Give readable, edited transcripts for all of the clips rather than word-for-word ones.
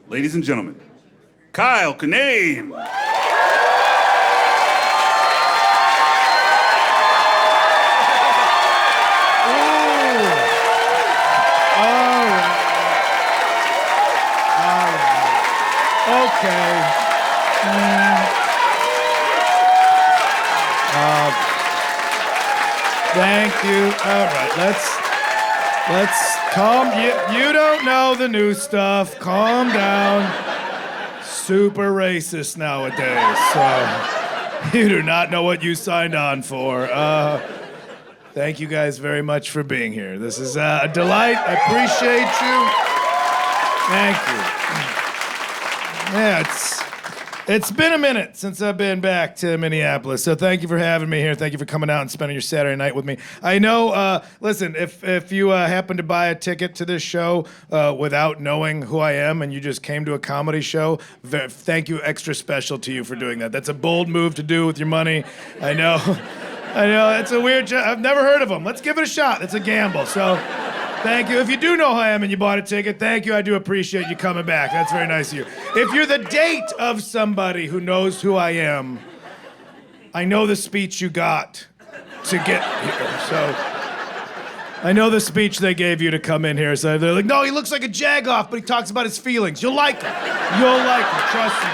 Ladies and gentlemen, Kyle Kinane. Okay. Thank you. All right, let's calm. You don't know the new stuff. Calm down. Super racist nowadays. So you do not know what you signed on for. Thank you guys very much for being here. This is a delight. I appreciate you. Thank you. Yeah, it's been a minute since I've been back to Minneapolis, so thank you for having me here. Thank you for coming out and spending your Saturday night with me. I know, listen, if you happen to buy a ticket to this show without knowing who I am and you just came to a comedy show, thank you extra special to you for doing that. That's a bold move to do with your money. I know. I know, it's a weird job. I've never heard of them. Let's give it a shot. It's a gamble, so... Thank you. If you do know who I am and you bought a ticket, thank you. I do appreciate you coming back. That's very nice of you. If you're the date of somebody who knows who I am, I know the speech you got to get here. So I know the speech they gave you to come in here. So they're like, no, he looks like a jagoff, but he talks about his feelings. You'll like him. You'll like him. Trust me.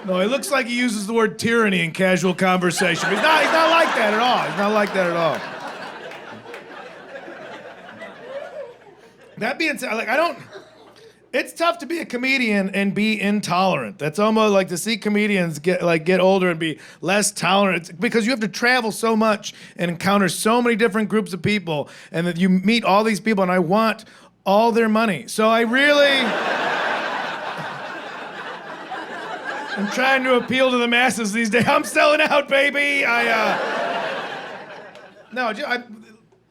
No, he looks like he uses the word tyranny in casual conversation. But he's not like that at all. He's not like that at all. That being said, it's tough to be a comedian and be intolerant. That's almost like to see comedians get older and be less tolerant. It's because you have to travel so much and encounter so many different groups of people, and that you meet all these people, and I want all their money. So I really... I'm trying to appeal to the masses these days. I'm selling out, baby.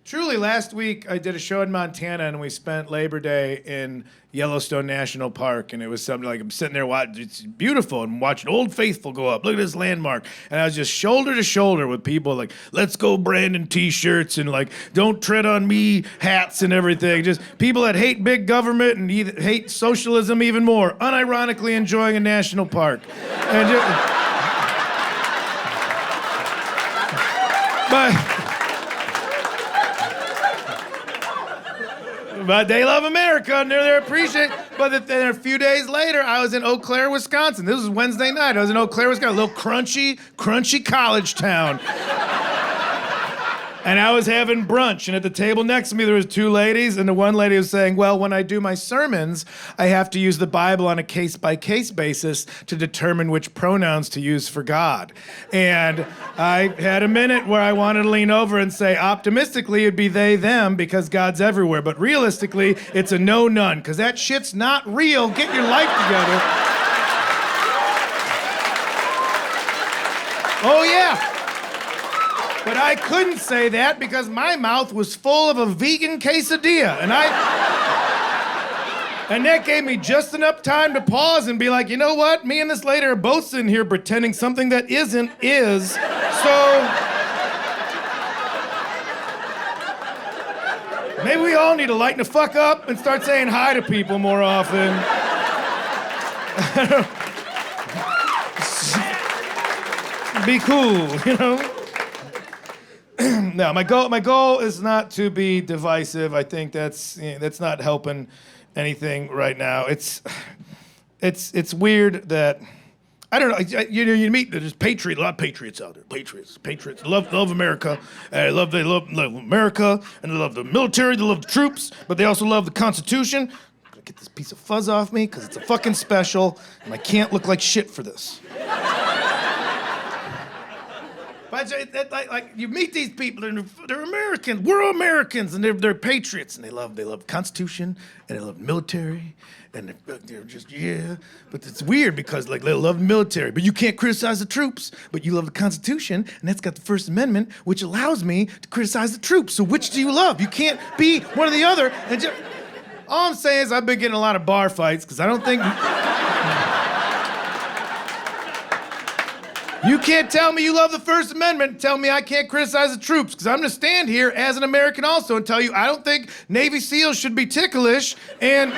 Truly, last week I did a show in Montana and we spent Labor Day in Yellowstone National Park, and it was something like I'm sitting there watching, it's beautiful, and watching Old Faithful go up. Look at this landmark. And I was just shoulder to shoulder with people like, let's go Brandon t-shirts and like, don't tread on me hats and everything. Just people that hate big government and hate socialism even more, unironically enjoying a national park. And but they love America and they're appreciated. But then a few days later, I was in Eau Claire, Wisconsin. This was Wednesday night. I was in Eau Claire, Wisconsin, a little crunchy college town. And I was having brunch, and at the table next to me, there was two ladies, and the one lady was saying, well, when I do my sermons, I have to use the Bible on a case-by-case basis to determine which pronouns to use for God. And I had a minute where I wanted to lean over and say, optimistically, it'd be they, them, because God's everywhere. But realistically, it's a no, none, because that shit's not real. Get your life together. Oh, yeah. But I couldn't say that because my mouth was full of a vegan quesadilla. And that gave me just enough time to pause and be like, you know what? Me and this lady are both sitting here pretending something that isn't is. So maybe we all need to lighten the fuck up and start saying hi to people more often. Be cool, you know? No, my goal is not to be divisive. I think that's not helping anything right now. It's weird that I don't know. You meet there's a lot of patriots out there. Patriots. Love America. They love America, and they love the military. They love the troops, but they also love the Constitution. I'm gonna get this piece of fuzz off me because it's a fucking special, and I can't look like shit for this. But like you meet these people, and they're Americans. We're Americans, and they're patriots, and they love the Constitution, and they love the military, and they're just But it's weird because like they love the military, but you can't criticize the troops. But you love the Constitution, and that's got the First Amendment, which allows me to criticize the troops. So which do you love? You can't be one or the other. And all I'm saying is I've been getting a lot of bar fights because I don't think. You can't tell me you love the First Amendment and tell me I can't criticize the troops, because I'm going to stand here as an American also and tell you I don't think Navy SEALs should be ticklish, and...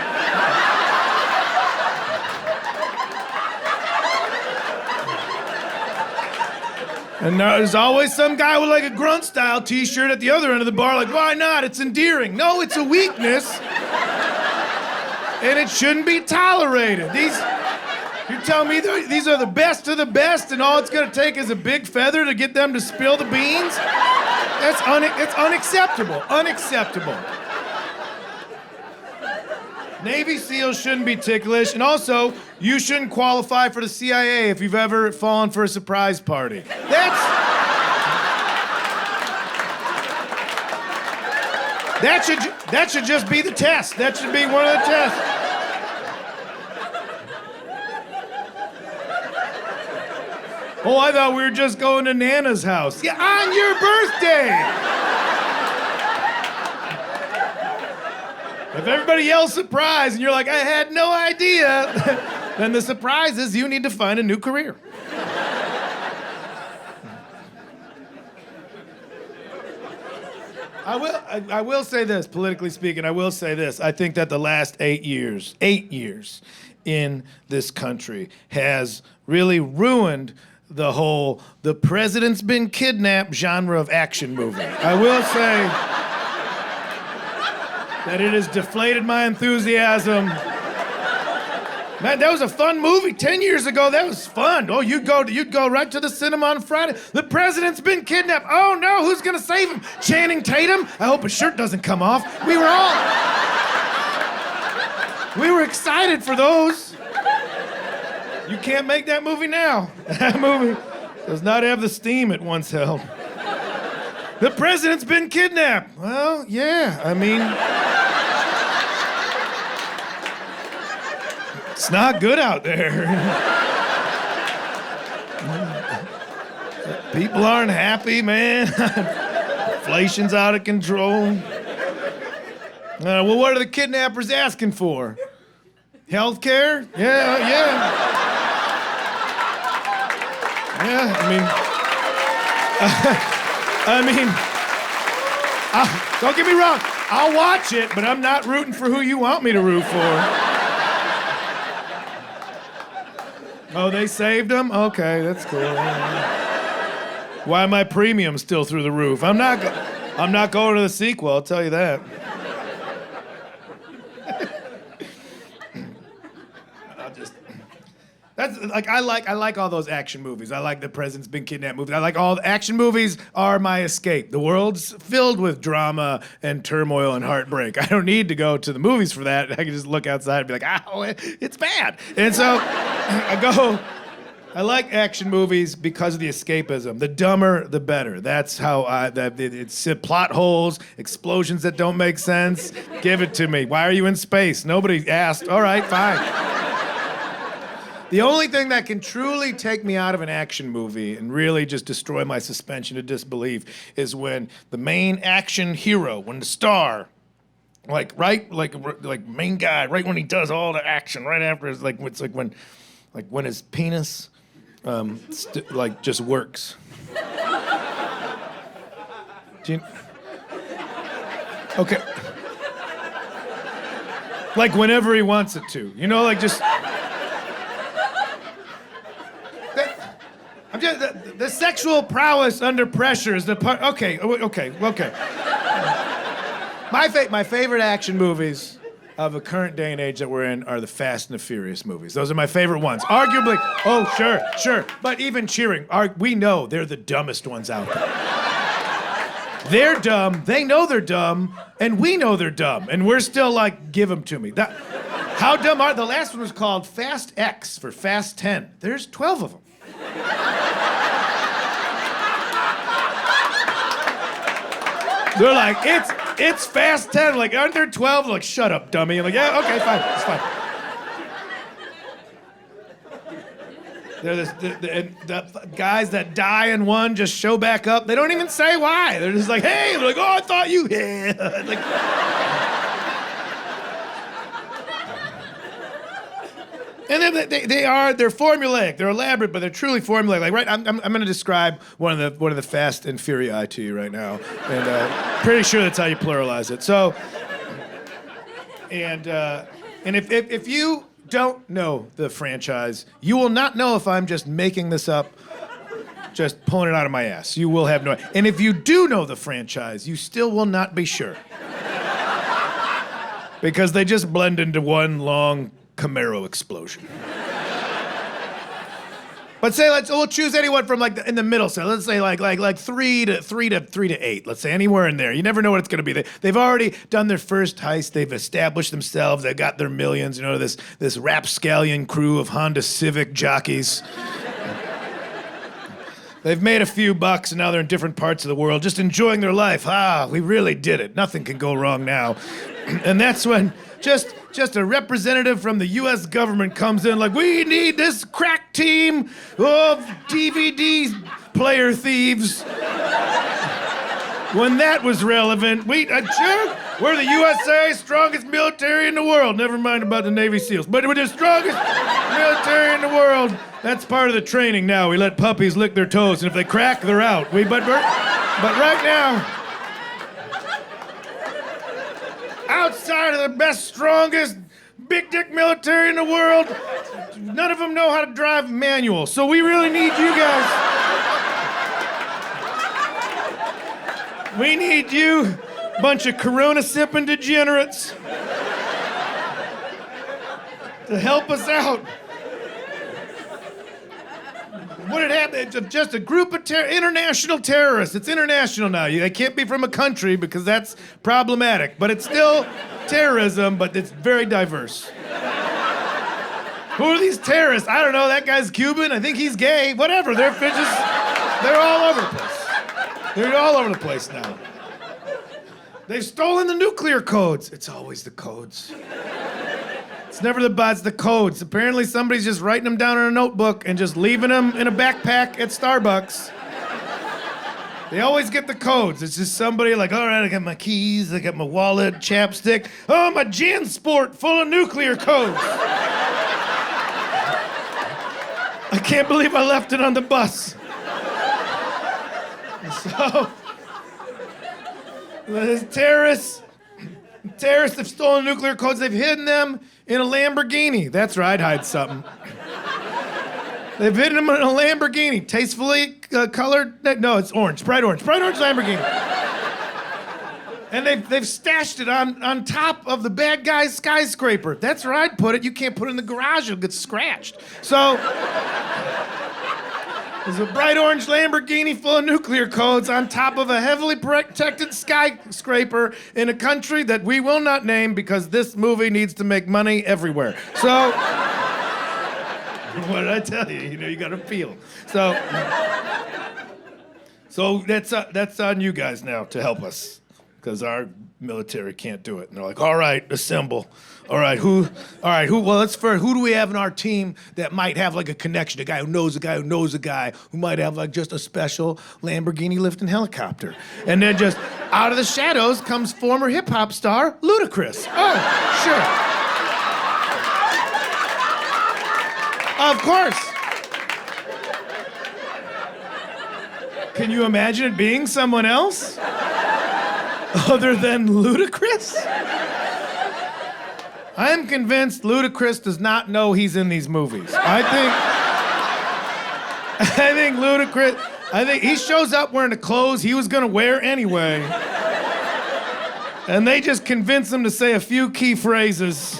And there's always some guy with like a grunt-style t-shirt at the other end of the bar like, why not? It's endearing. No, it's a weakness. And it shouldn't be tolerated. You're telling me these are the best of the best and all it's gonna take is a big feather to get them to spill the beans? It's unacceptable, unacceptable. Navy SEALs shouldn't be ticklish, and also, you shouldn't qualify for the CIA if you've ever fallen for a surprise party. That should just be the test. That should be one of the tests. Oh, I thought we were just going to Nana's house. Yeah, on your birthday! If everybody yells surprise and you're like, I had no idea, then the surprise is you need to find a new career. I will say this, politically speaking, I will say this. I think that the last 8 years in this country has really ruined the president's been kidnapped genre of action movie. I will say that it has deflated my enthusiasm. Man, that was a fun movie. 10 years ago, that was fun. Oh, you'd go right to the cinema on Friday. The president's been kidnapped. Oh no, who's gonna save him? Channing Tatum? I hope his shirt doesn't come off. We were excited for those. You can't make that movie now. That movie does not have the steam it once held. The president's been kidnapped. Well, yeah, I mean... It's not good out there. People aren't happy, man. Inflation's out of control. Well, what are the kidnappers asking for? Healthcare? Yeah. Yeah, don't get me wrong. I'll watch it, but I'm not rooting for who you want me to root for. Oh, they saved him? Okay, that's cool. Why are my premiums still through the roof? I'm not going to the sequel, I'll tell you that. I like all those action movies. I like the president's been kidnapped movies. I like all the action movies are my escape. The world's filled with drama and turmoil and heartbreak. I don't need to go to the movies for that. I can just look outside and be like, oh, it's bad. And so I like action movies because of the escapism. The dumber, the better. That's how it's plot holes, explosions that don't make sense. Give it to me. Why are you in space? Nobody asked. All right, fine. The only thing that can truly take me out of an action movie and really just destroy my suspension of disbelief is when the main action hero, when the star, like main guy, right when he does all the action, right after it's when his penis, just works. Okay. Like whenever he wants it to, just. The sexual prowess under pressure is the part. Okay. My favorite action movies of the current day and age that we're in are the Fast and the Furious movies. Those are my favorite ones. Arguably, oh, sure. But even cheering, we know they're the dumbest ones out there. They're dumb, they know they're dumb, and we know they're dumb. And we're still like, give them to me. How dumb are the last one was called Fast X for Fast 10. There's 12 of them. They're like, it's Fast 10. Like, aren't there 12? They're like, shut up, dummy. I'm like, yeah, okay, fine, it's fine. They're the guys that die in one just show back up. They don't even say why. They're just like, hey. They're like, oh, I thought you. Yeah. Like, And then they're formulaic, they're elaborate, but they're truly formulaic. Like, right, I'm going to describe one of the Fast and Furiae to you right now, and pretty sure that's how you pluralize it. So, and if you don't know the franchise, you will not know if I'm just making this up, just pulling it out of my ass. You will have no. And if you do know the franchise, you still will not be sure, because they just blend into one long Camaro explosion. But say we'll choose anyone from like in the middle. So let's say like 3 to 8. Let's say anywhere in there. You never know what it's going to be. They've already done their first heist. They've established themselves. They've got their millions. You know, this rapscallion crew of Honda Civic jockeys. They've made a few bucks and now they're in different parts of the world, just enjoying their life. We really did it. Nothing can go wrong now. And that's when just a representative from the U.S. government comes in like, we need this crack team of DVD player thieves. When that was relevant, we're the USA, strongest military in the world. Never mind about the Navy SEALs, but we're the strongest military in the world. That's part of the training now. We let puppies lick their toes, and if they crack, they're out. But right now, outside of the best, strongest, big dick military in the world, none of them know how to drive manual. So we really need you guys. We need you, bunch of Corona sipping degenerates, to help us out. What had happened? It's just a group of international terrorists. It's international now. They can't be from a country because that's problematic. But it's still terrorism, but it's very diverse. Who are these terrorists? I don't know. That guy's Cuban. I think he's gay. Whatever. They're all over the place. They're all over the place now. They've stolen the nuclear codes. It's always the codes. It's never the bots, the codes. Apparently somebody's just writing them down in a notebook and just leaving them in a backpack at Starbucks. They always get the codes. It's just somebody like, all right, I got my keys, I got my wallet, chapstick. Oh, my JanSport full of nuclear codes. I can't believe I left it on the bus. So, the terrorists have stolen nuclear codes. They've hidden them in a Lamborghini. That's right, hide something. They've hidden them in a Lamborghini. Tastefully colored. No, it's orange. Bright orange. Bright orange Lamborghini. And they've stashed it on top of the bad guy's skyscraper. That's where I'd put it. You can't put it in the garage. It'll get scratched. So there's a bright orange Lamborghini full of nuclear codes on top of a heavily protected skyscraper in a country that we will not name because this movie needs to make money everywhere. So, what did I tell you? You know, you gotta feel. So that's on you guys now to help us, because our military can't do it. And they're like, all right, assemble. All right, who? Well, let's first, who do we have in our team that might have like a connection? A guy who knows a guy who knows a guy who might have like just a special Lamborghini lifting helicopter. And then just out of the shadows comes former hip hop star Ludacris. Oh, sure. Of course. Can you imagine it being someone else other than Ludacris? I am convinced Ludacris does not know he's in these movies. I think Ludacris, he shows up wearing the clothes he was gonna wear anyway. And they just convince him to say a few key phrases.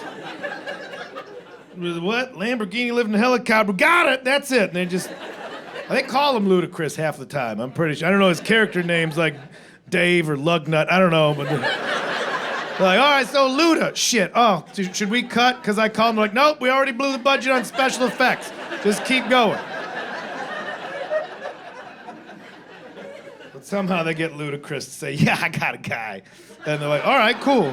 What? Lamborghini lived in a helicopter. Got it, that's it. And they call him Ludacris half the time, I'm pretty sure. I don't know his character names like Dave or Lugnut, I don't know, but like, all right, so Luda, shit. Oh, should we cut? Because I called them like, nope, we already blew the budget on special effects. Just keep going. But somehow they get Ludacris to say, yeah, I got a guy. And they're like, all right, cool.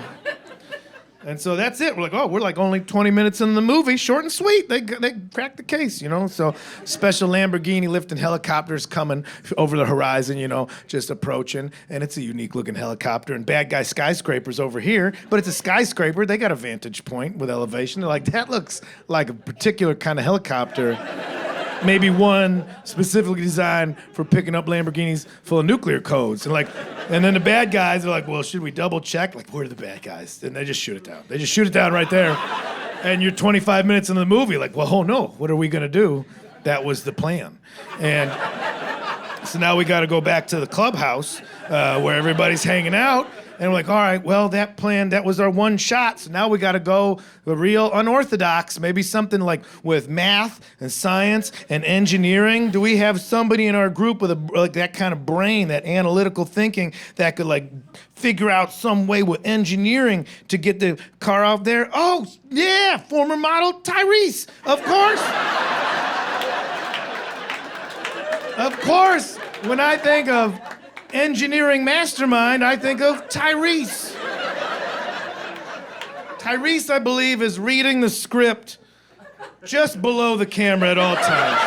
And so that's it. We're like, oh, we're like only 20 minutes in the movie, short and sweet. They cracked the case, you know. So special Lamborghini lifting helicopters coming over the horizon, you know, just approaching. And it's a unique looking helicopter. And bad guy skyscraper's over here, but it's a skyscraper. They got a vantage point with elevation. They're like, that looks like a particular kind of helicopter. Maybe one specifically designed for picking up Lamborghinis full of nuclear codes. And then the bad guys are like, well, should we double check? Like, where are the bad guys? And they just shoot it down. They just shoot it down right there. And you're 25 minutes into the movie, like, well, oh no, what are we gonna do? That was the plan. And so now we gotta go back to the clubhouse where everybody's hanging out. And we're like, all right, well, that plan, that was our one shot. So now we got to go real unorthodox, maybe something like with math and science and engineering. Do we have somebody in our group with like that kind of brain, that analytical thinking that could like figure out some way with engineering to get the car out there? Oh, yeah, former model Tyrese, of course. Of course, when I think of engineering mastermind, I think of Tyrese. Tyrese, I believe, is reading the script just below the camera at all times.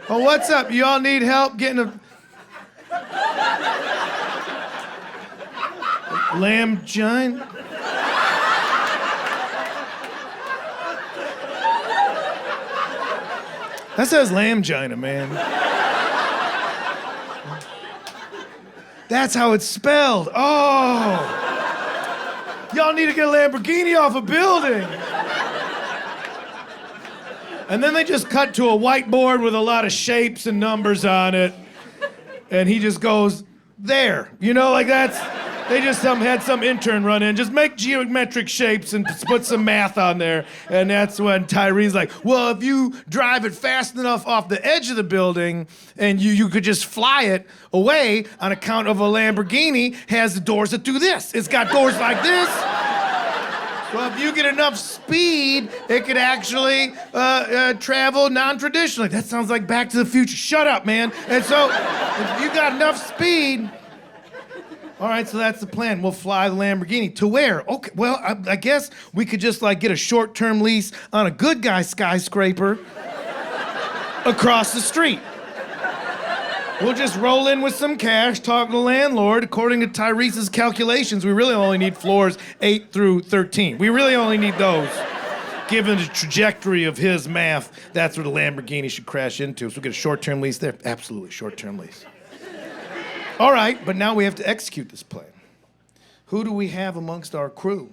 Oh, what's up? You all need help getting a lamb giant? That says lamb gina, man. That's how it's spelled. Oh. Y'all need to get a Lamborghini off a building. And then they just cut to a whiteboard with a lot of shapes and numbers on it. And he just goes, there. You know, like that's, they just had some intern run in, just make geometric shapes and put some math on there. And that's when Tyree's like, well, if you drive it fast enough off the edge of the building and you could just fly it away on account of a Lamborghini has the doors that do this. It's got doors like this. Well, if you get enough speed, it could actually travel non-traditionally. That sounds like Back to the Future. Shut up, man. And so if you got enough speed, all right, so that's the plan. We'll fly the Lamborghini. To where? Okay, well, I guess we could just like get a short-term lease on a good guy skyscraper across the street. We'll just roll in with some cash, talk to the landlord. According to Tyrese's calculations, we really only need floors 8 through 13. We really only need those. Given the trajectory of his math, that's where the Lamborghini should crash into. So we'll get a short-term lease there. Absolutely, short-term lease. All right, but now we have to execute this plan. Who do we have amongst our crew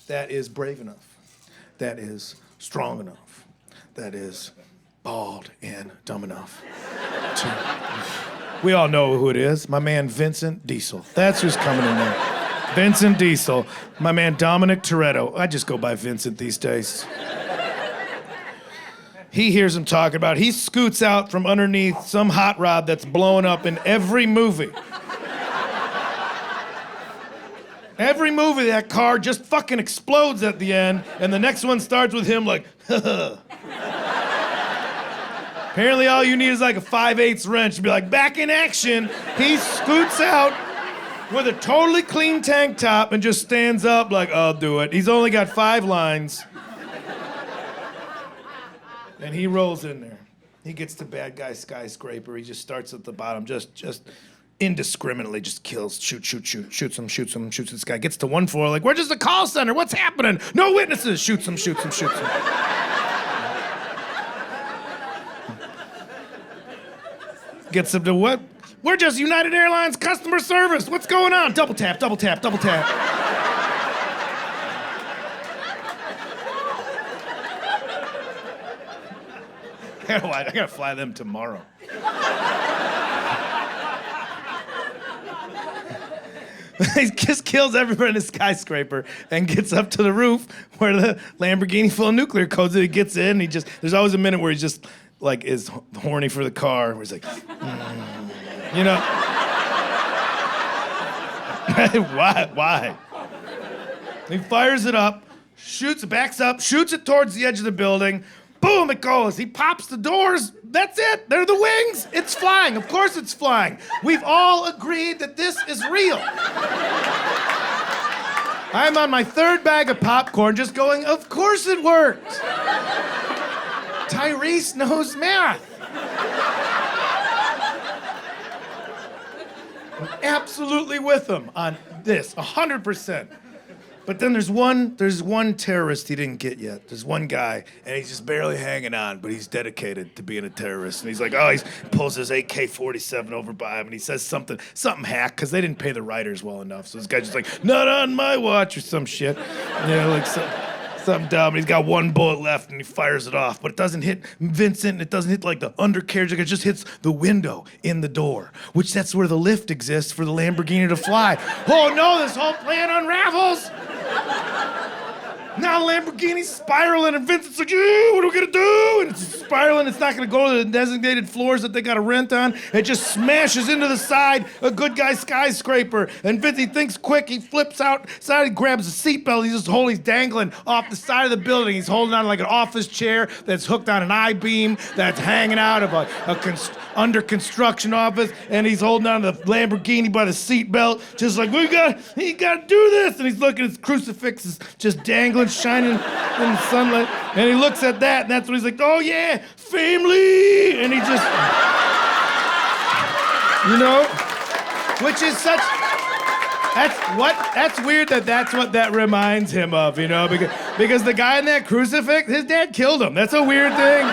that is brave enough, that is strong enough, that is bald and dumb enough to... We all know who it is. My man Vincent Diesel. That's who's coming in there. Vincent Diesel. My man Dominic Toretto. I just go by Vincent these days. He hears him talking about, he scoots out from underneath some hot rod that's blowing up in every movie. Every movie, that car just fucking explodes at the end, and the next one starts with him like, Apparently all you need is like a 5/8 wrench to be like, back in action. He scoots out with a totally clean tank top and just stands up like, I'll do it. He's only got 5 lines. And he rolls in there. He gets to bad guy skyscraper. He just starts at the bottom, just indiscriminately just kills, shoots this guy. Gets to 1 floor, like, we're just a call center. What's happening? No witnesses. Shoots him. Gets him to what? We're just United Airlines customer service. What's going on? Double tap. I gotta fly them tomorrow. He just kills everybody in the skyscraper and gets up to the roof where the Lamborghini full of nuclear codes. He gets in. There's always a minute where he's just like is horny for the car. Where he's like, you know. Why? He fires it up, backs up, shoots it towards the edge of the building. boom, it goes. He pops the doors. That's it. They're the wings. It's flying. Of course it's flying. We've all agreed that this is real. I'm on my third bag of popcorn just going, of course it worked. Tyrese knows math. I'm absolutely with him on this, 100%. But then there's one terrorist he didn't get yet. There's one guy, and he's just barely hanging on, but he's dedicated to being a terrorist. And he's like, he pulls his AK-47 over by him, and he says something hack, because they didn't pay the writers well enough. So this guy's just like, not on my watch, or some shit. Like something dumb. And he's got one bullet left, and he fires it off. But it doesn't hit Vincent, and it doesn't hit like the undercarriage. Like, it just hits the window in the door, which that's where the lift exists for the Lamborghini to fly. Oh no, this whole plan unravels. Now Lamborghini's spiraling, and Vincent's like, what are we gonna do? And it's spiraling, it's not gonna go to the designated floors that they gotta rent on. It just smashes into the side, a good guy skyscraper. And Vincent thinks quick, he flips outside, he grabs a seatbelt, he's dangling off the side of the building. He's holding on like an office chair that's hooked on an I-beam that's hanging out of a under construction office, and he's holding on to the Lamborghini by the seatbelt, just like, he gotta do this. And he's looking at his crucifixes just dangling, shining in the sunlight. And he looks at that, and that's when he's like, oh yeah, family! And he just, which is such, that's weird that's what that reminds him of, because the guy in that crucifix, his dad killed him. That's a weird thing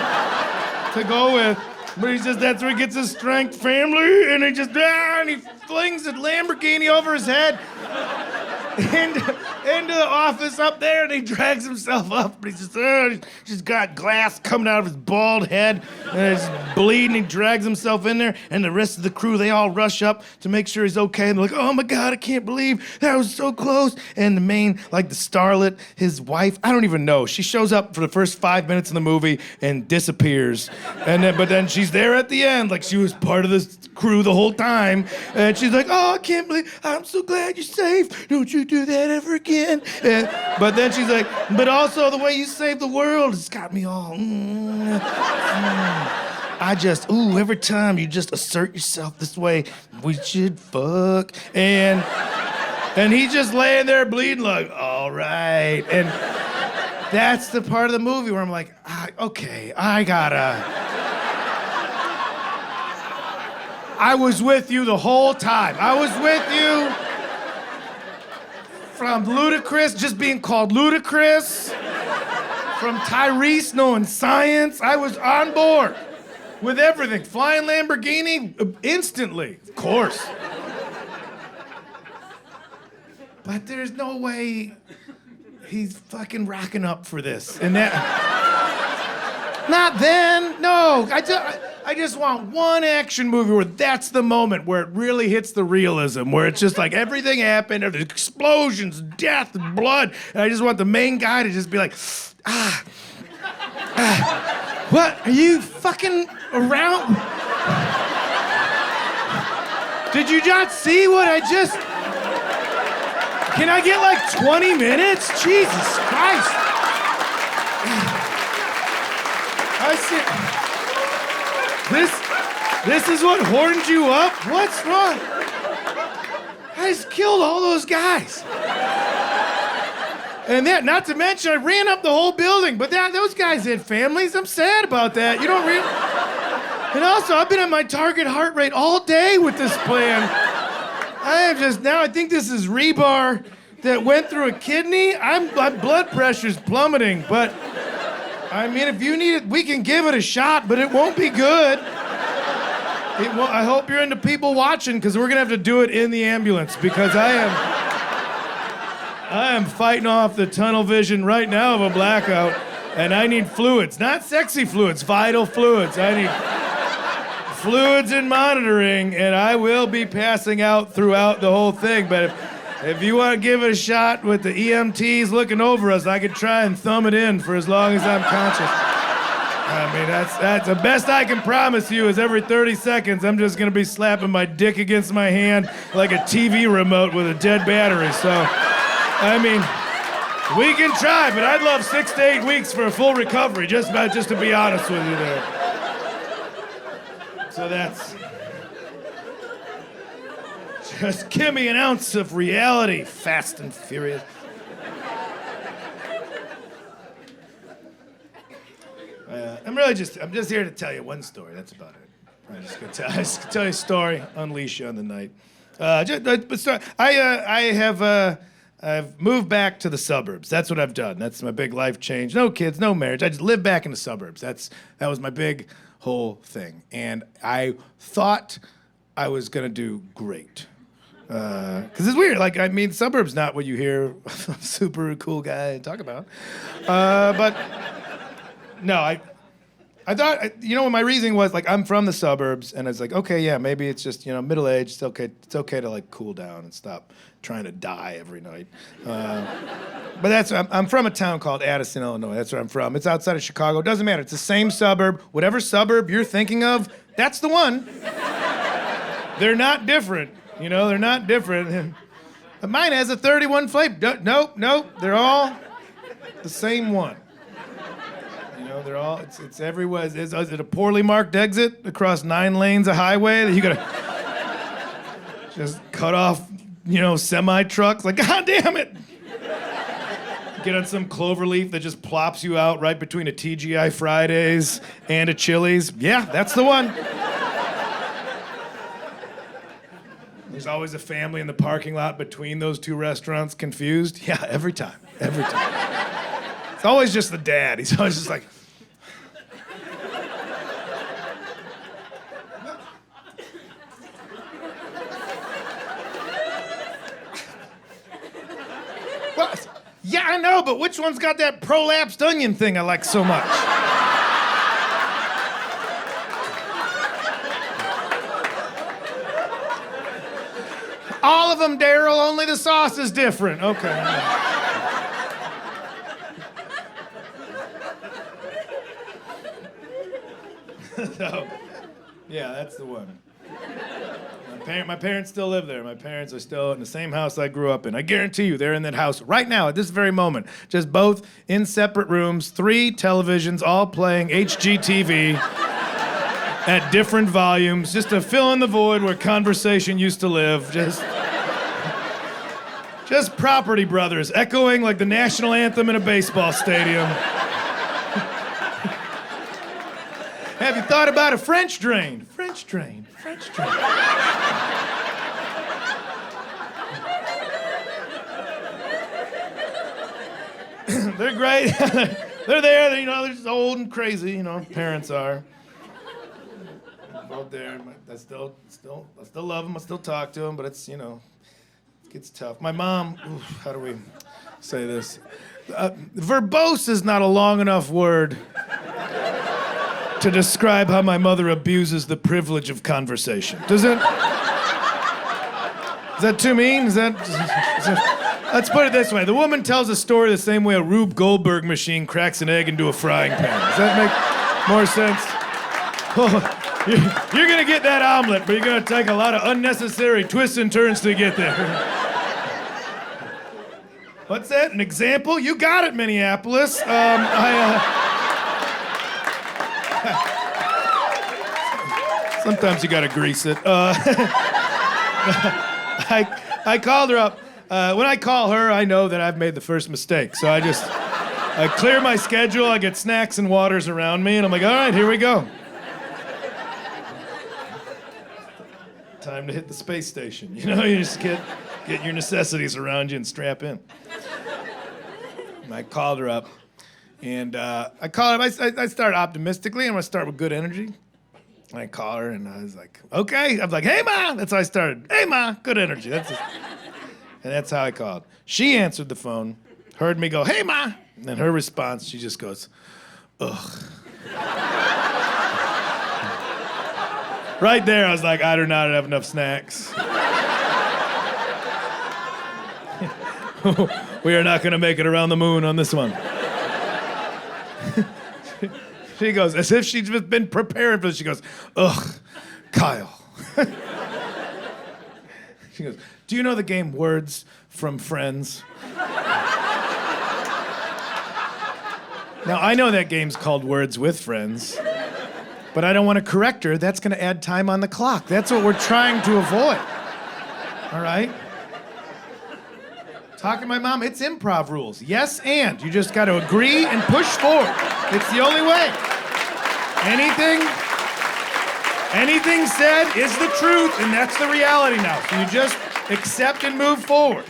to go with. But that's where he gets his strength, family, and and he flings the Lamborghini over his head into the office up there, and he drags himself up, but he's just got glass coming out of his bald head, and it's bleeding. He drags himself in there, and the rest of the crew, they all rush up to make sure he's okay, and they're like, oh my God, I can't believe that was so close. And the main, like the starlet, his wife, I don't even know, she shows up for the first 5 minutes in the movie and disappears, but then she's there at the end, like she was part of this crew the whole time, and she's like, oh, I can't believe, I'm so glad you're safe, don't you do that ever again. But then she's like, but also the way you saved the world has got me all, every time you just assert yourself this way, we should fuck. And he's just laying there bleeding like, all right. And that's the part of the movie where I'm like, okay, I was with you the whole time. I was with you from Ludacris just being called Ludacris, from Tyrese knowing science. I was on board with everything. Flying Lamborghini, instantly, of course. But there's no way he's fucking rocking up for this. And that, not then, no. I just want one action movie where that's the moment where it really hits the realism, where it's just like everything happened, there's explosions, death, blood, and I just want the main guy to just be like, what, are you fucking around? Did you not see what I just, can I get like 20 minutes? Jesus Christ. I see. This is what horned you up? What's wrong? I just killed all those guys. And that, not to mention, I ran up the whole building, but those guys had families. I'm sad about that. You don't really. And also, I've been at my target heart rate all day with this plan. I think this is rebar that went through a kidney. My blood pressure's plummeting, but I mean, if you need it, we can give it a shot, but it won't be good. I hope you're into people watching, because we're gonna have to do it in the ambulance, because I am fighting off the tunnel vision right now of a blackout, and I need fluids, not sexy fluids, vital fluids. I need fluids and monitoring, and I will be passing out throughout the whole thing. But if you want to give it a shot with the EMTs looking over us, I could try and thumb it in for as long as I'm conscious. I mean, that's the best I can promise you is every 30 seconds, I'm just gonna be slapping my dick against my hand like a TV remote with a dead battery. So, I mean, We can try, but I'd love 6 to 8 weeks for a full recovery, just to be honest with you there. So that's... Just give me an ounce of reality, Fast and Furious. I'm just here to tell you one story. That's about it. I'm just gonna tell you a story, unleash you on the night. I've moved back to the suburbs. That's what I've done. That's my big life change. No kids, no marriage. I just live back in the suburbs. That was my big whole thing. And I thought I was gonna do great. Because it's weird. Like, I mean, suburbs not what you hear a super cool guy talk about. But no, I thought, my reasoning was, like, I'm from the suburbs, and it's like, okay, yeah, maybe it's just, middle-aged. It's okay to, like, cool down and stop trying to die every night. But I'm from a town called Addison, Illinois. That's where I'm from. It's outside of Chicago. It doesn't matter. It's the same suburb. Whatever suburb you're thinking of, that's the one. They're not different. They're not different. But mine has a 31 flame. Nope. They're all the same one. They're all, it's everywhere. Is it a poorly marked exit across 9 lanes of highway that you gotta just cut off, semi-trucks? Like, God damn it! Get on some cloverleaf that just plops you out right between a TGI Fridays and a Chili's. Yeah, that's the one. There's always a family in the parking lot between those 2 restaurants confused. Yeah, every time. It's always just the dad. He's always just like... What? Yeah, I know, but which one's got that prolapsed onion thing I like so much? All of them, Daryl, only the sauce is different. Okay. So, yeah, that's the one. My parents still live there. My parents are still in the same house I grew up in. I guarantee you, they're in that house right now at this very moment. Just both in separate rooms, 3 televisions, all playing HGTV at different volumes, just to fill in the void where conversation used to live. Just Property Brothers, echoing like the national anthem in a baseball stadium. Have you thought about a French drain? French drain. They're great. They're there. They're just old and crazy. Parents are. Both there. I still love them. I still talk to them, but it's it gets tough. My mom. How do we say this? Verbose is not a long enough word to describe how my mother abuses the privilege of conversation. Is that too mean? Let's put it this way. The woman tells a story the same way a Rube Goldberg machine cracks an egg into a frying pan. Does that make more sense? You're gonna get that omelet, but you're gonna take a lot of unnecessary twists and turns to get there. What's that? An example? You got it, Minneapolis. Sometimes you gotta grease it. I called her up. When I call her, I know that I've made the first mistake. So I clear my schedule, I get snacks and waters around me, and I'm like, all right, here we go. Time to hit the space station. You just get your necessities around you and strap in. And I called her up. And I started optimistically. I'm gonna start with good energy. And I call her, and I was like, okay. I was like, hey, Ma. That's how I started. Hey, Ma. Good energy. And that's how I called. She answered the phone, heard me go, hey, Ma. And then her response, she just goes, ugh. Right there, I was like, I do not have enough snacks. We are not gonna make it around the moon on this one. She goes, as if she's just been preparing for this, she goes, ugh, Kyle. She goes, do you know the game Words from Friends? Now, I know that game's called Words with Friends, but I don't want to correct her. That's going to add time on the clock. That's what we're trying to avoid. All right? Talking to my mom, it's improv rules. Yes, and. You just got to agree and push forward. It's the only way. Anything said is the truth, and that's the reality now. So you just accept and move forward.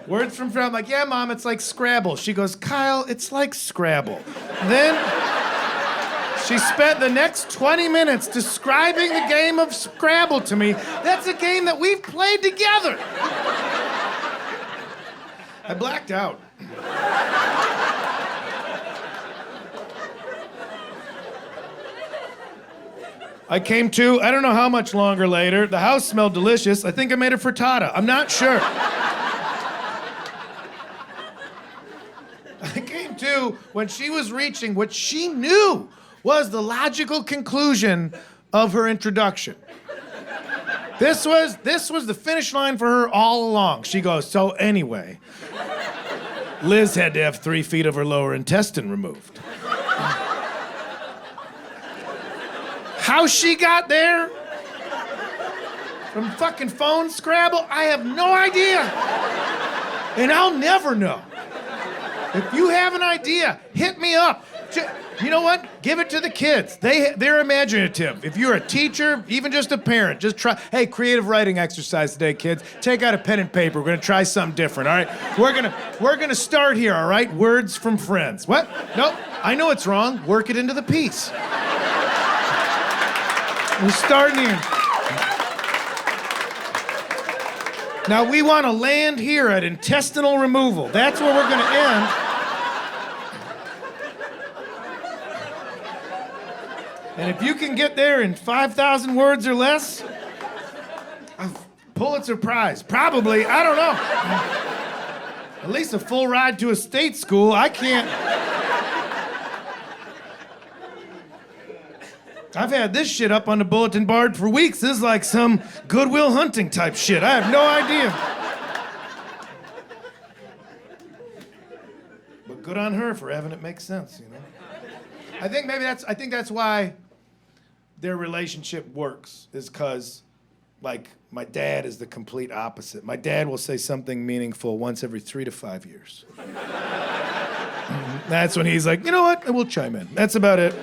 Words from friend, I'm like, yeah, Mom, it's like Scrabble. She goes, Kyle, it's like Scrabble. Then she spent the next 20 minutes describing the game of Scrabble to me. That's a game that we've played together. I blacked out. I came to, I don't know how much longer later. The house smelled delicious. I think I made a frittata. I'm not sure. I came to when she was reaching what she knew was the logical conclusion of her introduction. This was the finish line for her all along. She goes, so anyway, Liz had to have 3 feet of her lower intestine removed. How she got there? From fucking phone Scrabble? I have no idea. And I'll never know. If you have an idea, hit me up. You know what? Give it to the kids. They're imaginative. If you're a teacher, even just a parent, just try. Hey, creative writing exercise today, kids. Take out a pen and paper. We're gonna try something different, all right? We're gonna start here, all right? Words from friends. What? Nope. I know it's wrong. Work it into the piece. We're starting here. Now we want to land here at intestinal removal. That's where we're gonna end. And if you can get there in 5,000 words or less, a Pulitzer Prize. Probably, I don't know. At least a full ride to a state school. I can't. I've had this shit up on the bulletin board for weeks. This is like some Goodwill Hunting type shit. I have no idea. But good on her for having it make sense, you know? I think that's why their relationship works, is because, like, my dad is the complete opposite. My dad will say something meaningful once every 3 to 5 years. That's when he's like, you know what, we'll chime in. That's about it.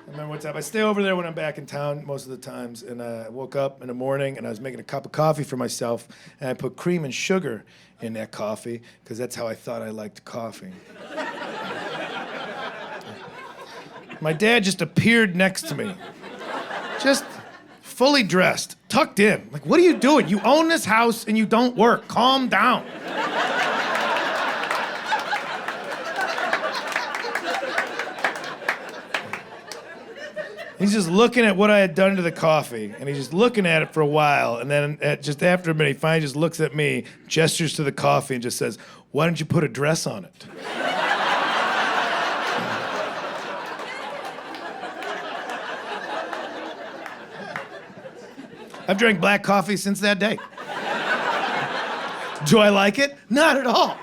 I remember one time, I stay over there when I'm back in town most of the times, and I woke up in the morning and I was making a cup of coffee for myself, and I put cream and sugar in that coffee, because that's how I thought I liked coffee. My dad just appeared next to me, just fully dressed, tucked in. Like, what are you doing? You own this house and you don't work. Calm down. He's just looking at what I had done to the coffee, and he's just looking at it for a while, and then just after a minute, he finally just looks at me, gestures to the coffee, and just says, why don't you put a dress on it? I've drank black coffee since that day. Do I like it? Not at all.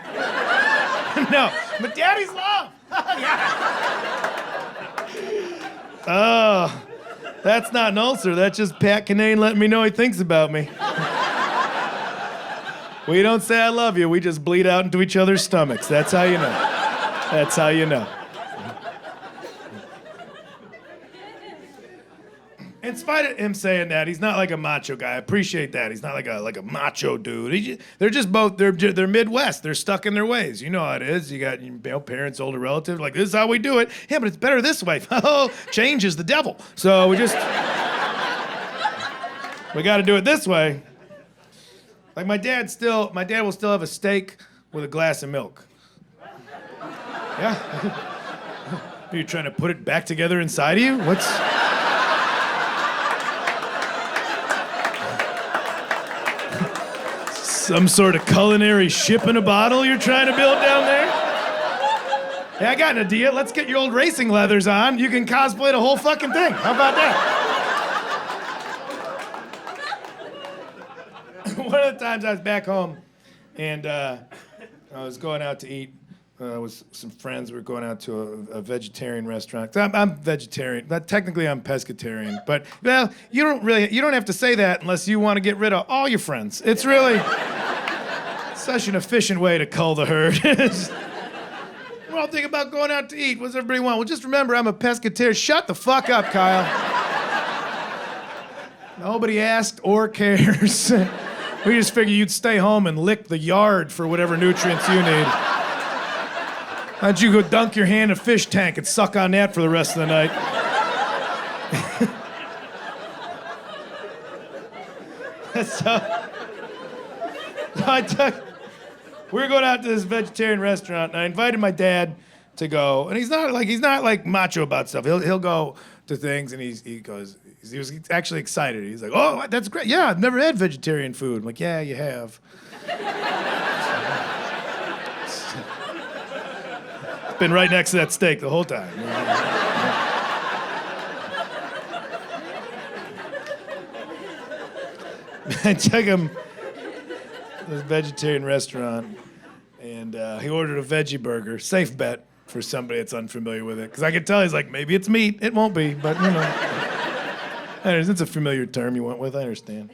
No, but daddy's love. Oh, that's not an ulcer. That's just Pat Kinane letting me know he thinks about me. We don't say I love you. We just bleed out into each other's stomachs. That's how you know. That's how you know. In spite of him saying that, he's not like a macho guy. I appreciate that. He's not like a macho dude. They're just both, they're Midwest. They're stuck in their ways. You know how it is. You got parents, older relatives, like, this is how we do it. Yeah, but it's better this way. Oh, change is the devil. So we got to do it this way. Like my dad will still have a steak with a glass of milk. Yeah. Are you trying to put it back together inside of you? Some sort of culinary ship in a bottle you're trying to build down there? Hey, I got an idea. Let's get your old racing leathers on. You can cosplay the whole fucking thing. How about that? One of the times I was back home, and I I was going out to eat with some friends. We were going out to a vegetarian restaurant. I'm vegetarian. But technically, I'm pescatarian. But well, you don't have to say that unless you want to get rid of all your friends. It's really such an efficient way to cull the herd. We're all thinking about going out to eat. What does everybody want? Well, just remember, I'm a pescatarian. Shut the fuck up, Kyle. Nobody asked or cares. We just figured you'd stay home and lick the yard for whatever nutrients you need. Why don't you go dunk your hand in a fish tank and suck on that for the rest of the night? We were going out to this vegetarian restaurant, and I invited my dad to go. And he's not like macho about stuff. He'll go to things, and he was actually excited. He's like, "Oh, that's great! Yeah, I've never had vegetarian food." I'm like, "Yeah, you have." It's been right next to that steak the whole time. I took him to this vegetarian restaurant, and he ordered a veggie burger. Safe bet for somebody that's unfamiliar with it, because I could tell he's like, maybe it's meat. It won't be, but you know. It's a familiar term you went with, I understand.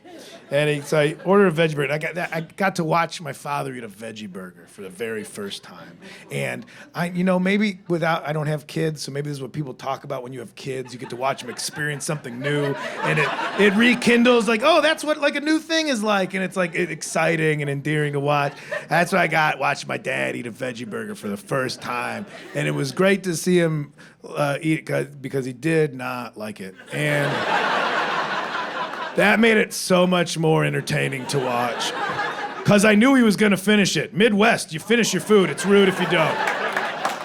And so I ordered a veggie burger. I got to watch my father eat a veggie burger for the very first time. And I don't have kids, so maybe this is what people talk about when you have kids. You get to watch them experience something new, and it rekindles like, oh, that's what like a new thing is like, and it's like exciting and endearing to watch. That's what I got watching my dad eat a veggie burger for the first time, and it was great to see him eat it because he did not like it, and that made it so much more entertaining to watch. Because I knew he was going to finish it. Midwest, you finish your food. It's rude if you don't.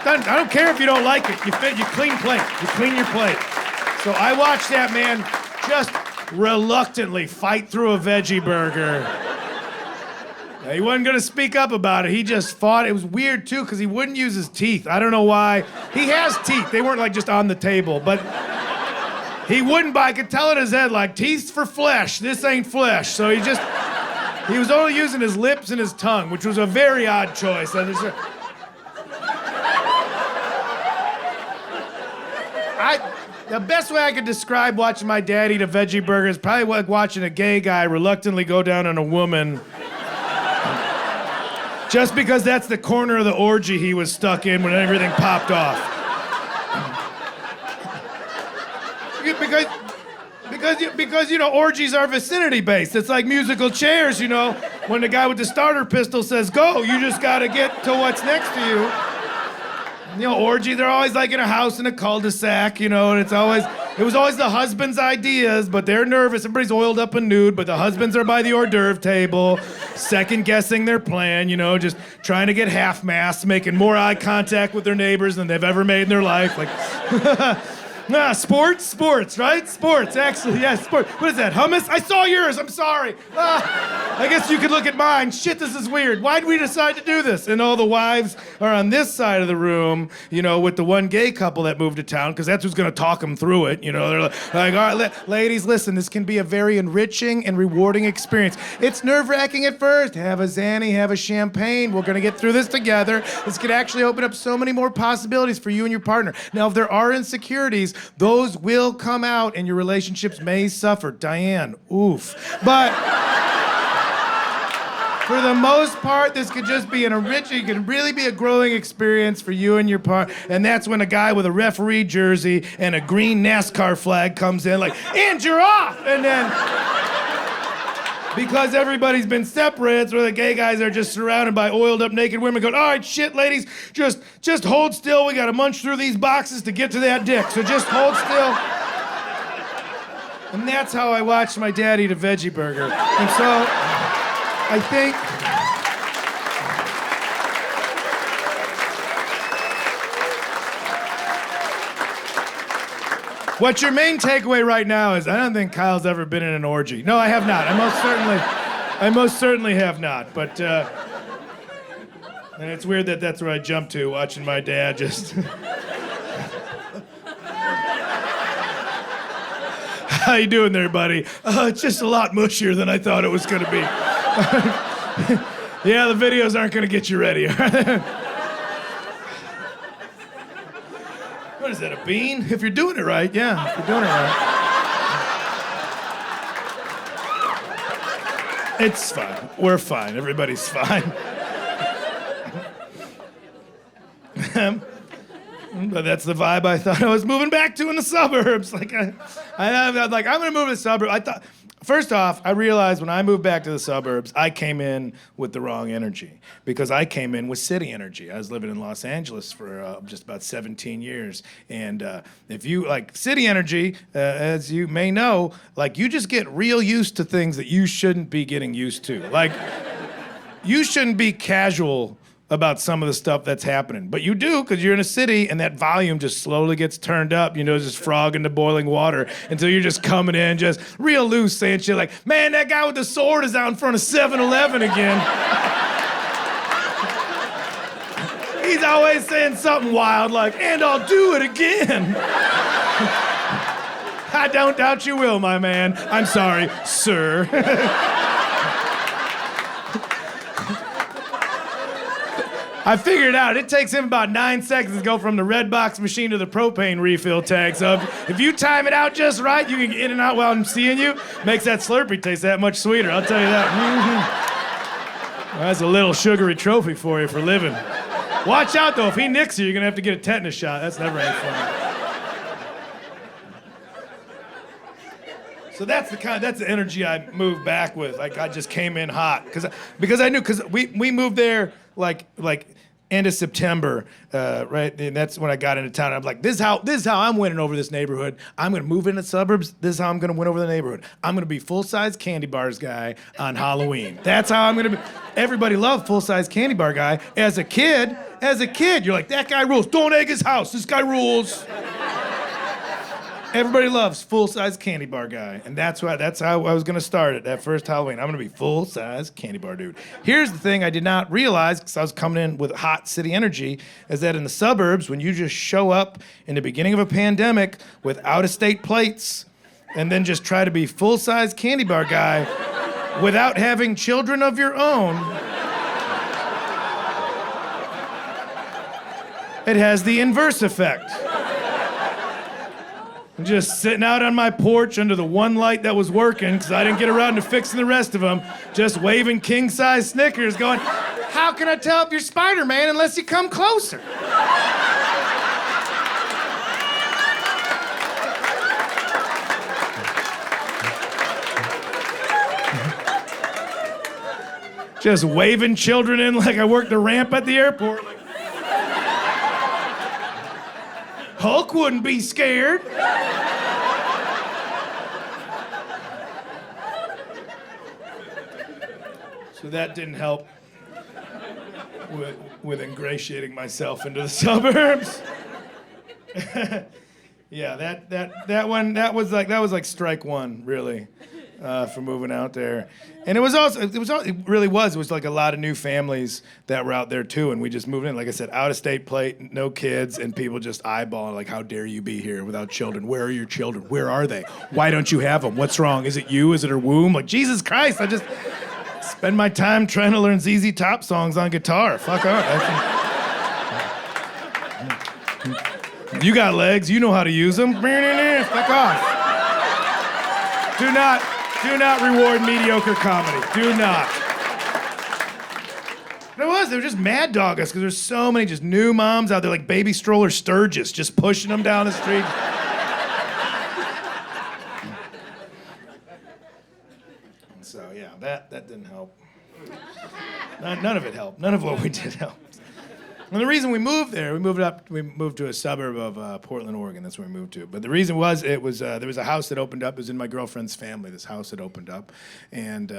I don't care if you don't like it. You clean plate. You clean your plate. So I watched that man just reluctantly fight through a veggie burger. Now, he wasn't going to speak up about it. He just fought. It was weird, too, because he wouldn't use his teeth. I don't know why. He has teeth. They weren't, like, just on the table. But he wouldn't, I could tell in his head, like, teeth's for flesh. This ain't flesh. So he was only using his lips and his tongue, which was a very odd choice. The best way I could describe watching my dad eat a veggie burger is probably like watching a gay guy reluctantly go down on a woman. Just because that's the corner of the orgy he was stuck in when everything popped off. Because you know, orgies are vicinity-based. It's like musical chairs, you know. When the guy with the starter pistol says go, you just gotta get to what's next to you. You know, orgy, they're always like in a house in a cul-de-sac, you know, and it was always the husband's ideas, but they're nervous. Everybody's oiled up and nude, but the husbands are by the hors d'oeuvre table, second-guessing their plan, you know, just trying to get half-mast, making more eye contact with their neighbors than they've ever made in their life. Like, sports, right? Sports, actually, yeah, sports. What is that, hummus? I saw yours, I'm sorry. I guess you could look at mine. Shit, this is weird. Why'd we decide to do this? And all the wives are on this side of the room, you know, with the one gay couple that moved to town, because that's who's gonna talk them through it, you know. They're like, all right, ladies, listen, this can be a very enriching and rewarding experience. It's nerve-wracking at first. Have a Xanny, have a champagne. We're gonna get through this together. This could actually open up so many more possibilities for you and your partner. Now, if there are insecurities, those will come out and your relationships may suffer. Diane, oof. But for the most part, this could just be it could really be a growing experience for you and your partner. And that's when a guy with a referee jersey and a green NASCAR flag comes in like, and you're off! And then, because everybody's been separated, so the gay guys are just surrounded by oiled up naked women going, all right, shit, ladies, just hold still. We gotta munch through these boxes to get to that dick, so just hold still. And that's how I watched my dad eat a veggie burger. And so, I think what your main takeaway right now is, I don't think Kyle's ever been in an orgy. No, I have not. I most certainly have not. But and it's weird that that's where I jumped to, watching my dad just. How you doing there, buddy? It's just a lot mushier than I thought it was gonna be. Yeah, the videos aren't gonna get you ready. What is that, a bean? If you're doing it right, yeah, if you're doing it right. It's fine. We're fine. Everybody's fine. But that's the vibe I thought I was moving back to in the suburbs. Like, I was like, I'm gonna move to the suburbs. I thought, first off, I realized when I moved back to the suburbs, I came in with the wrong energy because I came in with city energy. I was living in Los Angeles for just about 17 years, and if you like city energy, as you may know, like you just get real used to things that you shouldn't be getting used to. Like, you shouldn't be casual about some of the stuff that's happening. But you do, because you're in a city and that volume just slowly gets turned up, you know, just frog into boiling water until you're just coming in just real loose saying shit like, man, that guy with the sword is out in front of 7-Eleven again. He's always saying something wild like, and I'll do it again. I don't doubt you will, my man. I'm sorry, sir. I figured it out. It takes him about 9 seconds to go from the red box machine to the propane refill tag. So if you time it out just right, you can get in and out while I'm seeing you. Makes that Slurpee taste that much sweeter, I'll tell you that. Mm-hmm. Well, that's a little sugary trophy for you for living. Watch out, though. If he nicks you, you're going to have to get a tetanus shot. That's never any fun. So that's the energy I moved back with. Like, I just came in hot because I knew, because we moved there like end of September, right? And that's when I got into town. I'm like, this is how I'm winning over this neighborhood. I'm gonna move into the suburbs. This is how I'm gonna win over the neighborhood. I'm gonna be full-size candy bars guy on Halloween. That's how I'm gonna be. Everybody loved full-size candy bar guy. As a kid, you're like, that guy rules. Don't egg his house. This guy rules. Everybody loves full-size candy bar guy, and that's how I was gonna start it that first Halloween. I'm gonna be full-size candy bar dude. Here's the thing I did not realize, because I was coming in with hot city energy, is that in the suburbs, when you just show up in the beginning of a pandemic with out-of-state plates, and then just try to be full-size candy bar guy without having children of your own, it has the inverse effect. I'm just sitting out on my porch under the one light that was working, because I didn't get around to fixing the rest of them, just waving king-size Snickers, going, how can I tell if you're Spider-Man unless you come closer? Just waving children in like I worked the ramp at the airport. Like, Hulk wouldn't be scared. So that didn't help with ingratiating myself into the suburbs. Yeah, that was like strike one, really, for moving out there. And it really was like a lot of new families that were out there too, and we just moved in. Like I said, out-of-state plate, no kids, and people just eyeballing like, how dare you be here without children? Where are your children? Where are they? Why don't you have them? What's wrong? Is it you? Is it her womb? Like, Jesus Christ, I just spend my time trying to learn ZZ Top songs on guitar. Fuck off. You got legs, you know how to use them. Fuck off. Do not reward mediocre comedy. Do not. They were just mad dog us, because there's so many just new moms out there, like baby stroller Sturgis, just pushing them down the street. So yeah, that didn't help. None of it helped. None of what we did helped. And the reason we moved there, we moved to a suburb of Portland, Oregon. That's where we moved to. But the reason was, there was a house that opened up. It was in my girlfriend's family. This house had opened up, and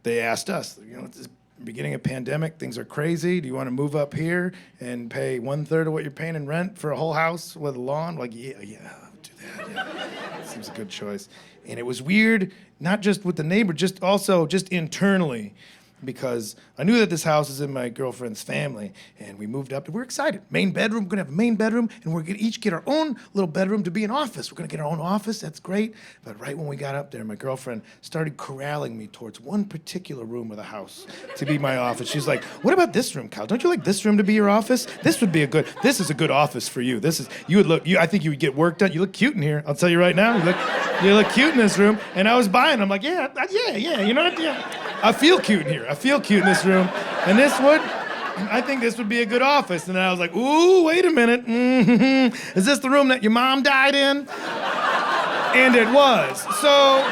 they asked us, it's the beginning of pandemic. Things are crazy. Do you want to move up here and pay 1/3 of what you're paying in rent for a whole house with a lawn? Like, yeah, I'll do that. Yeah. Seems a good choice. And it was weird, not just with the neighbor, just internally. because I knew that this house is in my girlfriend's family, and we moved up, and we're excited. Main bedroom, we're gonna have a main bedroom, and we're gonna each get our own little bedroom to be an office. We're gonna get our own office, that's great. But right when we got up there, my girlfriend started corralling me towards one particular room of the house to be my office. She's like, what about this room, Kyle? Don't you like this room to be your office? This is a good office for you. I think you would get work done. You look cute in here, I'll tell you right now. You look cute in this room. And I was buying, I'm like, yeah, you know what, yeah. I feel cute in here. I feel cute in this room. And I think this would be a good office. And then I was like, ooh, wait a minute. Mm-hmm. Is this the room that your mom died in? And it was. So,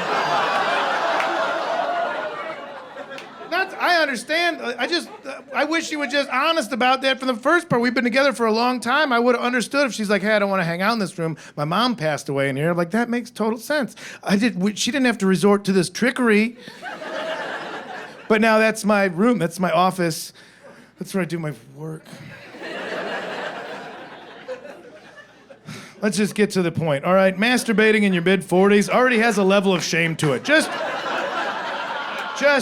I understand. I wish she was just honest about that from the first part. We've been together for a long time. I would have understood if she's like, hey, I don't want to hang out in this room. My mom passed away in here. I'm like, that makes total sense. She didn't have to resort to this trickery. But now that's my room, that's my office. That's where I do my work. Let's just get to the point, all right? Masturbating in your mid-40s already has a level of shame to it. Just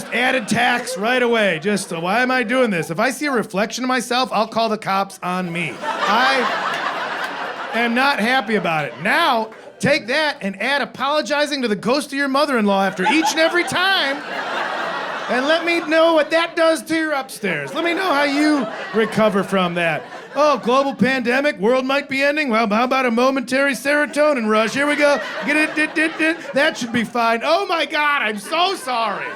added tax right away. Why am I doing this? If I see a reflection of myself, I'll call the cops on me. I am not happy about it. Now, take that and add apologizing to the ghost of your mother-in-law after each and every time. And let me know what that does to your upstairs. Let me know how you recover from that. Oh, global pandemic, world might be ending. Well, how about a momentary serotonin rush? Here we go. Get it. That should be fine. Oh my God, I'm so sorry.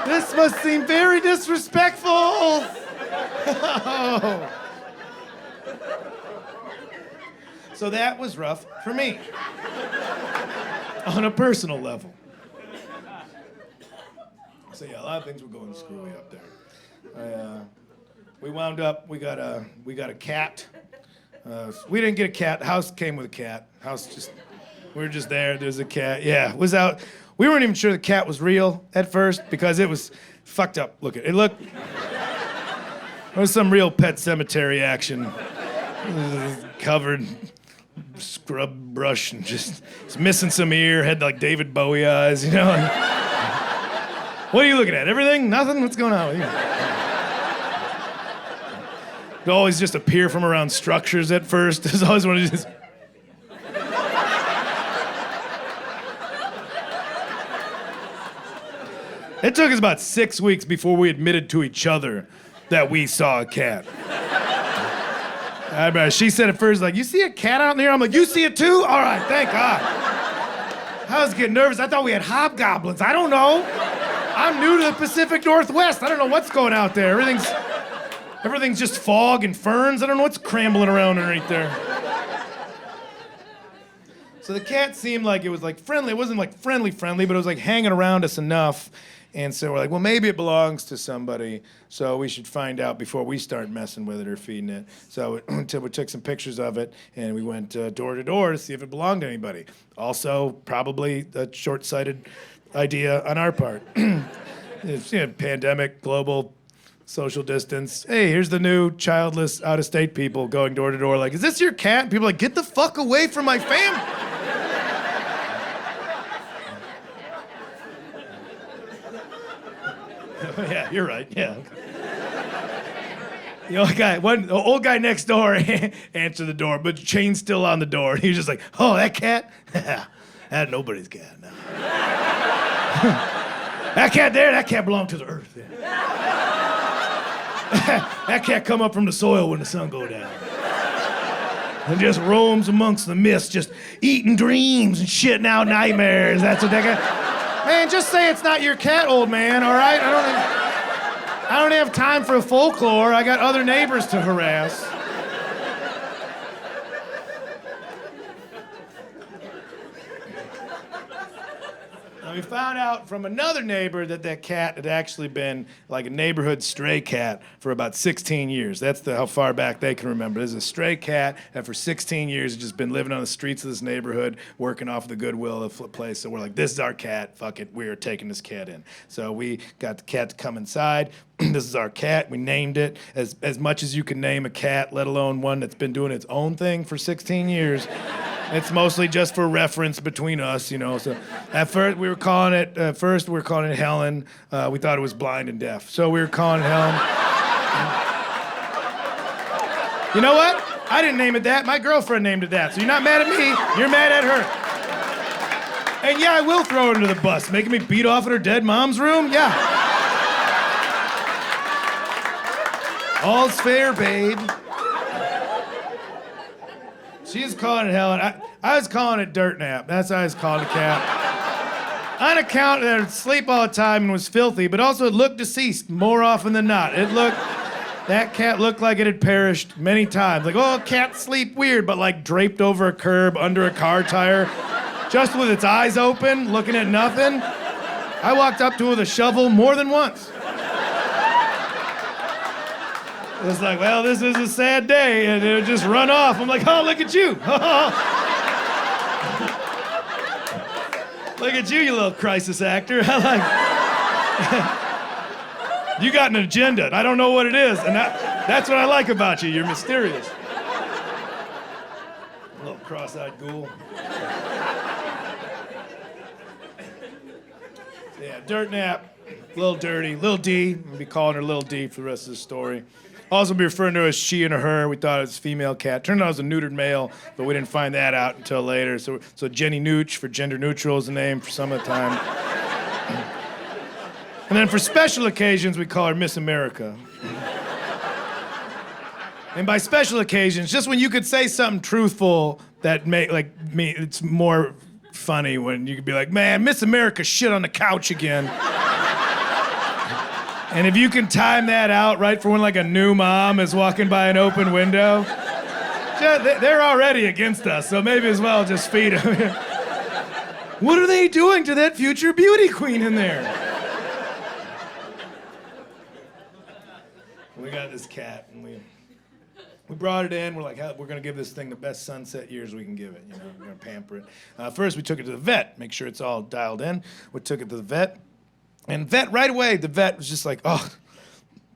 This must seem very disrespectful. Oh. So that was rough for me. On a personal level. So yeah, a lot of things were going screwy up there. We wound up. We got a cat. We didn't get a cat. The house came with a cat. We were just there. There's a cat. Yeah, it was out. We weren't even sure the cat was real at first because it was fucked up looking. It looked. There was some real Pet Cemetery action. Covered, scrub brush, and just missing some ear. Had like David Bowie eyes, you know. What are you looking at? Everything? Nothing? What's going on with you? It'd always just appear from around structures at first. It's always one of these. It took us about 6 weeks before we admitted to each other that we saw a cat. I remember she said at first, like, you see a cat out in there? I'm like, you see it too? All right, thank God. I was getting nervous. I thought we had hobgoblins. I don't know. I'm new to the Pacific Northwest. I don't know what's going out there. Everything's just fog and ferns. I don't know what's crambling around underneath there. So the cat seemed like it was like friendly. It wasn't like friendly, but it was like hanging around us enough. And so we're like, well, maybe it belongs to somebody, so we should find out before we start messing with it or feeding it. So we took some pictures of it, and we went door to door to see if it belonged to anybody. Also, probably a short-sighted idea on our part. It's, pandemic, global, social distance. Hey, here's the new childless, out-of-state people going door to door like, is this your cat? And people are like, get the fuck away from my family. Yeah, you're right. Yeah. The old guy next door answered the door, but the chain's still on the door. He was just like, oh, that cat? That nobody's cat now. That cat belonged to the earth. Yeah. That cat come up from the soil when the sun go down. And just roams amongst the mist, just eating dreams and shitting out nightmares. That's what that guy... Man, just say it's not your cat, old man, all right? I don't have time for folklore. I got other neighbors to harass. We found out from another neighbor that cat had actually been like a neighborhood stray cat for about 16 years. That's how far back they can remember. This is a stray cat that for 16 years has just been living on the streets of this neighborhood, working off the goodwill of the place. So we're like, this is our cat. Fuck it. We are taking this cat in. So we got the cat to come inside. This is our cat. We named it as much as you can name a cat, let alone one that's been doing its own thing for 16 years. It's mostly just for reference between us, you know. So at first we were calling it Helen. We thought it was blind and deaf, so we were calling it Helen. You know what? I didn't name it that. My girlfriend named it that. So you're not mad at me. You're mad at her. And yeah, I will throw her under the bus, making me beat off at her dead mom's room. Yeah. All's fair, babe. She was calling it Helen. I was calling it Dirt Nap. That's how I was calling the cat. On account that it sleep all the time and was filthy, but also it looked deceased more often than not. That cat looked like it had perished many times. Like, oh, cats sleep weird, but like draped over a curb, under a car tire, just with its eyes open, looking at nothing. I walked up to it with a shovel more than once. It was like, well, this is a sad day, and it would just run off. I'm like, oh, look at you. Look at you, you little crisis actor. You got an agenda, and I don't know what it is, and that's what I like about you. You're mysterious. Little cross-eyed ghoul. Yeah, Dirt Nap, Little Dirty, Little D. We'll be calling her Little D for the rest of the story. Also be referring to her as she and a her. We thought it was a female cat. Turned out it was a neutered male, but we didn't find that out until later. So Jenny Nooch for gender neutral is the name for some of the time. And then for special occasions, we call her Miss America. And by special occasions, just when you could say something truthful that it's more funny when you could be like, man, Miss America shit on the couch again. And if you can time that out right for when like a new mom is walking by an open window, they're already against us, so maybe as well just feed them. What are they doing to that future beauty queen in there? We got this cat, and we brought it in. We're like, we're gonna give this thing the best sunset years we can give it. You know, we're gonna pamper it. First, we took it to the vet, make sure it's all dialed in. We took it to the vet. And right away, the vet was just like, oh,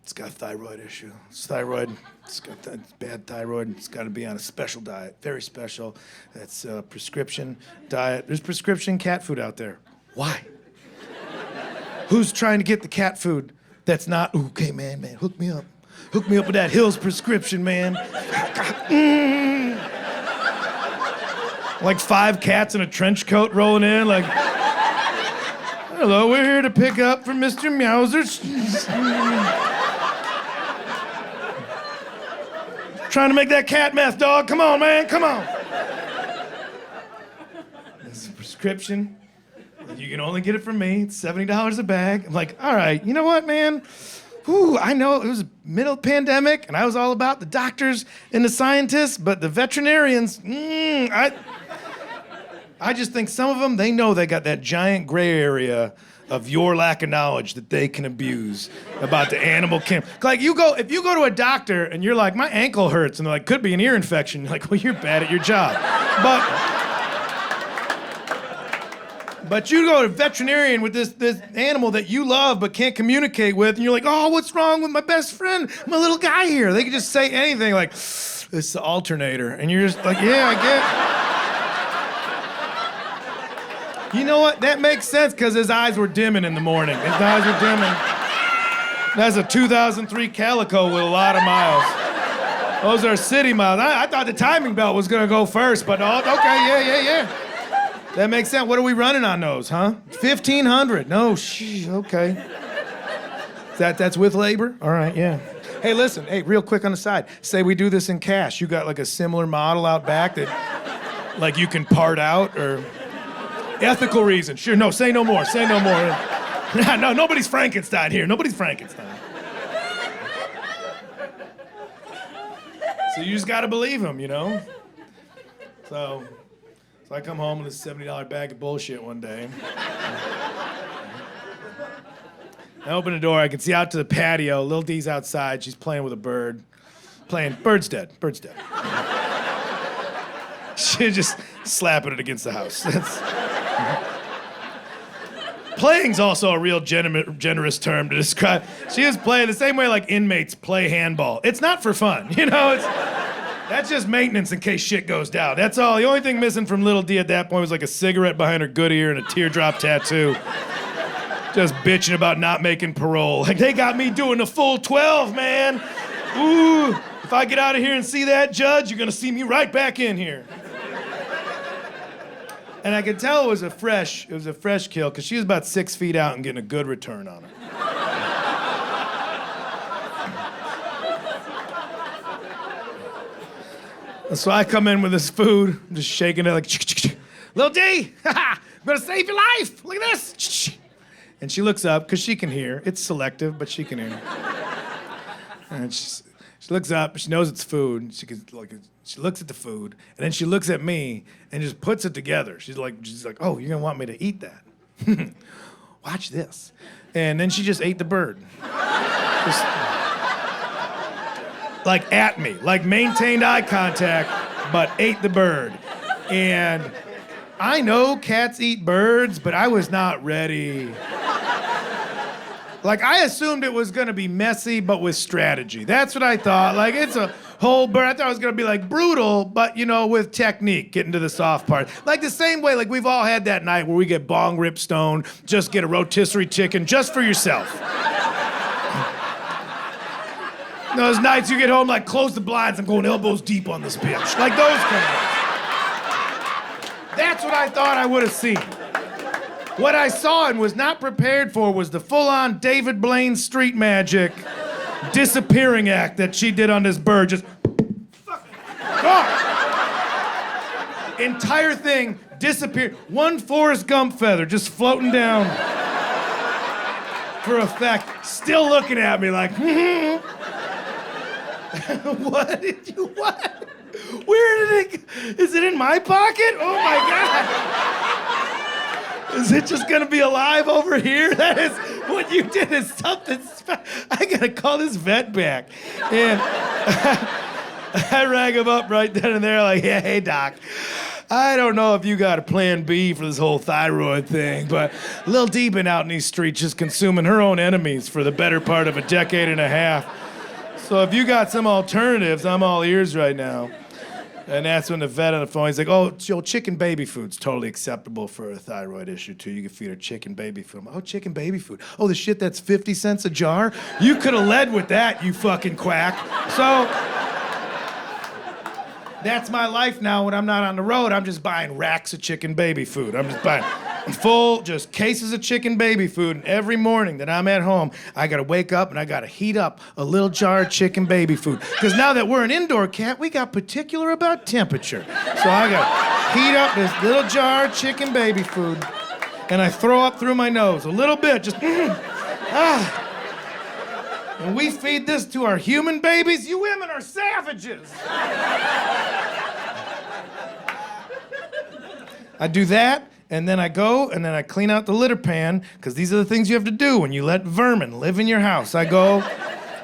it's got a thyroid issue. It's thyroid. It's got bad thyroid. It's got to be on a special diet, very special. That's a prescription diet. There's prescription cat food out there. Why? Who's trying to get the cat food that's not, okay, man, hook me up. Hook me up with that Hill's prescription, man. Like 5 cats in a trench coat rolling in, like, hello, we're here to pick up for Mr. Meowser. Trying to make that cat meth, dog. Come on, man, come on. This is a prescription. You can only get it from me. It's $70 a bag. I'm like, all right, you know what, man? I know it was middle pandemic, and I was all about the doctors and the scientists, but the veterinarians, I just think some of them, they know they got that giant gray area of your lack of knowledge that they can abuse about the animal camp. Like if you go to a doctor and you're like, my ankle hurts, and they're like, could be an ear infection. You're like, well, you're bad at your job. But you go to a veterinarian with this animal that you love but can't communicate with, and you're like, oh, what's wrong with my best friend, my little guy here? They can just say anything like, it's the alternator. And you're just like, yeah, I get. You know what? That makes sense because his eyes were dimming in the morning. His eyes were dimming. That's a 2003 Calico with a lot of miles. Those are city miles. I thought the timing belt was going to go first, but okay, yeah. That makes sense. What are we running on those, huh? 1,500. No, okay. That's with labor? All right, yeah. Hey, listen, real quick on the side. Say we do this in cash. You got like a similar model out back that like you can part out or... Ethical reasons. Sure, no, say no more. Say no more. No, nobody's Frankenstein here. Nobody's Frankenstein. So you just gotta believe him, you know? So I come home with a $70 bag of bullshit one day. I open the door, I can see out to the patio. Lil D's outside, she's playing with a bird. Bird's dead. She's just slapping it against the house. Playing's also a real generous term to describe. She is playing the same way like inmates play handball. It's not for fun, you know? That's just maintenance in case shit goes down. That's all. The only thing missing from Little D at that point was like a cigarette behind her good ear and a teardrop tattoo. Just bitching about not making parole. Like, they got me doing a full 12, man. Ooh, if I get out of here and see that judge, you're gonna see me right back in here. And I could tell it was a fresh kill, because she was about 6 feet out and getting a good return on her. So I come in with this food, just shaking it like, Lil D, I'm gonna save your life. Look at this. And she looks up, because she can hear. It's selective, but she can hear. And she looks up, she knows it's food. She looks at the food, and then she looks at me and just puts it together. She's like, oh, you're gonna want me to eat that. Watch this. And then she just ate the bird. Just, like at me, like maintained eye contact, but ate the bird. And I know cats eat birds, but I was not ready. Like, I assumed it was gonna be messy, but with strategy. That's what I thought. Like, it's a whole bird. I thought it was gonna be like brutal, but with technique, getting to the soft part. Like the same way, like we've all had that night where we get bong rip stoned, just get a rotisserie chicken just for yourself. Those nights you get home, like, close the blinds, I'm going elbows deep on this bitch. Like those kind of nights. That's what I thought I would have seen. What I saw and was not prepared for was the full-on David Blaine street magic disappearing act that she did on this bird. Just gone. Entire thing disappeared. One Forrest Gump feather just floating down for effect. Still looking at me like, What? Where did it? Is it in my pocket? Oh my God! Is it just gonna be alive over here? That is what you did. Is something. I gotta call this vet back. And I rang him up right then and there, like, yeah, hey doc. I don't know if you got a plan B for this whole thyroid thing, but Lil D been out in these streets just consuming her own enemies for the better part of a decade and a half. So if you got some alternatives, I'm all ears right now. And that's when the vet on the phone, he's like, oh, chicken baby food's totally acceptable for a thyroid issue, too. You can feed her chicken baby food. I'm like, oh, chicken baby food. Oh, the shit that's 50 cents a jar? You could have led with that, you fucking quack. So that's my life now when I'm not on the road. I'm just buying racks of chicken baby food. I'm just buying full, just cases of chicken baby food. And every morning that I'm at home, I gotta wake up and I gotta heat up a little jar of chicken baby food. Because now that we're an indoor cat, we got particular about temperature. So I gotta heat up this little jar of chicken baby food. And I throw up through my nose a little bit, just, And we feed this to our human babies. You women are savages. I do that, and then I go, and then I clean out the litter pan, because these are the things you have to do when you let vermin live in your house. I go,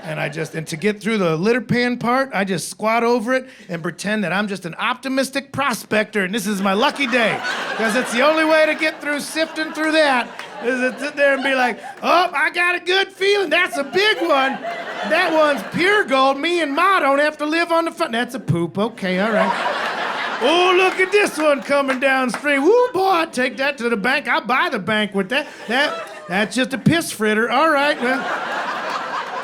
and to get through the litter pan part, I just squat over it and pretend that I'm just an optimistic prospector, and this is my lucky day, because it's the only way to get through sifting through that, is to sit there and be like, oh, I got a good feeling. That's a big one. That one's pure gold. Me and Ma don't have to live on the front. That's a poop. Okay, all right. Oh, look at this one coming down the street. Woo, boy, I'd take that to the bank. I'll buy the bank with that. That's just a piss fritter. All right, well,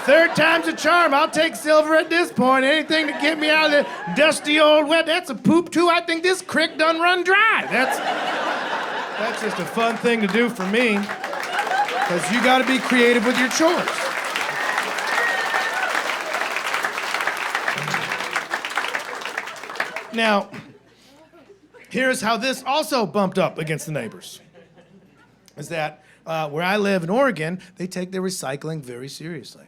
third time's a charm. I'll take silver at this point. Anything to get me out of the dusty old wet. That's a poop, too. I think this creek done run dry. That's just a fun thing to do for me, because you got to be creative with your chores. Now, here's how this also bumped up against the neighbors. Is that where I live in Oregon, they take their recycling very seriously.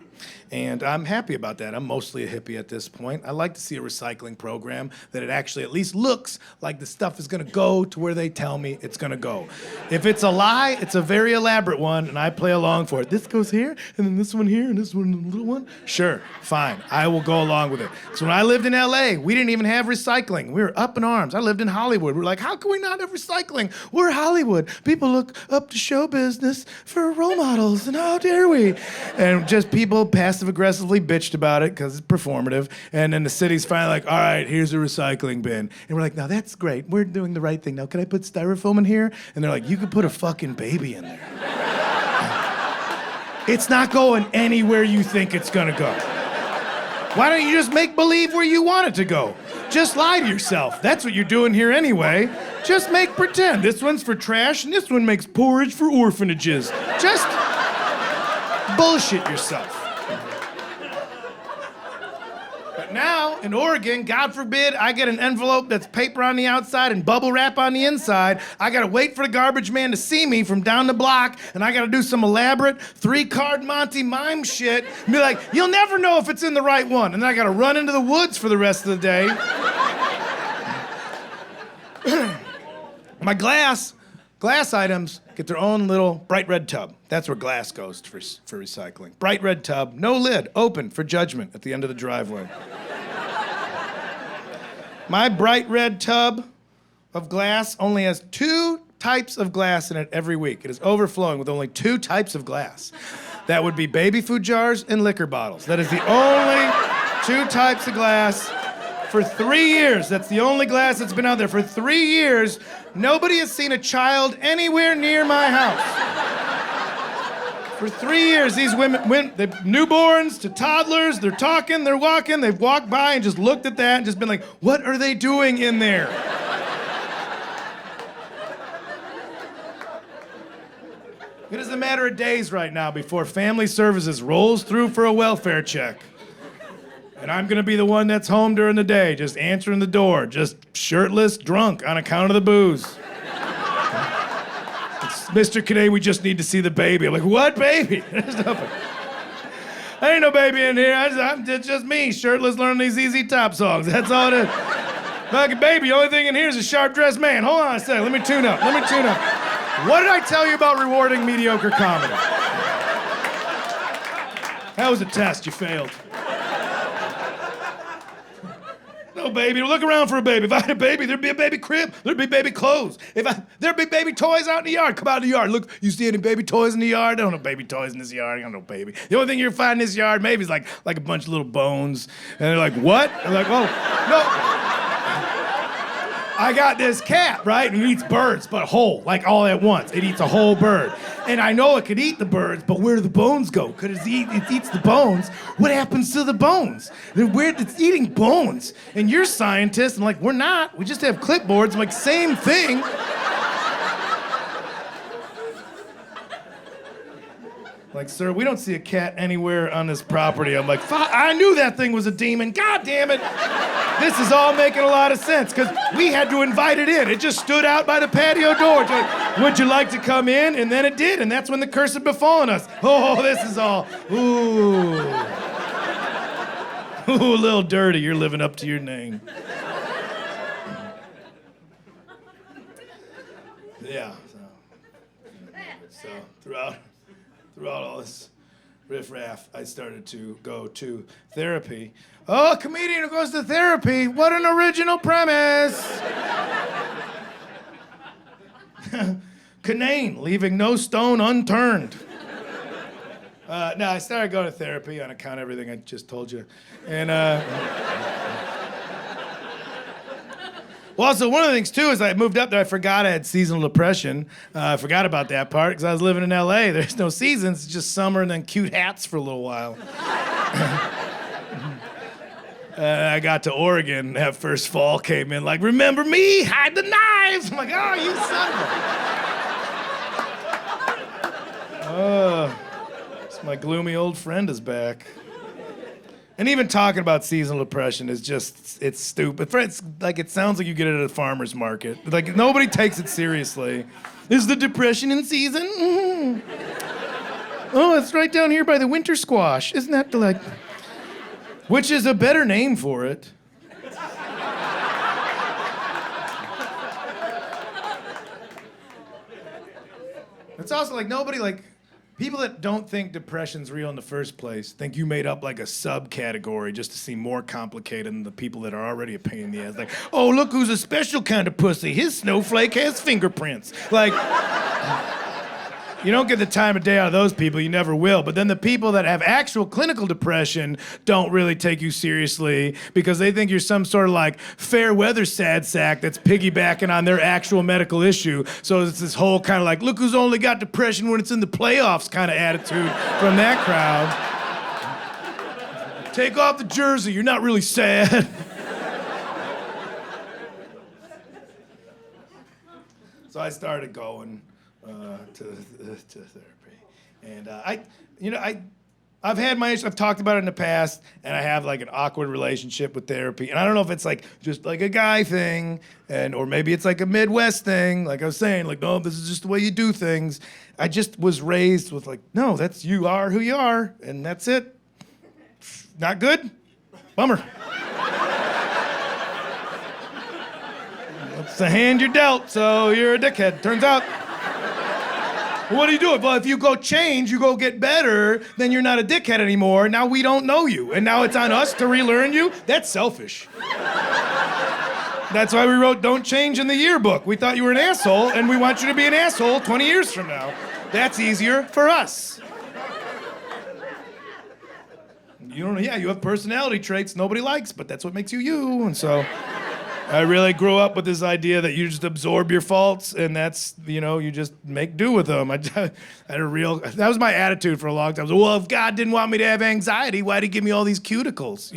And I'm happy about that. I'm mostly a hippie at this point. I like to see a recycling program that it actually at least looks like the stuff is gonna go to where they tell me it's gonna go. If it's a lie, it's a very elaborate one, and I play along for it. This goes here, and then this one here, and this one, the little one. Sure, fine, I will go along with it. So when I lived in LA, we didn't even have recycling. We were up in arms. I lived in Hollywood. We were like, how can we not have recycling? We're Hollywood. People look up to show business for role models, and how dare we? And just people people passive-aggressively bitched about it because it's performative, and then the city's finally like, all right, here's a recycling bin. And we're like, no, that's great. We're doing the right thing. Now, can I put styrofoam in here? And they're like, you could put a fucking baby in there. It's not going anywhere you think it's gonna go. Why don't you just make believe where you want it to go? Just lie to yourself. That's what you're doing here anyway. Just make pretend. This one's for trash, and this one makes porridge for orphanages. Just bullshit yourself. But now, in Oregon, God forbid, I get an envelope that's paper on the outside and bubble wrap on the inside. I gotta wait for the garbage man to see me from down the block, and I gotta do some elaborate 3-card Monty mime shit and be like, you'll never know if it's in the right one. And then I gotta run into the woods for the rest of the day. My glass items get their own little bright red tub. That's where glass goes for recycling. Bright red tub, no lid, open for judgment at the end of the driveway. My bright red tub of glass only has 2 types of glass in it every week. It is overflowing with only 2 types of glass. That would be baby food jars and liquor bottles. That is the only 2 types of glass. For 3 years, that's the only glass that's been out there. For 3 years, nobody has seen a child anywhere near my house. For 3 years, these women went, they're newborns to toddlers, they're talking, they're walking, they've walked by and just looked at that and just been like, what are they doing in there? It is a matter of days right now before Family Services rolls through for a welfare check. And I'm gonna be the one that's home during the day, just answering the door, just shirtless, drunk on account of the booze. Mr. Kinane, we just need to see the baby. I'm like, what baby? There ain't no baby in here. It's just me, shirtless, learning these ZZ Top songs. That's all it is. Fucking baby, only thing in here is a sharp-dressed man. Hold on a second, let me tune up. What did I tell you about rewarding mediocre comedy? That was a test, you failed. No baby, look around for a baby. If I had a baby, there'd be a baby crib, there'd be baby clothes. There'd be baby toys out in the yard. Come out in the yard. Look, you see any baby toys in the yard? I don't know baby toys in this yard. I don't know baby. The only thing you'll find in this yard maybe is like a bunch of little bones. And they're like, what? They're like, oh, no. I got this cat, right? And it eats birds, but whole, like all at once. It eats a whole bird. And I know it could eat the birds, but where do the bones go? Because it eats the bones. What happens to the bones? It's eating bones. And you're scientists. I'm like, we're not. We just have clipboards. I'm like, same thing. Like, sir, we don't see a cat anywhere on this property. I'm like, I knew that thing was a demon. God damn it. This is all making a lot of sense, because we had to invite it in. It just stood out by the patio door. It's like, would you like to come in? And then it did, and that's when the curse had befallen us. Oh, this is all, ooh. Ooh, a little dirty. You're living up to your name. Yeah, so throughout all this riffraff, I started to go to therapy. Oh, a comedian who goes to therapy. What an original premise. Kinane, leaving no stone unturned. No, I started going to therapy on account of everything I just told you. And, well, also, one of the things, too, is I moved up there, I forgot I had seasonal depression. I forgot about that part, because I was living in LA. There's no seasons, it's just summer and then cute hats for a little while. I got to Oregon, that first fall came in like, remember me? Hide the knives! I'm like, oh, you son of a... It's my gloomy old friend is back. And even talking about seasonal depression is just, it's stupid. It's like, it sounds like you get it at a farmer's market. Like, nobody takes it seriously. Is the depression in season? Mm-hmm. Oh, it's right down here by the winter squash. Isn't that like... Which is a better name for it. It's also like nobody, like, people that don't think depression's real in the first place think you made up like a subcategory just to seem more complicated than the people that are already a pain in the ass. Like, oh, look who's a special kind of pussy. His snowflake has fingerprints. Like, You don't get the time of day out of those people, you never will. But then the people that have actual clinical depression don't really take you seriously because they think you're some sort of like fair weather sad sack that's piggybacking on their actual medical issue. So it's this whole kind of like, look who's only got depression when it's in the playoffs kind of attitude from that crowd. Take off the jersey, you're not really sad. So I started going to therapy, and I've had my issues. I've talked about it in the past, and I have like an awkward relationship with therapy. And I don't know if it's like just like a guy thing, or maybe it's like a Midwest thing. Like I was saying, like, no, this is just the way you do things. I just was raised with like, no, that's you are who you are, and that's it. Not good? Bummer. It's the hand you're dealt, so you're a dickhead, turns out. What do you do? Well, if you go change, you go get better, then you're not a dickhead anymore. Now we don't know you, and now it's on us to relearn you? That's selfish. That's why we wrote don't change in the yearbook. We thought you were an asshole, and we want you to be an asshole 20 years from now. That's easier for us. You have personality traits nobody likes, but that's what makes you you, and so... I really grew up with this idea that you just absorb your faults and that's, you just make do with them. I had that was my attitude for a long time. Well, if God didn't want me to have anxiety, why'd he give me all these cuticles,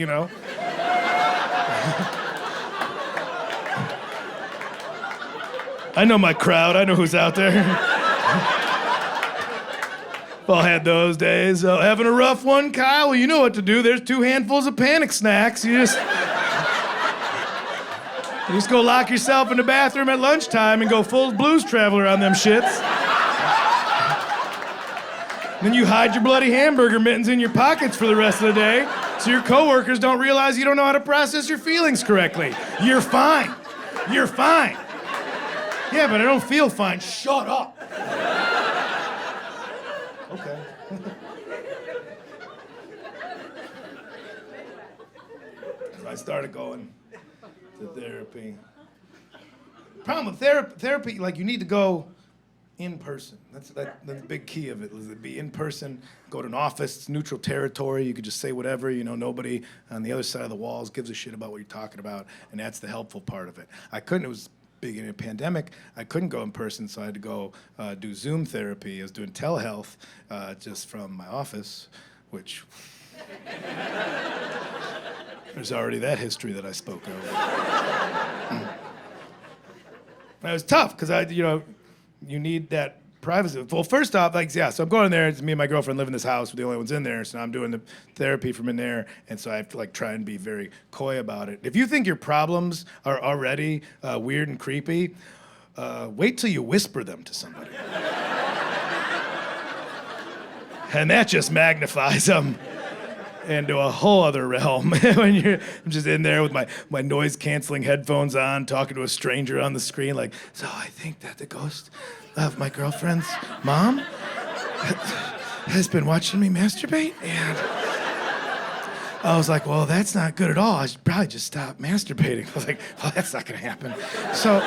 I know my crowd. I know who's out there. All had those days. Having a rough one, Kyle? Well, you know what to do. There's 2 handfuls of panic snacks. You just go lock yourself in the bathroom at lunchtime and go full Blues Traveler on them shits. Then you hide your bloody hamburger mittens in your pockets for the rest of the day so your coworkers don't realize you don't know how to process your feelings correctly. You're fine. You're fine. Yeah, but I don't feel fine. Shut up. Okay. So I started going to therapy. Problem with therapy, like you need to go in person. That's the big key of it, is to be in person, go to an office, it's neutral territory, you could just say whatever, nobody on the other side of the walls gives a shit about what you're talking about, and that's the helpful part of it. It was beginning of the pandemic, I couldn't go in person, so I had to go do Zoom therapy. I was doing telehealth just from my office, which... There's already that history that I spoke of. It was tough because you need that privacy. Well, first off, so I'm going in there. It's me and my girlfriend live in this house. We're the only ones in there, so I'm doing the therapy from in there, and so I have to try and be very coy about it. If you think your problems are already weird and creepy, wait till you whisper them to somebody, and that just magnifies them into a whole other realm. When I'm just in there with my noise-canceling headphones on, talking to a stranger on the screen, so I think that the ghost of my girlfriend's mom has been watching me masturbate, and I was like, well, that's not good at all. I should probably just stop masturbating. I was like, well, that's not gonna happen. So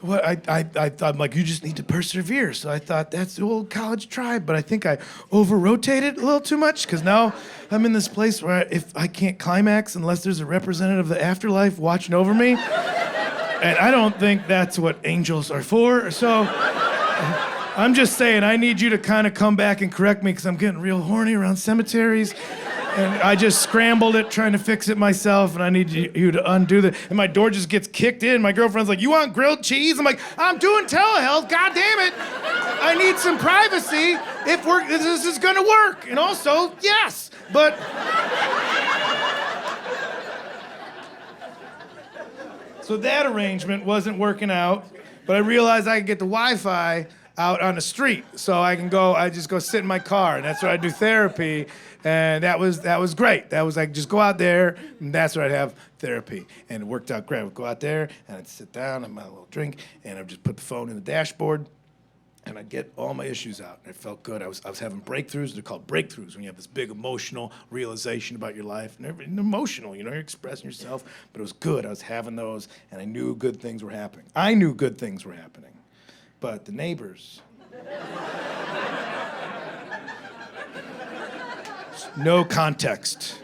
what I'm like, you just need to persevere. So I thought that's the old college tribe, but I think I over-rotated a little too much because now I'm in this place where if I can't climax unless there's a representative of the afterlife watching over me, and I don't think that's what angels are for. So I'm just saying I need you to kind of come back and correct me because I'm getting real horny around cemeteries. And I just scrambled it, trying to fix it myself, and I need you to undo that. And my door just gets kicked in. My girlfriend's like, you want grilled cheese? I'm like, I'm doing telehealth, God damn it. I need some privacy if this is gonna work. And also, yes, but... So that arrangement wasn't working out, but I realized I could get the Wi-Fi out on the street. So I just go sit in my car, and that's where I do therapy. And that was great. That was just go out there, and that's where I'd have therapy. And it worked out great. I would go out there, and I'd sit down, have my little drink, and I'd just put the phone in the dashboard, and I'd get all my issues out. And it felt good. I was having breakthroughs. They're called breakthroughs when you have this big emotional realization about your life. And emotional, you're expressing yourself, but it was good. I was having those, and I knew good things were happening. But the neighbors, no context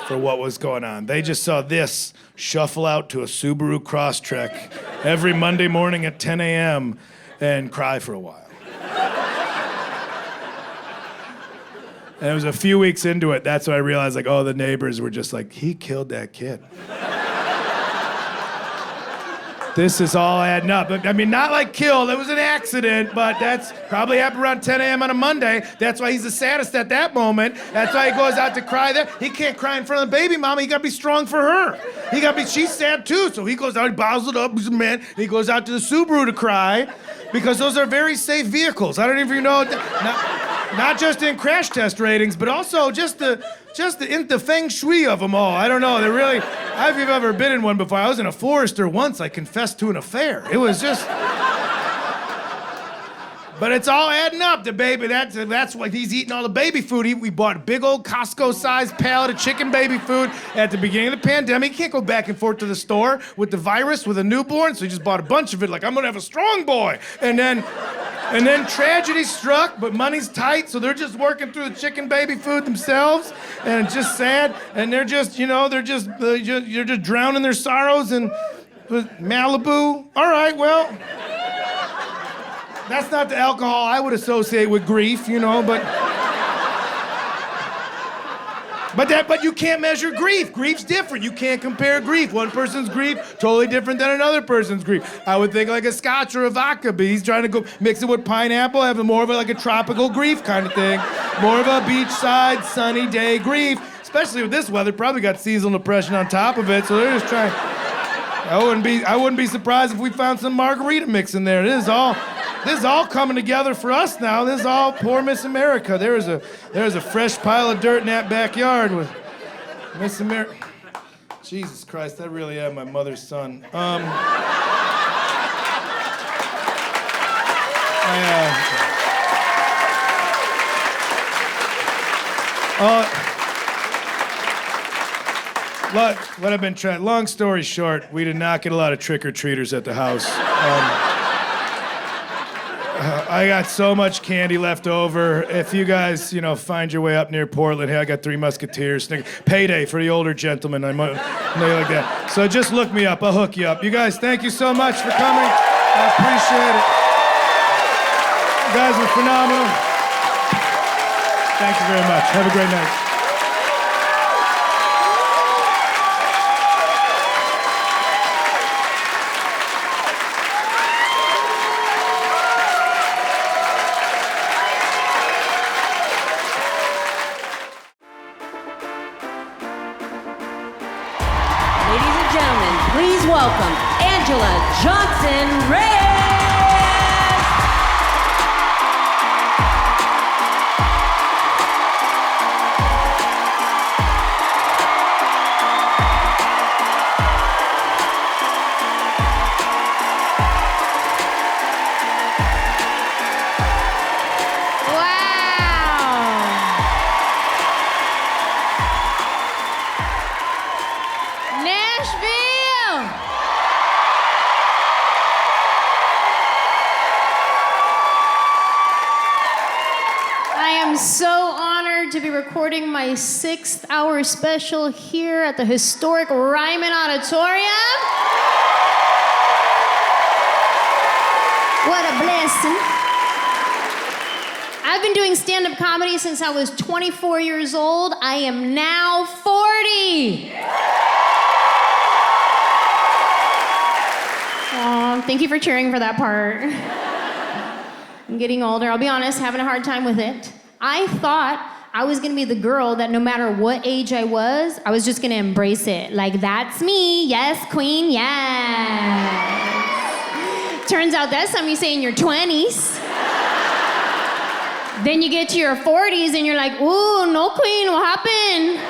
for what was going on. They just saw this shuffle out to a Subaru Crosstrek every Monday morning at 10 a.m. and cry for a while. And it was a few weeks into it, that's when I realized, like, oh, the neighbors were just like, he killed that kid. This is all adding up. I mean, not like killed, it was an accident, but that's probably happened around 10 a.m. on a Monday. That's why he's the saddest at that moment. That's why he goes out to cry there. He can't cry in front of the baby mama, he gotta be strong for her. She's sad too, so he goes out, he bottles it up, he's a man, and he goes out to the Subaru to cry, because those are very safe vehicles. I don't even know, not just in crash test ratings, but also just the feng shui of them all. I don't know, they're really, I've ever been in one before. I was in a Forester once, I confessed to an affair. It was just, but it's all adding up. The baby, that's what he's eating all the baby food. We bought a big old Costco-sized pallet of chicken baby food at the beginning of the pandemic. He can't go back and forth to the store with the virus, with a newborn, so he just bought a bunch of it, like, I'm gonna have a strong boy. And then tragedy struck, but money's tight, so they're just working through the chicken baby food themselves, and it's just sad. And they're just, you're just drowning their sorrows in Malibu. All right, well, that's not the alcohol I would associate with grief, but you can't measure grief. Grief's different. You can't compare grief. One person's grief, totally different than another person's grief. I would think like a scotch or a vodka, but he's trying to go mix it with pineapple, have more of a tropical grief kind of thing. More of a beachside, sunny day grief. Especially with this weather, probably got seasonal depression on top of it, so they're just trying. I wouldn't be surprised if we found some margarita mix in there. This is all coming together for us now. This is all poor Miss America. There's a fresh pile of dirt in that backyard with Miss America. Jesus Christ, I really am my mother's son. What I've been trying. Long story short, we did not get a lot of trick-or-treaters at the house. I got so much candy left over. If you guys, find your way up near Portland, hey, I got Three Musketeers. Payday for the older gentlemen. I might know you like that. So just look me up. I'll hook you up. You guys, thank you so much for coming. I appreciate it. You guys are phenomenal. Thank you very much. Have a great night. Ladies and gentlemen, please welcome Anjelah Johnson-Reyes. So honored to be recording my 6th-hour special here at the historic Ryman Auditorium. What a blessing. I've been doing stand-up comedy since I was 24 years old. I am now 40. Aw, thank you for cheering for that part. I'm getting older. I'll be honest, having a hard time with it. I thought I was gonna be the girl that no matter what age I was just gonna embrace it. Like, that's me, yes, queen, yes. Turns out that's something you say in your 20s. Then you get to your 40s and you're like, ooh, no queen, what happened?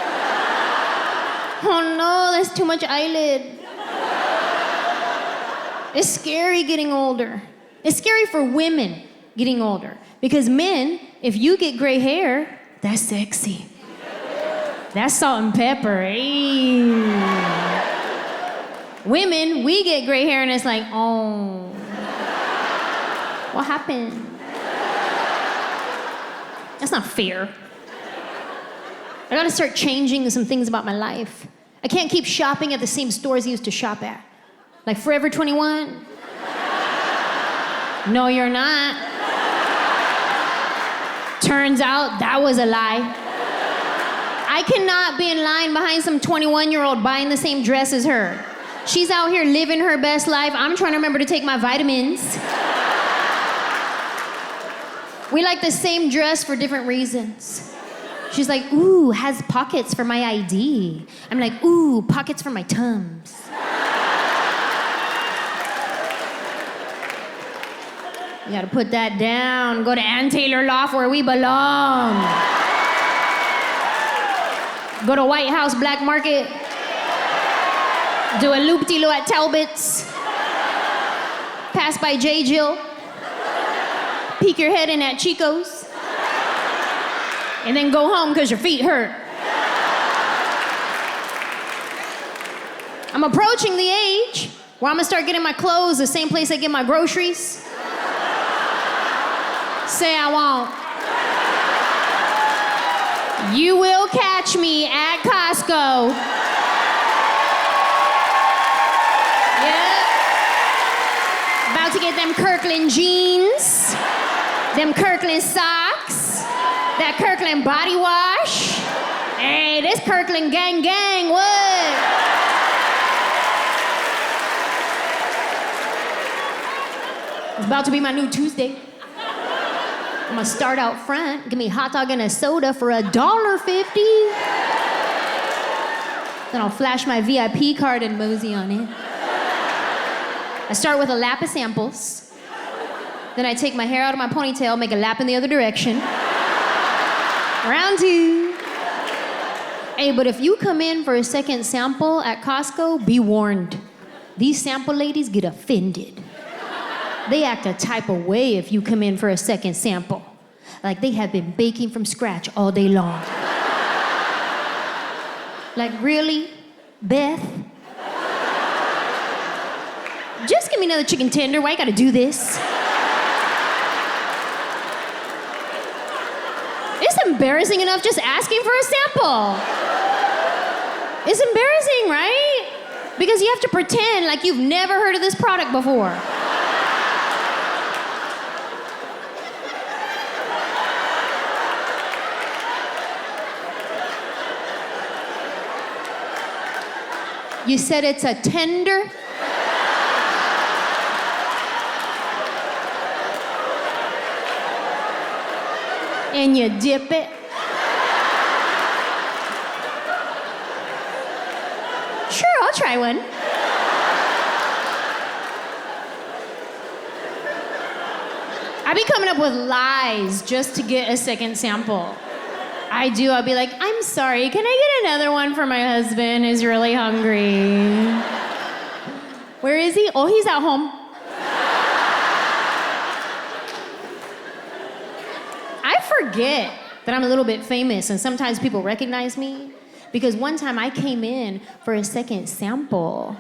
Oh no, that's too much eyelid. It's scary getting older. It's scary for women getting older. Because men, if you get gray hair, that's sexy. That's salt and pepper. Hey. Women, we get gray hair and it's like, oh. What happened? That's not fair. I gotta start changing some things about my life. I can't keep shopping at the same stores I used to shop at. Like Forever 21. No, you're not. Turns out that was a lie. I cannot be in line behind some 21-year-old buying the same dress as her. She's out here living her best life. I'm trying to remember to take my vitamins. We like the same dress for different reasons. She's like, ooh, has pockets for my ID. I'm like, ooh, pockets for my Tums. You gotta put that down. Go to Ann Taylor Loft where we belong. Go to White House Black Market. Do a loop-de-loo at Talbot's. Pass by J. Jill. Peek your head in at Chico's. And then go home because your feet hurt. I'm approaching the age where I'm gonna start getting my clothes the same place I get my groceries. Say I won't. You will catch me at Costco. Yep. About to get them Kirkland jeans, them Kirkland socks, that Kirkland body wash. Hey, this Kirkland gang, what? It's about to be my new Tuesday. I'm gonna start out front, give me a hot dog and a soda for $1.50. Then I'll flash my VIP card and mosey on it. I start with a lap of samples. Then I take my hair out of my ponytail, make a lap in the other direction. Round two. Hey, but if you come in for a second sample at Costco, be warned. These sample ladies get offended. They act a type of way if you come in for a second sample. Like they have been baking from scratch all day long. Like, really? Beth? Just give me another chicken tender. Why you gotta do this? It's embarrassing enough just asking for a sample. It's embarrassing, right? Because you have to pretend like you've never heard of this product before. You said it's a tender? And you dip it? Sure, I'll try one. I be coming up with lies just to get a second sample. I do. I'll be like, I'm sorry, can I get another one for my husband who's really hungry? Where is he? Oh, he's at home. I forget that I'm a little bit famous and sometimes people recognize me because one time I came in for a second sample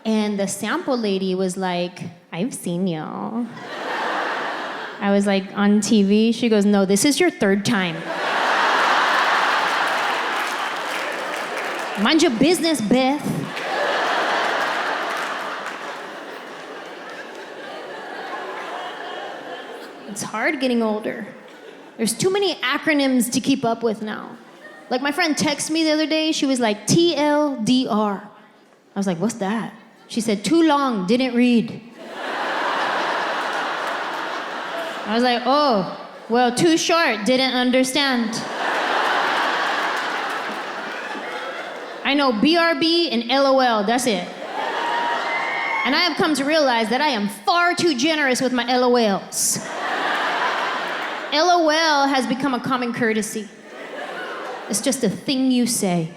and the sample lady was like, I've seen y'all. I was like, on TV? She goes, no, this is your third time. Mind your business, Beth. It's hard getting older. There's too many acronyms to keep up with now. Like my friend texted me the other day, she was like, TLDR. I was like, what's that? She said, too long, didn't read. I was like, oh, well, too short, didn't understand. I know BRB and LOL, that's it. And I have come to realize that I am far too generous with my LOLs. LOL has become a common courtesy. It's just a thing you say.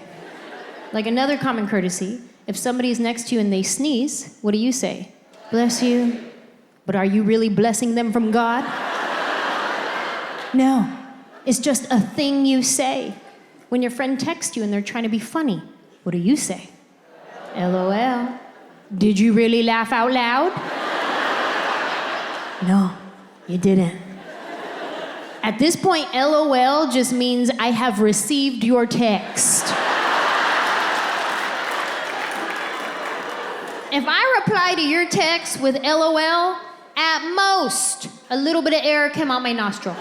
Like another common courtesy, if somebody's next to you and they sneeze, what do you say? Bless you. But are you really blessing them from God? No, it's just a thing you say. When your friend texts you and they're trying to be funny, what do you say? LOL. Did you really laugh out loud? No, You didn't. At this point, LOL just means I have received your text. If I reply to your text with LOL, at most, a little bit of air came out my nostril.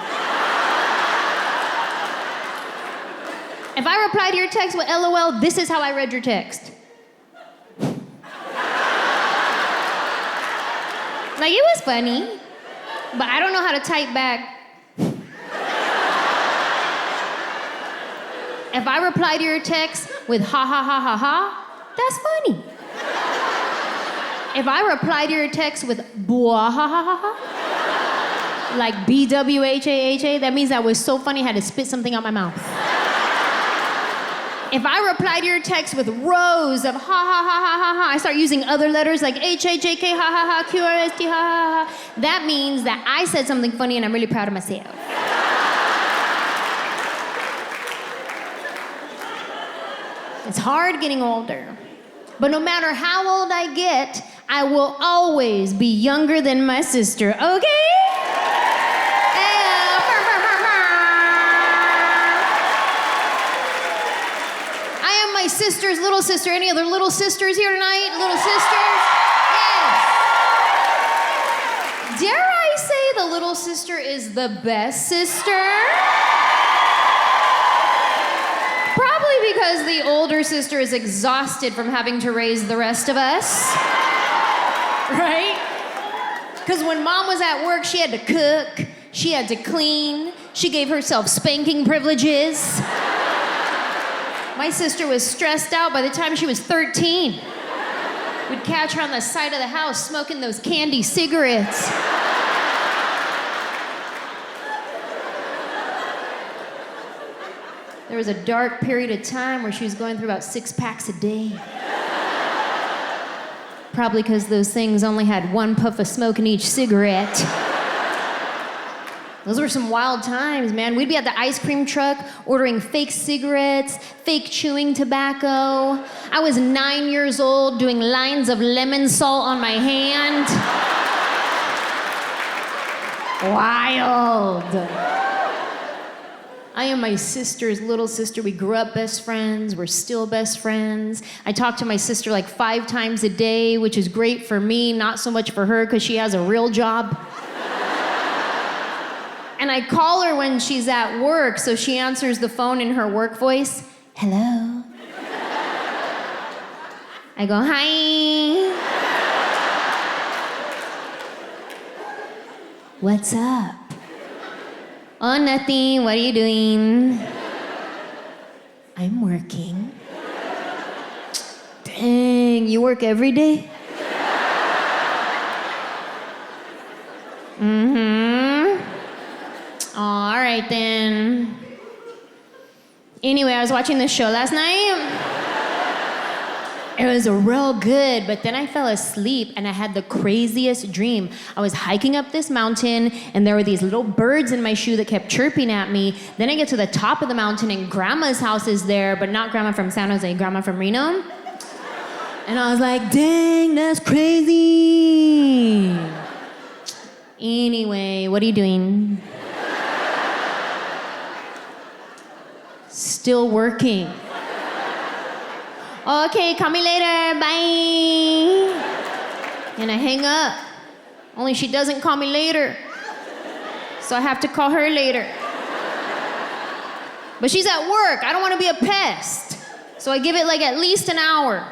If I reply to your text with LOL, this is how I read your text. Like, it was funny, but I don't know how to type back. If I reply to your text with ha ha ha ha ha, that's funny. If I reply to your text with bwah ha ha ha ha, like BWHAHA, that means that was so funny I had to spit something out my mouth. If I reply to your text with rows of ha ha ha ha ha ha, I start using other letters like HHJK ha ha ha, QRST ha ha ha, that means that I said something funny and I'm really proud of myself. It's hard getting older. But no matter how old I get, I will always be younger than my sister, okay? I am my sister's little sister. Any other little sisters here tonight? Little sisters? Yes. Dare I say the little sister is the best sister? Probably because the older sister is exhausted from having to raise the rest of us. Right? Because when mom was at work, she had to cook, she had to clean, she gave herself spanking privileges. My sister was stressed out by the time she was 13. We'd catch her on the side of the house smoking those candy cigarettes. There was a dark period of time where she was going through about 6 packs a day. Probably because those things only had 1 puff of smoke in each cigarette. Those were some wild times, man. We'd be at the ice cream truck ordering fake cigarettes, fake chewing tobacco. I was 9 years old doing lines of lemon salt on my hand. Wild. I am my sister's little sister. We grew up best friends. We're still best friends. I talk to my sister like 5 times a day, which is great for me, not so much for her because she has a real job. And I call her when she's at work, so she answers the phone in her work voice. Hello. I go, hi. What's up? Oh, nothing. What are you doing? I'm working. Dang, you work every day? Mm-hmm. All right, then. Anyway, I was watching this show last night. It was real good, but then I fell asleep and I had the craziest dream. I was hiking up this mountain and there were these little birds in my shoe that kept chirping at me. Then I get to the top of the mountain and grandma's house is there, but not grandma from San Jose, grandma from Reno. And I was like, dang, that's crazy. Anyway, what are you doing? Still working. Okay, call me later, bye. And I hang up. Only she doesn't call me later. So I have to call her later. But she's at work. I don't want to be a pest. So I give it like at least an hour.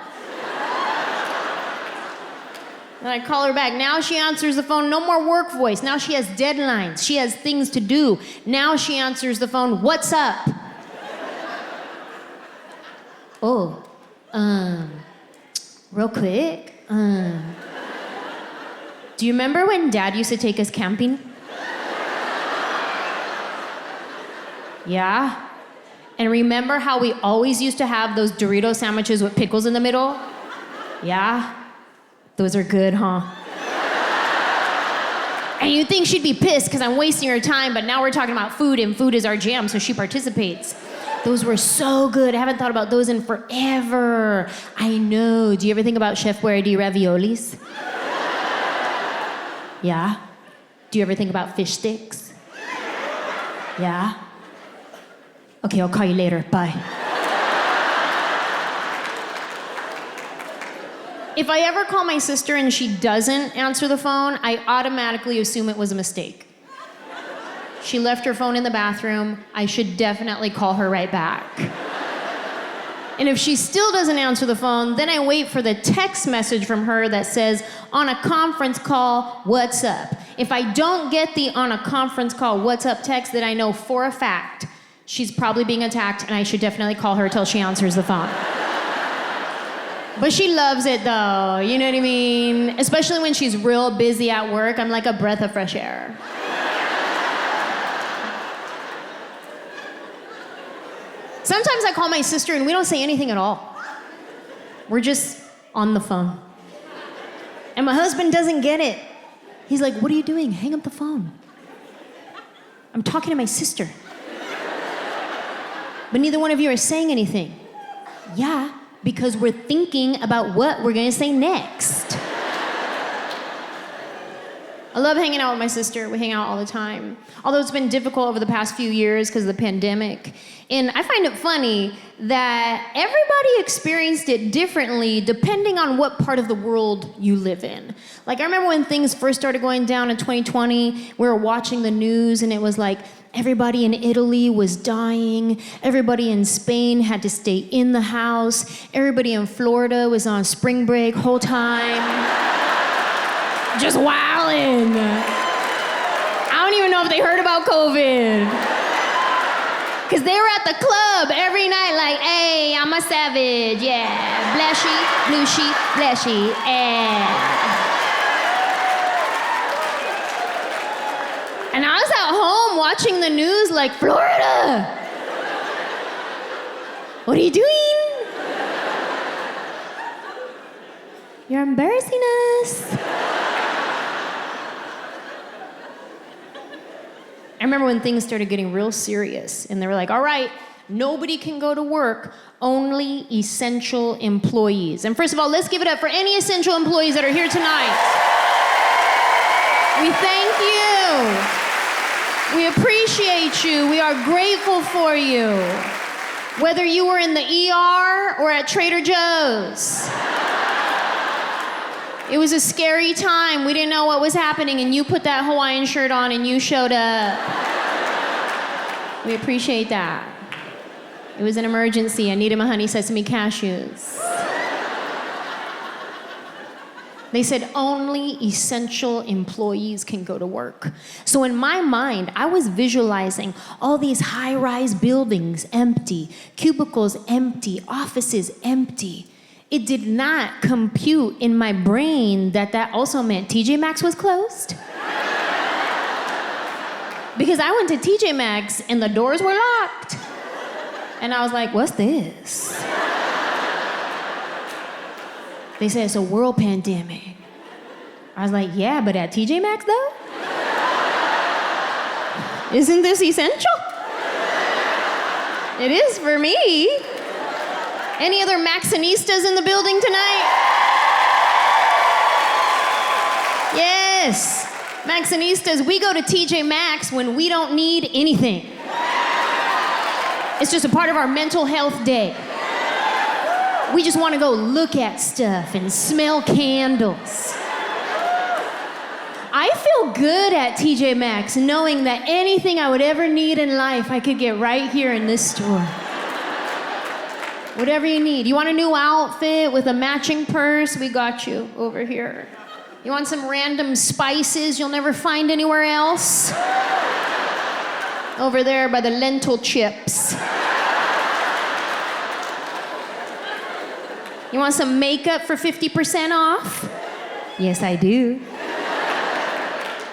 Then I call her back. Now she answers the phone. No more work voice. Now she has deadlines. She has things to do. Now she answers the phone. What's up? Oh. Real quick, do you remember when Dad used to take us camping? Yeah? And remember how we always used to have those Dorito sandwiches with pickles in the middle? Yeah? Those are good, huh? And you think she'd be pissed because I'm wasting her time, but now we're talking about food, and food is our jam, so she participates. Those were so good. I haven't thought about those in forever. I know. Do you ever think about Chef Boyardee raviolis? Yeah? Do you ever think about fish sticks? Yeah? Okay, I'll call you later. Bye. If I ever call my sister and she doesn't answer the phone, I automatically assume it was a mistake. She left her phone in the bathroom. I should definitely call her right back. And if she still doesn't answer the phone, then I wait for the text message from her that says, on a conference call, what's up? If I don't get the on a conference call, what's up text, then I know for a fact she's probably being attacked and I should definitely call her till she answers the phone. But she loves it though, you know what I mean? Especially when she's real busy at work, I'm like a breath of fresh air. Sometimes I call my sister and we don't say anything at all. We're just on the phone. And my husband doesn't get it. He's like, what are you doing? Hang up the phone. I'm talking to my sister. But neither one of you are saying anything. Yeah, because we're thinking about what we're gonna say next. I love hanging out with my sister. We hang out all the time. Although it's been difficult over the past few years because of the pandemic. And I find it funny that everybody experienced it differently depending on what part of the world you live in. Like I remember when things first started going down in 2020, we were watching the news and it was like everybody in Italy was dying. Everybody in Spain had to stay in the house. Everybody in Florida was on spring break whole time. Just wildin'. I don't even know if they heard about COVID. Cause they were at the club every night like, hey, I'm a savage, yeah. Blashy, blushy, blashy, yeah. And I was at home watching the news like, Florida. What are you doing? You're embarrassing us. I remember when things started getting real serious and they were like, all right, nobody can go to work, only essential employees. And first of all, let's give it up for any essential employees that are here tonight. We thank you. We appreciate you. We are grateful for you. Whether you were in the ER or at Trader Joe's. It was a scary time. We didn't know what was happening, and you put that Hawaiian shirt on and you showed up. We appreciate that. It was an emergency. I needed my honey sesame cashews. They said only essential employees can go to work. So in my mind, I was visualizing all these high-rise buildings empty, cubicles empty, offices empty. It did not compute in my brain that that also meant TJ Maxx was closed. Because I went to TJ Maxx and the doors were locked. And I was like, what's this? They said it's a world pandemic. I was like, yeah, but at TJ Maxx though? Isn't this essential? It is for me. Any other Maxinistas in the building tonight? Yes, Maxinistas, we go to TJ Maxx when we don't need anything. It's just a part of our mental health day. We just want to go look at stuff and smell candles. I feel good at TJ Maxx knowing that anything I would ever need in life, I could get right here in this store. Whatever you need. You want a new outfit with a matching purse? We got you over here. You want some random spices you'll never find anywhere else? Over there by the lentil chips. You want some makeup for 50% off? Yes, I do.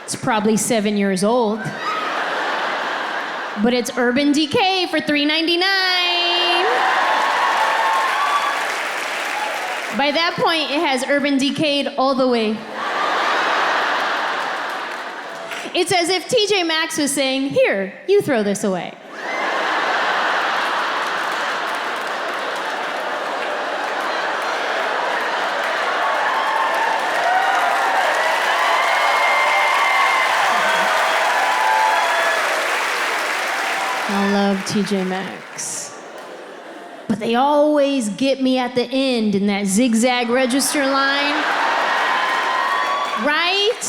It's probably 7 years old. But it's Urban Decay for $3.99. By that point, it has Urban Decayed all the way. It's as if TJ Maxx was saying, here, you throw this away. TJ Maxx. But they always get me at the end in that zigzag register line. Right?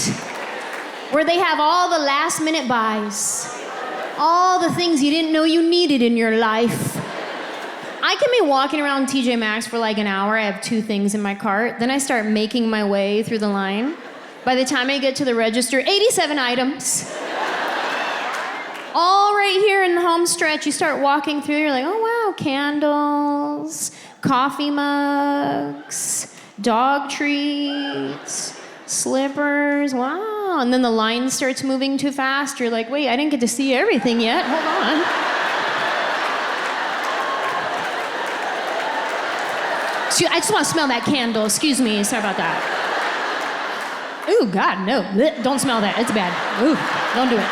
Where they have all the last minute buys. All the things you didn't know you needed in your life. I can be walking around TJ Maxx for like an hour. I have 2 things in my cart. Then I start making my way through the line. By the time I get to the register, 87 items. All right here in the home stretch, you start walking through, you're like, oh wow, candles, coffee mugs, dog treats, slippers, wow. And then the line starts moving too fast. You're like, wait, I didn't get to see everything yet. Hold on. I just want to smell that candle. Excuse me. Sorry about that. Ooh, God, no. Blech, don't smell that. It's bad. Ooh, don't do it.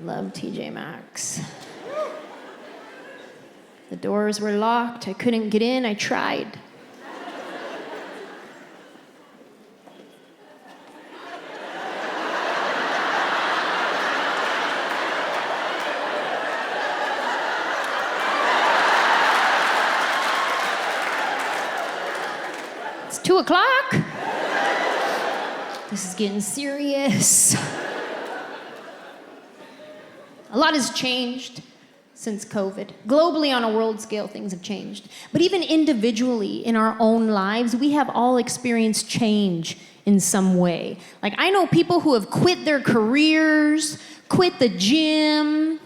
Love TJ Maxx. The doors were locked. I couldn't get in. I tried. It's 2 o'clock. This is getting serious. A lot has changed since COVID. Globally, on a world scale, things have changed. But even individually, in our own lives, we have all experienced change in some way. Like, I know people who have quit their careers, quit the gym,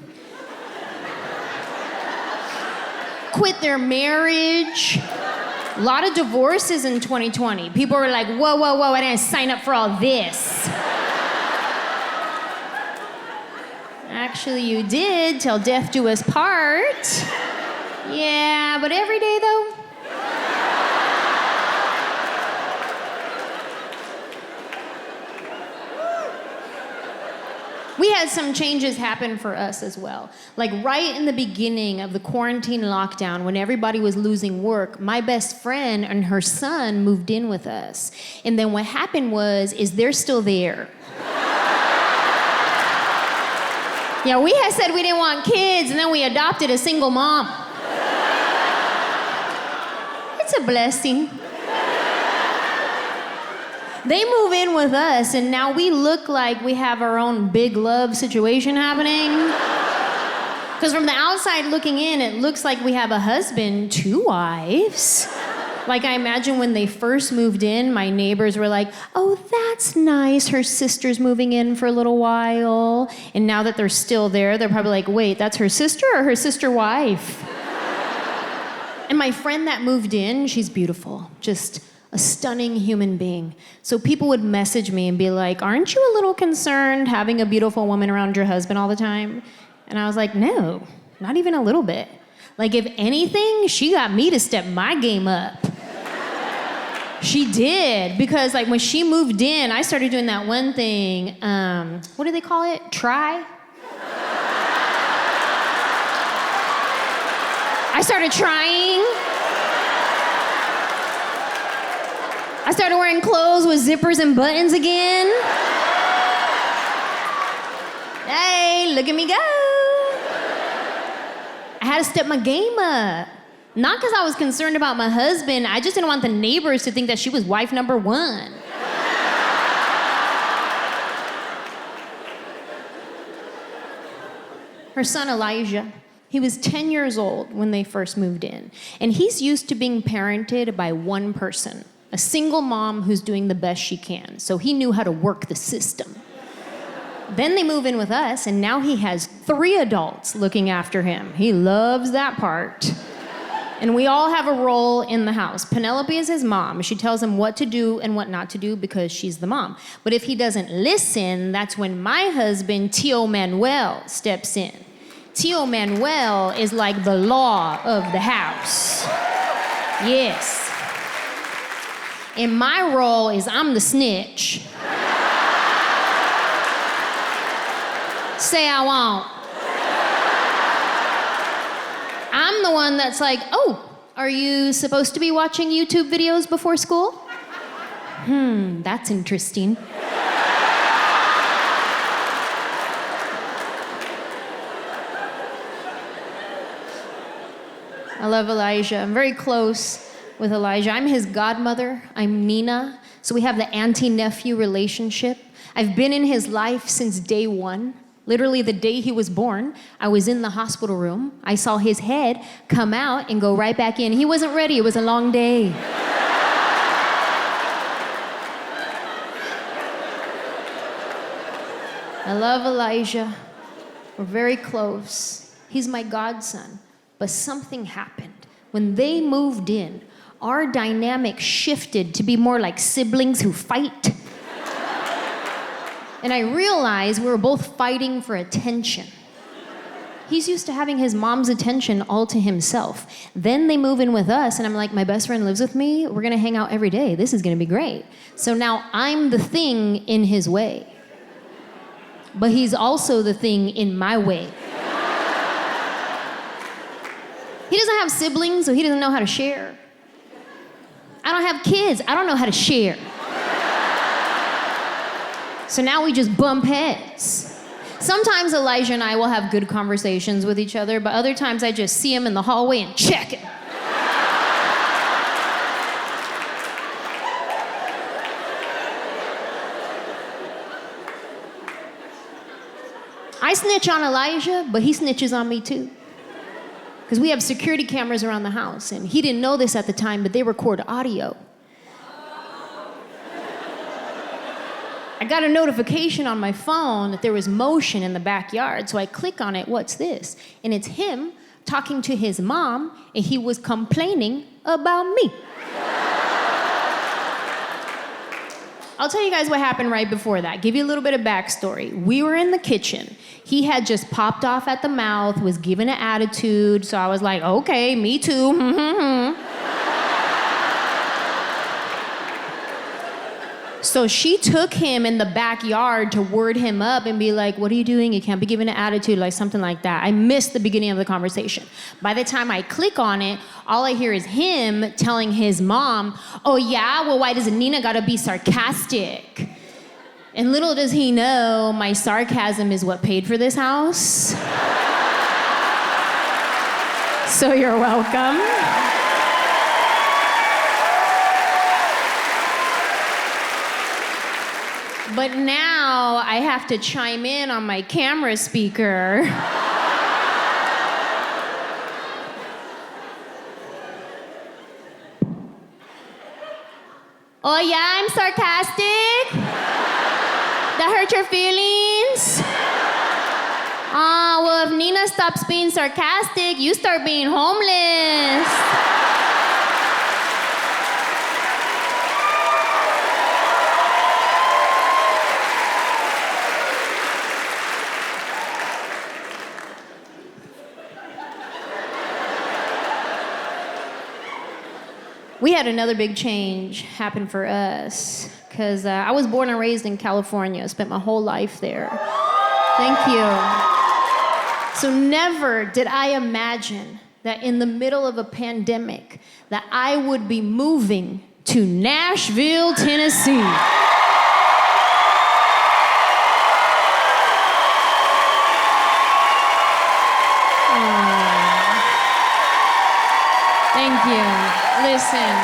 quit their marriage. A lot of divorces in 2020. People were like, whoa, whoa, whoa, I didn't sign up for all this. Actually, you did, till death do us part. Yeah, but every day, though? We had some changes happen for us as well. Like right in the beginning of the quarantine lockdown, when everybody was losing work, my best friend and her son moved in with us. And then what happened is they're still there. Yeah, we had said we didn't want kids, and then we adopted a single mom. It's a blessing. They move in with us, and now we look like we have our own big love situation happening. Because from the outside looking in, it looks like we have a husband, 2 wives. Like, I imagine when they first moved in, my neighbors were like, oh, that's nice, her sister's moving in for a little while. And now that they're still there, they're probably like, wait, that's her sister or her sister wife? And my friend that moved in, she's beautiful, just a stunning human being. So people would message me and be like, aren't you a little concerned having a beautiful woman around your husband all the time? And I was like, no, not even a little bit. Like, if anything, she got me to step my game up. She did, because like when she moved in, I started doing that one thing, what do they call it? Try? I started trying. I started wearing clothes with zippers and buttons again. Hey, look at me go. I had to step my game up. Not because I was concerned about my husband, I just didn't want the neighbors to think that she was wife number 1. Her son Elijah, he was 10 years old when they first moved in. And he's used to being parented by one person, a single mom who's doing the best she can. So he knew how to work the system. Then they move in with us, and now he has 3 adults looking after him. He loves that part. And we all have a role in the house. Penelope is his mom. She tells him what to do and what not to do because she's the mom. But if he doesn't listen, that's when my husband, Tio Manuel, steps in. Tio Manuel is like the law of the house. Yes. And my role is I'm the snitch. Say I won't. I'm the one that's like, oh, are you supposed to be watching YouTube videos before school? That's interesting. I love Elijah. I'm very close with Elijah. I'm his godmother. I'm Nina. So we have the auntie-nephew relationship. I've been in his life since day one. Literally the day he was born, I was in the hospital room. I saw his head come out and go right back in. He wasn't ready. It was a long day. I love Elijah. We're very close. He's my godson. But something happened. When they moved in, our dynamic shifted to be more like siblings who fight. And I realized we were both fighting for attention. He's used to having his mom's attention all to himself. Then they move in with us, and I'm like, my best friend lives with me. We're gonna hang out every day. This is gonna be great. So now I'm the thing in his way. But he's also the thing in my way. He doesn't have siblings, so he doesn't know how to share. I don't have kids. I don't know how to share. So now we just bump heads. Sometimes Elijah and I will have good conversations with each other, but other times I just see him in the hallway and check him. I snitch on Elijah, but he snitches on me too. Because we have security cameras around the house, and he didn't know this at the time, but they record audio. I got a notification on my phone that there was motion in the backyard, so I click on it, what's this? And it's him talking to his mom, and he was complaining about me. I'll tell you guys what happened right before that. Give you a little bit of backstory. We were in the kitchen. He had just popped off at the mouth, was given an attitude, so I was like, okay, me too. So she took him in the backyard to word him up and be like, what are you doing? You can't be giving an attitude, like something like that. I missed the beginning of the conversation. By the time I click on it, all I hear is him telling his mom, oh yeah, well why does Nina gotta be sarcastic? And little does he know, my sarcasm is what paid for this house. So you're welcome. But now I have to chime in on my camera speaker. Oh yeah, I'm sarcastic? That hurt your feelings? Well, if Nina stops being sarcastic, you start being homeless. We had another big change happen for us because I was born and raised in California, spent my whole life there. Thank you. So never did I imagine that in the middle of a pandemic that I would be moving to Nashville, Tennessee. Thank you. Listen,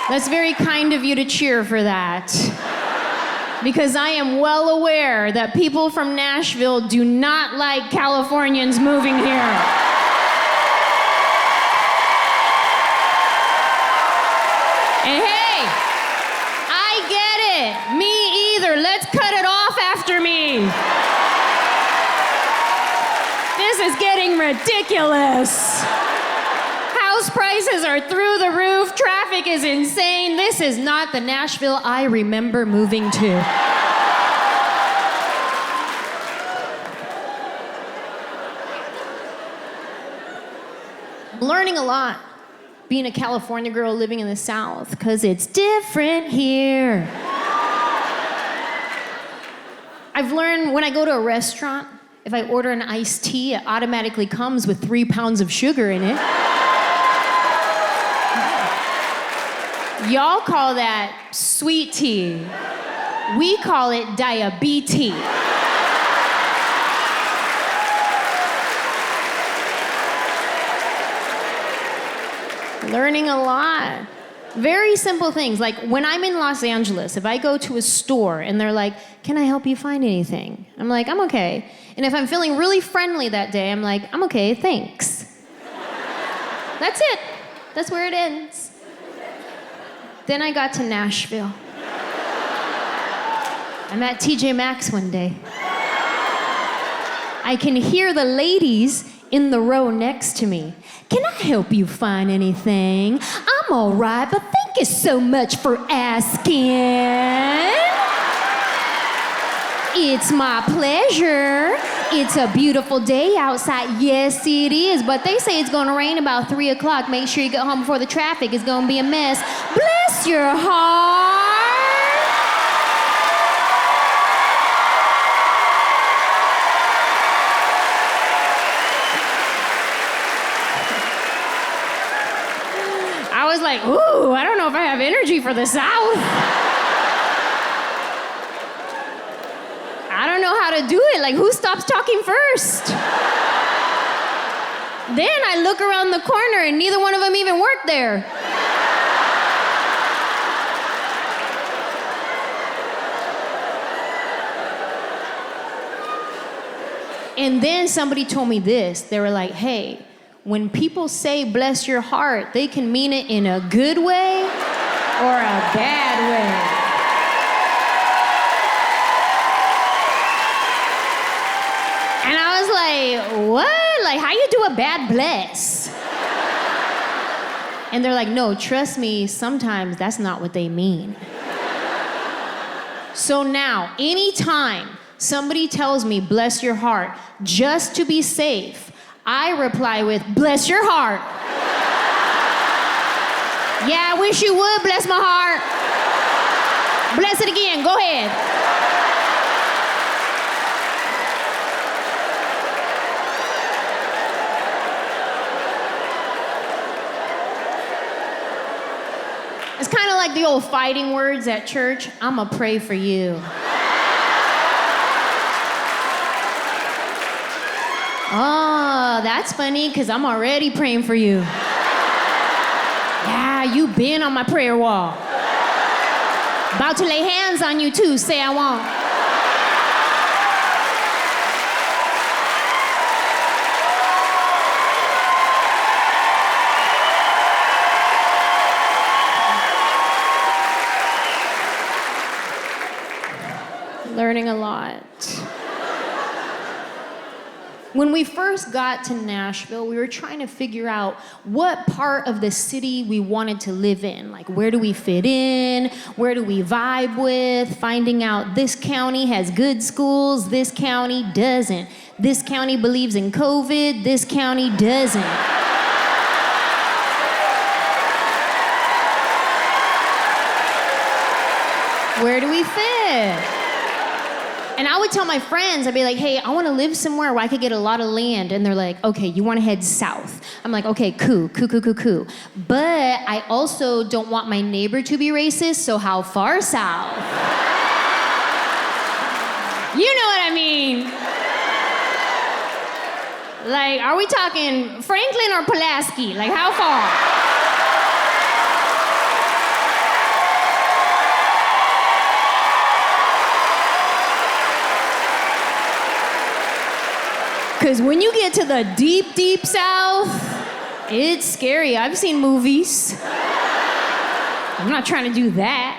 that's very kind of you to cheer for that. Because I am well aware that people from Nashville do not like Californians moving here. And hey, I get it. Me either. Let's cut it off after me. This is getting ridiculous. House prices are through the roof. Traffic is insane. This is not the Nashville I remember moving to. I'm learning a lot being a California girl living in the South because it's different here. I've learned when I go to a restaurant, if I order an iced tea, it automatically comes with 3 pounds of sugar in it. Y'all call that sweet tea. We call it diabetes. Learning a lot. Very simple things. Like when I'm in Los Angeles, if I go to a store and they're like, can I help you find anything? I'm like, I'm okay. And if I'm feeling really friendly that day, I'm like, I'm okay, thanks. That's it. That's where it ends. Then I got to Nashville. I'm at TJ Maxx one day. I can hear the ladies in the row next to me. Can I help you find anything? I'm all right, but thank you so much for asking. It's my pleasure. It's a beautiful day outside. Yes, it is, but they say it's gonna rain about 3 o'clock. Make sure you get home before the traffic is gonna be a mess. Bless your heart. I was like, ooh, I don't know if I have energy for the South. I don't know how to do it. Like, who stops talking first? Then I look around the corner and neither one of them even worked there. And then somebody told me this. They were like, hey, when people say bless your heart, they can mean it in a good way or a bad way. And I was like, what? Like, how you do a bad bless? And they're like, no, trust me, sometimes that's not what they mean. So now, anytime somebody tells me bless your heart, just to be safe, I reply with, bless your heart. Yeah, I wish you would bless my heart. Bless it again, go ahead. It's kind of like the old fighting words at church. I'ma pray for you. Oh, that's funny, because I'm already praying for you. Yeah, you've been on my prayer wall. About to lay hands on you too, say I won't. Learning a lot. When we first got to Nashville, we were trying to figure out what part of the city we wanted to live in. Like, where do we fit in? Where do we vibe with? Finding out this county has good schools, this county doesn't. This county believes in COVID, this county doesn't. Where do we fit? And I would tell my friends, I'd be like, hey, I want to live somewhere where I could get a lot of land. And they're like, okay, you want to head south. I'm like, okay, cool. But I also don't want my neighbor to be racist, so how far south? You know what I mean. Like, are we talking Franklin or Pulaski? Like, how far? Because when you get to the deep, deep South, it's scary. I've seen movies. I'm not trying to do that.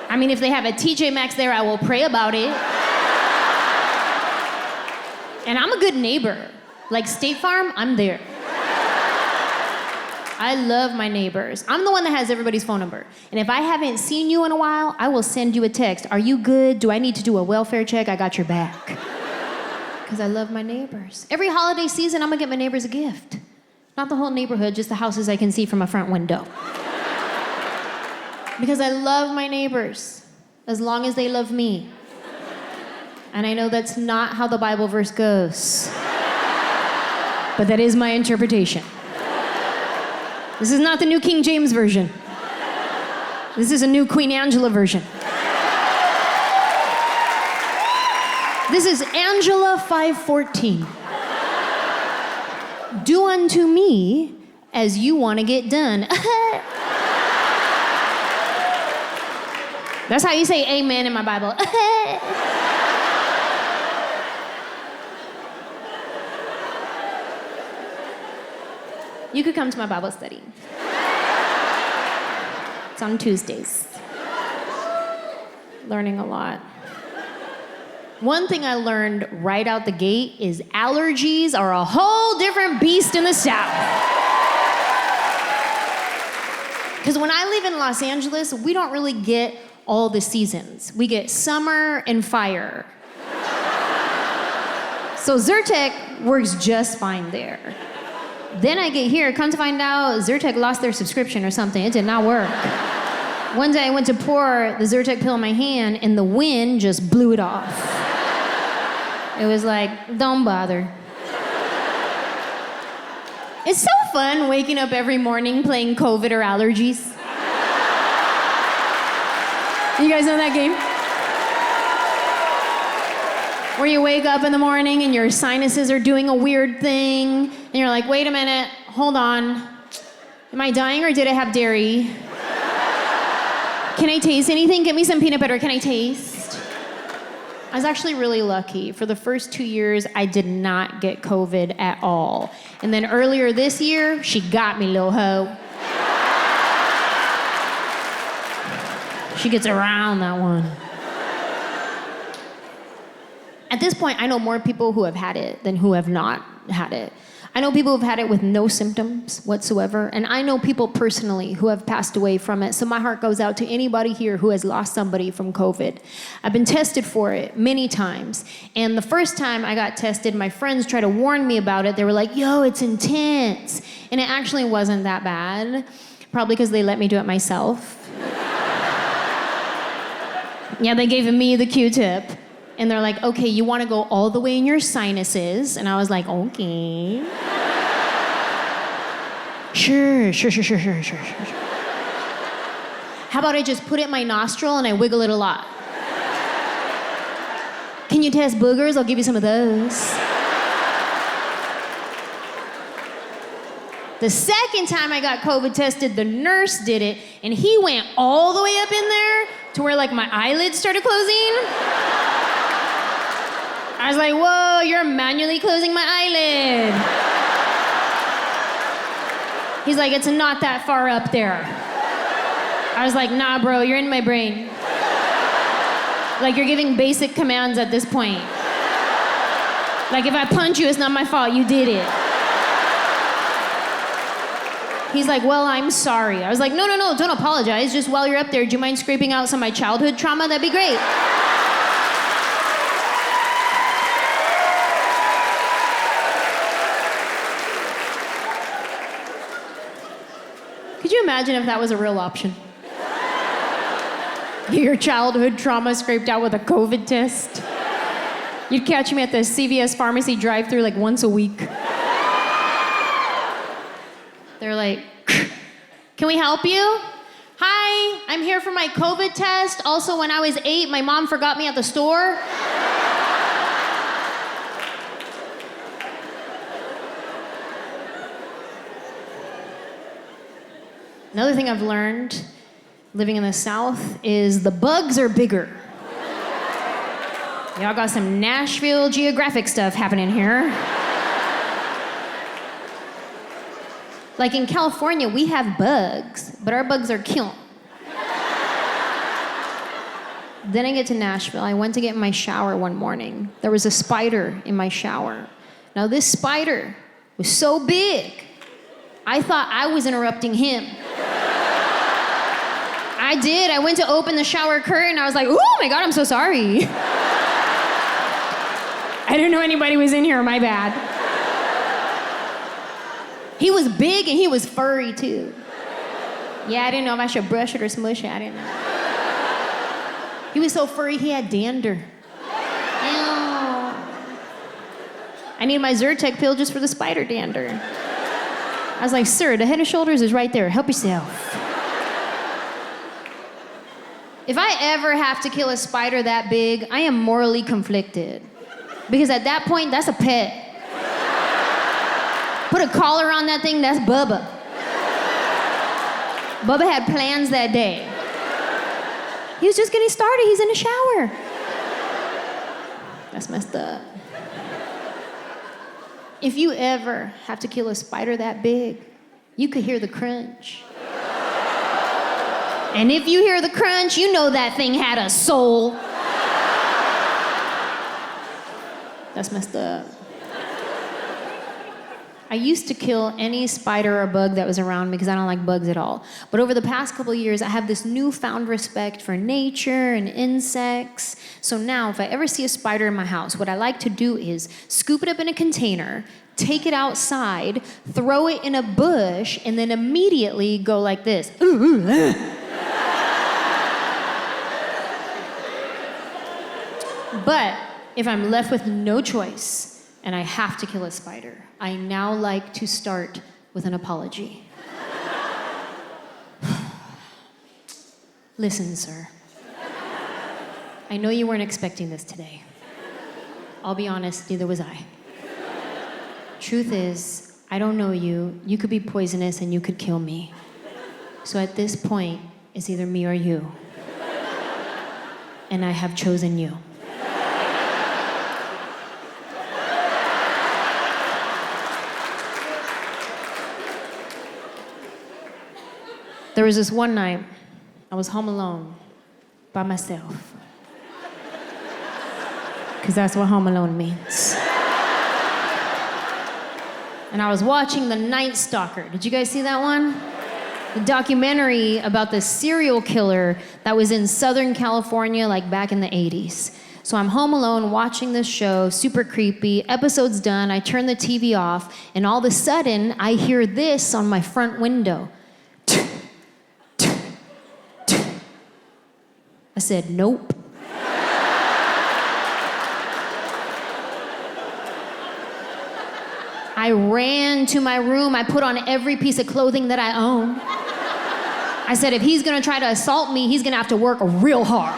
I mean, if they have a TJ Maxx there, I will pray about it. And I'm a good neighbor. Like State Farm, I'm there. I love my neighbors. I'm the one that has everybody's phone number. And if I haven't seen you in a while, I will send you a text. Are you good? Do I need to do a welfare check? I got your back. Because I love my neighbors. Every holiday season, I'm gonna get my neighbors a gift. Not the whole neighborhood, just the houses I can see from a front window. Because I love my neighbors, as long as they love me. And I know that's not how the Bible verse goes. But that is my interpretation. This is not the New King James Version. This is a new Queen Anjelah version. This is Anjelah 5:14. Do unto me as you want to get done. That's how you say amen in my Bible. You could come to my Bible study. It's on Tuesdays. Learning a lot. One thing I learned right out the gate is allergies are a whole different beast in the South. Because when I live in Los Angeles, we don't really get all the seasons. We get summer and fire. So Zyrtec works just fine there. Then I get here, come to find out, Zyrtec lost their subscription or something. It did not work. One day I went to pour the Zyrtec pill in my hand and the wind just blew it off. It was like, don't bother. It's so fun waking up every morning playing COVID or allergies. You guys know that game? Where you wake up in the morning and your sinuses are doing a weird thing, and you're like, wait a minute, hold on. Am I dying or did I have dairy? Can I taste anything? Get me some peanut butter. Can I taste? I was actually really lucky. For the first 2 years, I did not get COVID at all. And then earlier this year, she got me, little hoe. She gets around that one. At this point, I know more people who have had it than who have not had it. I know people who've had it with no symptoms whatsoever, and I know people personally who have passed away from it, so my heart goes out to anybody here who has lost somebody from COVID. I've been tested for it many times, and the first time I got tested, my friends tried to warn me about it. They were like, yo, it's intense, and it actually wasn't that bad, probably because they let me do it myself. Yeah, they gave me the Q-tip. And they're like, okay, you want to go all the way in your sinuses? And I was like, okay. Sure. How about I just put it in my nostril and I wiggle it a lot? Can you test boogers? I'll give you some of those. The second time I got COVID tested, the nurse did it, and he went all the way up in there to where like my eyelids started closing. I was like, whoa, you're manually closing my eyelid. He's like, it's not that far up there. I was like, nah, bro, you're in my brain. Like, you're giving basic commands at this point. Like, if I punch you, it's not my fault, you did it. He's like, well, I'm sorry. I was like, no, don't apologize. Just while you're up there, do you mind scraping out some of my childhood trauma? That'd be great. Could you imagine if that was a real option? Get your childhood trauma scraped out with a COVID test. You'd catch me at the CVS pharmacy drive-thru like once a week. They're like, can we help you? Hi, I'm here for my COVID test. Also, when I was 8, my mom forgot me at the store. Another thing I've learned living in the South is the bugs are bigger. Y'all got some Nashville geographic stuff happening here. Like in California, we have bugs, but our bugs are killed. Then I get to Nashville. I went to get in my shower one morning. There was a spider in my shower. Now this spider was so big, I thought I was interrupting him. I did. I went to open the shower curtain. I was like, oh my God, I'm so sorry. I didn't know anybody was in here, my bad. He was big and he was furry too. Yeah, I didn't know if I should brush it or smush it. I didn't know. He was so furry, he had dander. Ew. I need my Zyrtec pill just for the spider dander. I was like, sir, the Head and Shoulders is right there. Help yourself. If I ever have to kill a spider that big, I am morally conflicted. Because at that point, that's a pet. Put a collar on that thing, that's Bubba. Bubba had plans that day. He was just getting started. He's in the shower. That's messed up. If you ever have to kill a spider that big, you could hear the crunch. And if you hear the crunch, you know that thing had a soul. That's messed up. I used to kill any spider or bug that was around me because I don't like bugs at all. But over the past couple of years, I have this newfound respect for nature and insects. So now, if I ever see a spider in my house, what I like to do is scoop it up in a container, take it outside, throw it in a bush, and then immediately go like this. But if I'm left with no choice, and I have to kill a spider, I now like to start with an apology. Listen, sir. I know you weren't expecting this today. I'll be honest, neither was I. Truth is, I don't know you. You could be poisonous and you could kill me. So at this point, it's either me or you. And I have chosen you. There was this one night, I was home alone, by myself. Because that's what home alone means. And I was watching The Night Stalker. Did you guys see that one? The documentary about the serial killer that was in Southern California, like back in the 80s. So I'm home alone watching this show, super creepy. Episode's done, I turn the TV off, and all of a sudden, I hear this on my front window. I said, nope. I ran to my room. I put on every piece of clothing that I own. I said, if he's gonna try to assault me, he's gonna have to work real hard.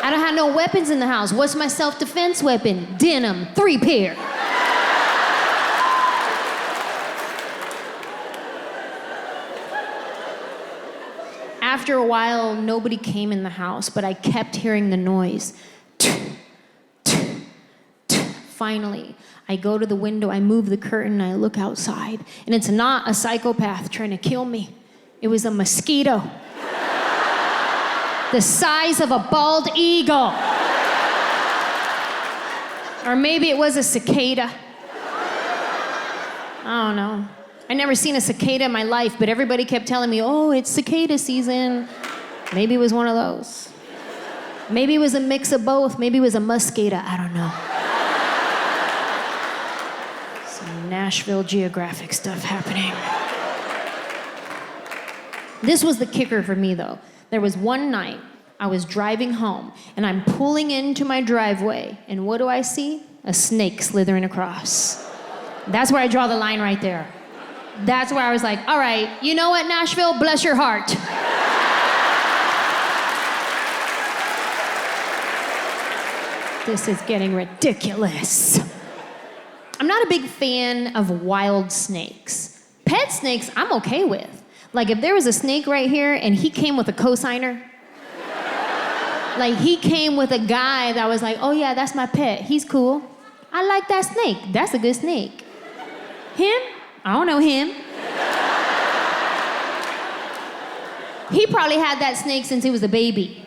I don't have no weapons in the house. What's my self-defense weapon? Denim, 3 pair. After a while, nobody came in the house, but I kept hearing the noise. Finally, I go to the window, I move the curtain, and I look outside, and it's not a psychopath trying to kill me. It was a mosquito. The size of a bald eagle. Or maybe it was a cicada. I don't know. I never seen a cicada in my life, but everybody kept telling me, oh, it's cicada season. Maybe it was one of those. Maybe it was a mix of both. Maybe it was a muscata. I don't know. Some Nashville Geographic stuff happening. This was the kicker for me, though. There was one night I was driving home, and I'm pulling into my driveway, and what do I see? A snake slithering across. That's where I draw the line right there. That's where I was like, all right, you know what, Nashville? Bless your heart. This is getting ridiculous. I'm not a big fan of wild snakes. Pet snakes, I'm okay with. Like, if there was a snake right here and he came with a cosigner, like he came with a guy that was like, oh yeah, that's my pet, he's cool. I like that snake, that's a good snake. Him? I don't know him. He probably had that snake since he was a baby.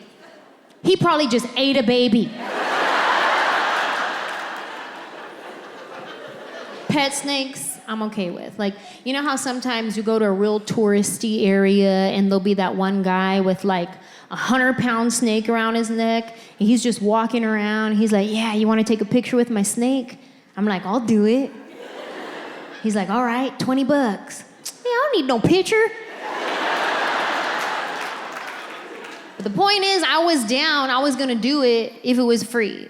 He probably just ate a baby. Pet snakes, I'm okay with. Like, you know how sometimes you go to a real touristy area and there'll be that one guy with like a 100-pound snake around his neck, and he's just walking around. He's like, yeah, you want to take a picture with my snake? I'm like, I'll do it. He's like, all right, $20. Yeah, I don't need no picture. But the point is, I was down. I was gonna do it if it was free.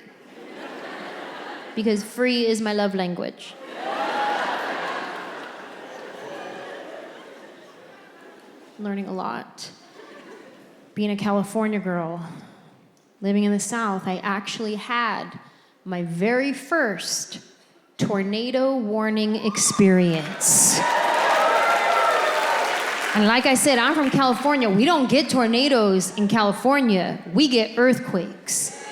Because free is my love language. Learning a lot. Being a California girl, living in the South, I actually had my very first tornado warning experience. And like I said, I'm from California. We don't get tornadoes in California. We get earthquakes.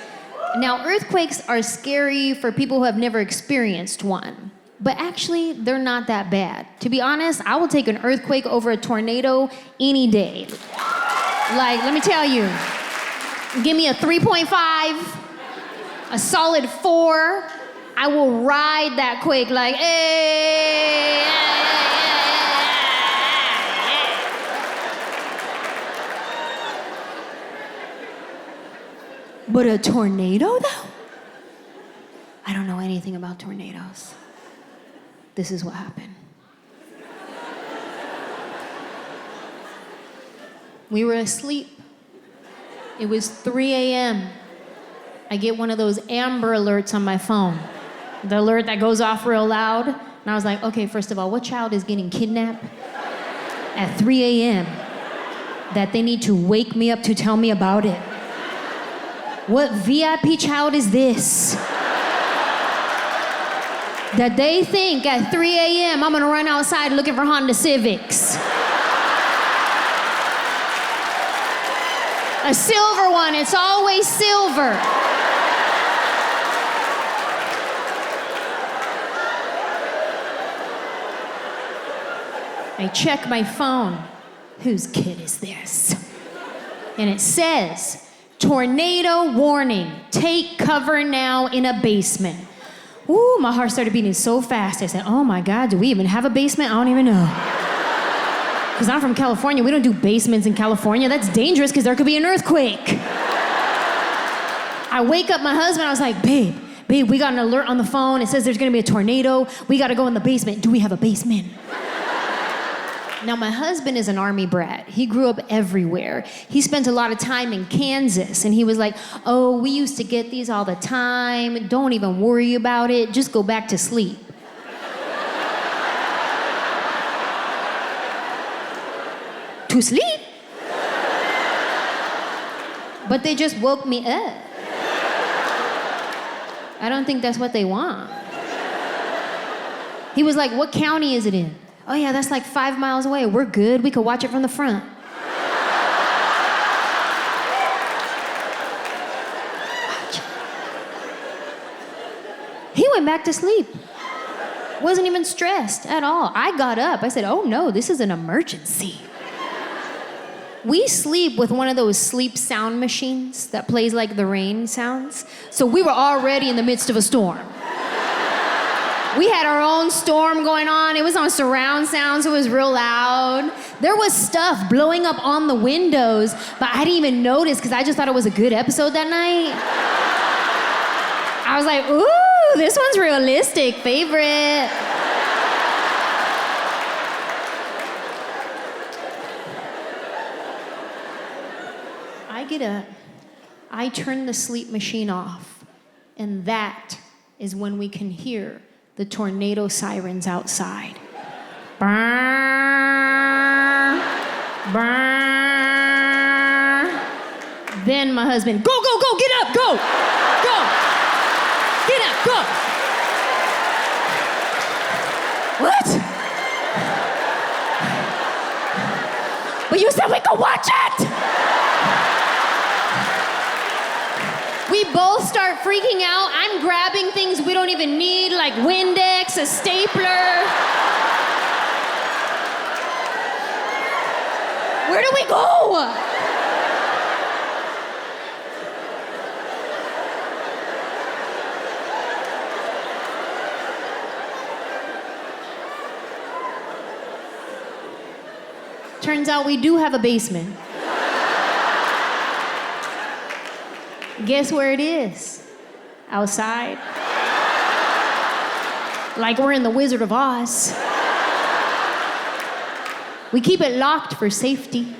Now, earthquakes are scary for people who have never experienced one. But actually, they're not that bad. To be honest, I will take an earthquake over a tornado any day. Like, let me tell you, give me a 3.5, a solid 4, I will ride that quake like, hey. But a tornado, though? I don't know anything about tornadoes. This is what happened. We were asleep. It was 3 a.m. I get one of those Amber Alerts on my phone. The alert that goes off real loud. And I was like, okay, first of all, what child is getting kidnapped at 3 a.m. that they need to wake me up to tell me about it? What VIP child is this? That they think at 3 a.m. I'm gonna run outside looking for Honda Civics. A silver one, it's always silver. I check my phone. Whose kid is this? And it says, tornado warning, take cover now in a basement. Ooh, my heart started beating so fast. I said, oh my God, do we even have a basement? I don't even know. Because I'm from California, we don't do basements in California. That's dangerous because there could be an earthquake. I wake up my husband, I was like, babe, we got an alert on the phone. It says there's gonna be a tornado. We gotta go in the basement. Do we have a basement? Now, my husband is an Army brat. He grew up everywhere. He spent a lot of time in Kansas, and he was like, oh, we used to get these all the time. Don't even worry about it. Just go back to sleep. To sleep? But they just woke me up. I don't think that's what they want. He was like, what county is it in? Oh yeah, that's like 5 miles away. We're good. We could watch it from the front. He went back to sleep. Wasn't even stressed at all. I got up. I said, oh no, this is an emergency. We sleep with one of those sleep sound machines that plays like the rain sounds. So we were already in the midst of a storm. We had our own storm going on. It was on surround sound, so it was real loud. There was stuff blowing up on the windows, but I didn't even notice because I just thought it was a good episode that night. I was like, ooh, this one's realistic, favorite. I get up, I turn the sleep machine off, and that is when we can hear the tornado sirens outside. Brr, brr. Then my husband, go, get up, go. Get up, go. What? But you said we could watch it. We both start freaking out. I'm grabbing things we don't even need, like Windex, a stapler. Where do we go? Turns out we do have a basement. Guess where it is? Outside. Like we're in the Wizard of Oz. We keep it locked for safety.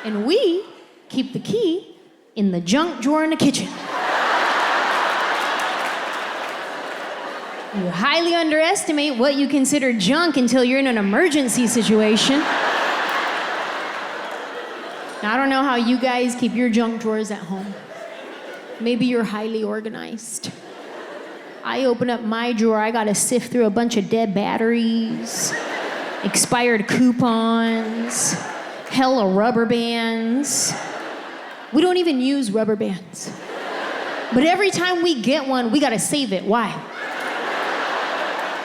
And we keep the key in the junk drawer in the kitchen. You highly underestimate what you consider junk until you're in an emergency situation. Now, I don't know how you guys keep your junk drawers at home. Maybe you're highly organized. I open up my drawer, I gotta sift through a bunch of dead batteries, expired coupons, hella rubber bands. We don't even use rubber bands. But every time we get one, we gotta save it. Why?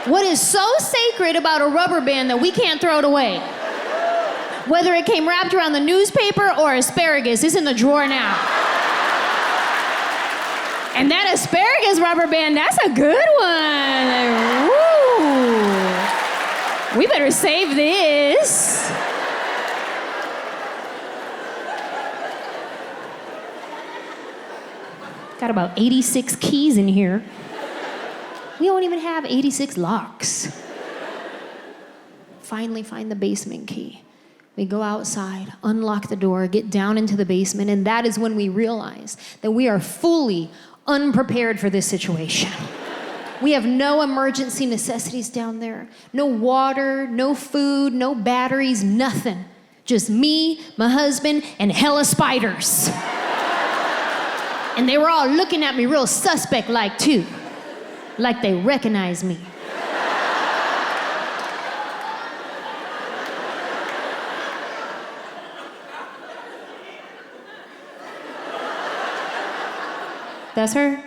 What is so sacred about a rubber band that we can't throw it away? Whether it came wrapped around the newspaper or asparagus, it's in the drawer now. And that asparagus rubber band, that's a good one. Like, woo. We better save this. Got about 86 keys in here. We don't even have 86 locks. Finally find the basement key. We go outside, unlock the door, get down into the basement, and that is when we realize that we are fully unprepared for this situation. We have no emergency necessities down there. No water, no food, no batteries, nothing. Just me, my husband, and hella spiders. And they were all looking at me real suspect-like too. Like they recognize me. That's her?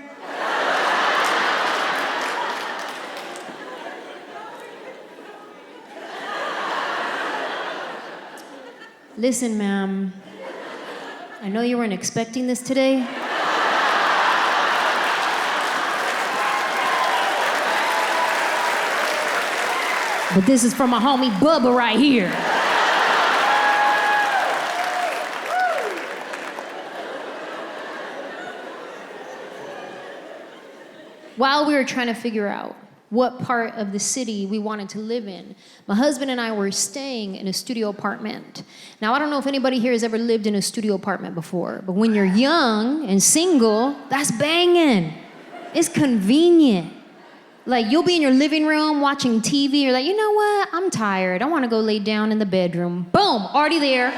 Listen, ma'am. I know you weren't expecting this today. But this is from my homie Bubba right here. While we were trying to figure out what part of the city we wanted to live in, my husband and I were staying in a studio apartment. Now, I don't know if anybody here has ever lived in a studio apartment before, but when you're young and single, that's banging. It's convenient. Like, you'll be in your living room watching TV, you're like, you know what? I'm tired. I want to go lay down in the bedroom. Boom, already there.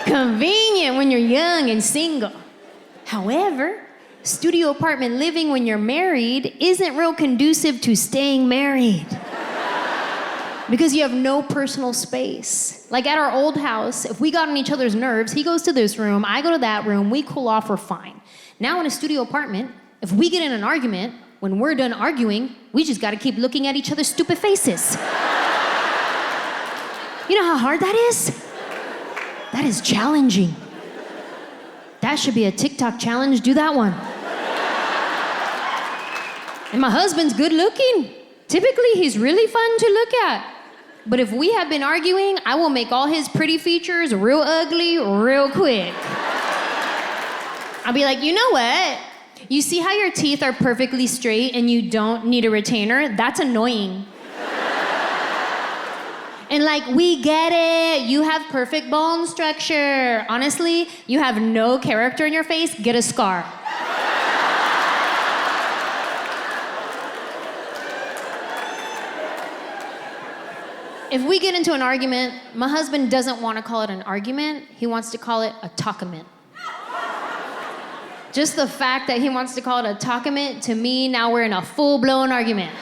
Convenient when you're young and single. However, studio apartment living when you're married isn't real conducive to staying married. Because you have no personal space. Like at our old house, if we got on each other's nerves, he goes to this room, I go to that room, we cool off, we're fine. Now in a studio apartment, if we get in an argument, when we're done arguing, we just gotta keep looking at each other's stupid faces. You know how hard that is? That is challenging. That should be a TikTok challenge, do that one. And my husband's good looking. Typically, he's really fun to look at. But if we have been arguing, I will make all his pretty features real ugly real quick. I'll be like, you know what? You see how your teeth are perfectly straight and you don't need a retainer? That's annoying. And like, we get it. You have perfect bone structure. Honestly, you have no character in your face. Get a scar. If we get into an argument, my husband doesn't want to call it an argument. He wants to call it a talkament. Just the fact that he wants to call it a talkament, to me, now we're in a full-blown argument.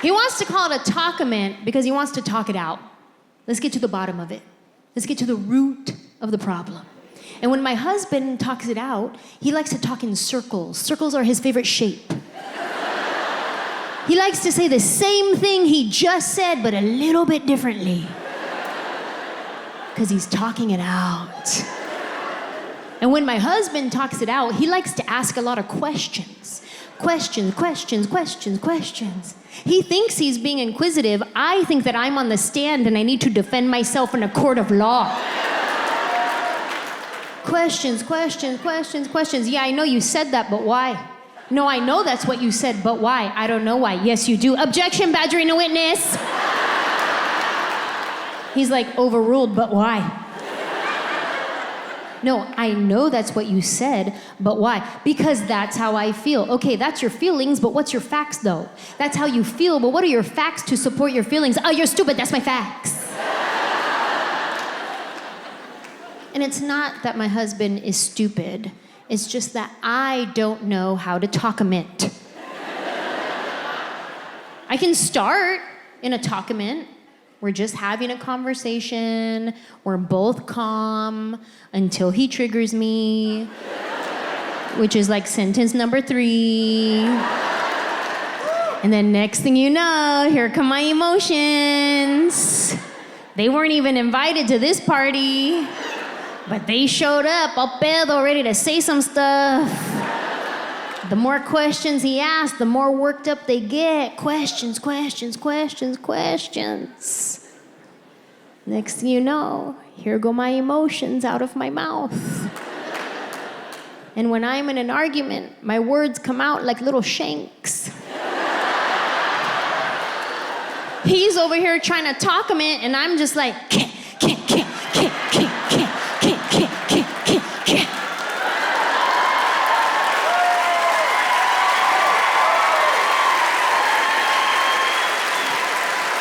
He wants to call it a talkament because he wants to talk it out. Let's get to the bottom of it. Let's get to the root of the problem. And when my husband talks it out, he likes to talk in circles. Circles are his favorite shape. He likes to say the same thing he just said, but a little bit differently. Because he's talking it out. And when my husband talks it out, he likes to ask a lot of questions. Questions. He thinks he's being inquisitive. I think that I'm on the stand and I need to defend myself in a court of law. Questions. Yeah, I know you said that, but why? No, I know that's what you said, but why? I don't know why. Yes, you do. Objection, badgering a witness. He's like, overruled, but why? No, I know that's what you said, but why? Because that's how I feel. Okay, that's your feelings, but what's your facts, though? That's how you feel, but what are your facts to support your feelings? Oh, you're stupid, that's my facts. And it's not that my husband is stupid. It's just that I don't know how to talkament. I can start in a talkament. We're just having a conversation. We're both calm until he triggers me, which is like sentence number 3. And then next thing you know, here come my emotions. They weren't even invited to this party, but they showed up, all pedo, ready to say some stuff. The more questions he asks, the more worked up they get. Questions. Next thing you know, here go my emotions out of my mouth. And when I'm in an argument, my words come out like little shanks. He's over here trying to talk him in, and I'm just like, can't.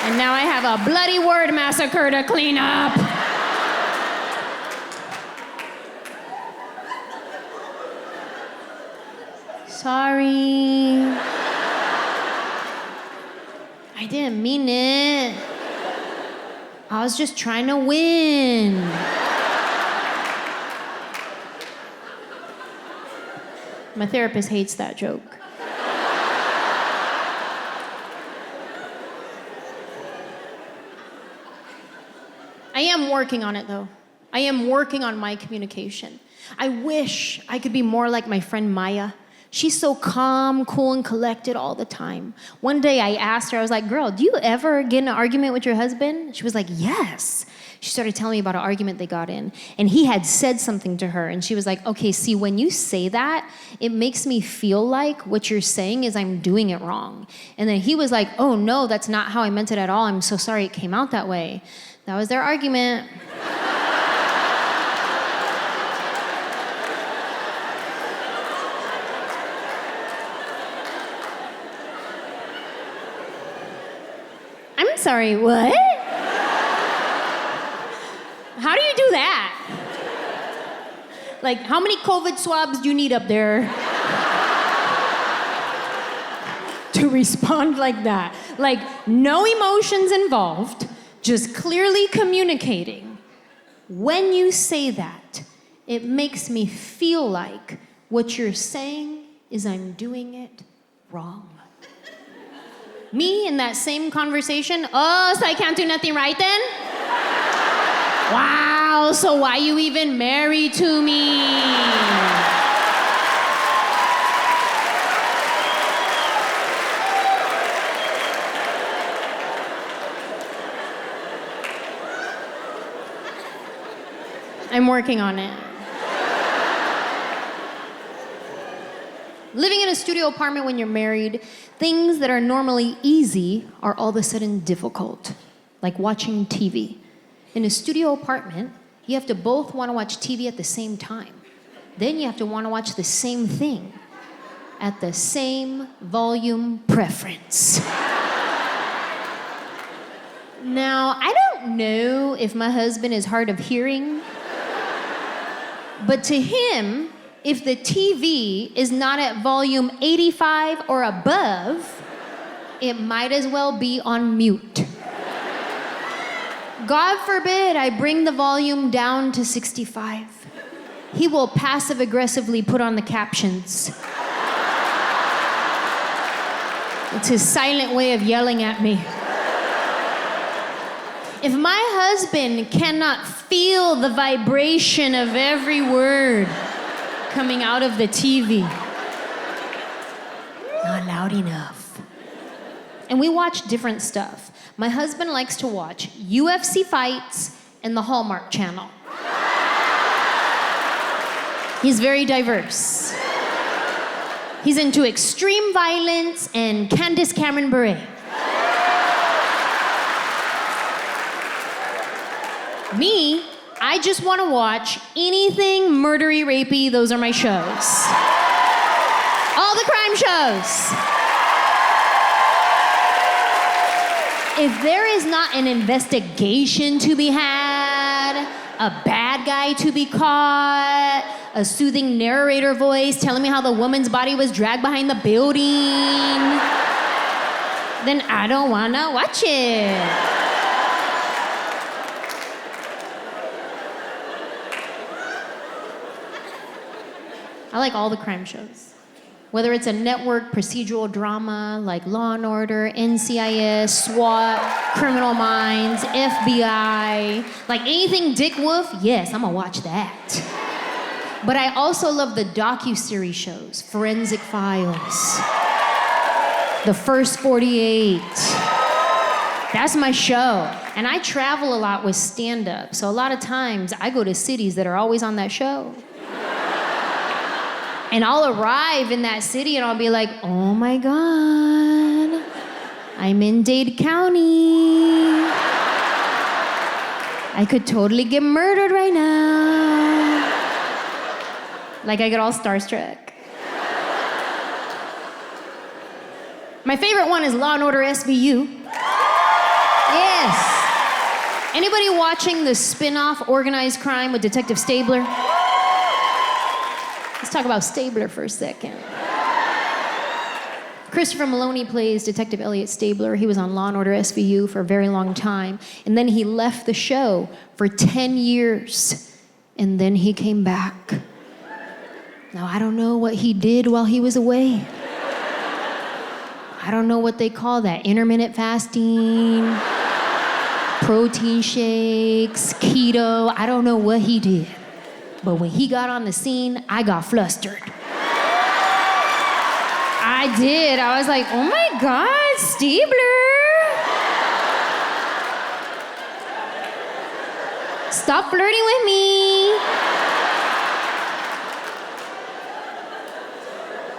And now I have a bloody word massacre to clean up. Sorry. I didn't mean it. I was just trying to win. My therapist hates that joke. I am working on it, though. I am working on my communication. I wish I could be more like my friend Maya. She's so calm, cool, and collected all the time. One day I asked her, I was like, girl, do you ever get in an argument with your husband? She was like, yes. She started telling me about an argument they got in, and he had said something to her, and she was like, okay, see, when you say that, it makes me feel like what you're saying is I'm doing it wrong. And then he was like, oh, no, that's not how I meant it at all. I'm so sorry it came out that way. That was their argument. I'm sorry, what? How do you do that? Like, how many COVID swabs do you need up there to respond like that? Like, no emotions involved, just clearly communicating. When you say that, it makes me feel like what you're saying is I'm doing it wrong. Me in that same conversation, oh, so I can't do nothing right then? Wow, so why you even married to me? I'm working on it. Living in a studio apartment when you're married, things that are normally easy are all of a sudden difficult, like watching TV. In a studio apartment, you have to both want to watch TV at the same time. Then you have to want to watch the same thing at the same volume preference. Now, I don't know if my husband is hard of hearing, but to him, if the TV is not at volume 85 or above, it might as well be on mute. God forbid I bring the volume down to 65. He will passive-aggressively put on the captions. It's his silent way of yelling at me. If my husband cannot feel the vibration of every word coming out of the TV, not loud enough. And we watch different stuff. My husband likes to watch UFC fights and the Hallmark Channel. He's very diverse. He's into extreme violence and Candace Cameron Bure. Me, I just want to watch anything murdery, rapey. Those are my shows. All the crime shows. If there is not an investigation to be had, a bad guy to be caught, a soothing narrator voice telling me how the woman's body was dragged behind the building, then I don't wanna watch it. I like all the crime shows. Whether it's a network procedural drama like Law & Order, NCIS, SWAT, Criminal Minds, FBI, like anything Dick Wolf, yes, I'm gonna watch that. But I also love the docuseries shows, Forensic Files, The First 48. That's my show. And I travel a lot with stand-up, so a lot of times I go to cities that are always on that show. And I'll arrive in that city and I'll be like, oh my God, I'm in Dade County. I could totally get murdered right now. Like I get all starstruck. My favorite one is Law & Order SVU. Yes. Anybody watching the spin-off Organized Crime with Detective Stabler? Let's talk about Stabler for a second. Christopher Maloney plays Detective Elliot Stabler. He was on Law & Order SVU for a very long time. And then he left the show for 10 years. And then he came back. Now, I don't know what he did while he was away. I don't know what they call that. Intermittent fasting, protein shakes, keto. I don't know what he did. But when he got on the scene, I got flustered. I did. I was like, oh my God, Stabler. Stop flirting with me.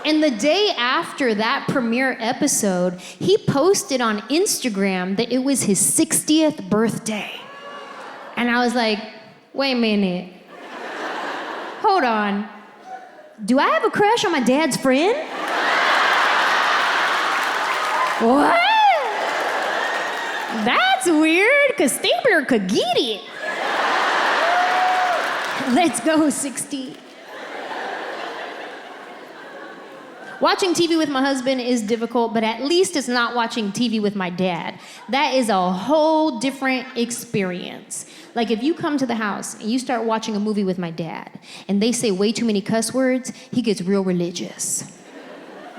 And the day after that premiere episode, he posted on Instagram that it was his 60th birthday. And I was like, wait a minute. Hold on. Do I have a crush on my dad's friend? What? That's weird, because Stabler could get it. Let's go, 60. Watching TV with my husband is difficult, but at least it's not watching TV with my dad. That is a whole different experience. Like if you come to the house and you start watching a movie with my dad and they say way too many cuss words, he gets real religious.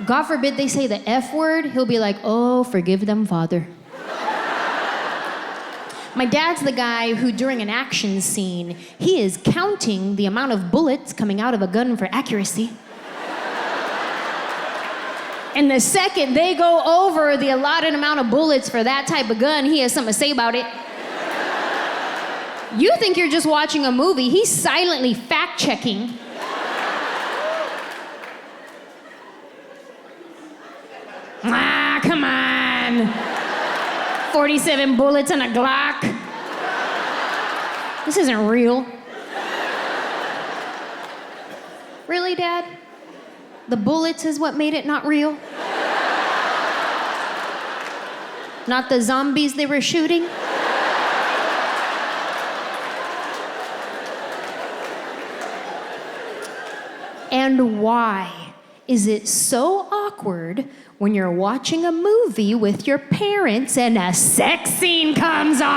God forbid they say the F word, he'll be like, oh, forgive them, Father. My dad's the guy who during an action scene, he is counting the amount of bullets coming out of a gun for accuracy. And the second they go over the allotted amount of bullets for that type of gun, he has something to say about it. You think you're just watching a movie, he's silently fact-checking. Ah, come on. 47 bullets and a Glock. This isn't real. Really, Dad? The bullets is what made it not real? Not the zombies they were shooting? And why is it so awkward when you're watching a movie with your parents and a sex scene comes on?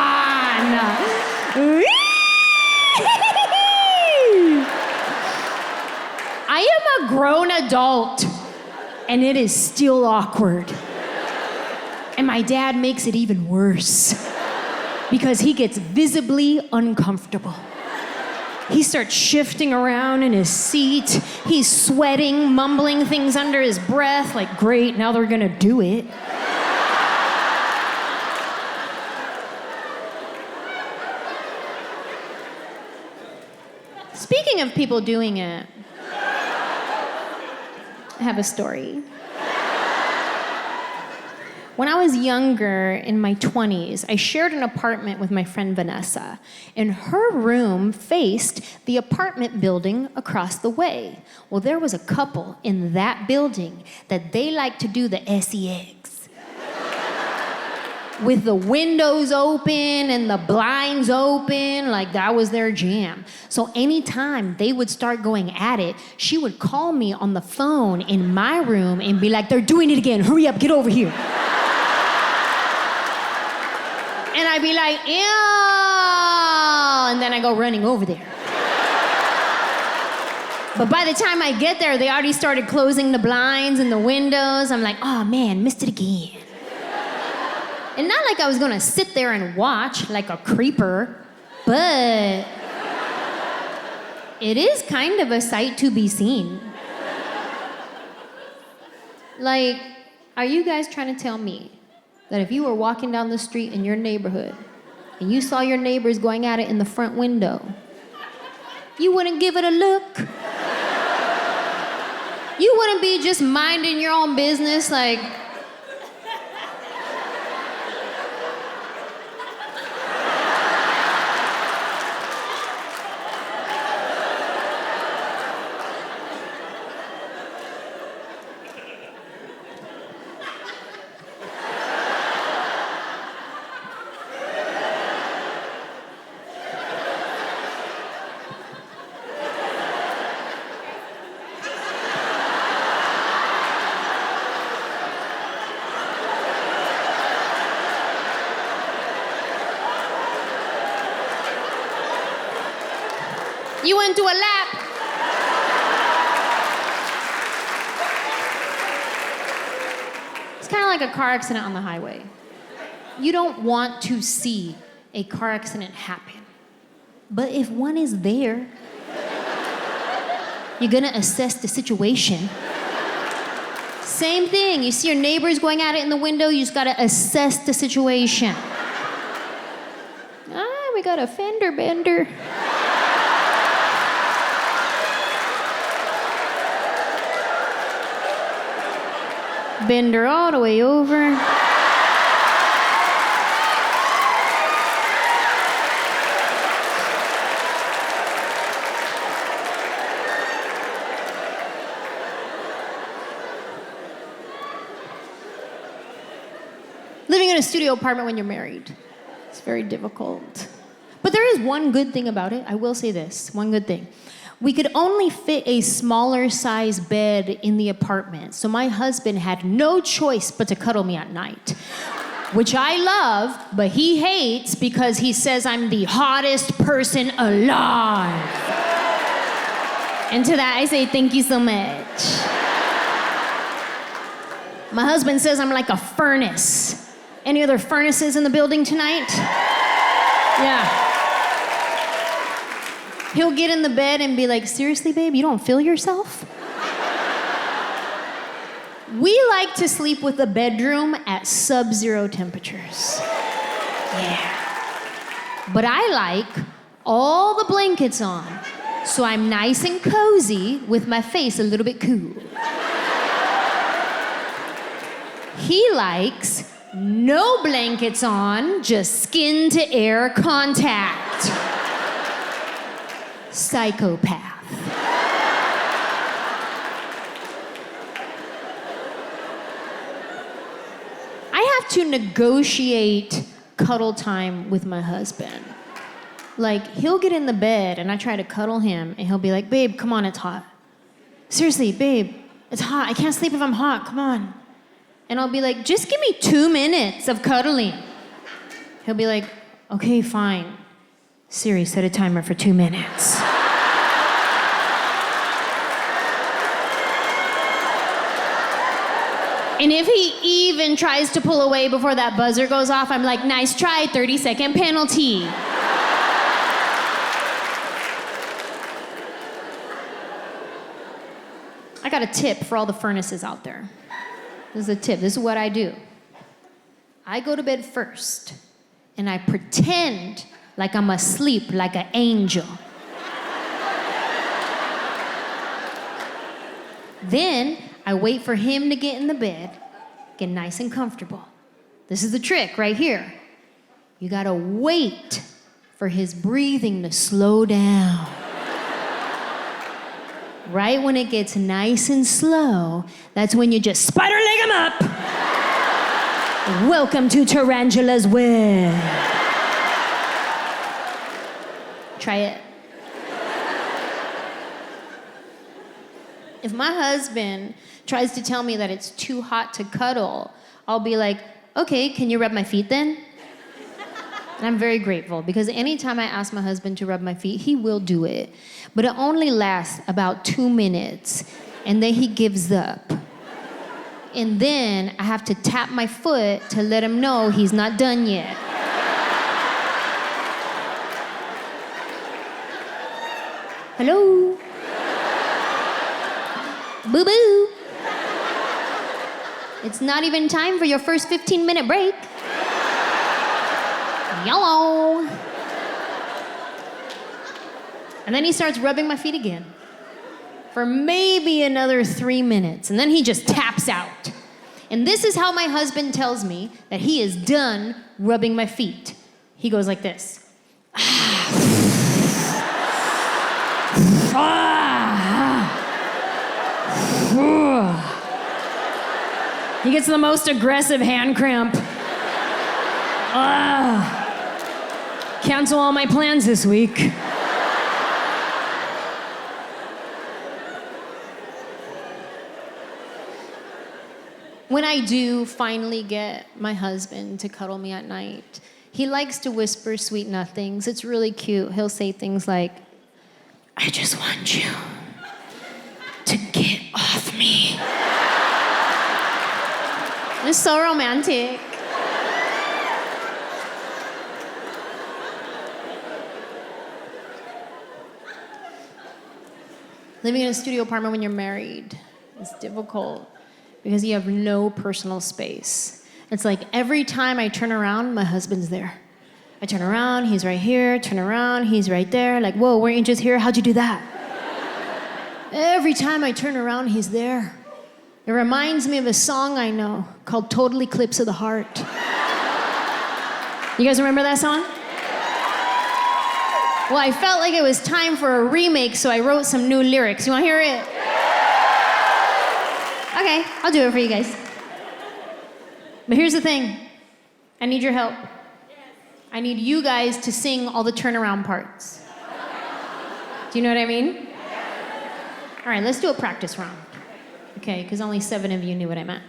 I am a grown adult, and it is still awkward. And my dad makes it even worse because he gets visibly uncomfortable. He starts shifting around in his seat. He's sweating, mumbling things under his breath, like, great, now they're gonna do it. Speaking of people doing it, I have a story. When I was younger, in my 20s, I shared an apartment with my friend Vanessa, and her room faced the apartment building across the way. Well, there was a couple in that building that they liked to do the sex. with the windows open and the blinds open, like that was their jam. So anytime they would start going at it, she would call me on the phone in my room and be like, they're doing it again, hurry up, get over here. And I'd be like, ew, and then I go running over there. But by the time I get there, they already started closing the blinds and the windows. I'm like, oh man, missed it again. And not like I was gonna sit there and watch like a creeper, but it is kind of a sight to be seen. Like, are you guys trying to tell me that if you were walking down the street in your neighborhood and you saw your neighbors going at it in the front window, you wouldn't give it a look? You wouldn't be just minding your own business like, you went to a lap. It's kind of like a car accident on the highway. You don't want to see a car accident happen. But if one is there, you're gonna assess the situation. Same thing, you see your neighbors going at it in the window, you just gotta assess the situation. Ah, we got a fender bender. Bend her all the way over. Living in a studio apartment when you're married, it's very difficult. But there is one good thing about it. I will say this, one good thing. We could only fit a smaller size bed in the apartment, so my husband had no choice but to cuddle me at night, which I love, but he hates because he says I'm the hottest person alive. And to that I say thank you so much. My husband says I'm like a furnace. Any other furnaces in the building tonight? Yeah. He'll get in the bed and be like, seriously, babe, you don't feel yourself? We like to sleep with the bedroom at sub-zero temperatures. Yeah. But I like all the blankets on, so I'm nice and cozy with my face a little bit cool. He likes no blankets on, just skin to air contact. Psychopath. I have to negotiate cuddle time with my husband. Like, he'll get in the bed and I try to cuddle him and he'll be like, babe, come on, it's hot. Seriously, babe, it's hot. I can't sleep if I'm hot, come on. And I'll be like, just give me 2 minutes of cuddling. He'll be like, okay, fine. Siri, set a timer for 2 minutes. And if he even tries to pull away before that buzzer goes off, I'm like, nice try, 30-second penalty. I got a tip for all the furnaces out there. This is a tip. This is what I do. I go to bed first, and I pretend like I'm asleep like an angel. Then I wait for him to get in the bed, get nice and comfortable. This is the trick right here. You gotta wait for his breathing to slow down. Right when it gets nice and slow, that's when you just spider leg him up. Welcome to Tarantula's Web. Try it. If my husband tries to tell me that it's too hot to cuddle, I'll be like, okay, can you rub my feet then? And I'm very grateful because anytime I ask my husband to rub my feet, he will do it. But it only lasts about 2 minutes, and then he gives up. And then I have to tap my foot to let him know he's not done yet. Hello? Boo-boo. It's not even time for your first 15-minute break. Yellow. And then he starts rubbing my feet again for maybe another 3 minutes, and then he just taps out. And this is how my husband tells me that he is done rubbing my feet. He goes like this. He gets the most aggressive hand cramp. Cancel all my plans this week. When I do finally get my husband to cuddle me at night, he likes to whisper sweet nothings. It's really cute. He'll say things like, I just want you to get off me. It's so romantic. Living in a studio apartment when you're married is difficult because you have no personal space. It's like every time I turn around, my husband's there. I turn around, he's right here. Turn around, he's right there. Like, whoa, weren't you just here? How'd you do that? Every time I turn around, he's there. It reminds me of a song I know called Total Eclipse of the Heart. You guys remember that song? Well, I felt like it was time for a remake, so I wrote some new lyrics. You want to hear it? Okay, I'll do it for you guys. But here's the thing. I need your help. I need you guys to sing all the turnaround parts. Do you know what I mean? All right, let's do a practice round. Okay, because only 7 of you knew what I meant.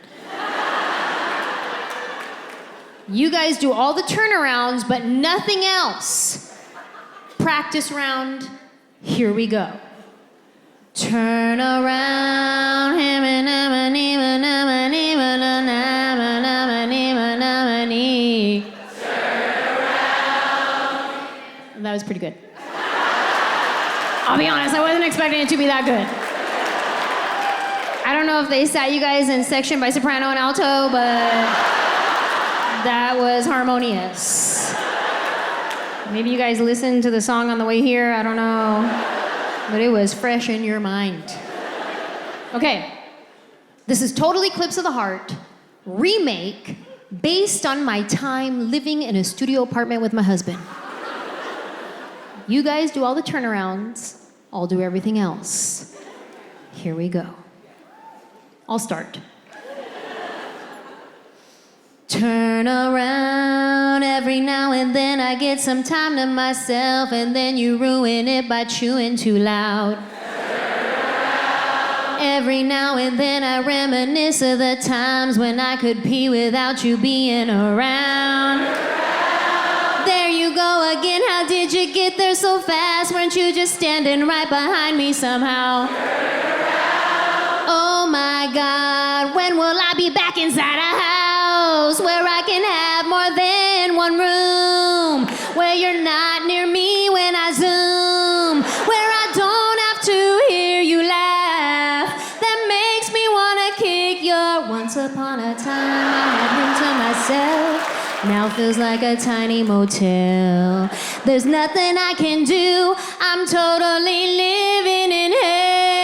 You guys do all the turnarounds, but nothing else. Practice round, here we go. Turn around, that was pretty good. I'll be honest, I wasn't expecting it to be that good. I don't know if they sat you guys in section by soprano and alto, but that was harmonious. Maybe you guys listened to the song on the way here, I don't know. But it was fresh in your mind. Okay, this is Total Eclipse of the Heart, remake, based on my time living in a studio apartment with my husband. You guys do all the turnarounds, I'll do everything else. Here we go. I'll start. Turn around, every now and then I get some time to myself, and then you ruin it by chewing too loud. Every now and then I reminisce of the times when I could pee without you being around. There you go again, how did you get there so fast? Weren't you just standing right behind me somehow? Oh my God, when will I be back inside a house where I can have more than one room, where you're not near me when I zoom, where I don't have to hear you laugh, that makes me wanna kick your once upon a time I had room to myself, now feels like a tiny motel. There's nothing I can do, I'm totally living in hell.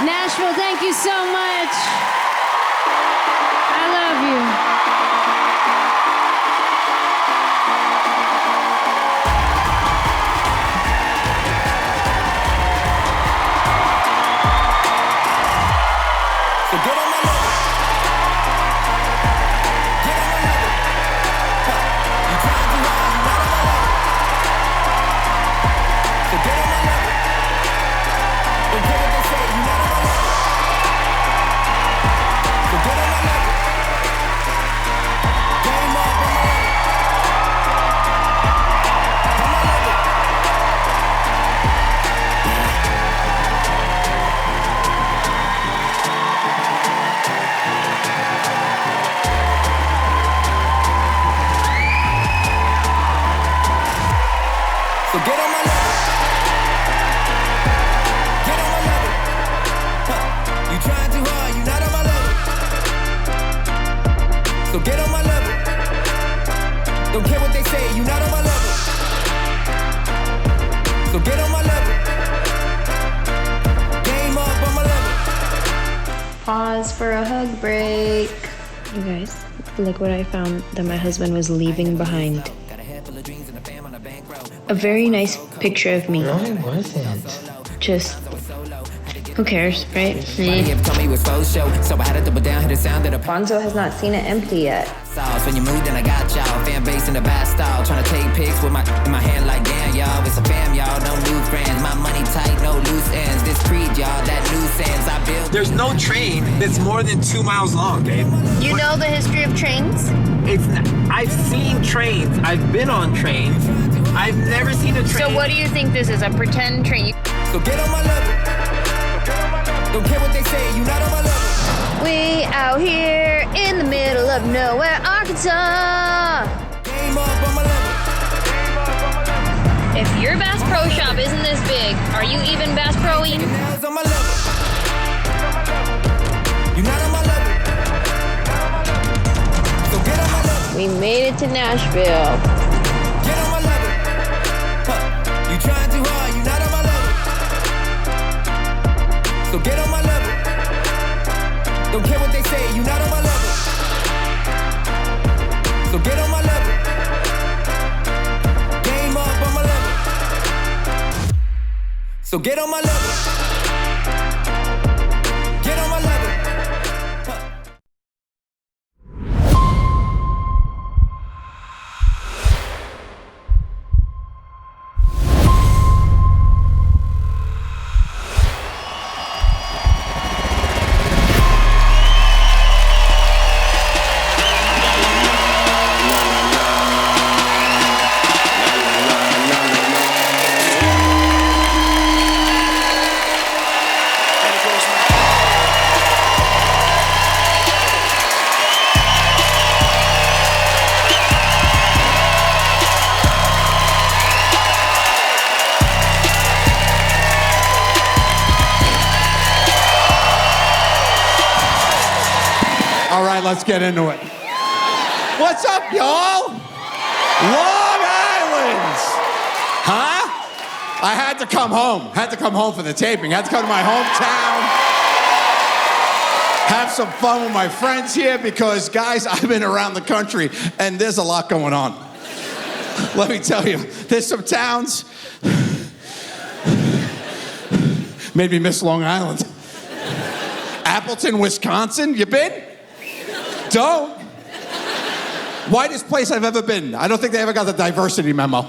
Nashville, thank you so much. I love you. break. You guys, look what I found that my husband was leaving behind. A very nice picture of me. No, it wasn't. Just, who cares, right? Bonzo has not seen it empty yet. When you moved and I got y'all, fan base in the back stall, trying to take pics with in my hand like damn y'all, it's a fam y'all, no new friends, my money tight, no loose ends, this creed y'all, that loose ends I built. There's no train that's more than 2 miles long, babe. You know the history of trains? I've seen trains, I've been on trains, I've never seen a train. So what do you think this is, a pretend train? So get on my level. Don't care what they say, you not on my level. We out here in the middle of nowhere, Arkansas. Game up on my level. If your Bass Pro Shop isn't this big, are you even Bass Proing? Nails on my level. You not on my level. So get on my level. We made it to Nashville. Get on my level. Huh. You trying too hard, you not on my level. So get on my level. Don't care what they say, you not on my level. So get on my level. Game up on my level. So get on my level. Get on my level. Huh. All right, let's get into it. What's up, y'all? Long Island! Huh? I had to come home. Had to come home for the taping. Had to come to my hometown. Have some fun with my friends here because, guys, I've been around the country and there's a lot going on. Let me tell you, there's some towns made me miss Long Island. Appleton, Wisconsin, you been? Don't. Whitest place I've ever been. I don't think they ever got the diversity memo.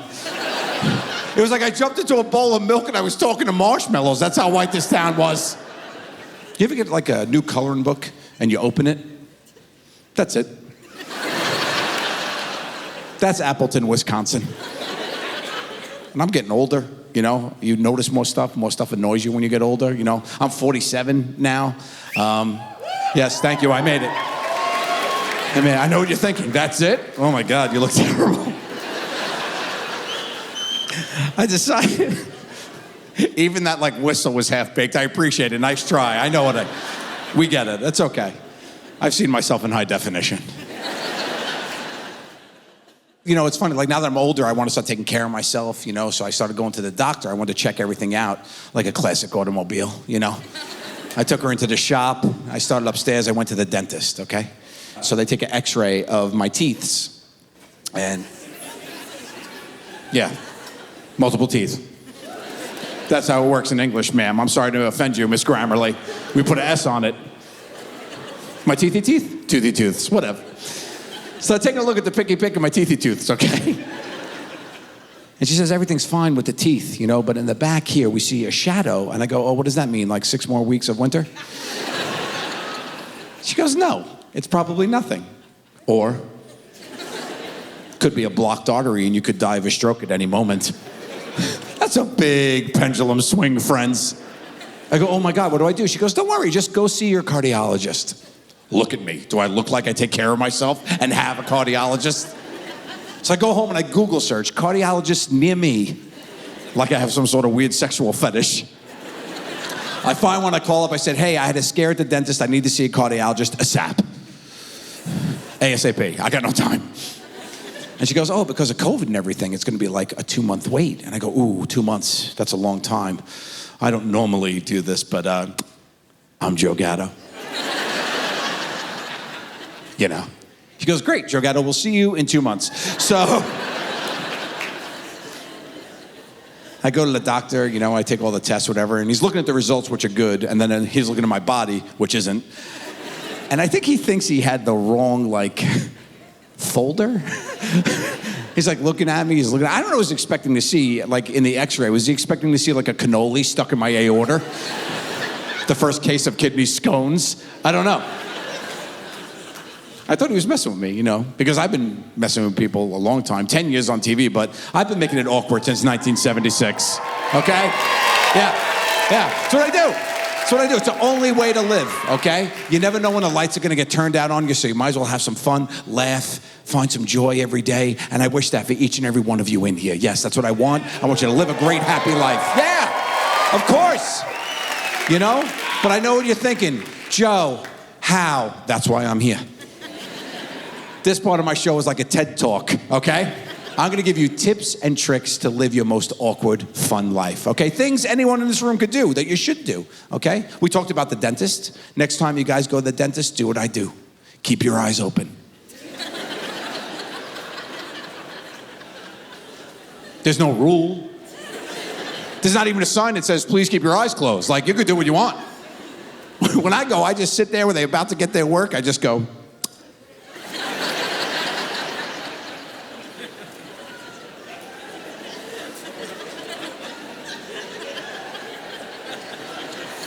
It was like I jumped into a bowl of milk and I was talking to marshmallows. That's how white this town was. You ever get like a new coloring book and you open it? That's it. That's Appleton, Wisconsin. And I'm getting older, you know? You notice more stuff annoys you when you get older, you know? I'm 47 now. Yes, thank you, I made it. I mean, I know what you're thinking. That's it? Oh my God, you look terrible. I decided, even that like whistle was half-baked. I appreciate it, nice try. I know we get it, it's okay. I've seen myself in high definition. You know, it's funny, like now that I'm older, I want to start taking care of myself, you know, so I started going to the doctor. I wanted to check everything out, like a classic automobile, you know. I took her into the shop. I started upstairs. I went to the dentist, okay? So they take an x-ray of my teeths. And, yeah, multiple teeth. That's how it works in English, ma'am. I'm sorry to offend you, Miss Grammarly. We put an S on it. My teethy teeth? Toothy tooths, whatever. So taking a look at the picky pick of my teethy tooths, okay? And she says, everything's fine with the teeth, you know, but in the back here, we see a shadow. And I go, oh, what does that mean? Like 6 more weeks of winter? She goes, no, it's probably nothing. Or, could be a blocked artery and you could die of a stroke at any moment. That's a big pendulum swing, friends. I go, oh my God, what do I do? She goes, don't worry, just go see your cardiologist. Look at me. Do I look like I take care of myself and have a cardiologist? So I go home and I Google search, cardiologist near me, like I have some sort of weird sexual fetish. I find one, I call up, I said, hey, I had a scare at the dentist, I need to see a cardiologist ASAP. ASAP, I got no time. And she goes, oh, because of COVID and everything, it's gonna be like a 2-month wait. And I go, ooh, 2 months, that's a long time. I don't normally do this, but I'm Joe Gatto. you know. He goes, great, Joe Gatto, we'll see you in 2 months. So I go to the doctor, you know, I take all the tests, whatever, and he's looking at the results, which are good, and then he's looking at my body, which isn't. And I think he thinks he had the wrong, like, folder. He's like looking at me, I don't know what he was expecting to see, like in the x-ray. Was he expecting to see like a cannoli stuck in my aorta? The first case of kidney scones? I don't know. I thought he was messing with me, you know, because I've been messing with people a long time, 10 years on TV, but I've been making it awkward since 1976, okay? Yeah, that's what I do. That's what I do. It's the only way to live, okay? You never know when the lights are gonna get turned out on you, so you might as well have some fun, laugh, find some joy every day, and I wish that for each and every one of you in here. Yes, that's what I want. I want you to live a great, happy life. Yeah, of course. You know? But I know what you're thinking. Joe, how? That's why I'm here. This part of my show is like a TED Talk, okay? I'm gonna give you tips and tricks to live your most awkward, fun life, okay? Things anyone in this room could do that you should do, okay? We talked about the dentist. Next time you guys go to the dentist, do what I do. Keep your eyes open. There's no rule. There's not even a sign that says, please keep your eyes closed. Like, you could do what you want. When I go, I just sit there when they're about to get their work, I just go.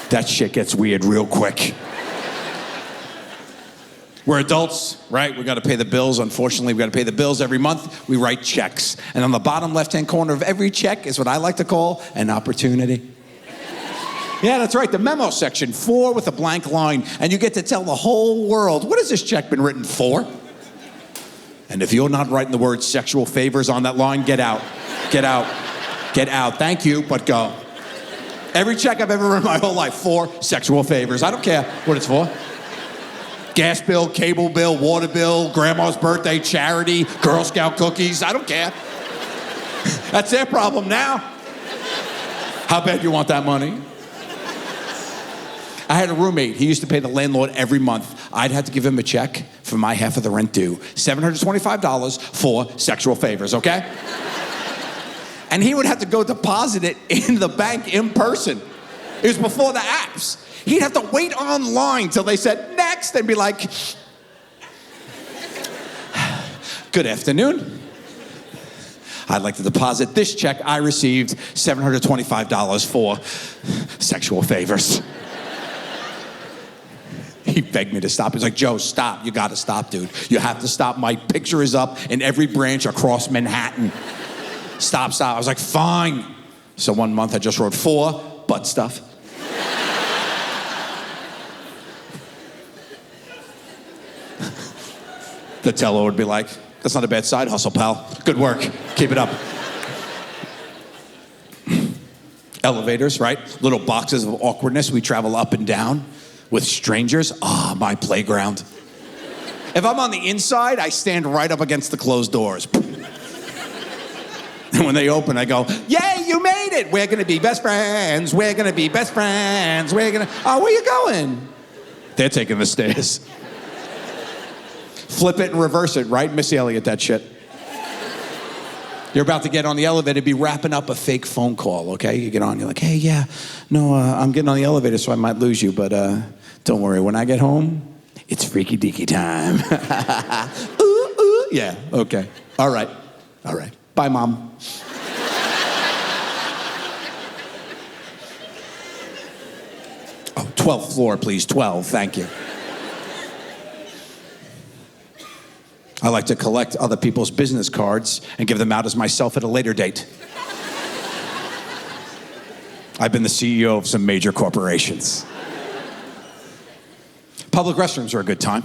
That shit gets weird real quick. We're adults, right? We gotta pay the bills. Unfortunately, we gotta pay the bills every month. We write checks. And on the bottom left-hand corner of every check is what I like to call an opportunity. Yeah, that's right, the memo section, 4 with a blank line. And you get to tell the whole world, what has this check been written for? And if you're not writing the word sexual favors on that line, get out. Get out. Get out. Thank you, but go. Every check I've ever written my whole life, 4 sexual favors. I don't care what it's for. Gas bill, cable bill, water bill, grandma's birthday, charity, Girl Scout cookies. I don't care. That's their problem now. How bad you want that money? I had a roommate. He used to pay the landlord every month. I'd have to give him a check for my half of the rent due. $725 for sexual favors, okay? And he would have to go deposit it in the bank in person. It was before the apps. He'd have to wait online till they said next and be like, good afternoon. I'd like to deposit this check I received, $725 for sexual favors. He begged me to stop. He's like, Joe, stop. You gotta stop, dude. You have to stop. My picture is up in every branch across Manhattan. Stop. I was like, fine. So one month I just wrote 4 butt stuff. The teller would be like, that's not a bad side hustle, pal. Good work. Keep it up. Elevators, right? Little boxes of awkwardness. We travel up and down with strangers. Ah, my playground. If I'm on the inside, I stand right up against the closed doors. And when they open, I go, yay, you made it. We're gonna be best friends. We're gonna be best friends. Oh, where you going? They're taking the stairs. Flip it and reverse it, right? Missy Elliott, that shit. You're about to get on the elevator, be wrapping up a fake phone call, okay? You get on, you're like, hey, yeah, no, I'm getting on the elevator, so I might lose you, but don't worry, when I get home, it's freaky deaky time. Ooh, ooh, yeah, okay. All right. Bye, Mom. Oh, 12th floor, please, 12, thank you. I like to collect other people's business cards and give them out as myself at a later date. I've been the CEO of some major corporations. Public restrooms are a good time.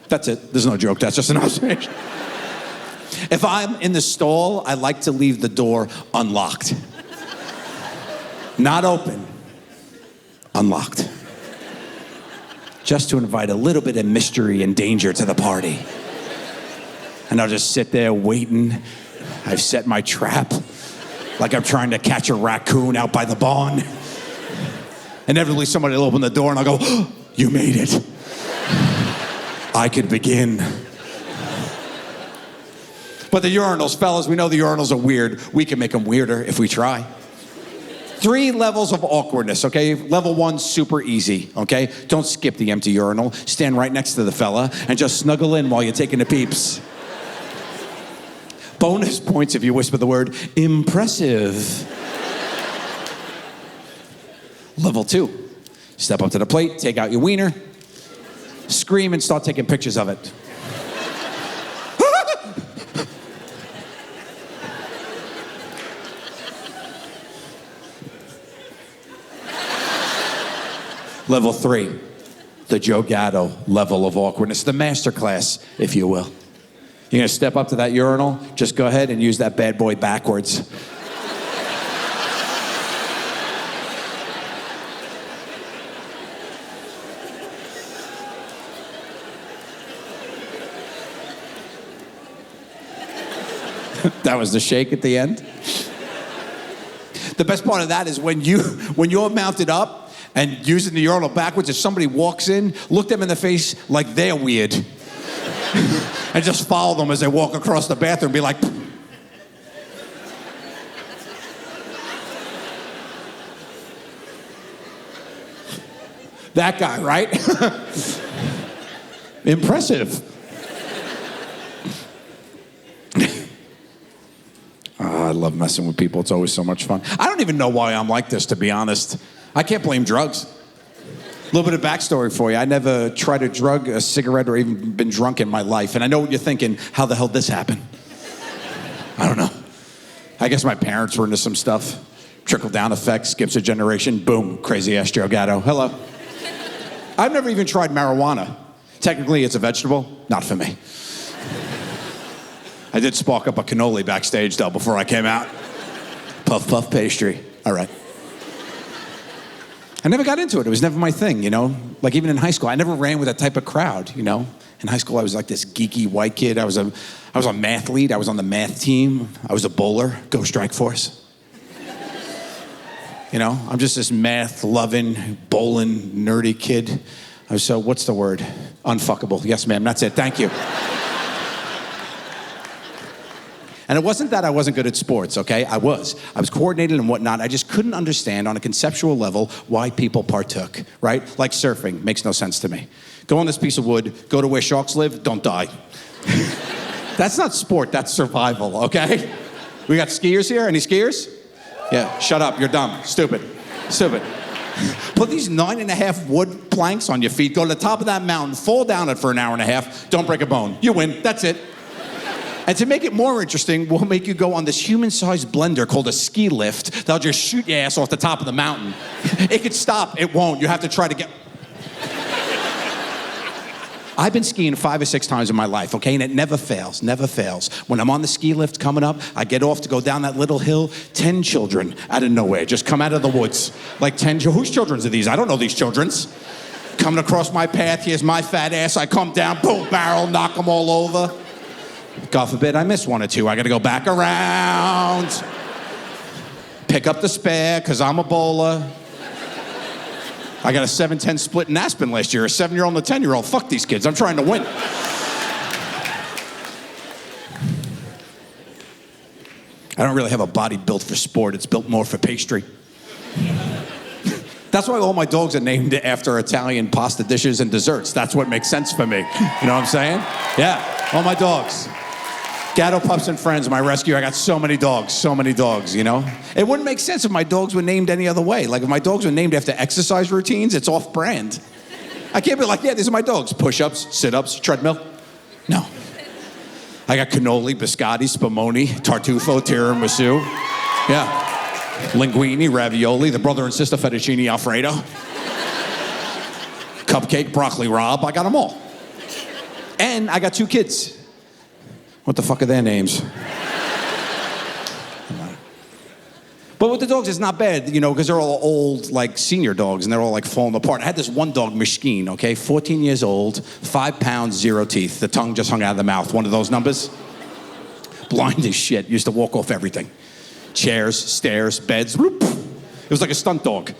That's it. There's no joke. That's just an observation. If I'm in the stall, I like to leave the door unlocked. Not open. Unlocked. Just to invite a little bit of mystery and danger to the party. And I'll just sit there waiting. I've set my trap like I'm trying to catch a raccoon out by the barn. Inevitably, somebody will open the door and I'll go, oh, you made it. I could begin. But the urinals, fellas, we know the urinals are weird. We can make them weirder if we try. 3 levels of awkwardness, okay? Level 1, super easy, okay? Don't skip the empty urinal. Stand right next to the fella and just snuggle in while you're taking the peeps. Bonus points if you whisper the word impressive. Level 2, step up to the plate, take out your wiener, scream and start taking pictures of it. Level 3, the Joe Gatto level of awkwardness, the master class, if you will. You're gonna step up to that urinal, just go ahead and use that bad boy backwards. That was the shake at the end. The best part of that is when you're mounted up and using the urinal backwards, if somebody walks in, look them in the face like they're weird. And just follow them as they walk across the bathroom, be like, that guy, right? Impressive. I love messing with people. It's always so much fun. I don't even know why I'm like this, to be honest. I can't blame drugs. A little bit of backstory for you. I never tried a drug, a cigarette, or even been drunk in my life. And I know what you're thinking, how the hell did this happen? I don't know. I guess my parents were into some stuff. Trickle-down effect, skips a generation, boom, crazy-ass Joe Gatto. Hello. I've never even tried marijuana. Technically, it's a vegetable. Not for me. I did spark up a cannoli backstage, though, before I came out. Puff, puff pastry. All right. I never got into it. It was never my thing, you know? Like, even in high school, I never ran with that type of crowd, you know? In high school, I was like this geeky white kid. I was a mathlete. I was on the math team. I was a bowler. Go Strike Force. You know? I'm just this math-loving, bowling, nerdy kid. I was so, what's the word? Unfuckable. Yes, ma'am. That's it. Thank you. And it wasn't that I wasn't good at sports, okay? I was coordinated and whatnot. I just couldn't understand on a conceptual level why people partook, right? Like surfing, makes no sense to me. Go on this piece of wood, go to where sharks live, don't die. That's not sport, that's survival, okay? We got skiers here, any skiers? Yeah, shut up, you're dumb, stupid. Put these 9.5 wood planks on your feet, go to the top of that mountain, fall down it for an hour and a half, don't break a bone. You win, that's it. And to make it more interesting, we'll make you go on this human-sized blender called a ski lift that'll just shoot your ass off the top of the mountain. It could stop, it won't. You have to try to get... I've been skiing 5 or 6 times in my life, okay? And it never fails. When I'm on the ski lift coming up, I get off to go down that little hill, 10 children out of nowhere just come out of the woods. Like 10, whose children's are these? I don't know these children's. Coming across my path, here's my fat ass, I come down, boom, barrel, knock them all over. God forbid I miss 1 or 2. I gotta go back around. Pick up the spare, because I'm a bowler. I got a 7-10 split in Aspen last year. A 7-year-old and a 10-year-old. Fuck these kids. I'm trying to win. I don't really have a body built for sport. It's built more for pastry. That's why all my dogs are named after Italian pasta dishes and desserts. That's what makes sense for me. You know what I'm saying? Yeah, all my dogs. Gatto Pups and Friends, my rescue. I got so many dogs, you know? It wouldn't make sense if my dogs were named any other way. Like, if my dogs were named after exercise routines, it's off-brand. I can't be like, yeah, these are my dogs. Push-ups, sit-ups, treadmill. No. I got cannoli, biscotti, spumoni, tartufo, tiramisu. Yeah. Linguine, ravioli, the brother and sister fettuccine alfredo. Cupcake, broccoli rabe. I got them all. And I got 2 kids. What the fuck are their names? But with the dogs, it's not bad, you know, because they're all old, like, senior dogs, and they're all, like, falling apart. I had this one dog, Mishkeen, okay? 14 years old, 5 pounds, 0 teeth. The tongue just hung out of the mouth. One of those numbers. Blind as shit. Used to walk off everything. Chairs, stairs, beds. Whoop. It was like a stunt dog.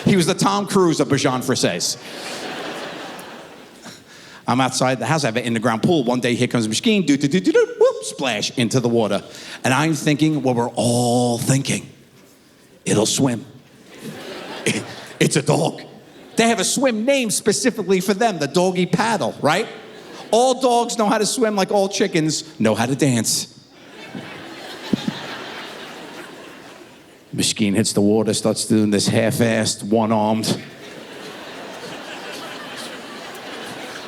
He was the Tom Cruise of Bajan Frisés. I'm outside the house. I have an in-the-ground pool. One day, here comes a machine, whoop, splash into the water. And I'm thinking what we're all thinking. It'll swim. It's a dog. They have a swim named specifically for them, the doggy paddle, right? All dogs know how to swim like all chickens know how to dance. Machine hits the water, starts doing this half-assed, one-armed.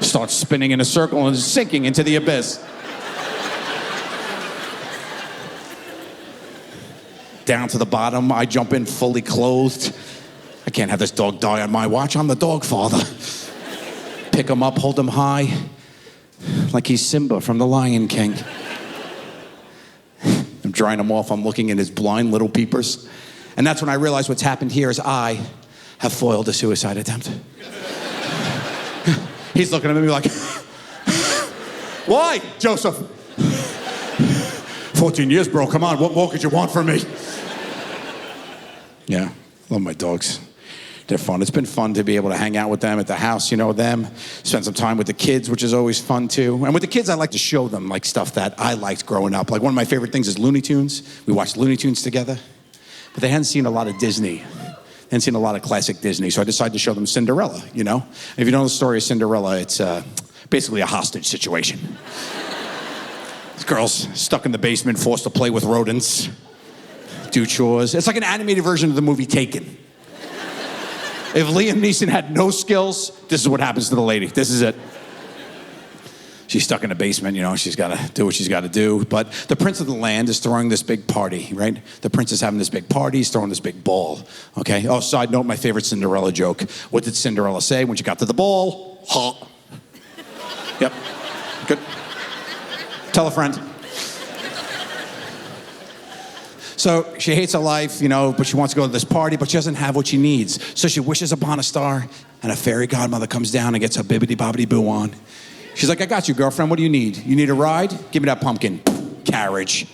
Starts spinning in a circle and sinking into the abyss. Down to the bottom, I jump in fully clothed. I can't have this dog die on my watch. I'm the dog father. Pick him up, hold him high, like he's Simba from The Lion King. I'm drying him off. I'm looking in his blind little peepers. And that's when I realize what's happened here is I have foiled a suicide attempt. He's looking at me like, why, Joseph? 14 years, bro. Come on, what more could you want from me? Yeah, love my dogs. They're fun. It's been fun to be able to hang out with them at the house, you know, them. Spend some time with the kids, which is always fun, too. And with the kids, I like to show them, like, stuff that I liked growing up. Like, one of my favorite things is Looney Tunes. We watched Looney Tunes together. But they hadn't seen a lot of Disney. They hadn't seen a lot of classic Disney. So I decided to show them Cinderella, you know? And if you know the story of Cinderella, it's basically a hostage situation. This girl's stuck in the basement, forced to play with rodents, do chores. It's like an animated version of the movie Taken. If Liam Neeson had no skills, this is what happens to the lady. This is it. She's stuck in the basement, you know, she's got to do what she's got to do. But the prince of the land is throwing this big party, right? The prince is having this big party, he's throwing this big ball, okay? Oh, side note, my favorite Cinderella joke. What did Cinderella say when she got to the ball? Ha. Yep, good. Tell a friend. So she hates her life, you know, but she wants to go to this party, but she doesn't have what she needs. So she wishes upon a star, and a fairy godmother comes down and gets her bibbidi-bobbidi-boo on. She's like, I got you, girlfriend. What do you need? You need a ride? Give me that pumpkin. Carriage.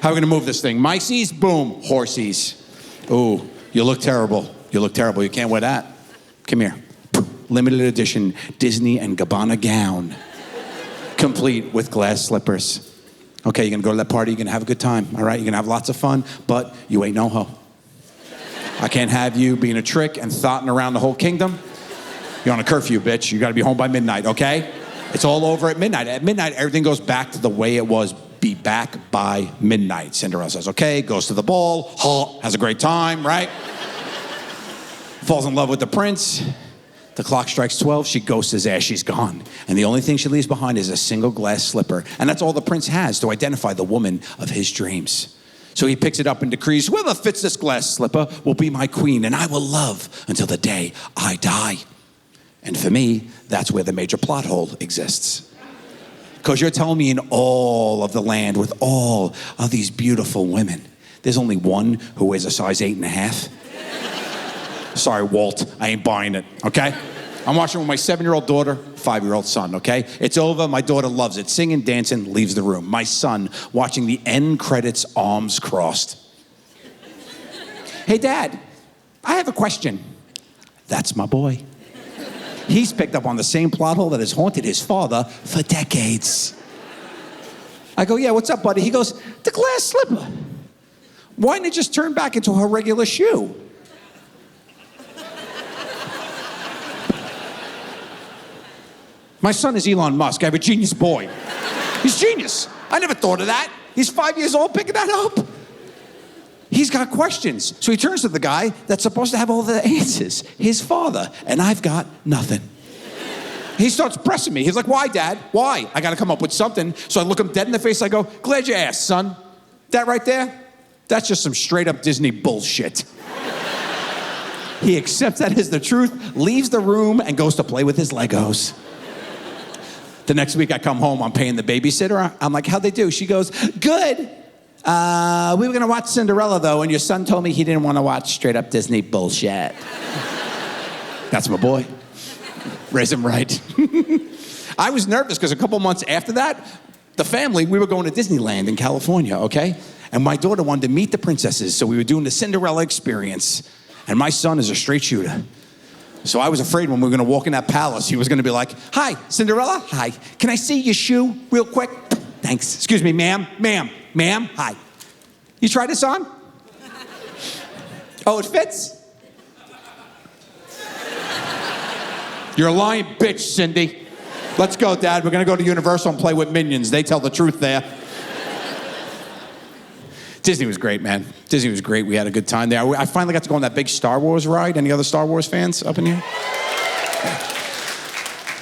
How are we going to move this thing? Miceys? Boom. Horsies. Ooh, you look terrible. You look terrible. You can't wear that. Come here. Limited edition Disney and Gabbana gown. Complete with glass slippers. Okay, you're going to go to that party. You're going to have a good time. All right? You're going to have lots of fun, but you ain't no hoe. I can't have you being a trick and thotting around the whole kingdom. You're on a curfew, bitch. You got to be home by midnight, okay? It's all over at midnight. At midnight, everything goes back to the way it was. Be back by midnight. Cinderella says, okay, goes to the ball, has a great time, right? Falls in love with the prince. The clock strikes 12, she ghosts his ass, she's gone. And the only thing she leaves behind is a single glass slipper. And that's all the prince has to identify the woman of his dreams. So he picks it up and decrees, whoever fits this glass slipper will be my queen, and I will love until the day I die. And for me, that's where the major plot hole exists. Because you're telling me in all of the land with all of these beautiful women, there's only one who wears a size 8.5? Sorry, Walt, I ain't buying it, okay? I'm watching with my 7-year-old daughter, 5-year-old son, okay? It's over, my daughter loves it. Singing, dancing, leaves the room. My son watching the end credits, arms crossed. Hey, Dad, I have a question. That's my boy. He's picked up on the same plot hole that has haunted his father for decades. I go, yeah, what's up, buddy? He goes, the glass slipper. Why didn't it just turn back into her regular shoe? My son is Elon Musk. I have a genius boy. He's genius. I never thought of that. He's 5 years old picking that up. He's got questions. So he turns to the guy that's supposed to have all the answers, his father, and I've got nothing. He starts pressing me. He's like, why, Dad? Why? I got to come up with something. So I look him dead in the face. I go, glad you asked, son. That right there, that's just some straight up Disney bullshit. He accepts that as the truth, leaves the room, and goes to play with his Legos. The next week I come home, I'm paying the babysitter. I'm like, how'd they do? She goes, good. We were going to watch Cinderella, though, and your son told me he didn't want to watch straight up Disney bullshit. That's my boy. Raise him right. I was nervous because a couple months after that, the family, we were going to Disneyland in California, okay? And my daughter wanted to meet the princesses, so we were doing the Cinderella experience. And my son is a straight shooter. So I was afraid when we were gonna walk in that palace, he was gonna be like, "Hi, Cinderella, hi. Can I see your shoe real quick? Thanks. Excuse me, ma'am, hi. You try this on? Oh, it fits? You're a lying bitch, Cindy. Let's go, Dad. We're gonna go to Universal and play with Minions. They tell the truth there." Disney was great, man. Disney was great. We had a good time there. I finally got to go on that big Star Wars ride. Any other Star Wars fans up in here?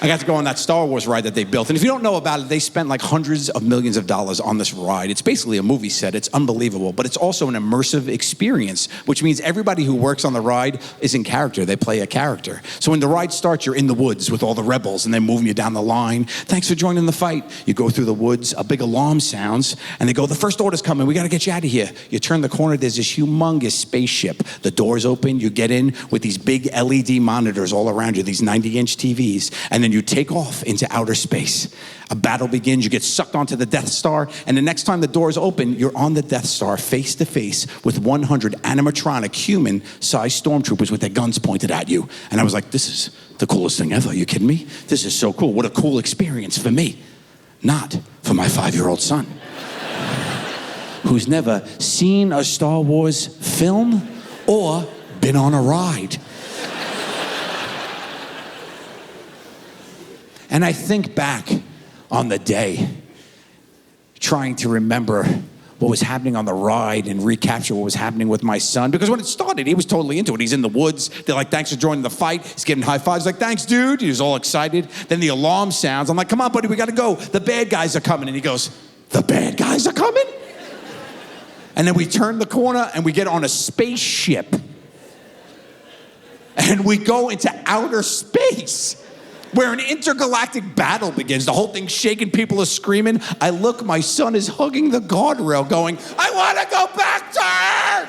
I got to go on that Star Wars ride that they built. And if you don't know about it, they spent like hundreds of millions of dollars on this ride. It's basically a movie set. It's unbelievable. But it's also an immersive experience, which means everybody who works on the ride is in character. They play a character. So when the ride starts, you're in the woods with all the rebels, and they're moving you down the line. Thanks for joining the fight. You go through the woods, a big alarm sounds, and they go, "The first order's coming. We got to get you out of here." You turn the corner, there's this humongous spaceship. The doors open, you get in with these big LED monitors all around you, these 90-inch TVs, and then you take off into outer space. A battle begins, you get sucked onto the Death Star, and the next time the doors open, you're on the Death Star face to face with 100 animatronic human-sized stormtroopers with their guns pointed at you. And I was like, this is the coolest thing ever. Are you kidding me? This is so cool. What a cool experience for me. Not for my 5-year-old son, who's never seen a Star Wars film or been on a ride. And I think back on the day, trying to remember what was happening on the ride and recapture what was happening with my son. Because when it started, he was totally into it. He's in the woods. They're like, "Thanks for joining the fight." He's giving high fives like, "Thanks, dude." He was all excited. Then the alarm sounds. I'm like, "Come on, buddy, we gotta go. The bad guys are coming." And he goes, "The bad guys are coming?" And then we turn the corner and we get on a spaceship. And we go into outer space, where an intergalactic battle begins. The whole thing's shaking, people are screaming. I look, my son is hugging the guardrail going, "I want to go back to Earth!"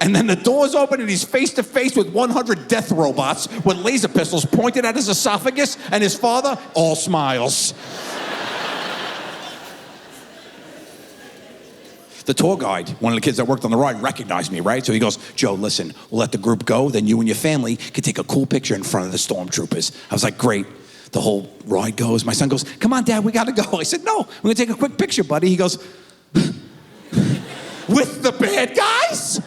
And then the doors open and he's face to face with 100 death robots with laser pistols pointed at his esophagus, and his father all smiles. The tour guide, one of the kids that worked on the ride, recognized me, right? So he goes, "Joe, listen, we'll let the group go, then you and your family can take a cool picture in front of the stormtroopers." I was like, "Great." The whole ride goes. My son goes, "Come on, Dad, we gotta go." I said, "No, we're gonna take a quick picture, buddy." He goes, "With the bad guys?"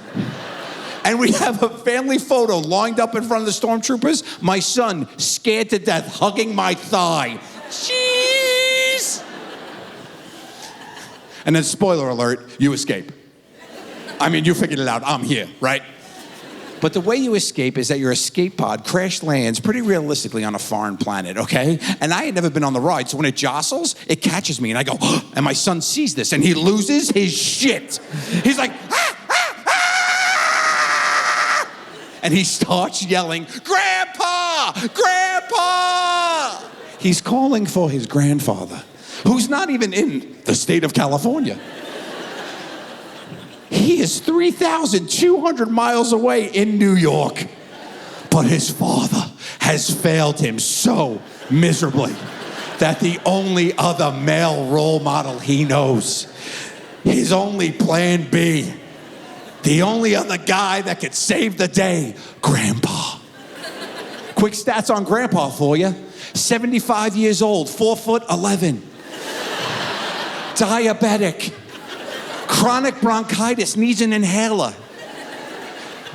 And we have a family photo lined up in front of the stormtroopers. My son, scared to death, hugging my thigh. Jeez! And then, spoiler alert, you escape. I mean, you figured it out. I'm here, right? But the way you escape is that your escape pod crash lands pretty realistically on a foreign planet, okay? And I had never been on the ride, so when it jostles, it catches me, and I go, and my son sees this, and he loses his shit. He's like, "Ah, ah, ah!" And he starts yelling, "Grandpa! Grandpa!" He's calling for his grandfather, who's not even in the state of California. He is 3,200 miles away in New York. But his father has failed him so miserably that the only other male role model he knows, his only plan B, the only other guy that could save the day, Grandpa. Quick stats on Grandpa for you. 75 years old, 4'11". Diabetic, chronic bronchitis, needs an inhaler,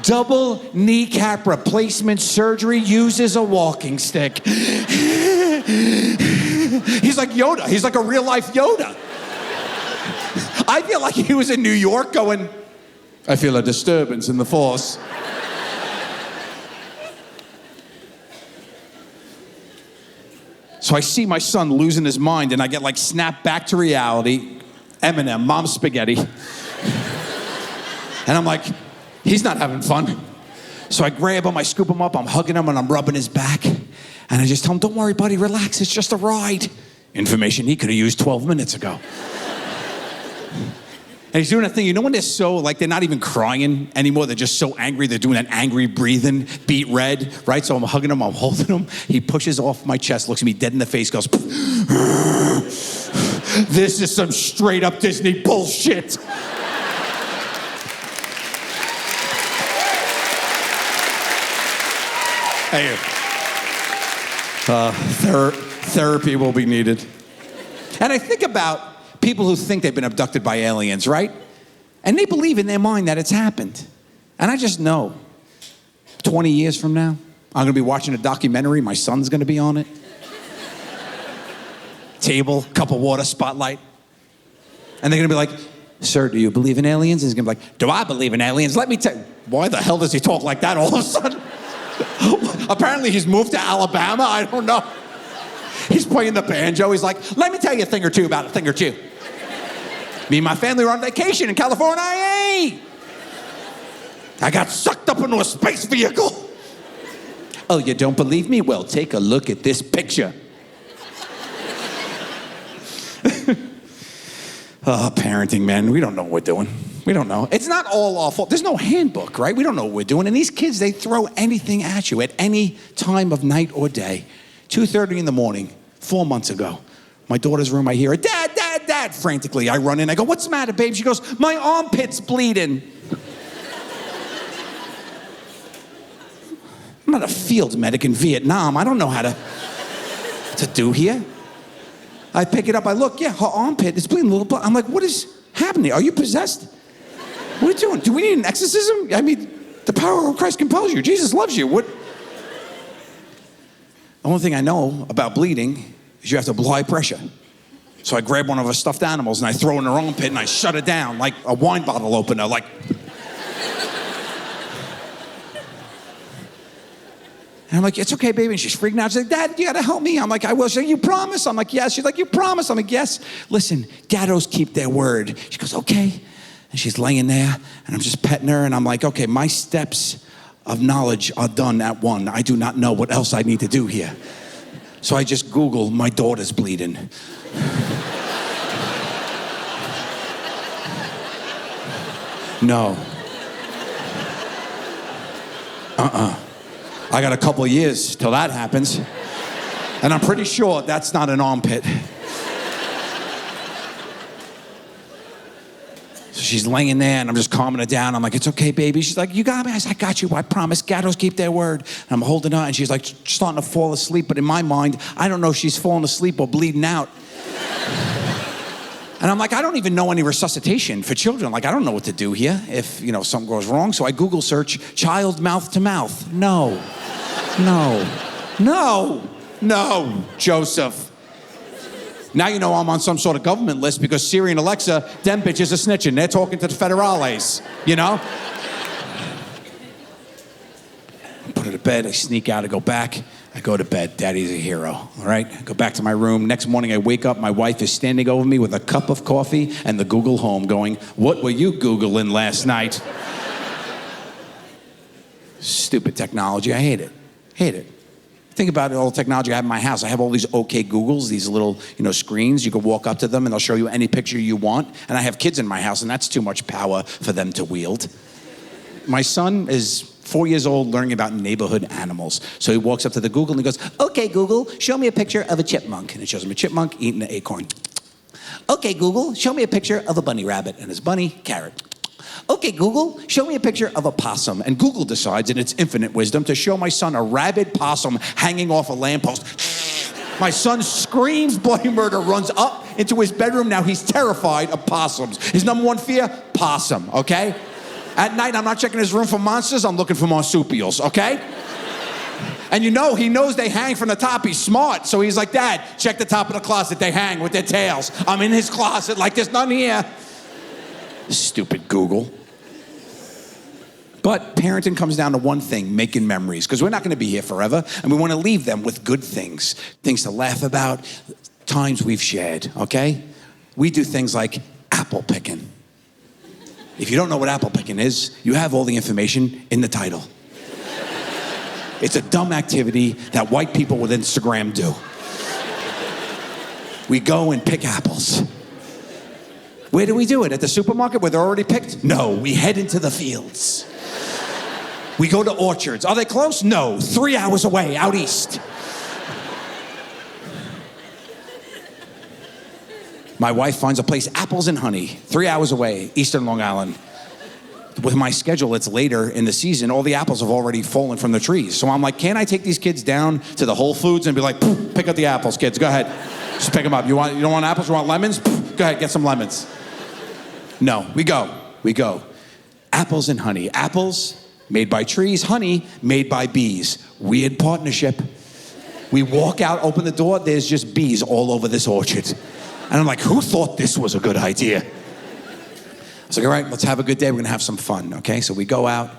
double kneecap replacement surgery, uses a walking stick. He's like Yoda. He's like a real life Yoda. I feel like he was in New York going, "I feel a disturbance in the force." So I see my son losing his mind, and I get like snapped back to reality. Eminem, Mom's spaghetti. And I'm like, he's not having fun. So I grab him, I scoop him up, I'm hugging him, and I'm rubbing his back. And I just tell him, "Don't worry, buddy, relax, it's just a ride." Information he could have used 12 minutes ago. And he's doing that thing, you know when they're so, like, they're not even crying anymore, they're just so angry, they're doing that angry breathing, beet red, right? So I'm hugging him, I'm holding him. He pushes off my chest, looks at me dead in the face, goes, "This is some straight up Disney bullshit." Hey, therapy will be needed. And I think about people who think they've been abducted by aliens, right? And they believe in their mind that it's happened. And I just know, 20 years from now, I'm gonna be watching a documentary, my son's gonna be on it. Table, cup of water, spotlight. And they're gonna be like, sir, do you believe in aliens? And he's gonna be like, do I believe in aliens? Let me tell you. Why the hell does he talk like that all of a sudden? Apparently he's moved to Alabama, I don't know. He's playing the banjo, he's like, let me tell you a thing or two about a thing or two. Me and my family were on vacation in California. I got sucked up into a space vehicle. Oh, you don't believe me? Well, take a look at this picture. Oh, parenting, man. We don't know what we're doing. We don't know. It's not all our fault. There's no handbook, right? We don't know what we're doing. And these kids, they throw anything at you at any time of night or day. 2:30 in the morning, 4 months ago. My daughter's room, I hear her, Dad, Dad, Dad, frantically. I run in, I go, what's the matter, babe? She goes, my armpit's bleeding. I'm not a field medic in Vietnam. I don't know how to do here. I pick it up, I look, yeah, her armpit is bleeding a little blood. I'm like, what is happening? Are you possessed? What are you doing? Do we need an exorcism? I mean, the power of Christ compels you. Jesus loves you. What? The only thing I know about bleeding is you have to apply pressure. So I grab one of her stuffed animals and I throw it in her armpit and I shut it down like a wine bottle opener, like. And I'm like, it's okay, baby. And she's freaking out. She's like, Dad, you gotta help me. I'm like, I will. She's like, you promise? I'm like, yes. She's like, you promise? I'm like, yes. Listen, Gattos keep their word. She goes, okay. And she's laying there, and I'm just petting her, and I'm like, okay, my steps of knowledge are done at one. I do not know what else I need to do here. So I just Google, my daughter's bleeding. No. I got a couple of years till that happens. And I'm pretty sure that's not an armpit. So she's laying there and I'm just calming her down. I'm like, it's okay, baby. She's like, you got me? I said, I got you. I promise. Gattos keep their word. And I'm holding her and she's like starting to fall asleep. But in my mind, I don't know if she's falling asleep or bleeding out. And I'm like, I don't even know any resuscitation for children. Like, I don't know what to do here if, something goes wrong. So I Google search child mouth to mouth. No, Joseph. Now you know I'm on some sort of government list because Siri and Alexa, them bitches are snitching. They're talking to the federales, I put her to bed, I sneak out, I go back. I go to bed. Daddy's a hero, all right? I go back to my room. Next morning, I wake up. My wife is standing over me with a cup of coffee and the Google Home going, what were you Googling last night? Stupid technology. I hate it. Think about all the technology I have in my house. I have all these OK Googles, these little, screens. You can walk up to them and they'll show you any picture you want. And I have kids in my house and that's too much power for them to wield. My son is 4 years old, learning about neighborhood animals. So he walks up to the Google and he goes, okay, Google, show me a picture of a chipmunk. And it shows him a chipmunk eating an acorn. Okay, Google, show me a picture of a bunny rabbit. And his bunny, carrot. Okay, Google, show me a picture of a possum. And Google decides in its infinite wisdom to show my son a rabid possum hanging off a lamppost. My son screams bloody murder, runs up into his bedroom. Now he's terrified of possums. His number one fear, possum, okay? At night, I'm not checking his room for monsters. I'm looking for marsupials, okay? And he knows they hang from the top. He's smart. So he's like, Dad, check the top of the closet. They hang with their tails. I'm in his closet like there's none here. Stupid Google. But parenting comes down to one thing, making memories. Because we're not going to be here forever. And we want to leave them with good things. Things to laugh about. Times we've shared, okay? We do things like apple picking. If you don't know what apple picking is, you have all the information in the title. It's a dumb activity that white people with Instagram do. We go and pick apples. Where do we do it? At the supermarket where they're already picked? No, we head into the fields. We go to orchards. Are they close? No, 3 hours away, out east. My wife finds a place, Apples and Honey, 3 hours away, Eastern Long Island. with my schedule, it's later in the season. All the apples have already fallen from the trees. So I'm like, can't I take these kids down to the Whole Foods and be like, pick up the apples, kids. Go ahead. Just pick them up. You don't want apples? You want lemons? Go ahead, get some lemons. No, we go. Apples and honey. Apples made by trees, honey made by bees. Weird partnership. We walk out, open the door, there's just bees all over this orchard. And I'm like, who thought this was a good idea? I was like, all right, let's have a good day. We're gonna have some fun, okay? So we go out.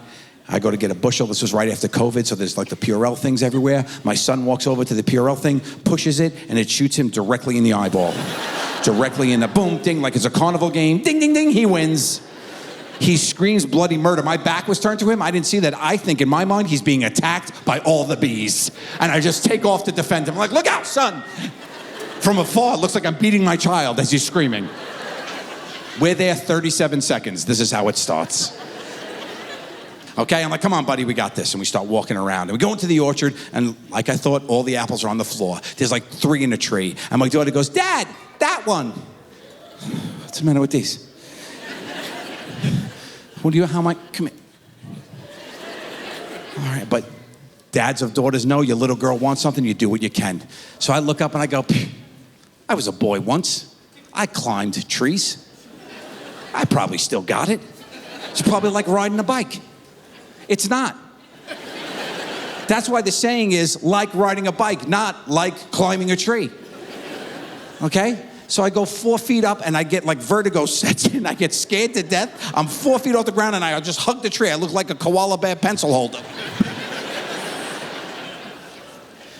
I go to get a bushel. This was right after COVID, so there's like the Purell things everywhere. My son walks over to the Purell thing, pushes it, and it shoots him directly in the eyeball. Directly in the boom, ding, like it's a carnival game. Ding, ding, ding, he wins. He screams bloody murder. My back was turned to him. I didn't see that. I think in my mind, he's being attacked by all the bees. And I just take off to defend him. I'm like, look out, son. From afar, it looks like I'm beating my child as he's screaming. We're there 37 seconds. This is how it starts. Okay, I'm like, come on, buddy, we got this. And we start walking around. And we go into the orchard, and like I thought, all the apples are on the floor. There's like 3 in a tree. And my daughter goes, Dad, that one. What's the matter with these? How am I, come here. All right, but dads of daughters know your little girl wants something, you do what you can. So I look up and I go, I was a boy once. I climbed trees. I probably still got it. It's probably like riding a bike. It's not. That's why the saying is like riding a bike, not like climbing a tree. Okay? So I go 4 feet up and I get like vertigo sets in. I get scared to death. I'm 4 feet off the ground and I just hug the tree. I look like a koala bear pencil holder.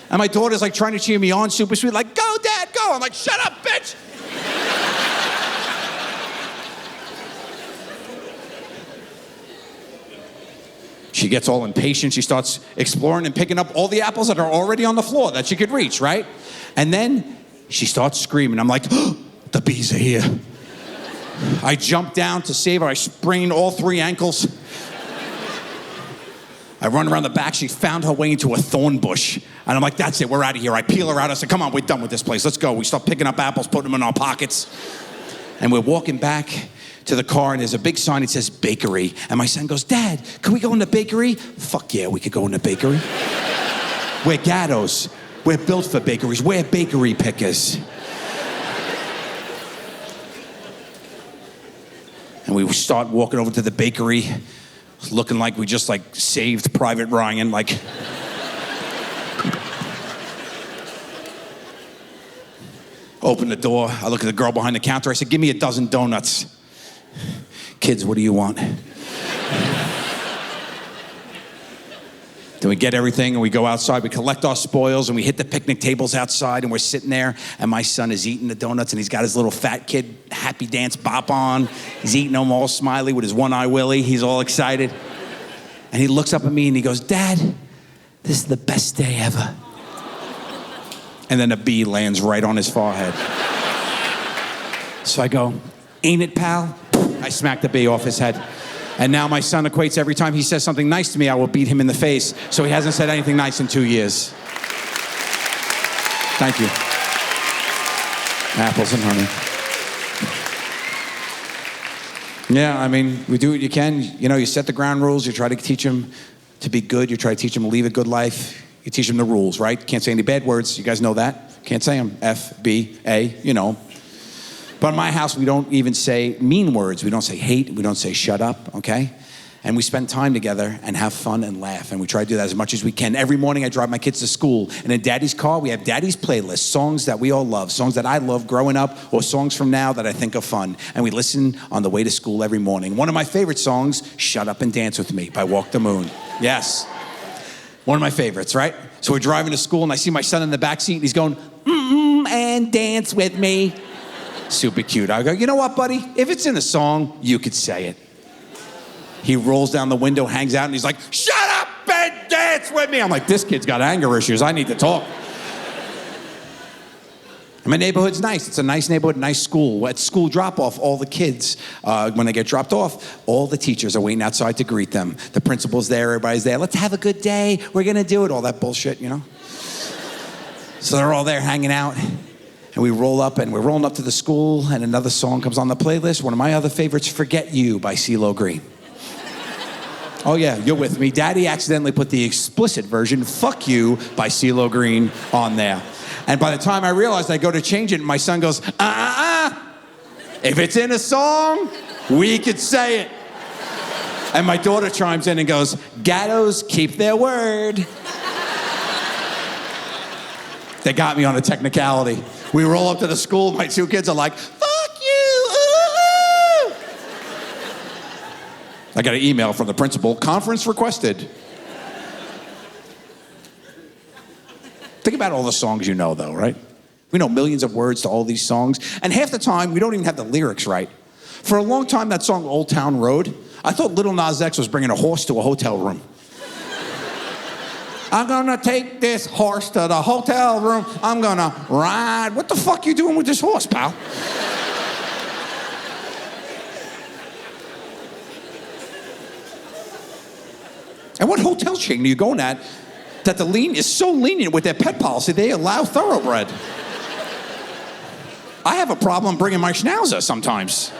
And my daughter's like trying to cheer me on, super sweet, like, go, Dad, go. I'm like, shut up, bitch. She gets all impatient. She starts exploring and picking up all the apples that are already on the floor that she could reach, right? And then she starts screaming. I'm like, oh, the bees are here. I jump down to save her. I sprain all 3 ankles. I run around the back. She found her way into a thorn bush. And I'm like, that's it, we're out of here. I peel her out. I said, come on, we're done with this place. Let's go. We start picking up apples, putting them in our pockets. And we're walking back to the car, and there's a big sign that says bakery. And my son goes, Dad, can we go in the bakery? Fuck yeah, we could go in the bakery. We're Gattos. We're built for bakeries. We're bakery pickers. And we start walking over to the bakery, looking like we just like saved Private Ryan, like. Open the door. I look at the girl behind the counter. I said, give me a dozen donuts. Kids, what do you want? Then we get everything and we go outside. We collect our spoils and we hit the picnic tables outside and we're sitting there and my son is eating the donuts and he's got his little fat kid happy dance bop on. He's eating them all smiley with his one eye willy. He's all excited. And he looks up at me and he goes, Dad, this is the best day ever. And then a bee lands right on his forehead. So I go, ain't it, pal? I smack the bee off his head. And now my son equates every time he says something nice to me, I will beat him in the face. So he hasn't said anything nice in 2 years. Thank you. Apples and honey. Yeah, I mean, we do what you can. You know, you set the ground rules. You try to teach them to be good. You try to teach them to lead a good life. You teach them the rules, right? Can't say any bad words. You guys know that. Can't say them. F, B, A, you know. But in my house, we don't even say mean words. We don't say hate. We don't say shut up, okay? And we spend time together and have fun and laugh. And we try to do that as much as we can. Every morning I drive my kids to school. And in Daddy's car, we have Daddy's playlist, songs that we all love, songs that I love growing up, or songs from now that I think are fun. And we listen on the way to school every morning. One of my favorite songs, Shut Up and Dance With Me by Walk the Moon. Yes. One of my favorites, right? So we're driving to school and I see my son in the back seat and he's going, and dance with me. Super cute. I go, you know what, buddy? If it's in a song, you could say it. He rolls down the window, hangs out, and he's like, shut up and dance with me. I'm like, this kid's got anger issues. I need to talk. And my neighborhood's nice. It's a nice neighborhood, nice school. At school drop-off, all the kids, when they get dropped off, all the teachers are waiting outside to greet them. The principal's there, everybody's there. Let's have a good day. We're going to do it. All that bullshit, you know? So they're all there hanging out. And we roll up, and we're rolling up to the school, and another song comes on the playlist. One of my other favorites, Forget You by CeeLo Green. Oh yeah, you're with me. Daddy accidentally put the explicit version, Fuck You, by CeeLo Green on there. And by the time I realized I go to change it, my son goes, if it's in a song, we could say it. And my daughter chimes in and goes, Gattos keep their word. They got me on a technicality. We roll up to the school, my two kids are like, fuck you, ooh. I got an email from the principal, conference requested. Think about all the songs you know, though, right? We know millions of words to all these songs, and half the time, we don't even have the lyrics right. For a long time, that song, Old Town Road, I thought Lil Nas X was bringing a horse to a hotel room. I'm gonna take this horse to the hotel room. I'm gonna ride. What the fuck you doing with this horse, pal? And what hotel chain are you going at that the lean is so lenient with their pet policy, they allow thoroughbred? I have a problem bringing my schnauzer sometimes.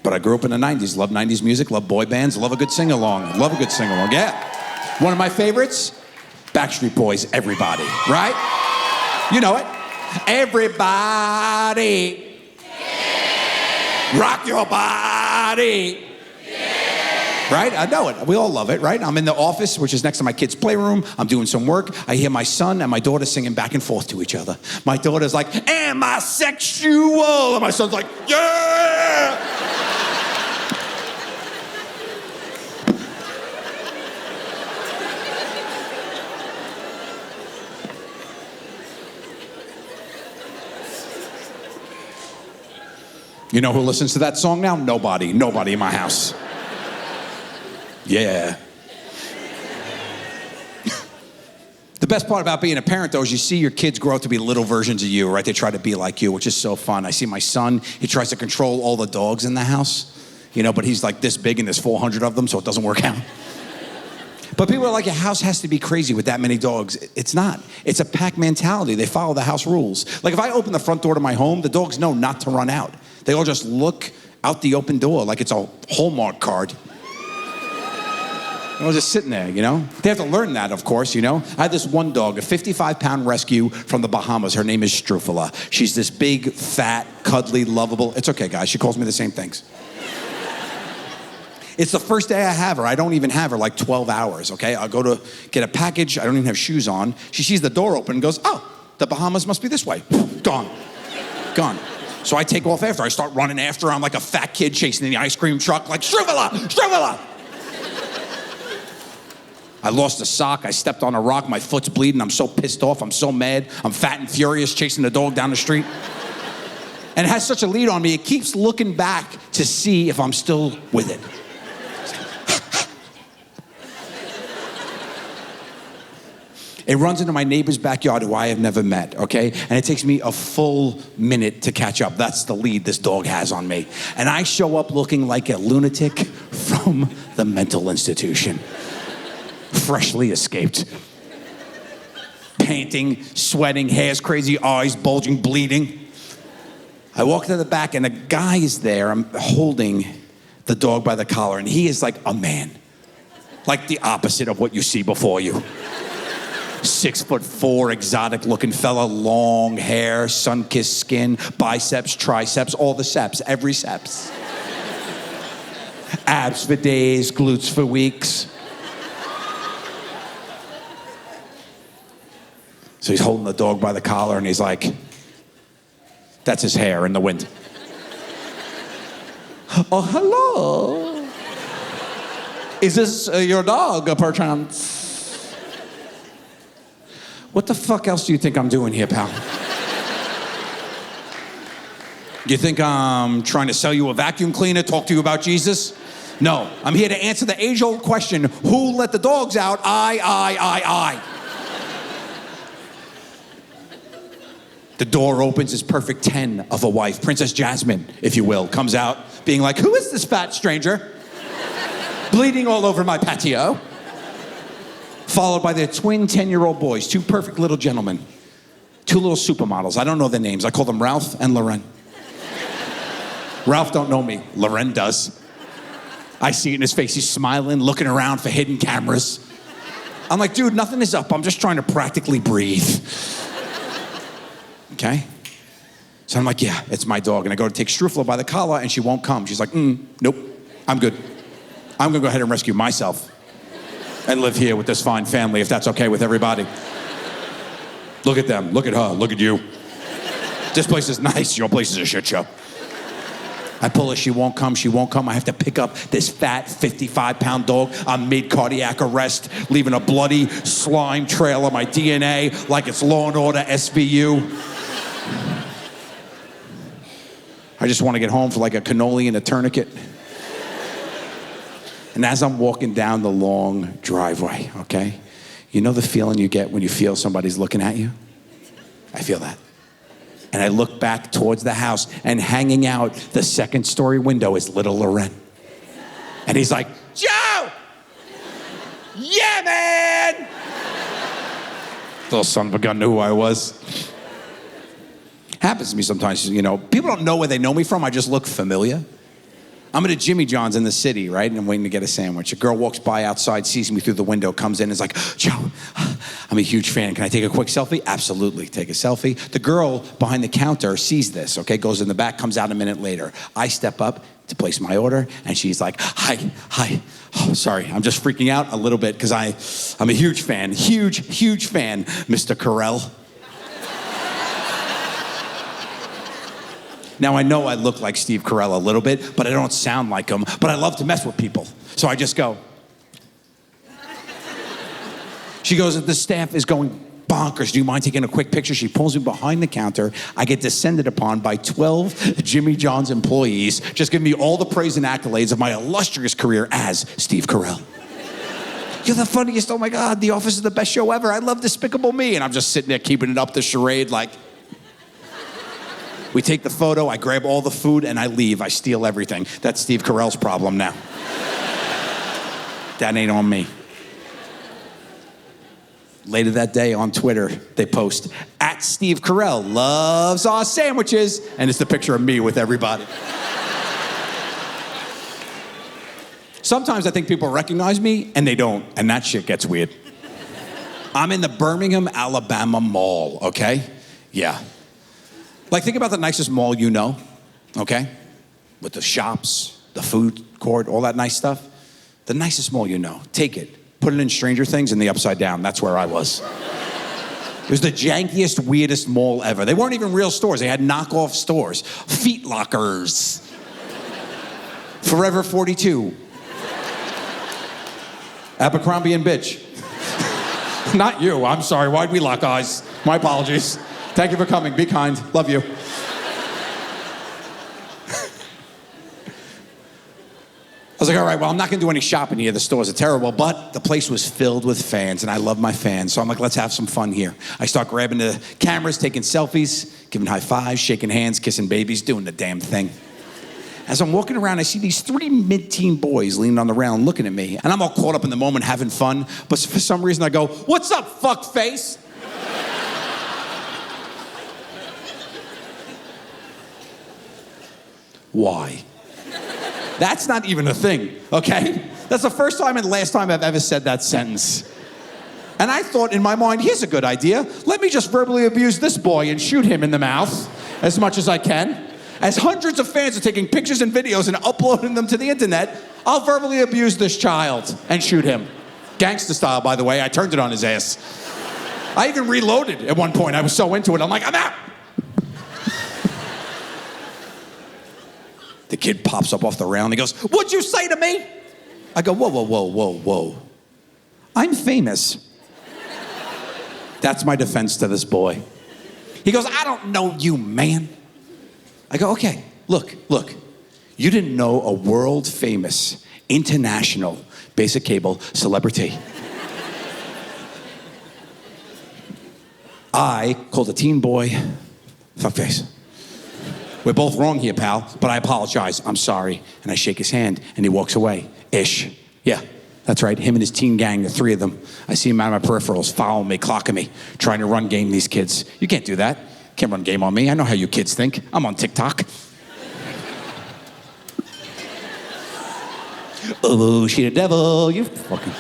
But I grew up in the 90s, love 90s music, love boy bands, love a good sing-along, yeah. One of my favorites, Backstreet Boys, Everybody, right? You know it. Everybody, rock your body. Right? I know it. We all love it, right? I'm in the office, which is next to my kid's playroom. I'm doing some work. I hear my son and my daughter singing back and forth to each other. My daughter's like, am I sexual? And my son's like, yeah! You know who listens to that song now? Nobody. Nobody in my house. Yeah. The best part about being a parent, though, is you see your kids grow up to be little versions of you, right? They try to be like you, which is so fun. I see my son, he tries to control all the dogs in the house, you know, but he's like this big and there's 400 of them, so it doesn't work out. But people are like, your house has to be crazy with that many dogs. It's not. It's a pack mentality. They follow the house rules. Like if I open the front door to my home, the dogs know not to run out. They all just look out the open door like it's a Hallmark card. I was just sitting there, you know? They have to learn that, of course, you know? I had this one dog, a 55-pound rescue from the Bahamas. Her name is Strufala. She's this big, fat, cuddly, lovable. It's okay, guys. She calls me the same things. It's the first day I have her. I don't even have her like 12 hours, okay? I'll go to get a package. I don't even have shoes on. She sees the door open and goes, oh, the Bahamas must be this way. Gone. Gone. So I take off after her. I start running after her. I'm like a fat kid chasing the ice cream truck, like, Strufala! Strufala! I lost a sock, I stepped on a rock, my foot's bleeding, I'm so pissed off, I'm so mad, I'm fat and furious chasing the dog down the street. And it has such a lead on me, it keeps looking back to see if I'm still with it. It runs into my neighbor's backyard who I have never met, okay? And it takes me a full minute to catch up. That's the lead this dog has on me. And I show up looking like a lunatic from the mental institution. Freshly escaped. Panting, sweating, hair's crazy, eyes bulging, bleeding. I walk to the back and a guy is there. I'm holding the dog by the collar and he is like a man. Like the opposite of what you see before you. 6'4", exotic looking fella, long hair, sun-kissed skin, biceps, triceps, all the seps, every seps. Abs for days, glutes for weeks. So he's holding the dog by the collar and he's like, that's his hair in the wind. Oh, hello. Is this your dog, perchance? What the fuck else do you think I'm doing here, pal? You think I'm trying to sell you a vacuum cleaner, talk to you about Jesus? No, I'm here to answer the age-old question, who let the dogs out? I. The door opens, this perfect 10 of a wife, Princess Jasmine, if you will, comes out being like, who is this fat stranger? Bleeding all over my patio. Followed by their twin 10-year-old boys, two perfect little gentlemen. Two little supermodels, I don't know their names. I call them Ralph and Loren. Ralph don't know me, Loren does. I see it in his face. He's smiling, looking around for hidden cameras. I'm like, dude, nothing is up. I'm just trying to practically breathe. Okay? So I'm like, yeah, it's my dog. And I go to take Strufla by the collar, and she won't come. She's like, nope, I'm good. I'm gonna go ahead and rescue myself and live here with this fine family, if that's okay with everybody. Look at them, look at her, look at you. This place is nice, your place is a shit show. I pull her, she won't come. I have to pick up this fat 55-pound dog on mid-cardiac arrest, leaving a bloody slime trail of my DNA like it's Law & Order SVU. I just want to get home for like a cannoli and a tourniquet. And as I'm walking down the long driveway, okay, you know the feeling you get when you feel somebody's looking at you? I feel that. And I look back towards the house, and hanging out the second-story window is little Loren. And he's like, Joe! Yeah, man! Little son of a gun knew who I was. Happens to me sometimes, you know. People don't know where they know me from. I just look familiar. I'm at a Jimmy John's in the city, right? And I'm waiting to get a sandwich. A girl walks by outside, sees me through the window, comes in and is like, Joe, I'm a huge fan. Can I take a quick selfie? Absolutely. Take a selfie. The girl behind the counter sees this, okay? Goes in the back, comes out a minute later. I step up to place my order, and she's like, hi. Oh, sorry, I'm just freaking out a little bit because I'm a huge fan, huge fan, Mr. Carell. Now, I know I look like Steve Carell a little bit, but I don't sound like him, but I love to mess with people. So I just go. She goes, the staff is going bonkers. Do you mind taking a quick picture? She pulls me behind the counter. I get descended upon by 12 Jimmy John's employees, just giving me all the praise and accolades of my illustrious career as Steve Carell. You're the funniest, oh my God, The Office is the best show ever. I love Despicable Me. And I'm just sitting there keeping it up, the charade, like... We take the photo, I grab all the food, and I leave. I steal everything. That's Steve Carell's problem now. That ain't on me. Later that day on Twitter, they post, @Steve Carell loves our sandwiches, and it's the picture of me with everybody. Sometimes I think people recognize me, and they don't, and that shit gets weird. I'm in the Birmingham, Alabama mall, okay? Yeah. Like, think about the nicest mall you know, okay? With the shops, the food court, all that nice stuff. The nicest mall you know. Take it, put it in Stranger Things in the Upside Down. That's where I was. It was the jankiest, weirdest mall ever. They weren't even real stores. They had knockoff stores. Feet Lockers. Forever 42. Abercrombie and Bitch. Not you, I'm sorry. Why'd we lock eyes? My apologies. Thank you for coming. Be kind. Love you. I was like, all right, well, I'm not going to do any shopping here. The stores are terrible, but the place was filled with fans, and I love my fans. So I'm like, let's have some fun here. I start grabbing the cameras, taking selfies, giving high fives, shaking hands, kissing babies, doing the damn thing. As I'm walking around, I see these 3 mid-teen boys leaning on the rail and looking at me. And I'm all caught up in the moment, having fun. But for some reason, I go, what's up, fuckface? Why? That's not even a thing, okay? That's the first time and last time I've ever said that sentence. And I thought in my mind, here's a good idea. Let me just verbally abuse this boy and shoot him in the mouth as much as I can. As hundreds of fans are taking pictures and videos and uploading them to the internet, I'll verbally abuse this child and shoot him. Gangsta style, by the way. I turned it on his ass. I even reloaded at one point. I was so into it. I'm like, I'm out. The kid pops up off the rail and he goes, what'd you say to me? I go, whoa. I'm famous. That's my defense to this boy. He goes, I don't know you, man. I go, okay, look. You didn't know a world famous, international, basic cable celebrity. I called a teen boy fuckface. We're both wrong here, pal, but I apologize. I'm sorry. And I shake his hand, and he walks away. Ish. Yeah, that's right. Him and his teen gang, the 3 of them. I see him out of my peripherals, following me, clocking me, trying to run game these kids. You can't do that. Can't run game on me. I know how you kids think. I'm on TikTok. Oh, she the devil, you fucking...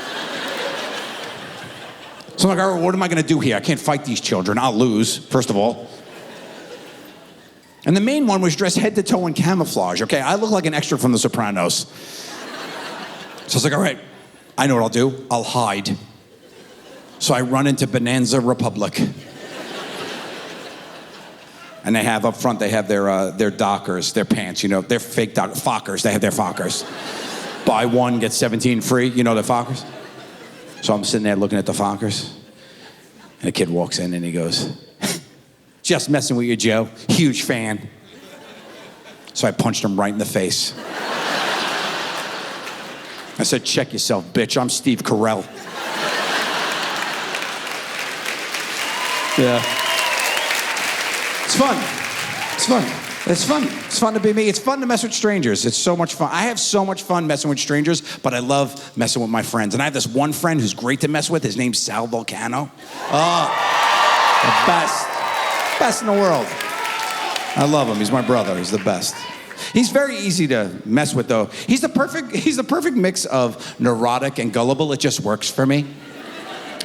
So I'm like, all right, what am I gonna do here? I can't fight these children. I'll lose, first of all. And the main one was dressed head to toe in camouflage, okay? I look like an extra from The Sopranos. So I was like, all right, I know what I'll do. I'll hide. So I run into Bonanza Republic. And they have up front, they have their Dockers, their pants, you know, they're fake Fockers. They have their Fockers. Buy one, get 17 free, you know the Fockers? So I'm sitting there looking at the Fockers. And a kid walks in and he goes, just messing with you, Joe. Huge fan. So I punched him right in the face. I said, check yourself, bitch. I'm Steve Carell. Yeah. It's fun. It's fun. It's fun. It's fun to be me. It's fun to mess with strangers. It's so much fun. I have so much fun messing with strangers, but I love messing with my friends. And I have this one friend who's great to mess with. His name's Sal Vulcano. Oh, the best. Best in the world. I love him. He's my brother. He's the best. He's very easy to mess with, though. He's the perfect mix of neurotic and gullible. It just works for me.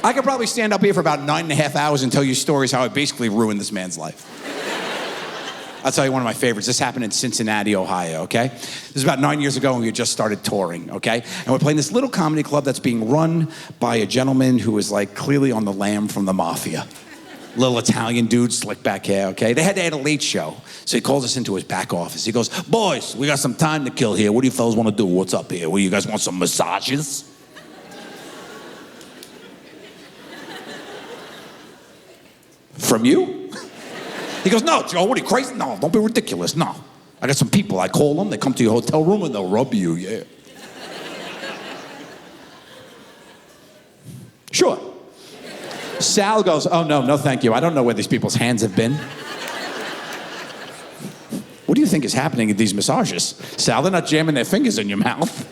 I could probably stand up here for about 9.5 hours and tell you stories how I basically ruined this man's life. I'll tell you one of my favorites. This happened in Cincinnati, Ohio, okay? This is about 9 years ago when we had just started touring, okay? And we're playing this little comedy club that's being run by a gentleman who is like clearly on the lam from the mafia. Little Italian dude, slick back hair, okay? They had a late show. So he calls us into his back office. He goes, boys, we got some time to kill here. What do you fellas want to do? What's up here? Well, you guys want some massages? From you? He goes, no, Joe, what are you, crazy? No, don't be ridiculous, no. I got some people, I call them, they come to your hotel room and they'll rub you, yeah. Sure. Sal goes, oh, no, thank you. I don't know where these people's hands have been. What do you think is happening at these massages? Sal, they're not jamming their fingers in your mouth.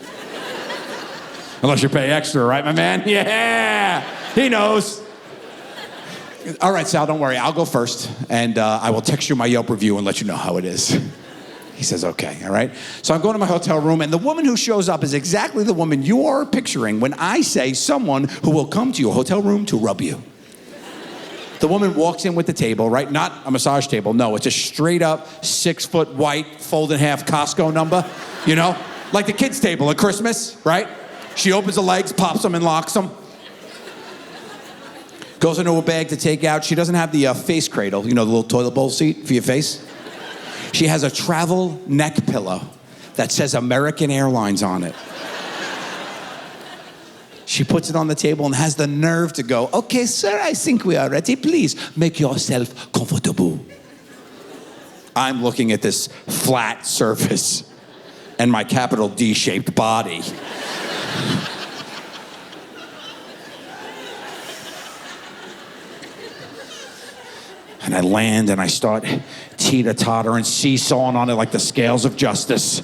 Unless you pay extra, right, my man? Yeah, he knows. All right, Sal, don't worry. I'll go first, and I will text you my Yelp review and let you know how it is. He says, okay, all right? So I'm going to my hotel room, and the woman who shows up is exactly the woman you are picturing when I say someone who will come to your hotel room to rub you. The woman walks in with the table, right? Not a massage table. No, it's a straight-up 6-foot white, fold-in-half Costco number, you know? Like the kids' table at Christmas, right? She opens the legs, pops them, and locks them. Goes into a bag to take out. She doesn't have the face cradle, you know, the little toilet bowl seat for your face. She has a travel neck pillow that says American Airlines on it. She puts it on the table and has the nerve to go, okay, sir, I think we are ready. Please make yourself comfortable. I'm looking at this flat surface and my capital D-shaped body. And I land and I start teeter-tottering, seesawing on it like the scales of justice.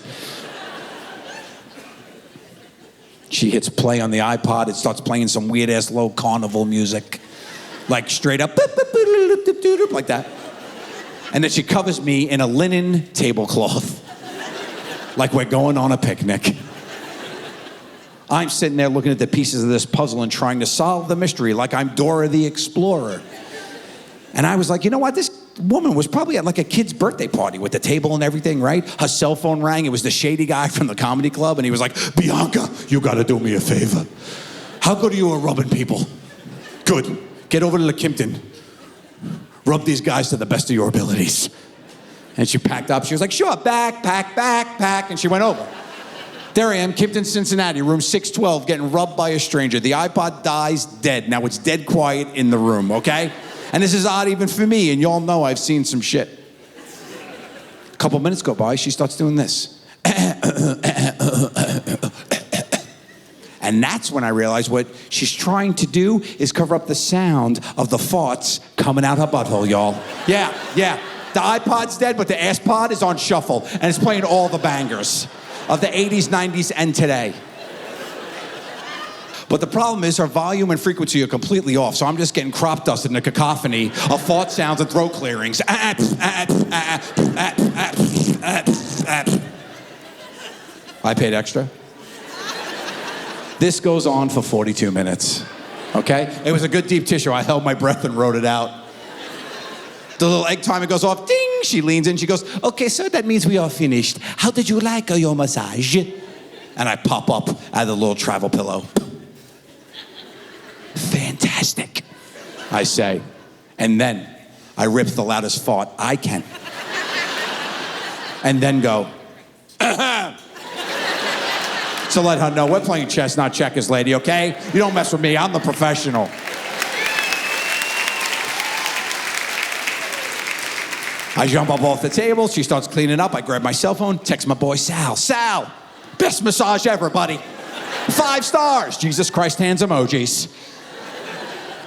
She hits play on the iPod. It starts playing some weird-ass low carnival music. Like straight up, like that. And then she covers me in a linen tablecloth. Like we're going on a picnic. I'm sitting there looking at the pieces of this puzzle and trying to solve the mystery like I'm Dora the Explorer. And I was like, you know what? This woman was probably at like a kid's birthday party with the table and everything, right? Her cell phone rang. It was the shady guy from the comedy club. And he was like, Bianca, you got to do me a favor. How good are you at rubbing people? Good. Get over to the Kimpton. Rub these guys to the best of your abilities. And she packed up. She was like, sure, backpack. And she went over. There I am, Kimpton, Cincinnati, room 612, getting rubbed by a stranger. The iPod dies dead. Now it's dead quiet in the room, okay? And this is odd even for me, and y'all know I've seen some shit. A couple minutes go by, she starts doing this. And that's when I realized what she's trying to do is cover up the sound of the farts coming out her butthole, y'all. Yeah. The iPod's dead, but the ass pod is on shuffle, and it's playing all the bangers of the 80s, 90s, and today. But the problem is her volume and frequency are completely off, so I'm just getting crop dusted in a cacophony of fart sounds and throat clearings. I paid extra. This goes on for 42 minutes, okay? It was a good deep tissue. I held my breath and wrote it out. The little egg timer goes off, ding! She leans in, she goes, okay, sir, that means we are finished. How did you like your massage? And I pop up out of the little travel pillow. Fantastic, I say. And then I rip the loudest fart I can. And then go, to let her know we're playing chess, not checkers, lady, okay? You don't mess with me, I'm the professional. I jump up off the table, she starts cleaning up, I grab my cell phone, text my boy Sal. Sal, best massage ever, buddy. 5 stars, Jesus Christ hands emojis.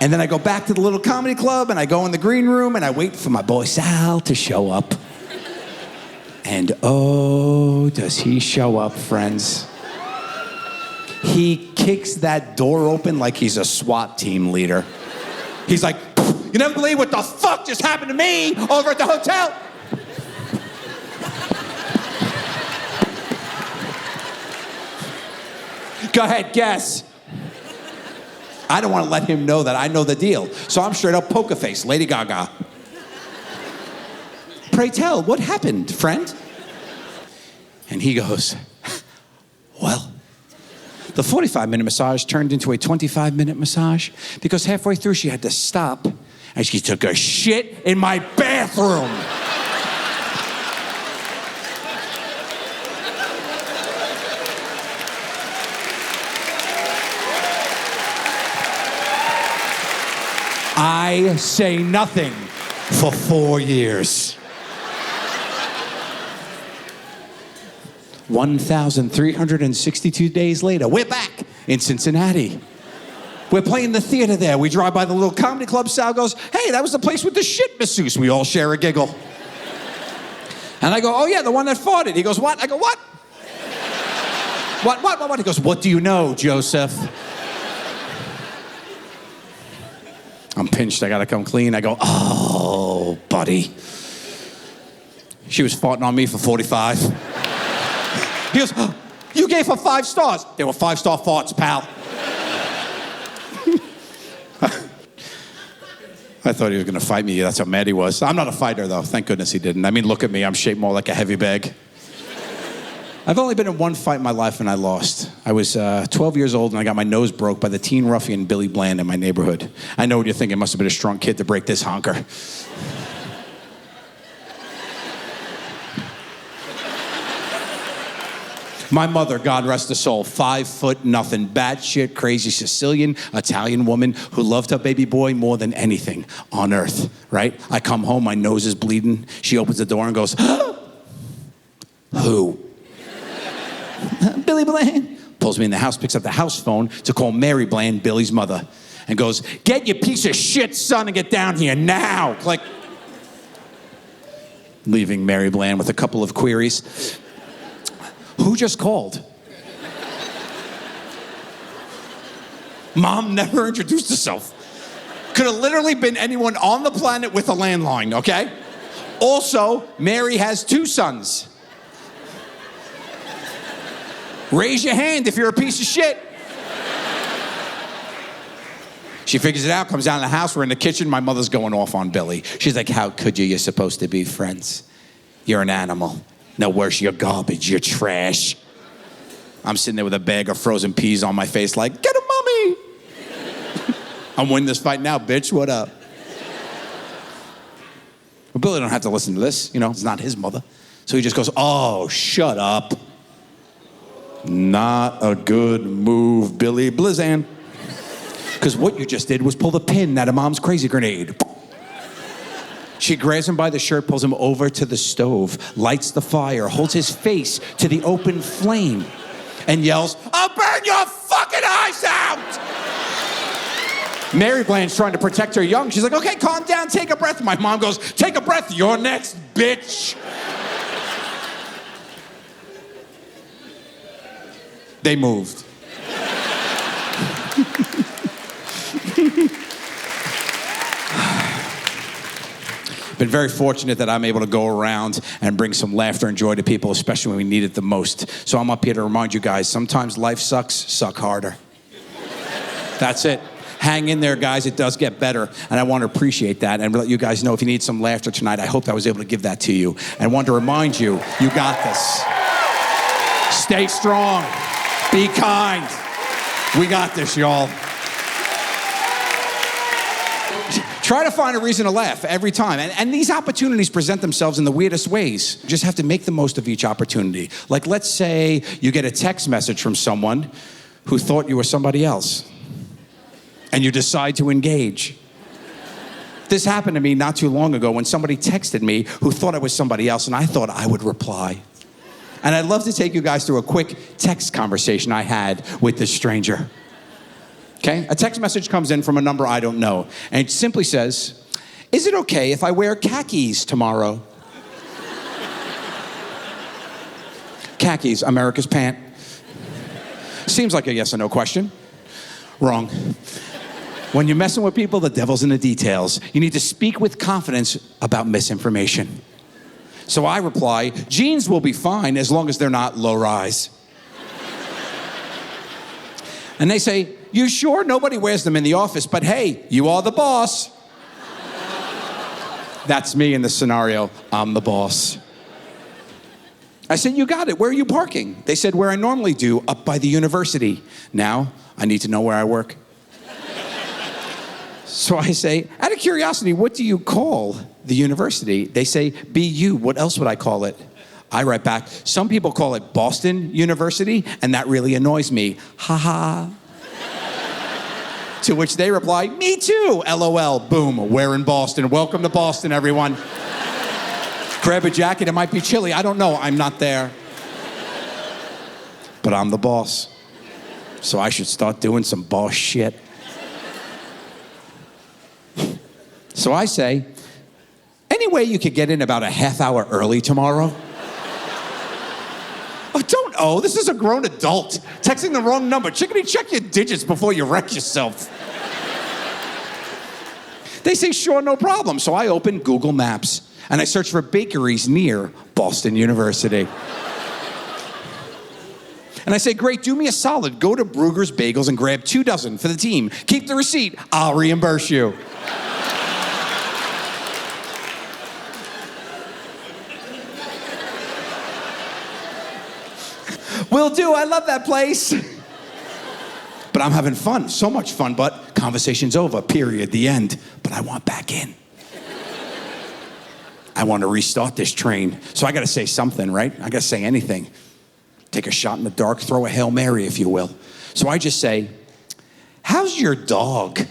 And then I go back to the little comedy club and I go in the green room and I wait for my boy Sal to show up. And oh, does he show up, friends. He kicks that door open like he's a SWAT team leader. He's like, you never believe what the fuck just happened to me over at the hotel? Go ahead, guess. I don't want to let him know that I know the deal. So I'm straight up poker face, Lady Gaga. Pray tell, what happened, friend? And he goes, well, the 45-minute massage turned into a 25-minute massage because halfway through she had to stop and she took a shit in my bathroom. I say nothing for 4 years. 1,362 days later, we're back in Cincinnati. We're playing the theater there. We drive by the little comedy club. Sal goes, hey, that was the place with the shit masseuse. We all share a giggle. And I go, oh yeah, the one that farted. He goes, what? I go, what? What? He goes, what do you know, Joseph? I'm pinched, I gotta come clean. I go, oh, buddy. She was farting on me for 45. He goes, oh, you gave her 5 stars. They were 5-star farts, pal. I thought he was gonna fight me. That's how mad he was. I'm not a fighter, though. Thank goodness he didn't. I mean, look at me. I'm shaped more like a heavy bag. I've only been in one fight in my life and I lost. I was 12 years old and I got my nose broke by the teen ruffian Billy Bland in my neighborhood. I know what you're thinking. Must have been a strong kid to break this honker. My mother, God rest her soul, 5 foot nothing, batshit crazy Sicilian Italian woman who loved her baby boy more than anything on earth, right? I come home, my nose is bleeding. She opens the door and goes, who? Billy Bland. Pulls me in the house, picks up the house phone to call Mary Bland, Billy's mother, and goes, get your piece of shit son and get down here now. Click. Leaving Mary Bland with a couple of queries. Who just called? Mom never introduced herself. Could have literally been anyone on the planet with a landline, okay? Also, Mary has 2 sons. Raise your hand if you're a piece of shit. She figures it out, comes down to the house, we're in the kitchen, my mother's going off on Billy. She's like, how could you? You're supposed to be friends. You're an animal. No worse, you're garbage, you're trash. I'm sitting there with a bag of frozen peas on my face like, get him, mommy. I'm winning this fight now, bitch, what up? But Billy don't have to listen to this, you know, it's not his mother. So he just goes, oh, shut up. Not a good move, Billy Blizan. Because what you just did was pull the pin out of Mom's crazy grenade. She grabs him by the shirt, pulls him over to the stove, lights the fire, holds his face to the open flame, and yells, I'll burn your fucking eyes out! Mary Bland's trying to protect her young. She's like, okay, calm down, take a breath. My mom goes, take a breath, you're next, bitch. They moved. Been very fortunate that I'm able to go around and bring some laughter and joy to people, especially when we need it the most. So I'm up here to remind you guys, sometimes life sucks, suck harder. That's it. Hang in there, guys. It does get better. And I want to appreciate that and let you guys know if you need some laughter tonight, I hope I was able to give that to you. And want to remind you, you got this. Stay strong. Be kind. We got this, y'all. Try to find a reason to laugh every time. And these opportunities present themselves in the weirdest ways. You just have to make the most of each opportunity. Like, let's say you get a text message from someone who thought you were somebody else, and you decide to engage. This happened to me not too long ago when somebody texted me who thought I was somebody else, and I thought I would reply. And I'd love to take you guys through a quick text conversation I had with this stranger. Okay? A text message comes in from a number I don't know, and it simply says, "Is it okay if I wear khakis tomorrow?" Khakis, America's pant. Seems like a yes or no question. Wrong. When you're messing with people, the devil's in the details. You need to speak with confidence about misinformation. So I reply, "Jeans will be fine as long as they're not low-rise." And they say, "You sure? Nobody wears them in the office, but hey, you are the boss." That's me in the scenario. I'm the boss. I said, "You got it. Where are you parking?" They said, "Where I normally do, up by the university." Now, I need to know where I work. So I say, "Out of curiosity, what do you call the university?" They say, "BU. What else would I call it?" I write back, "Some people call it Boston University, and that really annoys me. Ha ha." To which they reply, "Me too, LOL. Boom, we're in Boston. Welcome to Boston, everyone. Grab a jacket, it might be chilly. I don't know, I'm not there. But I'm the boss. So I should start doing some boss shit." So I say, "Any way you could get in about a half hour early tomorrow?" Oh, this is a grown adult. Texting the wrong number. Chickadee, check your digits before you wreck yourself. They say, "Sure, no problem." So I open Google Maps and I search for bakeries near Boston University. And I say, "Great, do me a solid. Go to Brugger's Bagels and grab 2 dozen for the team. Keep the receipt. I'll reimburse you." "Will do, I love that place." But I'm having fun, so much fun, but conversation's over, period, the end. But I want back in. I want to restart this train. So I gotta say something, right? I gotta say anything. Take a shot in the dark, throw a Hail Mary, if you will. So I just say, "How's your dog?"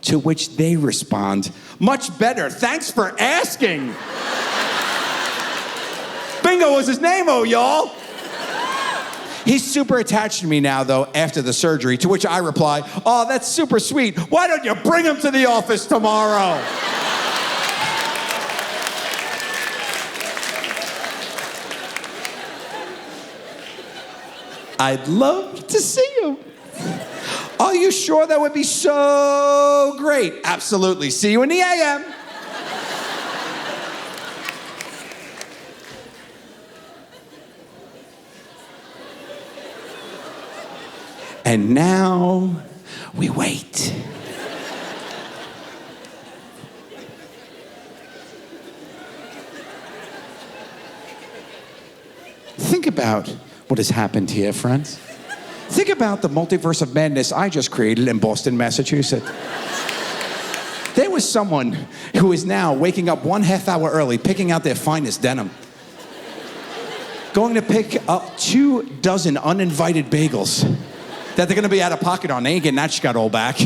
To which they respond, "Much better, thanks for asking." Bingo was his name, oh, y'all. He's super attached to me now, though, after the surgery, to which I reply, "Oh, that's super sweet. Why don't you bring him to the office tomorrow?" I'd love to see him. Are you sure? That would be so great. Absolutely. See you in the AM. And now we wait. Think about what has happened here, friends. Think about the multiverse of madness I just created in Boston, Massachusetts. There was someone who is now waking up 1/2 hour early, picking out their finest denim. Going to pick up 2 dozen uninvited bagels that they're gonna be out of pocket on. They ain't getting that scuttle back.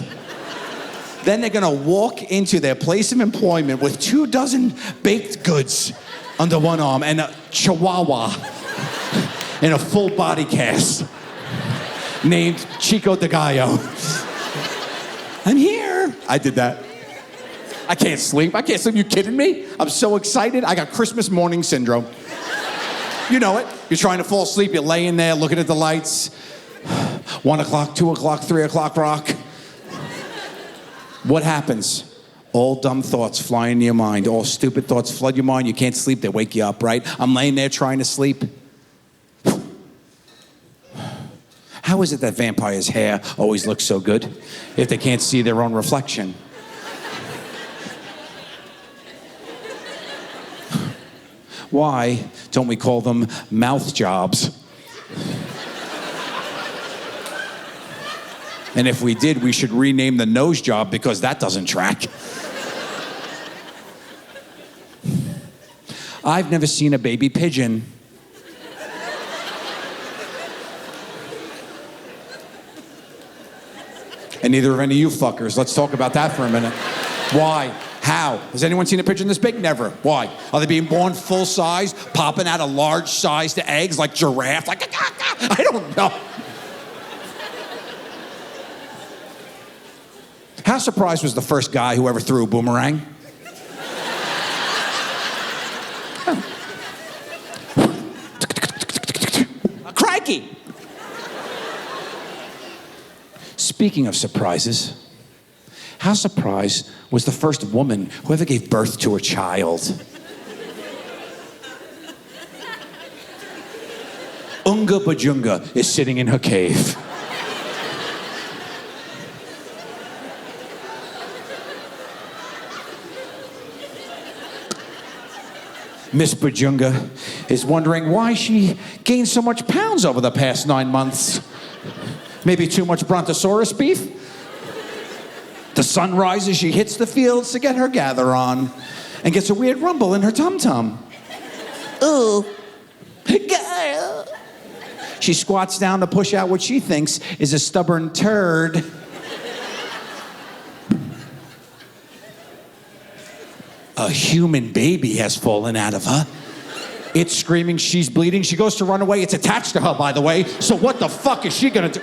Then they're gonna walk into their place of employment with 2 dozen baked goods under one arm and a chihuahua in a full body cast named Chico de Gallo. "I'm here." I did that. I can't sleep. You kidding me? I'm so excited. I got Christmas morning syndrome. You know it. You're trying to fall asleep. You're laying there looking at the lights. 1 o'clock, 2 o'clock, 3 o'clock rock. What happens? All dumb thoughts fly into your mind. All stupid thoughts flood your mind. You can't sleep. They wake you up, right? I'm laying there trying to sleep. How is it that vampires' hair always looks so good if they can't see their own reflection? Why don't we call them mouth jobs? And if we did, we should rename the nose job because that doesn't track. I've never seen a baby pigeon. And neither have any of you fuckers. Let's talk about that for a minute. Why? How? Has anyone seen a pigeon this big? Never. Why? Are they being born full size, popping out of large sized eggs like giraffe? Like, I don't know. How surprised was the first guy who ever threw a boomerang? Crikey! Speaking of surprises, how surprised was the first woman who ever gave birth to a child? Unga Bajunga is sitting in her cave. Miss Bajunga is wondering why she gained so much pounds over the past 9 months. Maybe too much brontosaurus beef? The sun rises, she hits the fields to get her gather on and gets a weird rumble in her tum-tum. Ooh. She squats down to push out what she thinks is a stubborn turd. A human baby has fallen out of her. It's screaming, she's bleeding. She goes to run away. It's attached to her, by the way. So what the fuck is she gonna do?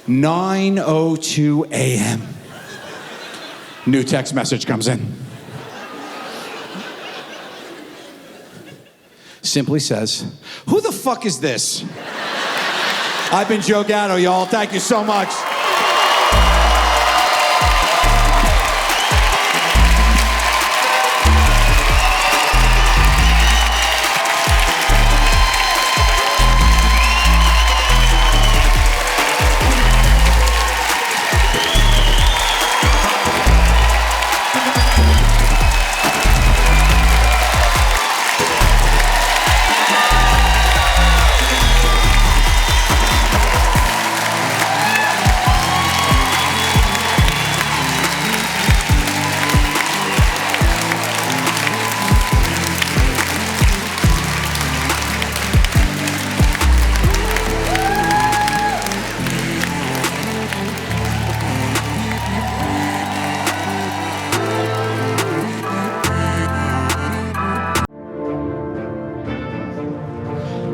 "9:02 a.m. New text message comes in. Simply says, "Who the fuck is this?" I've been Joe Gatto, y'all. Thank you so much.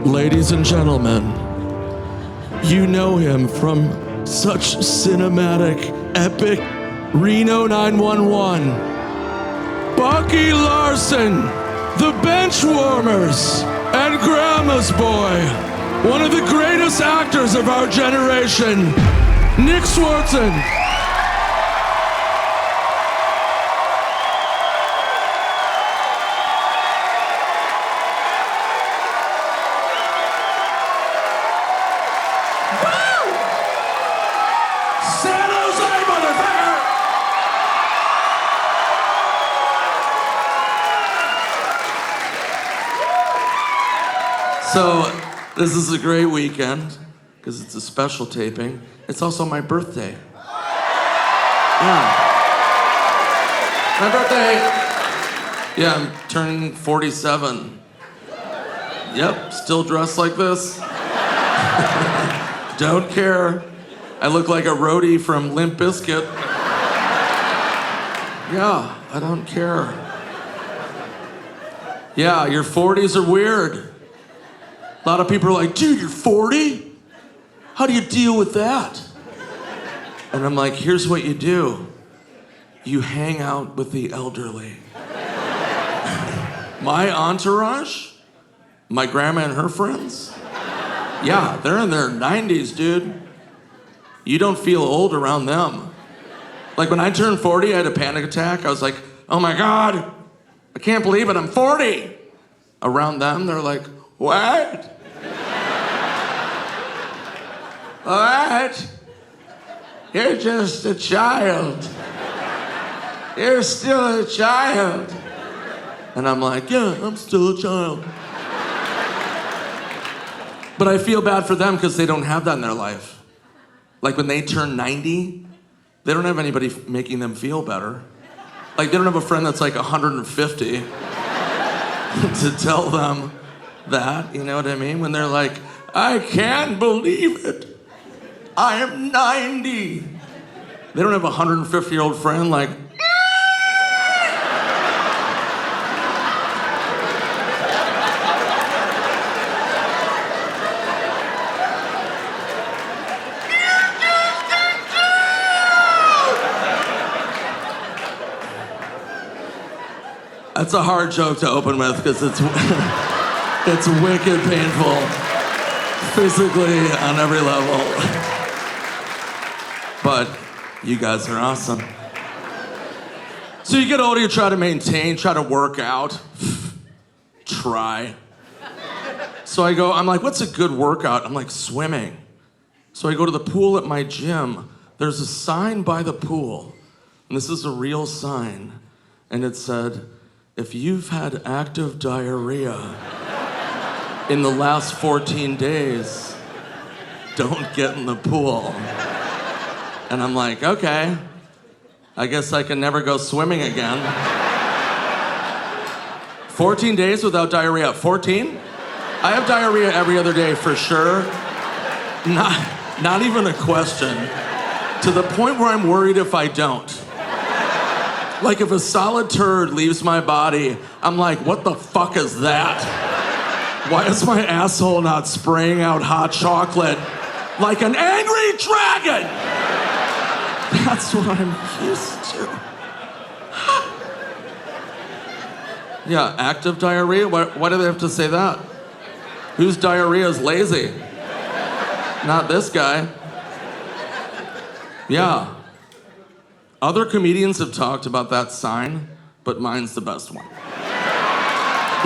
Ladies and gentlemen, you know him from such cinematic, epic Reno 911. Bucky Larson, the Benchwarmers, and Grandma's Boy, one of the greatest actors of our generation, Nick Swardson. So, this is a great weekend, because it's a special taping. It's also my birthday. Yeah. My birthday! Yeah, I'm turning 47. Yep, still dressed like this. Don't care. I look like a roadie from Limp Bizkit. Yeah, I don't care. Yeah, your 40s are weird. A lot of people are like, dude, you're 40? How do you deal with that? And I'm like, here's what you do. You hang out with the elderly. My entourage, my grandma and her friends, Yeah, they're in their 90s, dude. You don't feel old around them. Like when I turned 40, I had a panic attack. I was like, oh my God, I can't believe it, I'm 40. Around them, they're like, what? What? You're just a child. You're still a child. And I'm like, yeah, I'm still a child. But I feel bad for them because they don't have that in their life. Like when they turn 90, they don't have anybody making them feel better. Like they don't have a friend that's like 150 to tell them that, you know what I mean? When they're like, I can't believe it. I am 90. They don't have a 150-year-old friend like, that's a hard joke to open with because it's wicked painful, physically on every level. But you guys are awesome. So you get older, you try to maintain, try to work out. Try. So I'm like, what's a good workout? I'm like, swimming. So I go to the pool at my gym. There's a sign by the pool, and this is a real sign, and it said, if you've had active diarrhea in the last 14 days, don't get in the pool. And I'm like, okay, I guess I can never go swimming again. 14 days without diarrhea. 14? I have diarrhea every other day for sure. Not even a question. To the point where I'm worried if I don't. Like if a solid turd leaves my body, I'm like, what the fuck is that? Why is my asshole not spraying out hot chocolate like an angry dragon? That's what I'm used to. Yeah, active diarrhea? Why do they have to say that? Whose diarrhea is lazy? Not this guy. Yeah. Other comedians have talked about that sign, but mine's the best one.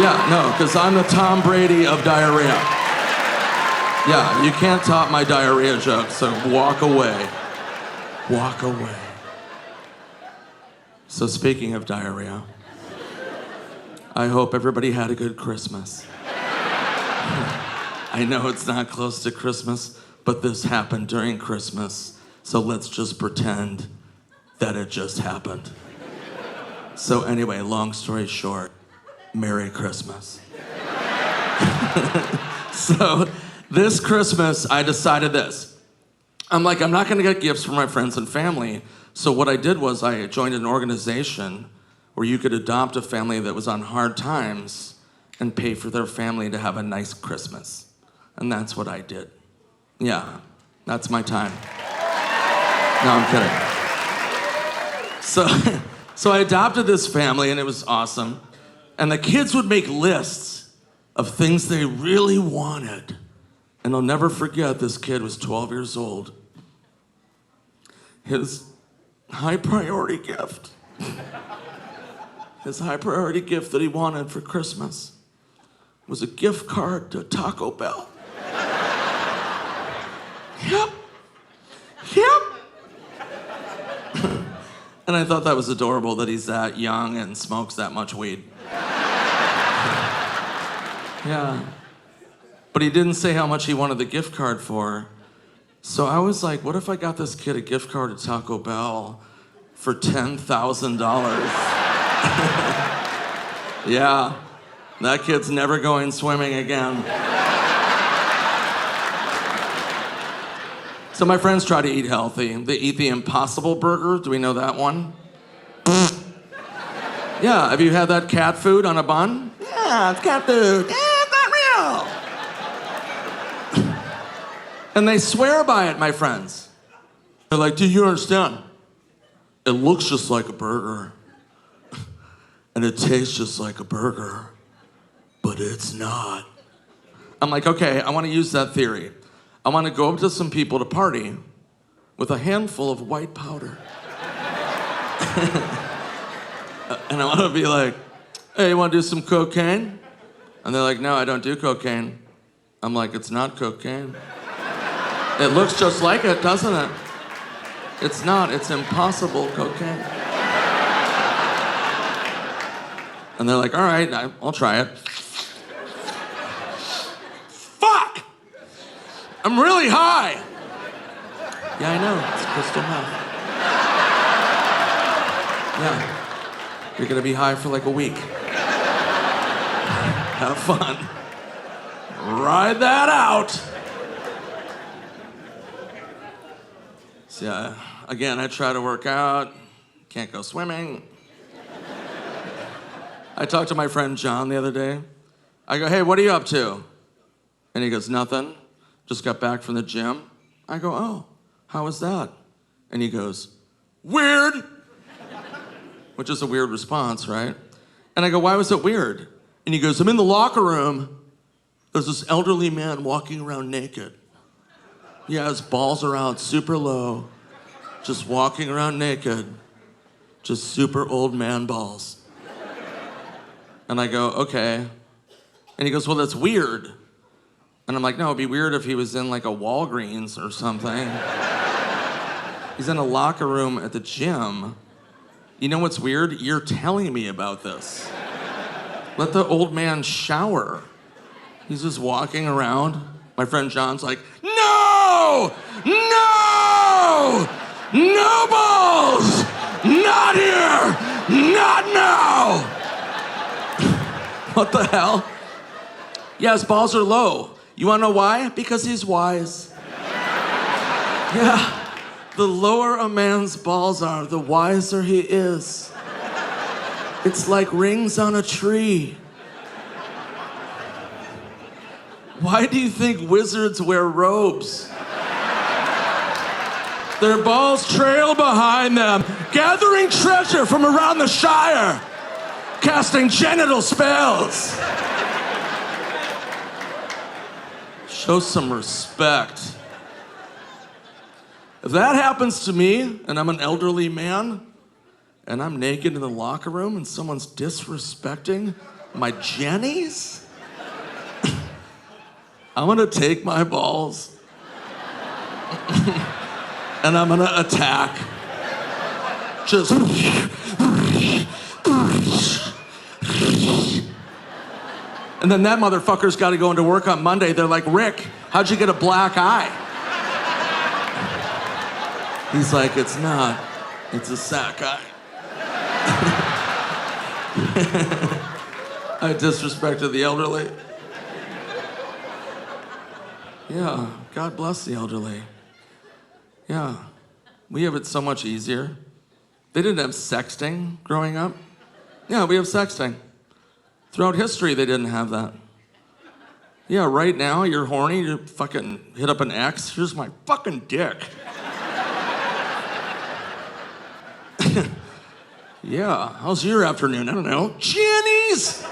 Yeah, no, because I'm the Tom Brady of diarrhea. Yeah, you can't top my diarrhea joke, so walk away. Walk away. So speaking of diarrhea, I hope everybody had a good Christmas. I know it's not close to Christmas, but this happened during Christmas, so let's just pretend that it just happened. So anyway, long story short, Merry Christmas. So this Christmas, I decided this. I'm like, I'm not gonna get gifts from my friends and family. So what I did was I joined an organization where you could adopt a family that was on hard times and pay for their family to have a nice Christmas. And that's what I did. Yeah, that's my time. No, I'm kidding. So I adopted this family and it was awesome. And the kids would make lists of things they really wanted. And I'll never forget, this kid was 12 years old. His high priority gift that he wanted for Christmas was a gift card to Taco Bell. Yep. And I thought that was adorable that he's that young and smokes that much weed. Yeah. But he didn't say how much he wanted the gift card for. So I was like, what if I got this kid a gift card to Taco Bell for $10,000? Yeah. That kid's never going swimming again. So my friends try to eat healthy. They eat the Impossible Burger. Do we know that one? Yeah, have you had that cat food on a bun? Yeah, it's cat food. Yeah, it's not real. And they swear by it, my friends. They're like, do you understand? It looks just like a burger. And it tastes just like a burger. But it's not. I'm like, okay, I want to use that theory. I want to go up to some people to party with a handful of white powder. And I want to be like, hey, you want to do some cocaine? And they're like, no, I don't do cocaine. I'm like, it's not cocaine. It looks just like it, doesn't it? It's not, it's impossible cocaine. And they're like, all right, I'll try it. Fuck! I'm really high. Yeah, I know, it's crystal meth. Yeah, you're gonna be high for like a week. Have fun. Ride that out. So, again, I try to work out, can't go swimming. I talked to my friend John the other day. I go, hey, what are you up to? And he goes, nothing. Just got back from the gym. I go, oh, how was that? And he goes, weird. Which is a weird response, right? And I go, why was it weird? And he goes, I'm in the locker room. There's this elderly man walking around naked. Yeah, his balls are out super low, just walking around naked, just super old man balls. And I go, okay. And he goes, well, that's weird. And I'm like, no, it'd be weird if he was in like a Walgreens or something. He's in a locker room at the gym. You know what's weird? You're telling me about this. Let the old man shower. He's just walking around. My friend John's like, no! No! No balls! Not here! Not now! What the hell? Yeah, his balls are low. You wanna know why? Because he's wise. Yeah, the lower a man's balls are, the wiser he is. It's like rings on a tree. Why do you think wizards wear robes? Their balls trail behind them, gathering treasure from around the Shire, casting genital spells. Show some respect. If that happens to me, and I'm an elderly man, and I'm naked in the locker room, and someone's disrespecting my jennies, I'm gonna take my balls and I'm gonna attack. Just. And then that motherfucker's gotta go into work on Monday. They're like, Rick, how'd you get a black eye? He's like, it's not, it's a sack eye. I disrespected the elderly. Yeah, God bless the elderly. Yeah, we have it so much easier. They didn't have sexting growing up. Yeah, we have sexting. Throughout history, they didn't have that. Yeah, right now, you're horny, you fucking hit up an ex, here's my fucking dick. Yeah, how's your afternoon? I don't know. Jennies!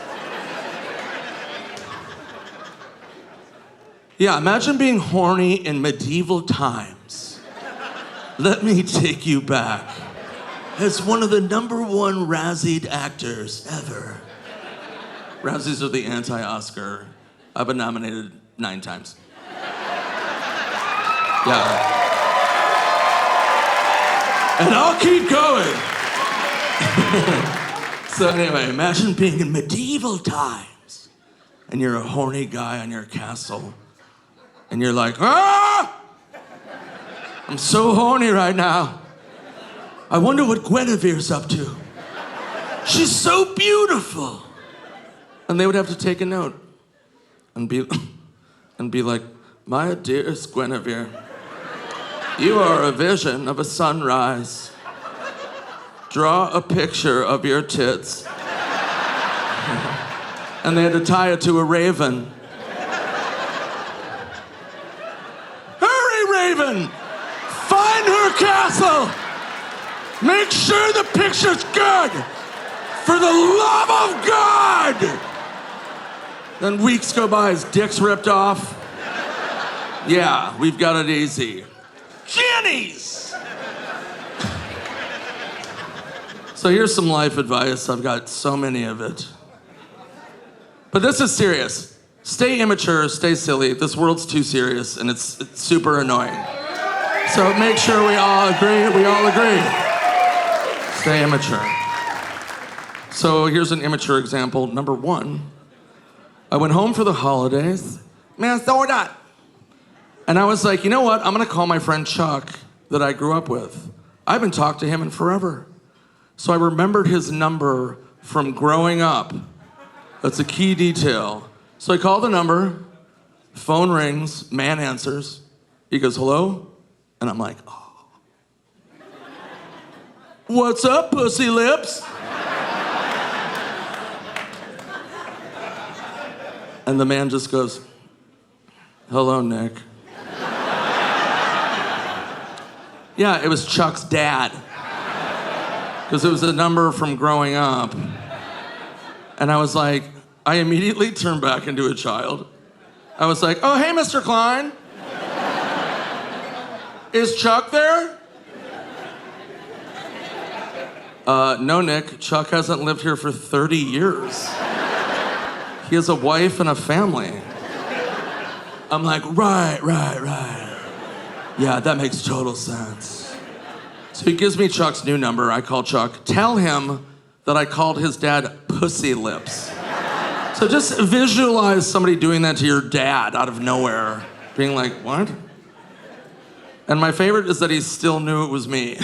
Yeah, imagine being horny in medieval times. Let me take you back. As one of the #1 Razzied actors ever. Razzies are the anti-Oscar. I've been nominated 9 times. Yeah. And I'll keep going. So anyway, imagine being in medieval times and you're a horny guy on your castle and you're like, ah! I'm so horny right now. I wonder what Guinevere's up to. She's so beautiful. And they would have to take a note and be like, my dearest Guinevere, you are a vision of a sunrise. Draw a picture of your tits. And they had to tie it to a raven. Hurry, raven! Find her castle! Make sure the picture's good! For the love of God! Then weeks go by, his dick's ripped off. Yeah, we've got it easy. Jenny's! So here's some life advice. I've got so many of it. But this is serious. Stay immature, stay silly. This world's too serious, and it's super annoying. So make sure we all agree. Stay immature. So here's an immature example. Number 1, I went home for the holidays. Minnesota. And I was like, you know what? I'm gonna call my friend Chuck that I grew up with. I haven't talked to him in forever. So I remembered his number from growing up. That's a key detail. So I call the number, phone rings, man answers. He goes, hello? And I'm like, oh. What's up, pussy lips? And the man just goes, hello, Nick. Yeah, it was Chuck's dad. Because it was a number from growing up. And I was like, I immediately turned back into a child. I was like, oh, hey, Mr. Klein. Is Chuck there? No, Nick. Chuck hasn't lived here for 30 years. He has a wife and a family. I'm like, right. Yeah, that makes total sense. So he gives me Chuck's new number. I call Chuck. Tell him that I called his dad Pussy Lips. So just visualize somebody doing that to your dad out of nowhere. Being like, what? And my favorite is that he still knew it was me.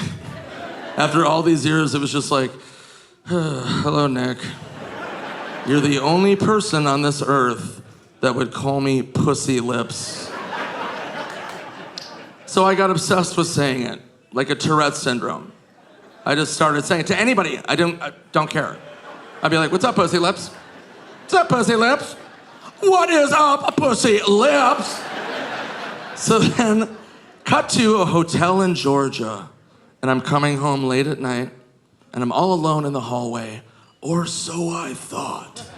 After all these years, it was just like, hello, Nick. You're the only person on this earth that would call me Pussy Lips. So I got obsessed with saying it, like a Tourette syndrome. I just started saying it to anybody. I don't care. I'd be like, what's up, Pussy Lips? What's up, Pussy Lips? What is up, Pussy Lips? So then, cut to a hotel in Georgia, and I'm coming home late at night, and I'm all alone in the hallway, or so I thought.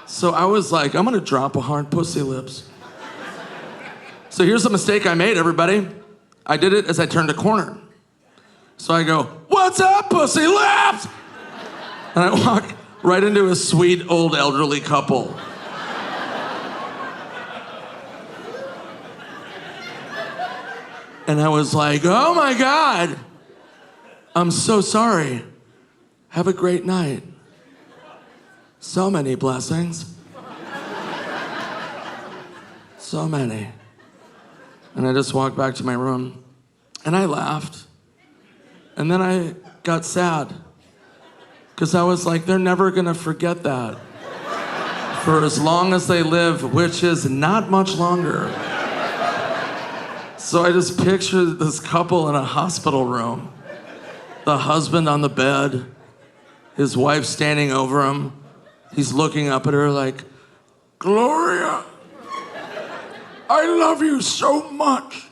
So I was like, I'm gonna drop a hard Pussy Lips. So here's the mistake I made, everybody. I did it as I turned a corner. So I go, what's up, Pussy Lips? And I walk right into a sweet old elderly couple. And I was like, oh my God, I'm so sorry. Have a great night. So many blessings. So many. And I just walked back to my room and I laughed. And then I got sad because I was like, they're never gonna forget that for as long as they live, which is not much longer. So I just pictured this couple in a hospital room, the husband on the bed, his wife standing over him. He's looking up at her like, Gloria, I love you so much.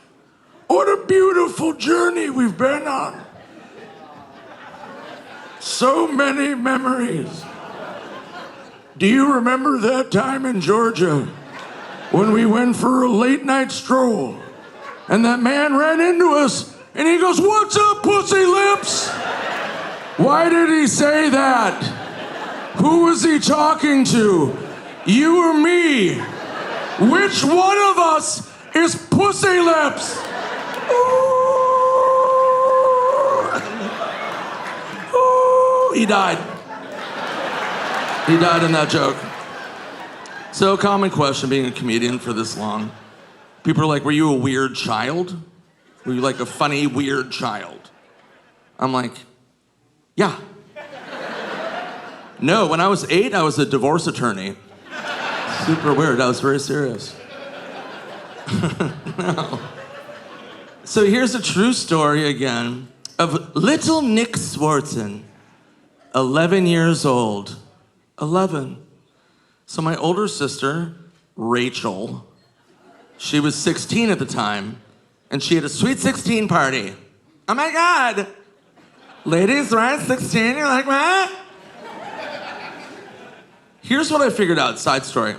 What a beautiful journey we've been on. So many memories. Do you remember that time in Georgia when we went for a late night stroll and that man ran into us and he goes, what's up, Pussy Lips? Why did he say that? Who was he talking to? You or me? Which one of us is Pussy Lips? Ooh, he died. He died in that joke. So, common question being a comedian for this long. People are like, were you a weird child? Were you like a funny, weird child? I'm like, yeah. No, when I was 8, I was a divorce attorney. Super weird, I was very serious. No. So here's a true story again of little Nick Swardson, 11 years old. 11. So my older sister, Rachel, she was 16 at the time, and she had a sweet 16 party. Oh my God. Ladies, right? 16, you're like, what? Here's what I figured out, side story.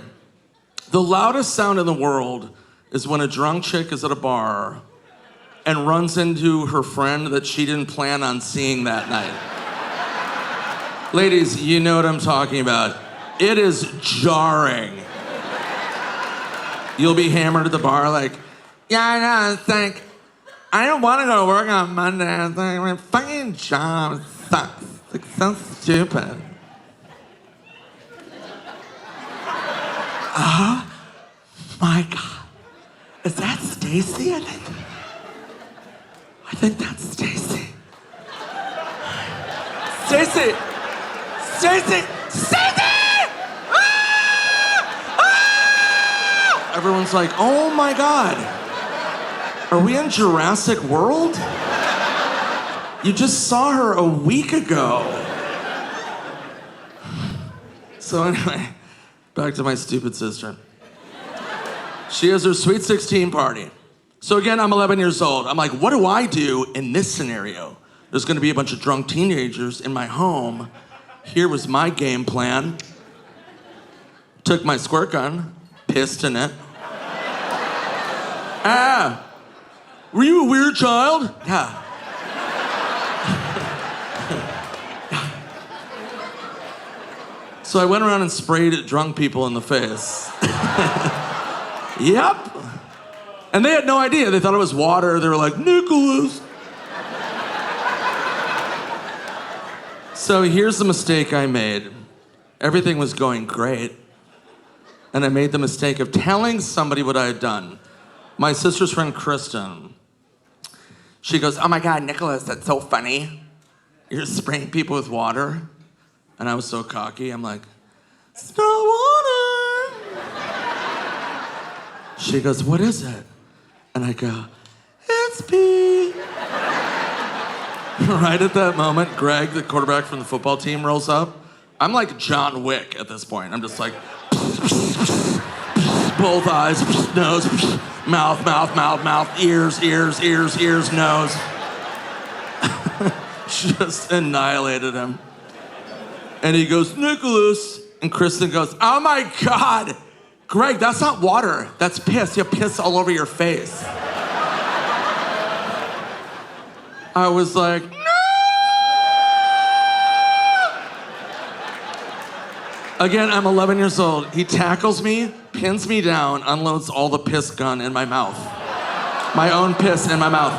The loudest sound in the world is when a drunk chick is at a bar and runs into her friend that she didn't plan on seeing that night. Ladies, you know what I'm talking about. It is jarring. You'll be hammered at the bar like, yeah, I know, it's like, I don't want to go to work on Monday. It's like, my fucking job sucks. It's like, so stupid. Oh my God. Is that Stacy? I think that's Stacy. Stacy! Stacy! Stacy! Everyone's like, oh my God. Are we in Jurassic World? You just saw her a week ago. So anyway, back to my stupid sister. She has her Sweet 16 party. So again, I'm 11 years old. I'm like, what do I do in this scenario? There's gonna be a bunch of drunk teenagers in my home. Here was my game plan. Took my squirt gun, pissed in it. Ah, were you a weird child? Yeah. So I went around and sprayed drunk people in the face. Yep. And they had no idea. They thought it was water. They were like, Nicholas. So here's the mistake I made. Everything was going great. And I made the mistake of telling somebody what I had done. My sister's friend, Kristen, she goes, oh my God, Nicholas, that's so funny. You're spraying people with water. And I was so cocky. I'm like, it's not water. She goes, what is it? And I go, it's pee. Right at that moment, Greg, the quarterback from the football team, rolls up. I'm like John Wick at this point. I'm just like, both eyes, nose, mouth, mouth, mouth, mouth, ears, ears, ears, ears, nose. Just annihilated him. And he goes, Nicholas. And Kristen goes, oh my God. Greg, that's not water. That's piss. You have piss all over your face. I was like, no! Again, I'm 11 years old. He tackles me, pins me down, unloads all the piss gun in my mouth. My own piss in my mouth.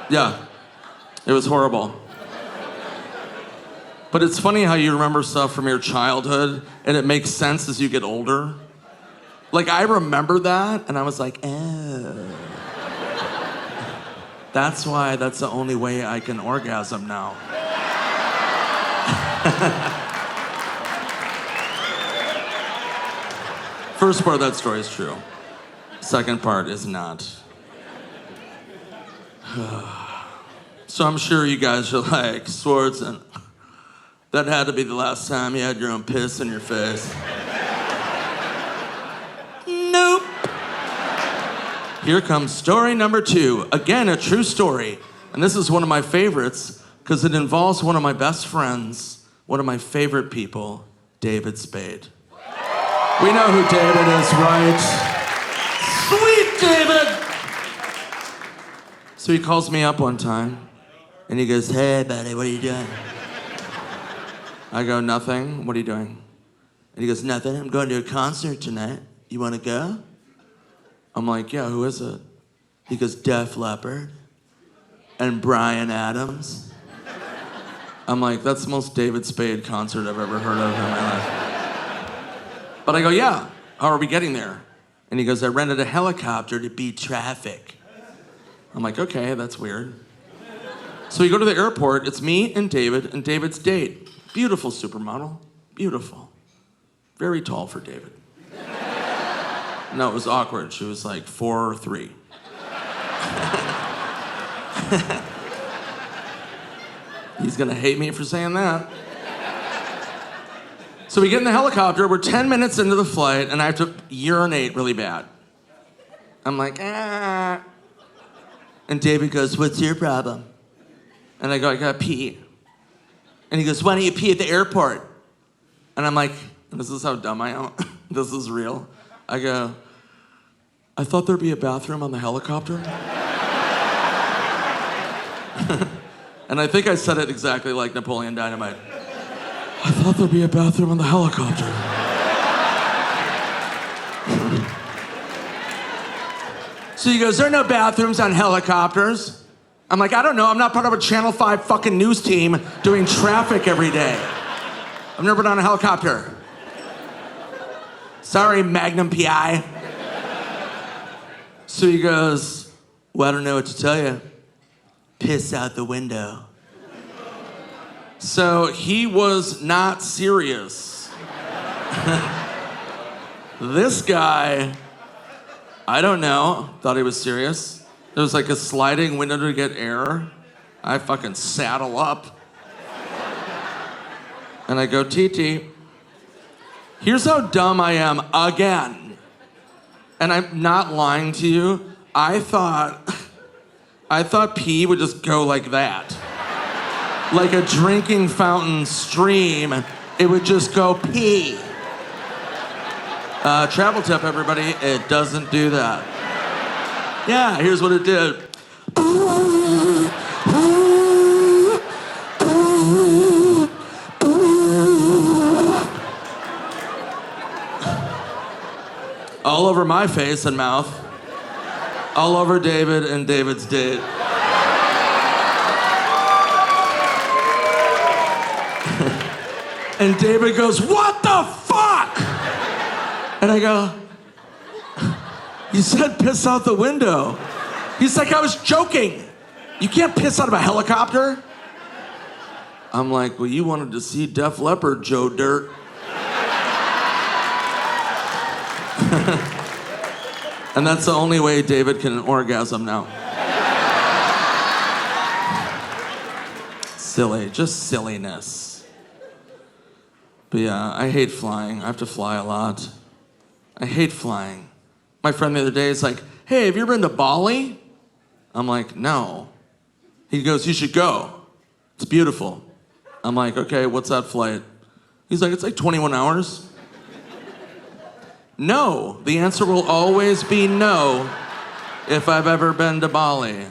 Yeah, it was horrible. But it's funny how you remember stuff from your childhood and it makes sense as you get older. Like, I remember that and I was like, oh. That's why that's the only way I can orgasm now. First part of that story is true. Second part is not. So I'm sure you guys are like, Swardson, that had to be the last time you had your own piss in your face. Nope. Here comes story number 2. Again, a true story. And this is one of my favorites because it involves one of my best friends, one of my favorite people, David Spade. We know who David is, right? Sweet David! So he calls me up one time and he goes, hey, buddy, what are you doing? I go, nothing. What are you doing? And he goes, nothing. I'm going to a concert tonight. You want to go? I'm like, yeah, who is it? He goes, Def Leppard and Bryan Adams. I'm like, that's the most David Spade concert I've ever heard of in my life. But I go, yeah, how are we getting there? And he goes, I rented a helicopter to beat traffic. I'm like, okay, that's weird. So we go to the airport. It's me and David's date. Beautiful supermodel, beautiful. Very tall for David. No, it was awkward. She was like 4'3". He's gonna hate me for saying that. So we get in the helicopter, we're 10 minutes into the flight, and I have to urinate really bad. I'm like, ah. And David goes, what's your problem? And I go, I gotta pee. And he goes, why don't you pee at the airport? And I'm like, and this is how dumb I am. This is real. I go, I thought there'd be a bathroom on the helicopter. And I think I said it exactly like Napoleon Dynamite. I thought there'd be a bathroom on the helicopter. So he goes, there are no bathrooms on helicopters. I'm like, I don't know, I'm not part of a Channel 5 fucking news team doing traffic every day. I've never been on a helicopter. Sorry, Magnum PI. So he goes, well, I don't know what to tell you. Piss out the window. So he was not serious. This guy, I don't know, thought he was serious. There was like a sliding window to get air. I fucking saddle up. And I go, TT, here's how dumb I am again. And I'm not lying to you. I thought pee would just go like that. Like a drinking fountain stream, it would just go pee. Travel tip, everybody, it doesn't do that. Yeah, here's what it did. All over my face and mouth. All over David and David's date. And David goes, what the fuck? And I go, you said piss out the window. He's like, I was joking. You can't piss out of a helicopter. I'm like, well, you wanted to see Def Leppard, Joe Dirt. And that's the only way David can orgasm now. Silly, just silliness. But yeah, I hate flying. I have to fly a lot. I hate flying. My friend the other day is like, hey, have you ever been to Bali? I'm like, no. He goes, you should go. It's beautiful. I'm like, okay, what's that flight? He's like, it's like 21 hours. No, the answer will always be no if I've ever been to Bali.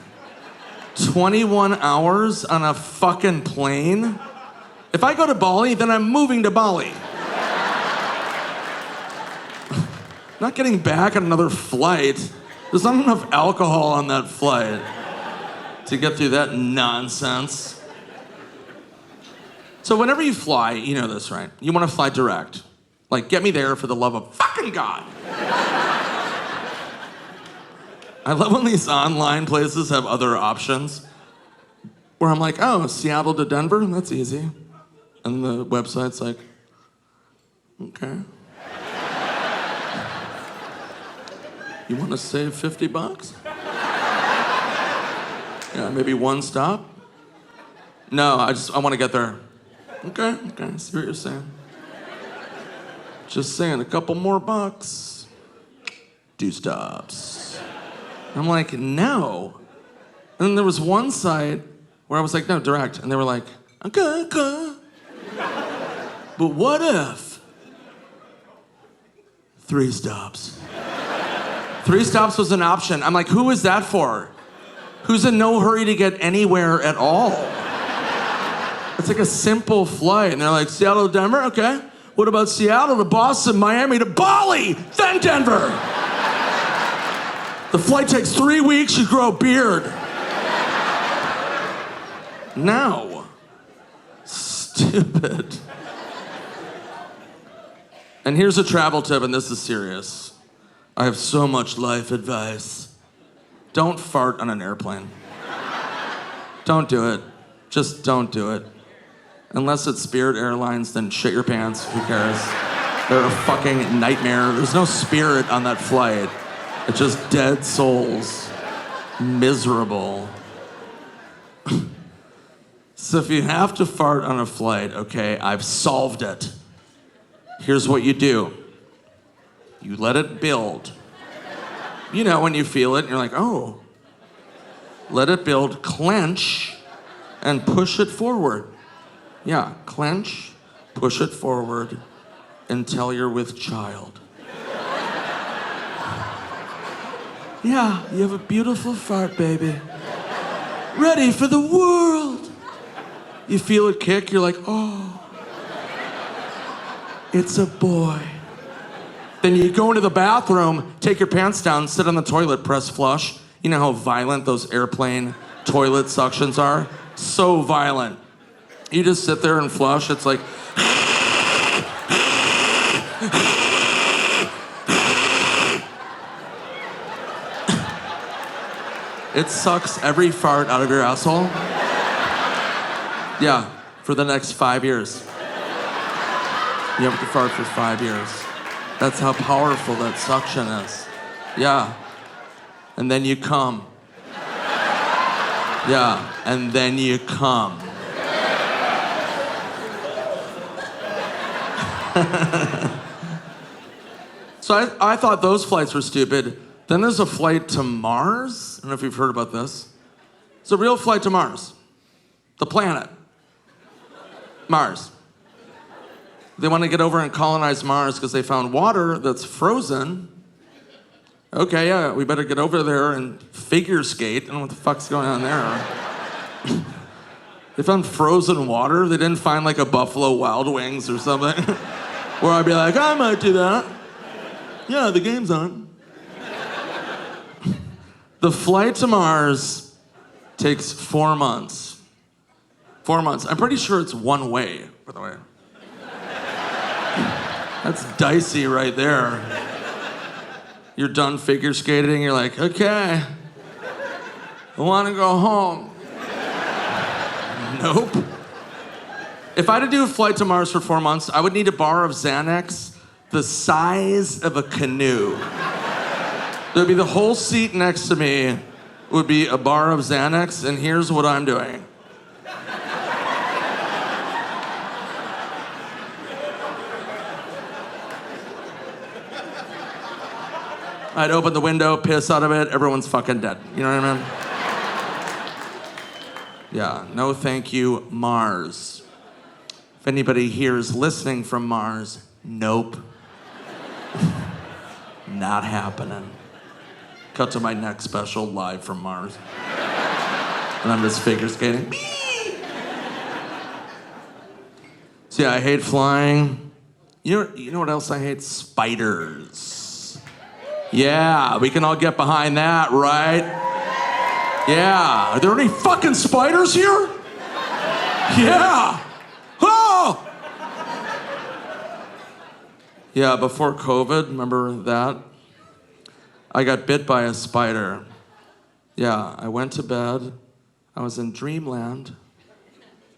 21 hours on a fucking plane? If I go to Bali, then I'm moving to Bali. Not getting back on another flight. There's not enough alcohol on that flight to get through that nonsense. So whenever you fly, you know this, right? You want to fly direct. Like, get me there for the love of fucking God. I love when these online places have other options where I'm like, oh, Seattle to Denver? That's easy. And the website's like, okay. You want to save $50? Yeah, maybe one stop? No, I want to get there. Okay, I see what you're saying. Just saying, a couple more bucks. 2 stops. I'm like, no. And then there was one site where I was like, no, direct. And they were like, okay. But what if 3 stops? 3 stops was an option. I'm like, who is that for? Who's in no hurry to get anywhere at all? It's like a simple flight. And they're like, Seattle to Denver? Okay. What about Seattle to Boston, Miami to Bali, then Denver? The flight takes 3 weeks, you grow a beard. No. Stupid. And here's a travel tip, and this is serious. I have so much life advice. Don't fart on an airplane. Don't do it. Just don't do it. Unless it's Spirit Airlines, then shit your pants. Who cares? They're a fucking nightmare. There's no spirit on that flight. It's just dead souls. Miserable. So if you have to fart on a flight, okay, I've solved it. Here's what you do. You let it build. You know when you feel it, and you're like, oh. Let it build, clench, and push it forward. Yeah, clench, push it forward. until you're with child. Yeah, you have a beautiful fart, baby. Ready for the world. You feel it kick, you're like, oh, it's a boy. Then you go into the bathroom, take your pants down, sit on the toilet, press flush. You know how violent those airplane toilet suctions are? So violent. You just sit there and flush, it's like, it sucks every fart out of your asshole. Yeah, for the next 5 years. You have to fart for 5 years. That's how powerful that suction is. Yeah. And then you come. Yeah, and then you come. So I thought those flights were stupid. Then there's a flight to Mars. I don't know if you've heard about this. It's a real flight to Mars. The planet. Mars. They want to get over and colonize Mars because they found water that's frozen. Okay, yeah, we better get over there and figure skate. I don't know what the fuck's going on there. They found frozen water. They didn't find like a Buffalo Wild Wings or something. Where I'd be like, I might do that. Yeah, the game's on. The flight to Mars takes 4 months. 4 months. I'm pretty sure it's one way, by the way. That's dicey right there. You're done figure skating, you're like, okay, I wanna go home. Nope. If I had to do a flight to Mars for 4 months, I would need a bar of Xanax the size of a canoe. There'd be the whole seat next to me would be a bar of Xanax, and here's what I'm doing. I'd open the window, piss out of it, everyone's fucking dead. You know what I mean? Yeah, no thank you, Mars. If anybody here is listening from Mars, nope. Not happening. Cut to my next special, live from Mars. And I'm just figure skating. So yeah, I hate flying. You know what else I hate? Spiders. Yeah, we can all get behind that, right? Yeah. Are there any fucking spiders here? Yeah. Oh! Yeah, before COVID, remember that? I got bit by a spider. Yeah, I went to bed. I was in dreamland,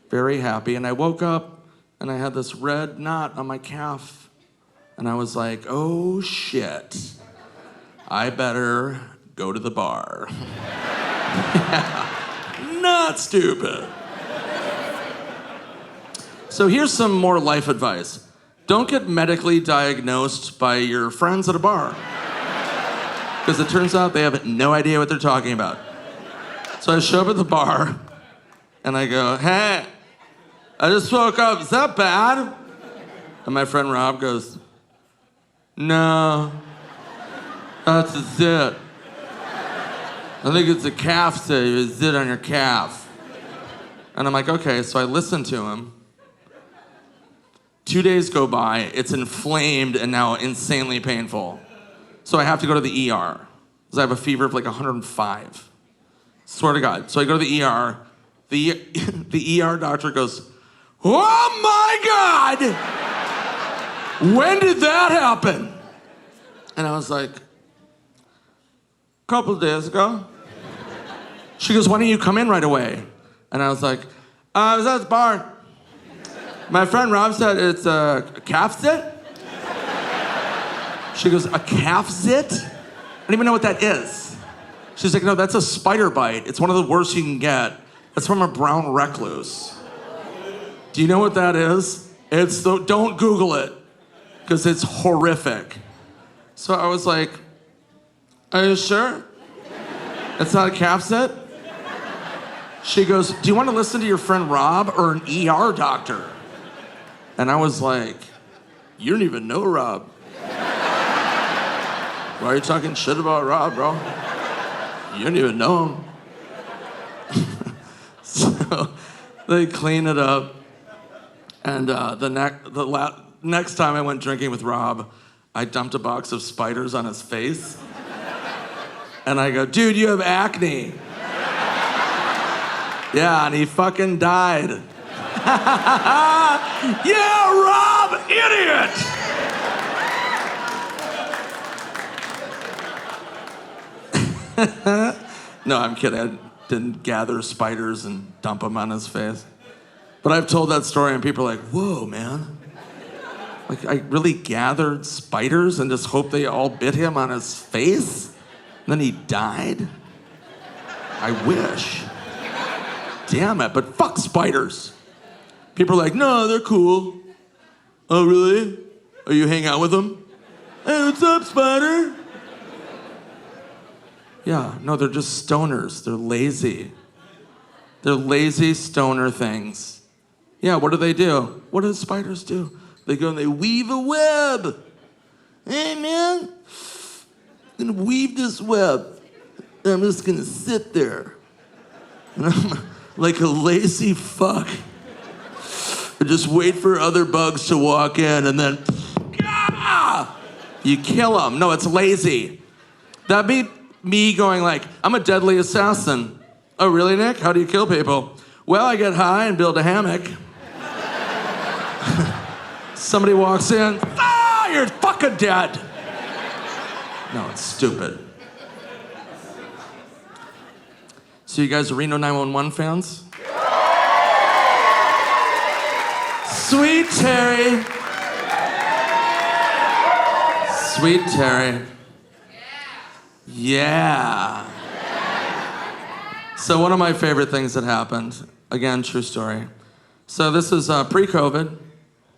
very happy, and I woke up and I had this red knot on my calf. And I was like, oh shit. I better go to the bar. Yeah, not stupid. So here's some more life advice. Don't get medically diagnosed by your friends at a bar. Because it turns out they have no idea what they're talking about. So I show up at the bar and I go, hey, I just woke up, is that bad? And my friend Rob goes, no. That's a zit. I think it's a calf zit. You zit on your calf. And I'm like, okay, so I listen to him. 2 days go by, it's inflamed and now insanely painful. So I have to go to the ER. Because I have a fever of like 105. Swear to God. So I go to the ER. The ER doctor goes, oh my God! When did that happen? And I was like, couple of days ago. She goes, why don't you come in right away? And I was like, I was at the bar. My friend Rob said it's a calf zit. She goes, a calf zit? I don't even know what that is. She's like, no, that's a spider bite. It's one of the worst you can get. That's from a brown recluse. Do you know what that is? Don't Google it, because it's horrific. So I was like, are you sure? It's not a calf zit? She goes, do you want to listen to your friend Rob or an ER doctor? And I was like, You don't even know Rob. Why are you talking shit about Rob, bro? You don't even know him. So they clean it up. And the next time I went drinking with Rob, I dumped a box of spiders on his face. And I go, dude, you have acne. Yeah, and he fucking died. Yeah, Rob, idiot! No, I'm kidding. I didn't gather spiders and dump them on his face. But I've told that story and people are like, whoa, man. Like, I really gathered spiders and just hoped they all bit him on his face? And then he died? I wish. Damn it, but fuck spiders. People are like, no, they're cool. Oh, really? Oh, you hang out with them? Hey, what's up, spider? Yeah, no, they're just stoners. They're lazy. They're lazy stoner things. Yeah, what do? What do spiders do? They go and they weave a web. Hey, man, I'm gonna weave this web. And I'm just gonna sit there. And I'm like a lazy fuck. And just wait for other bugs to walk in and then, you kill them. No, it's lazy. That'd be me going like, I'm a deadly assassin. Oh, really, Nick? How do you kill people? Well, I get high and build a hammock. Somebody walks in, you're fucking dead. No, it's stupid. So you guys are Reno 911 fans? Sweet Terry. Sweet Terry. Yeah. So one of my favorite things that happened, again, true story. So this is pre-COVID.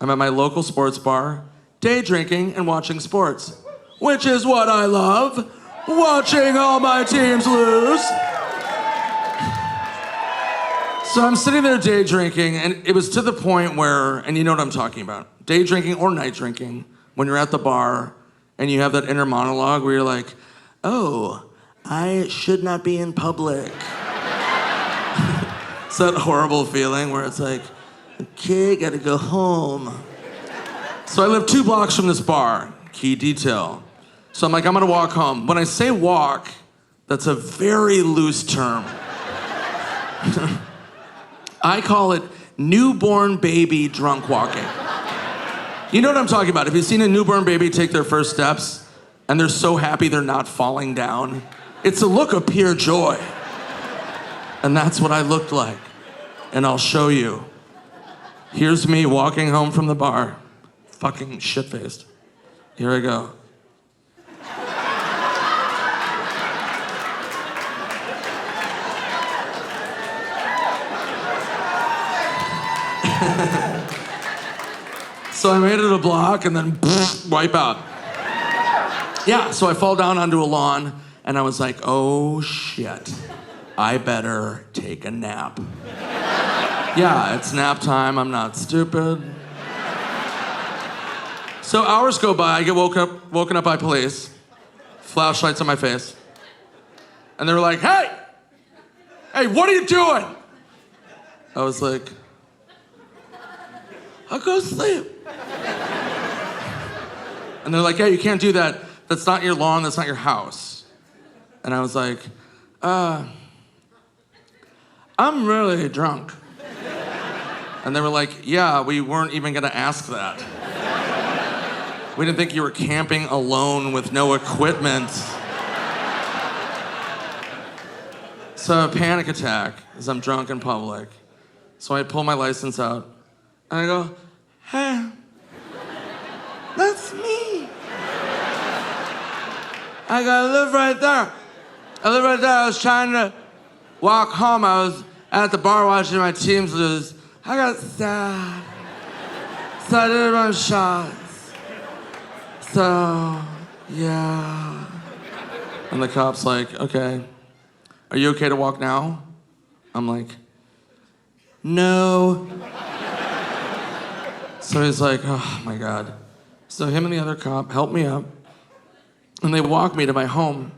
I'm at my local sports bar, day drinking and watching sports, which is what I love, watching all my teams lose. So I'm sitting there day drinking, and it was to the point where, and you know what I'm talking about, day drinking or night drinking, when you're at the bar and you have that inner monologue where you're like, oh, I should not be in public. It's that horrible feeling where it's like, okay, gotta go home. So I live 2 blocks from this bar, key detail. So I'm like, I'm gonna walk home. When I say walk, that's a very loose term. I call it newborn baby drunk walking. You know what I'm talking about. Have you seen a newborn baby take their first steps and they're so happy they're not falling down? It's a look of pure joy. And that's what I looked like. And I'll show you. Here's me walking home from the bar, fucking shit-faced. Here I go. So I made it a block and then wipe out. Yeah, so I fall down onto a lawn and I was like, oh shit, I better take a nap. Yeah, it's nap time, I'm not stupid. So hours go by, I get woken up by police, flashlights on my face, and they were like, hey, what are you doing? I was like, I'll go sleep. And they're like, yeah, you can't do that. That's not your lawn, that's not your house. And I was like, I'm really drunk. And they were like, yeah, we weren't even gonna ask that. We didn't think you were camping alone with no equipment. So a panic attack as I'm drunk in public. So I pull my license out and I go, hey, that's me. I go, I live right there. I was trying to walk home. I was at the bar watching my teams lose. I got sad. So I did a bunch of shots. So, yeah. And the cop's like, okay, are you okay to walk now? I'm like, no. So he's like, oh my God. So him and the other cop help me up, and they walk me to my home.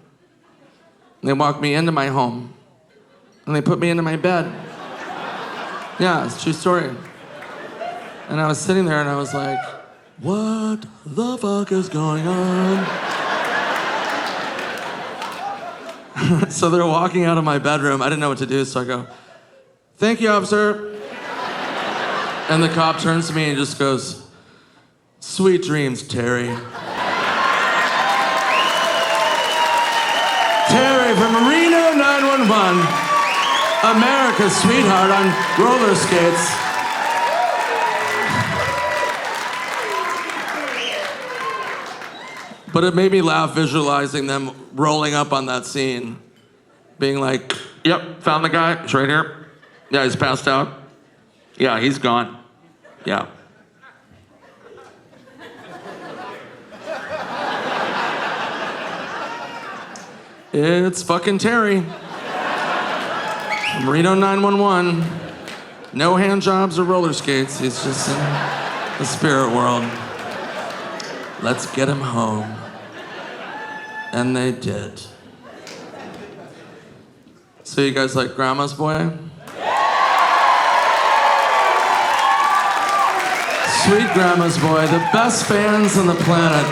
And they walk me into my home, and they put me into my bed. Yeah, it's a true story. And I was sitting there, and I was like, what the fuck is going on? So they're walking out of my bedroom. I didn't know what to do, so I go, thank you, officer. And the cop turns to me and just goes, sweet dreams, Terry. Terry from Reno 911, America's sweetheart on roller skates. But it made me laugh visualizing them rolling up on that scene, being like, yep, found the guy, he's right here. Yeah, he's passed out. Yeah, he's gone. Yeah. It's fucking Terry. From Reno 911. No hand jobs or roller skates. He's just in the spirit world. Let's get him home. And they did. So you guys like Grandma's Boy? Sweet Grandma's Boy, the best fans on the planet.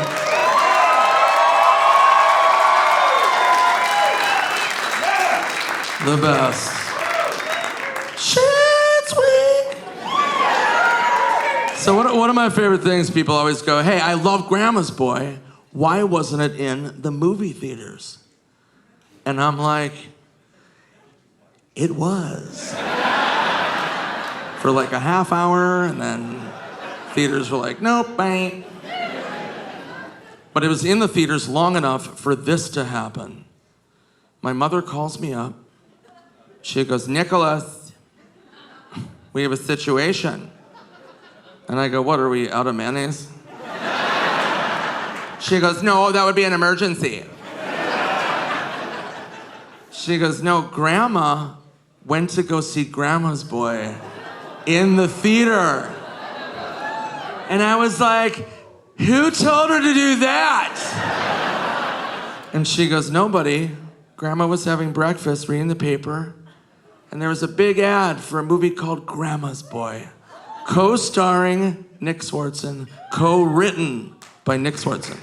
The best. Shit's weak. So one of my favorite things, people always go, hey, I love Grandma's Boy. Why wasn't it in the movie theaters? And I'm like, it was. For like a half hour, and then theaters were like, nope, ain't. But it was in the theaters long enough for this to happen. My mother calls me up. She goes, Nicholas, we have a situation. And I go, what, are we out of mayonnaise? She goes, no, that would be an emergency. She goes, no, Grandma went to go see Grandma's Boy in the theater. And I was like, who told her to do that? And she goes, nobody. Grandma was having breakfast, reading the paper, and there was a big ad for a movie called Grandma's Boy, co-starring Nick Swardson, co-written by Nick Swardson.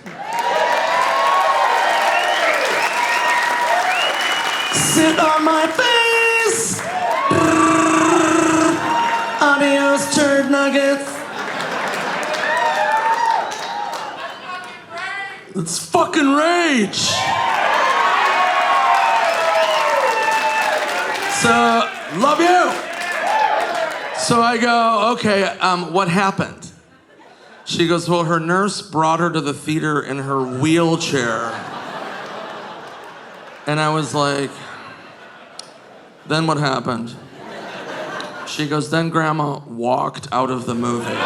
Sit on my face. Brrr. Adios, turd nuggets. It's fucking rage. So, love you. So I go, okay, what happened? She goes, well, her nurse brought her to the theater in her wheelchair. And I was like, then what happened? She goes, then Grandma walked out of the movie.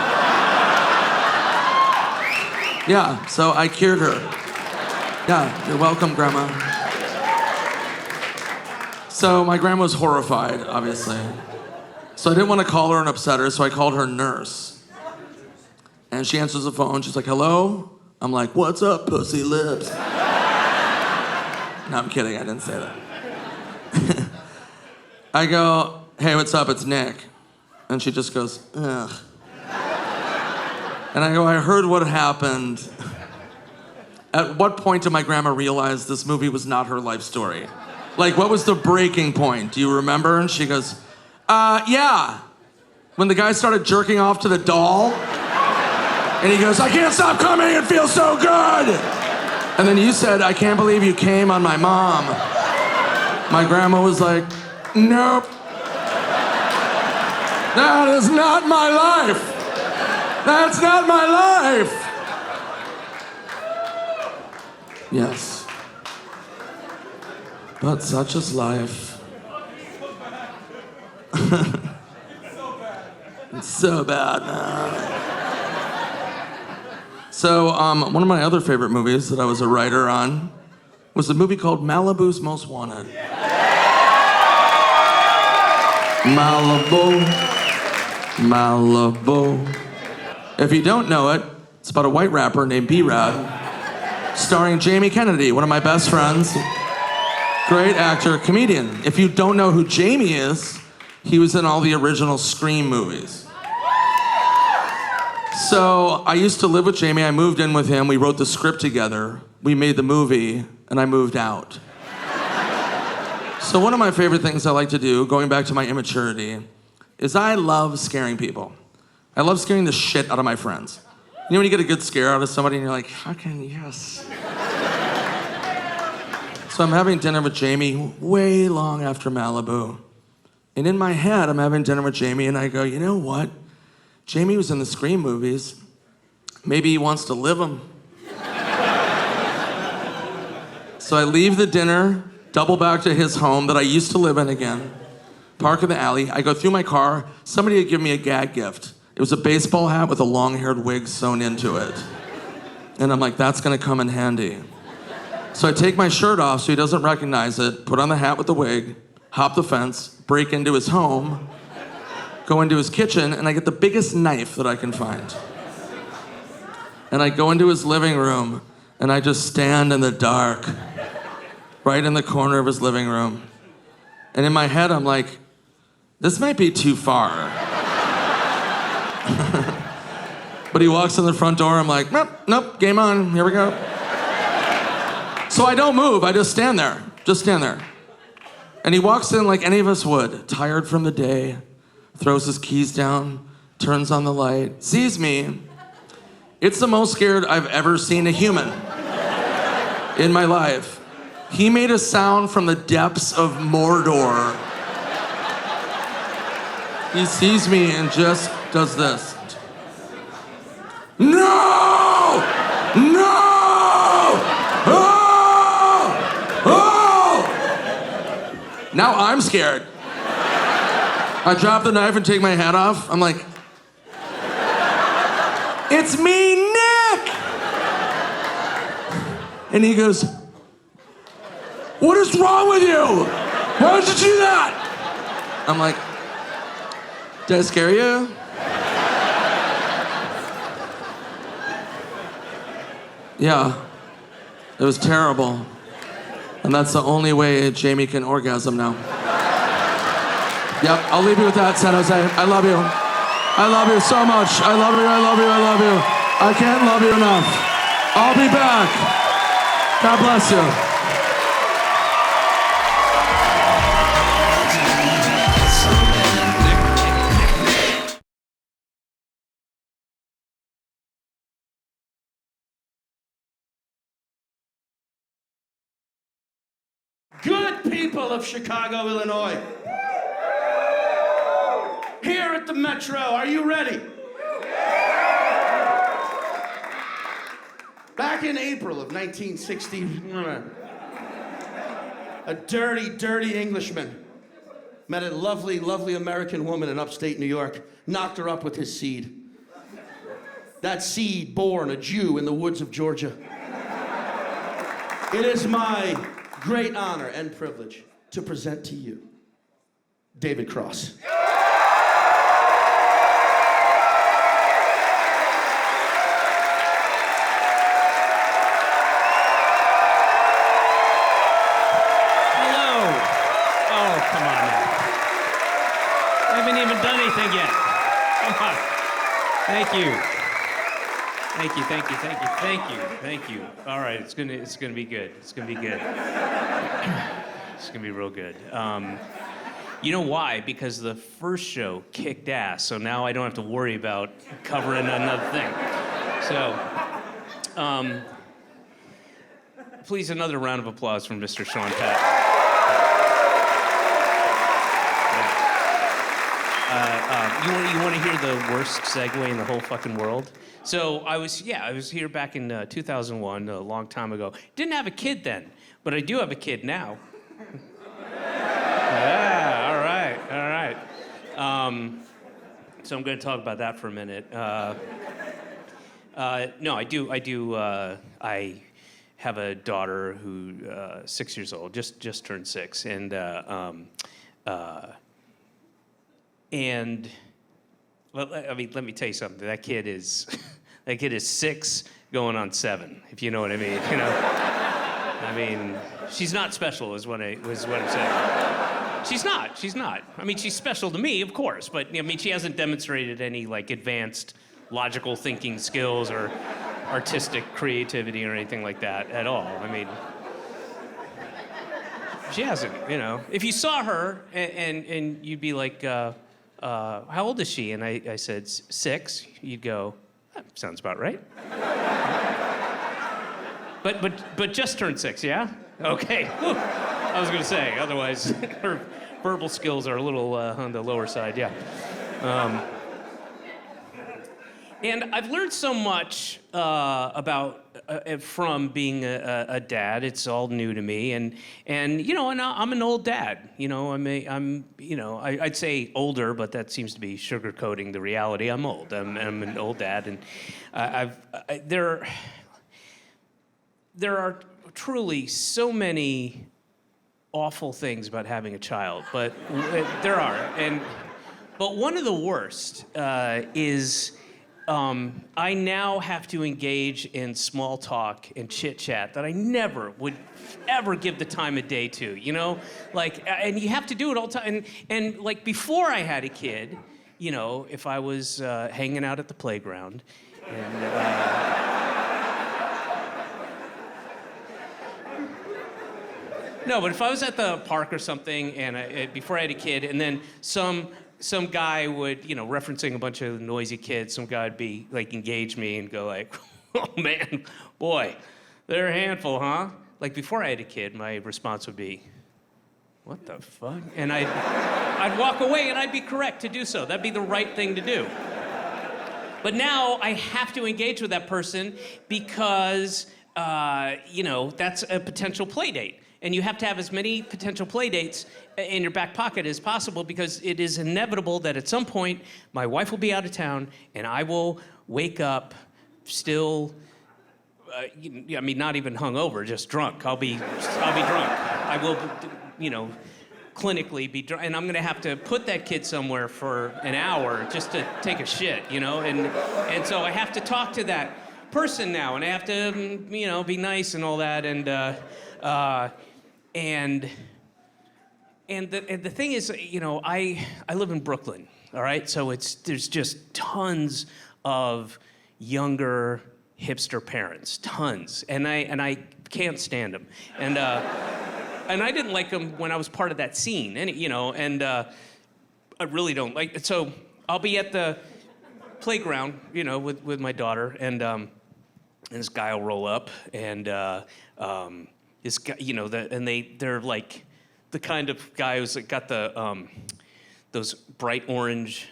Yeah, so I cured her. Yeah, you're welcome, Grandma. So my grandma was horrified, obviously. So I didn't want to call her and upset her, so I called her nurse. And she answers the phone, she's like, hello? I'm like, what's up, pussy lips? No, I'm kidding, I didn't say that. I go, hey, what's up, it's Nick. And she just goes, ugh. And I go, I heard what happened. At what point did my grandma realize this movie was not her life story? Like, what was the breaking point? Do you remember? And she goes, yeah. When the guy started jerking off to the doll, and he goes, I can't stop coming, it feels so good. And then you said, I can't believe you came on my mom. My grandma was like, nope. That is not my life. That's not my life. Yes. But such is life. It's so bad, man. So, one of my other favorite movies that I was a writer on was a movie called Malibu's Most Wanted. Malibu, Malibu. If you don't know it, It's about a white rapper named B-Rad, starring Jamie Kennedy, one of my best friends. Great actor, comedian. If you don't know who Jamie is, he was in all the original Scream movies. So I used to live with Jamie. I moved in with him. We wrote the script together. We made the movie, and I moved out. So one of my favorite things I like to do, going back to my immaturity, is I love scaring people. I love scaring the shit out of my friends. You know when you get a good scare out of somebody and you're like, fucking yes. So I'm having dinner with Jamie way long after Malibu. And in my head, I'm having dinner with Jamie and I go, you know what? Jamie was in the Scream movies. Maybe he wants to live them. So I leave the dinner, double back to his home that I used to live in again, park in the alley. I go through my car. Somebody had given me a gag gift. It was a baseball hat with a long-haired wig sewn into it. And I'm like, that's gonna come in handy. So I take my shirt off so he doesn't recognize it, put on the hat with the wig, hop the fence, break into his home, go into his kitchen, and I get the biggest knife that I can find. And I go into his living room, and I just stand in the dark, right in the corner of his living room. And in my head, I'm like, this might be too far. But he walks in the front door, I'm like, nope, game on, here we go. So I don't move, I just stand there. And he walks in like any of us would, tired from the day, throws his keys down, turns on the light, sees me. It's the most scared I've ever seen a human in my life. He made a sound from the depths of Mordor. He sees me and just does this. No! No! Now I'm scared. I drop the knife and take my hat off. I'm like, it's me, Nick! And he goes, what is wrong with you? Why did you do that? I'm like, did I scare you? Yeah, it was terrible. And that's the only way Jamie can orgasm now. Yep, I'll leave you with that, San Jose. I love you. I love you so much. I love you, I love you, I love you. I can't love you enough. I'll be back. God bless you. Good people of Chicago, Illinois. Here at the Metro, are you ready? Back in April of 1960, a dirty Englishman met a lovely American woman in upstate New York, knocked her up with his seed. That seed born a Jew in the woods of Georgia. It is my great honor and privilege to present to you David Cross. Hello. Oh, come on now. I haven't even done anything yet. Come on. Thank you. Thank you. All right, it's gonna be good. It's gonna be good. It's gonna be real good. You know why? Because the first show kicked ass, so now I don't have to worry about covering another thing. So, please, another round of applause from Mr. Sean Patton. You want to hear the worst segue in the whole fucking world? So I was here back in 2001, a long time ago. Didn't have a kid then, but I do have a kid now. Yeah, all right. So I'm going to talk about that for a minute. No, I do. I have a daughter who 6 years old, just turned 6, and well, I mean, let me tell you something. That kid is That kid is 6 going on 7, if you know what I mean. You know, I mean, she's not special, is what I'm saying. She's not. I mean, she's special to me, of course, but I mean, she hasn't demonstrated any like advanced logical thinking skills or artistic creativity or anything like that at all. I mean, she hasn't, you know. If you saw her and you'd be like, how old is she? And I said, 6, you'd go, that sounds about right. But just turned 6, yeah? Okay. Whew. I was gonna say, otherwise her verbal skills are a little on the lower side, yeah. And I've learned so much from being a dad. It's all new to me, and you know, and I'm an old dad. You know, I'd say older, but that seems to be sugarcoating the reality. I'm old. I'm an old dad, and there are truly so many awful things about having a child, but there are. But one of the worst is I now have to engage in small talk and chit chat that I never would ever give the time of day to, you know? Like, and you have to do it all the time. And like before I had a kid, you know, if I was hanging out at the playground and no, but if I was at the park or something and before I had a kid, and then some guy would, you know, referencing a bunch of noisy kids, some guy would be like engage me and go like, oh man, boy, they're a handful, huh? Like before I had a kid, my response would be, what the fuck? And I'd walk away and I'd be correct to do so. That'd be the right thing to do. But now I have to engage with that person because, you know, that's a potential play date. And you have to have as many potential play dates in your back pocket as possible because it is inevitable that at some point my wife will be out of town and I will wake up still, I mean, not even hungover, just drunk. I'll be drunk. I will, you know, clinically be drunk, and I'm gonna have to put that kid somewhere for an hour just to take a shit, you know, and so I have to talk to that person now, and I have to, you know, be nice and all that, and the thing is, you know, I live in Brooklyn, all right? So there's just tons of younger hipster parents, tons, and I can't stand them, and I didn't like them when I was part of that scene, and you know, and I really don't like it. So I'll be at the playground, you know, with my daughter, and this guy will roll up, and this guy, you know, they're like the kind of guy who's got the those bright orange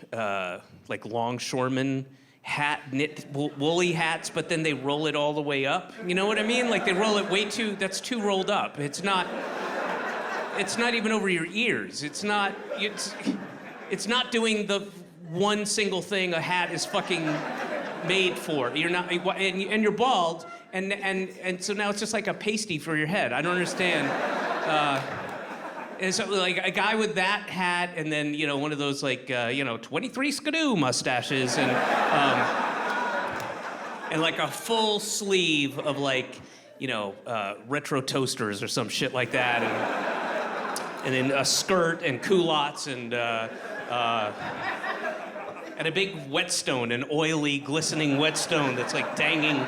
like longshoreman hat, knit woolly hats, but then they roll it all the way up. You know what I mean? Like they roll it that's too rolled up. It's not even over your ears. It's not doing the one single thing a hat is fucking made for. You're not, and you're bald, and so now it's just like a pasty for your head. I don't understand. And so like a guy with that hat, and then, you know, one of those like, you know, 23 skidoo mustaches, and like a full sleeve of like, you know, retro toasters or some shit like that, and then a skirt and culottes and a big whetstone, an oily, glistening whetstone that's like dangling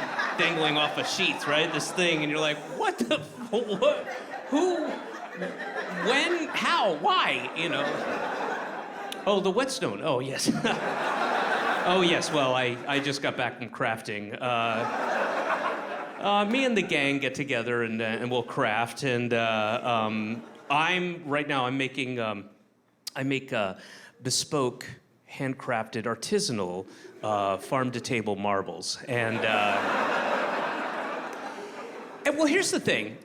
off a sheath, right? This thing, and you're like, what the, what, who, when, how, why, you know? Oh, the whetstone, oh, yes. Oh, yes, well, I just got back from crafting. Me and the gang get together and we'll craft, and I'm making, I make bespoke, handcrafted, artisanal, farm-to-table marbles. And well, here's the thing.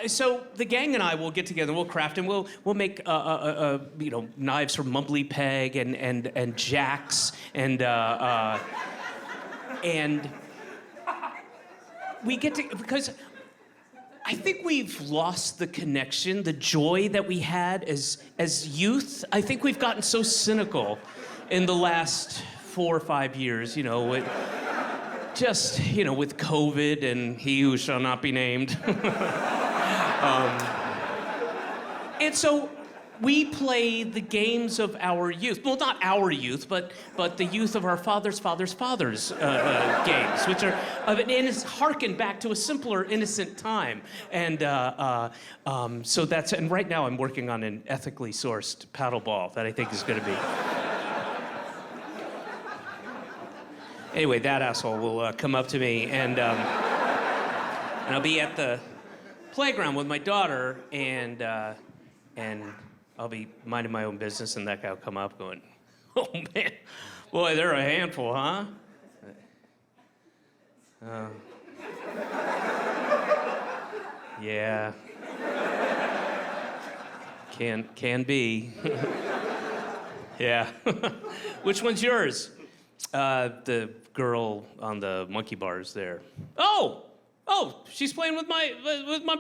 So the gang and I will get together, and we'll craft, and we'll make you know, knives from Mumbly Peg and jacks, and we get to, because I think we've lost the connection, the joy that we had as youth. I think we've gotten so cynical in the last 4 or 5 years, you know. just, with COVID and he who shall not be named. And so we play the games of our youth. Well, not our youth, but the youth of our fathers' games, which are, and it's harkened back to a simpler, innocent time. And so that's, and right now I'm working on an ethically sourced paddle ball that I think is going to be. Anyway, that asshole will come up to me, and I'll be at the playground with my daughter, and I'll be minding my own business, and that guy will come up going, "Oh man, boy, they're a handful, huh?" Yeah. Can be. Yeah. Which one's yours? The girl on the monkey bars there. Oh, she's playing with my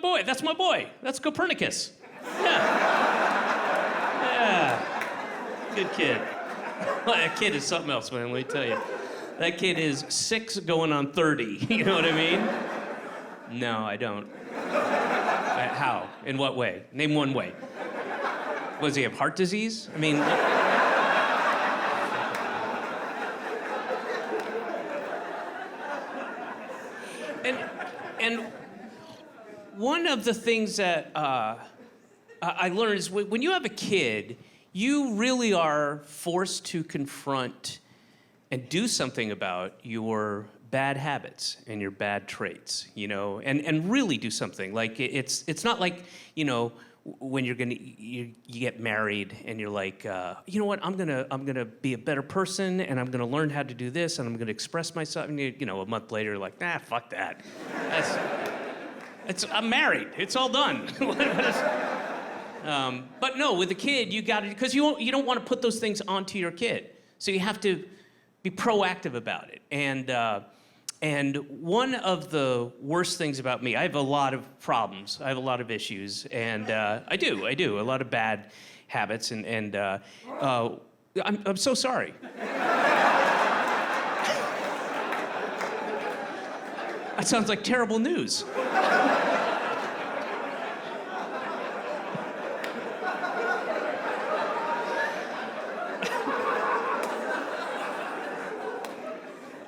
boy. That's my boy. That's Copernicus. Yeah. Good kid. That kid is something else, man, let me tell you. That kid is 6 going on 30. You know what I mean? No, I don't. How? In what way? Name one way. Does he have heart disease? I mean... And one of the things that I learned is when you have a kid, you really are forced to confront and do something about your bad habits and your bad traits, and really do something. Like it's not like, when you get married and you're like, you know what, I'm gonna be a better person and I'm gonna learn how to do this and I'm gonna express myself. And a month later, you're like, nah, fuck that. I'm married. It's all done. But no, with a kid, you got to, because you don't want to put those things onto your kid. So you have to be proactive about it. And one of the worst things about me, I have a lot of problems. I have a lot of issues, and I do a lot of bad habits, and I'm so sorry. That sounds like terrible news.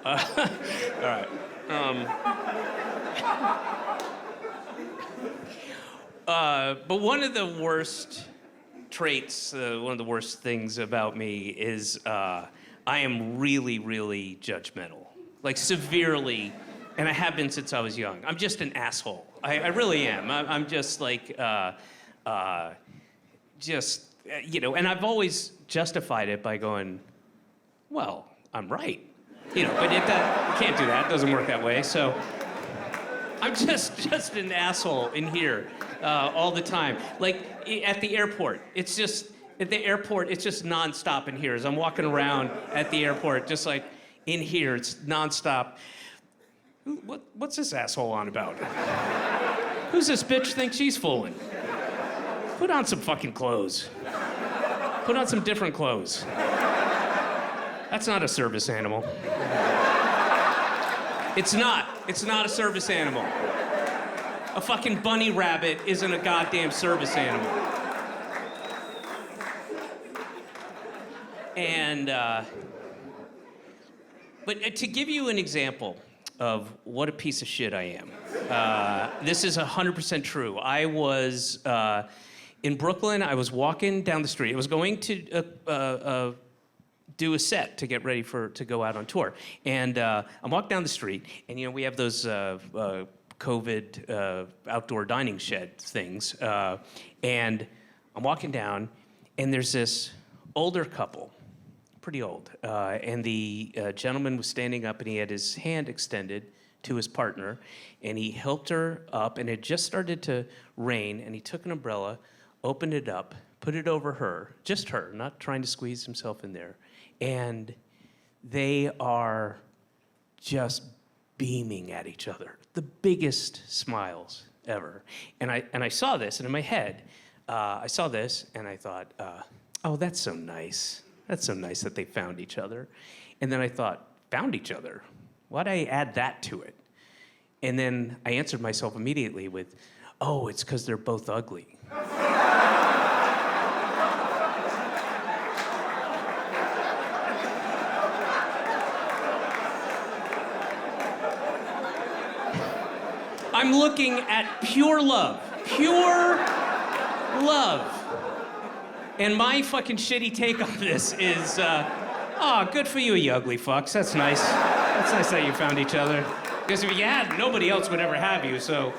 All right. But one of the worst traits, one of the worst things about me is I am really, really judgmental. Like severely, and I have been since I was young. I'm just an asshole. I really am. I'm just like, and I've always justified it by going, well, I'm right. But you can't do that. It doesn't work that way. So I'm just an asshole in here all the time. Like at the airport, it's just nonstop in here. As I'm walking around at the airport, just like in here, it's nonstop. What's this asshole on about? Who's this bitch think she's fooling? Put on some fucking clothes. Put on some different clothes. That's not a service animal. It's not a service animal. A fucking bunny rabbit isn't a goddamn service animal. And, but to give you an example of what a piece of shit I am, this is 100% true. I was in Brooklyn. I was walking down the street. I was going to do a set to get ready to go out on tour. And I'm walking down the street, and we have those COVID outdoor dining shed things. And I'm walking down, and there's this older couple, pretty old. And the gentleman was standing up, and he had his hand extended to his partner, and he helped her up, and it just started to rain, and he took an umbrella, opened it up, put it over her, just her, not trying to squeeze himself in there. And they are just beaming at each other. The biggest smiles ever. And I saw this, and in my head, I saw this, and I thought, oh, that's so nice. That's so nice that they found each other. And then I thought, found each other? Why'd I add that to it? And then I answered myself immediately with, oh, it's because they're both ugly. I'm looking at pure love. Pure love. And my fucking shitty take on this is, good for you, you ugly fucks. That's nice. That's nice that you found each other. Because if you had, nobody else would ever have you, so,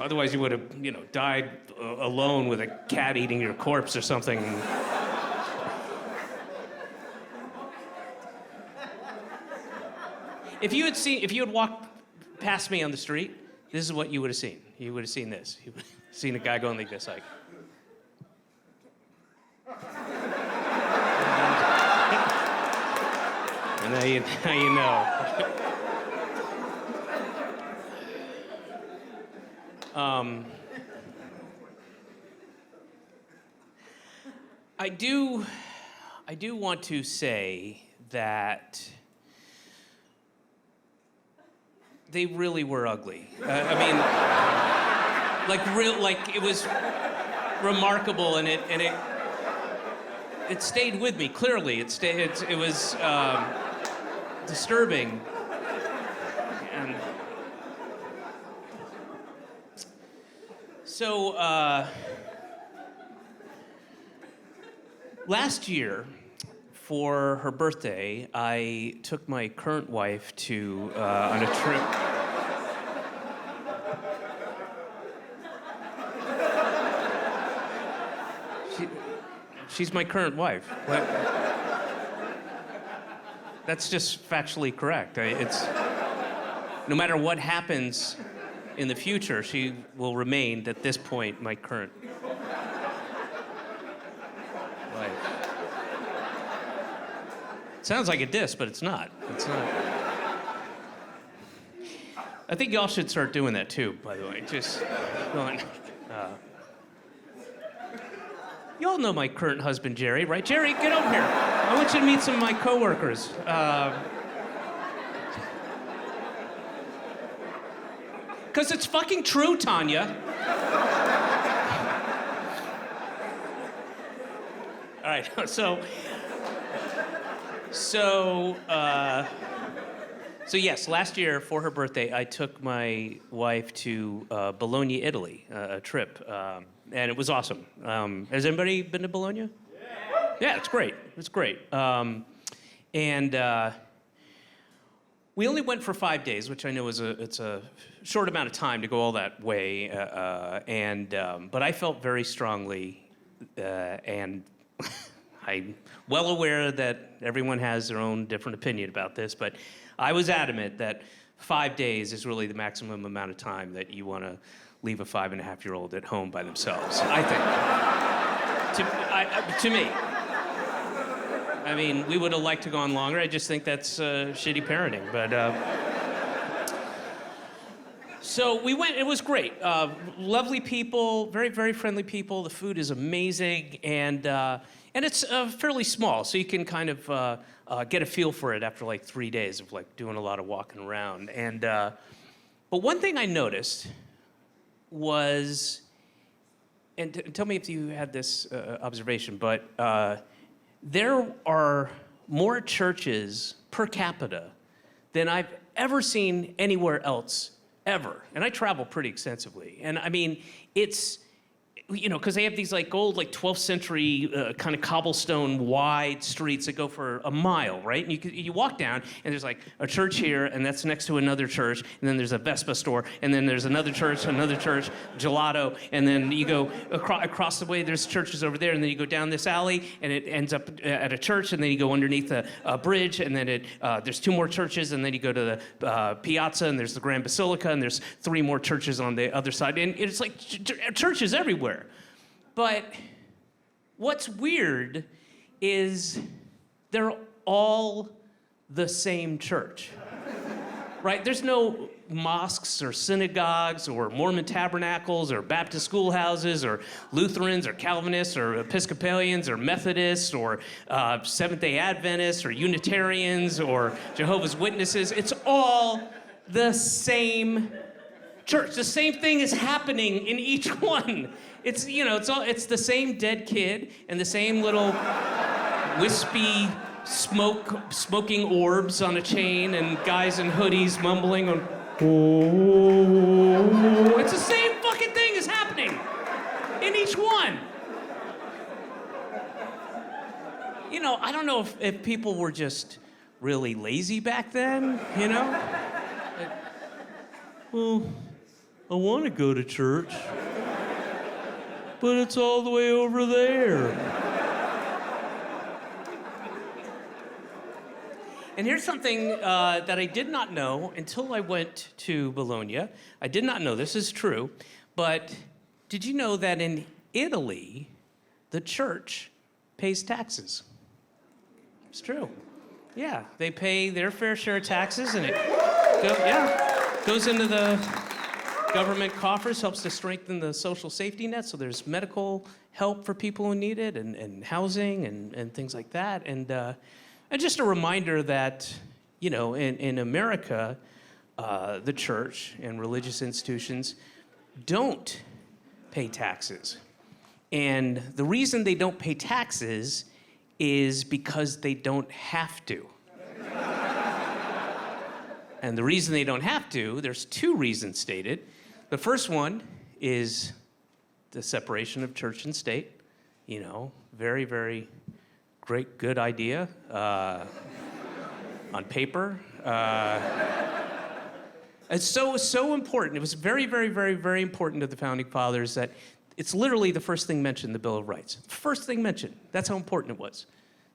otherwise you would have, died alone with a cat eating your corpse or something. If you had walked past me on the street, this is what you would have seen. You would have seen this. You would have seen a guy going like this, like. And now you know. I do want to say that they really were ugly. It was remarkable, and it stayed with me. Clearly, it was disturbing. And so last year, for her birthday, I took my current wife on a trip. She's my current wife. What? That's just factually correct. No matter what happens in the future, she will remain, at this point, my current wife. Sounds like a diss, but it's not. It's not. I think y'all should start doing that too, by the way. Just going. Y'all know my current husband, Jerry, right? Jerry, get over here. I want you to meet some of my coworkers. Because it's fucking true, Tanya. All right, so yes, last year for her birthday, I took my wife to Bologna, Italy, a trip, and it was awesome. Has anybody been to Bologna? Yeah, it's great. It's great. And we only went for 5 days, which I know it's a short amount of time to go all that way, but I felt very strongly, and I'm well aware that everyone has their own different opinion about this, but I was adamant that 5 days is really the maximum amount of time that you want to leave a 5.5-year-old at home by themselves, I think. To me. I mean, we would have liked to go on longer. I just think that's shitty parenting, but... So we went, it was great. Lovely people, very, very friendly people. The food is amazing, and it's fairly small, so you can kind of get a feel for it after like 3 days of like doing a lot of walking around. And but one thing I noticed was, and tell me if you had this observation, but there are more churches per capita than I've ever seen anywhere else, ever. And I travel pretty extensively. And I mean, it's, because they have these like old, like 12th century kind of cobblestone wide streets that go for a mile, right? And you walk down, and there's like a church here, and that's next to another church, and then there's a Vespa store, and then there's another church, gelato, and then you go across the way, there's churches over there, and then you go down this alley, and it ends up at a church, and then you go underneath a bridge, and then there's 2 more churches, and then you go to the piazza, and there's the Grand Basilica, and there's 3 more churches on the other side, and it's like churches everywhere. But what's weird is they're all the same church, right? There's no mosques or synagogues or Mormon tabernacles or Baptist schoolhouses or Lutherans or Calvinists or Episcopalians or Methodists or Seventh-day Adventists or Unitarians or Jehovah's Witnesses. It's all the same church. The same thing is happening in each one. It's the same dead kid and the same little wispy smoking orbs on a chain and guys in hoodies mumbling on, oh. It's the same fucking thing is happening in each one. I don't know if people were just really lazy back then, Well, I want to go to church, but it's all the way over there. And here's something that I did not know until I went to Bologna. I did not know this is true, but did you know that in Italy, the church pays taxes? It's true. Yeah, they pay their fair share of taxes, and it goes into the government coffers, helps to strengthen the social safety net, so there's medical help for people who need it, and housing, and things like that. And just a reminder that, in America, the church and religious institutions don't pay taxes. And the reason they don't pay taxes is because they don't have to. And the reason they don't have to, there's two reasons stated. The first one is the separation of church and state. Very, very great, good idea on paper. It's so important. It was very, very, very, very important to the Founding Fathers that it's literally the first thing mentioned in the Bill of Rights. First thing mentioned. That's how important it was.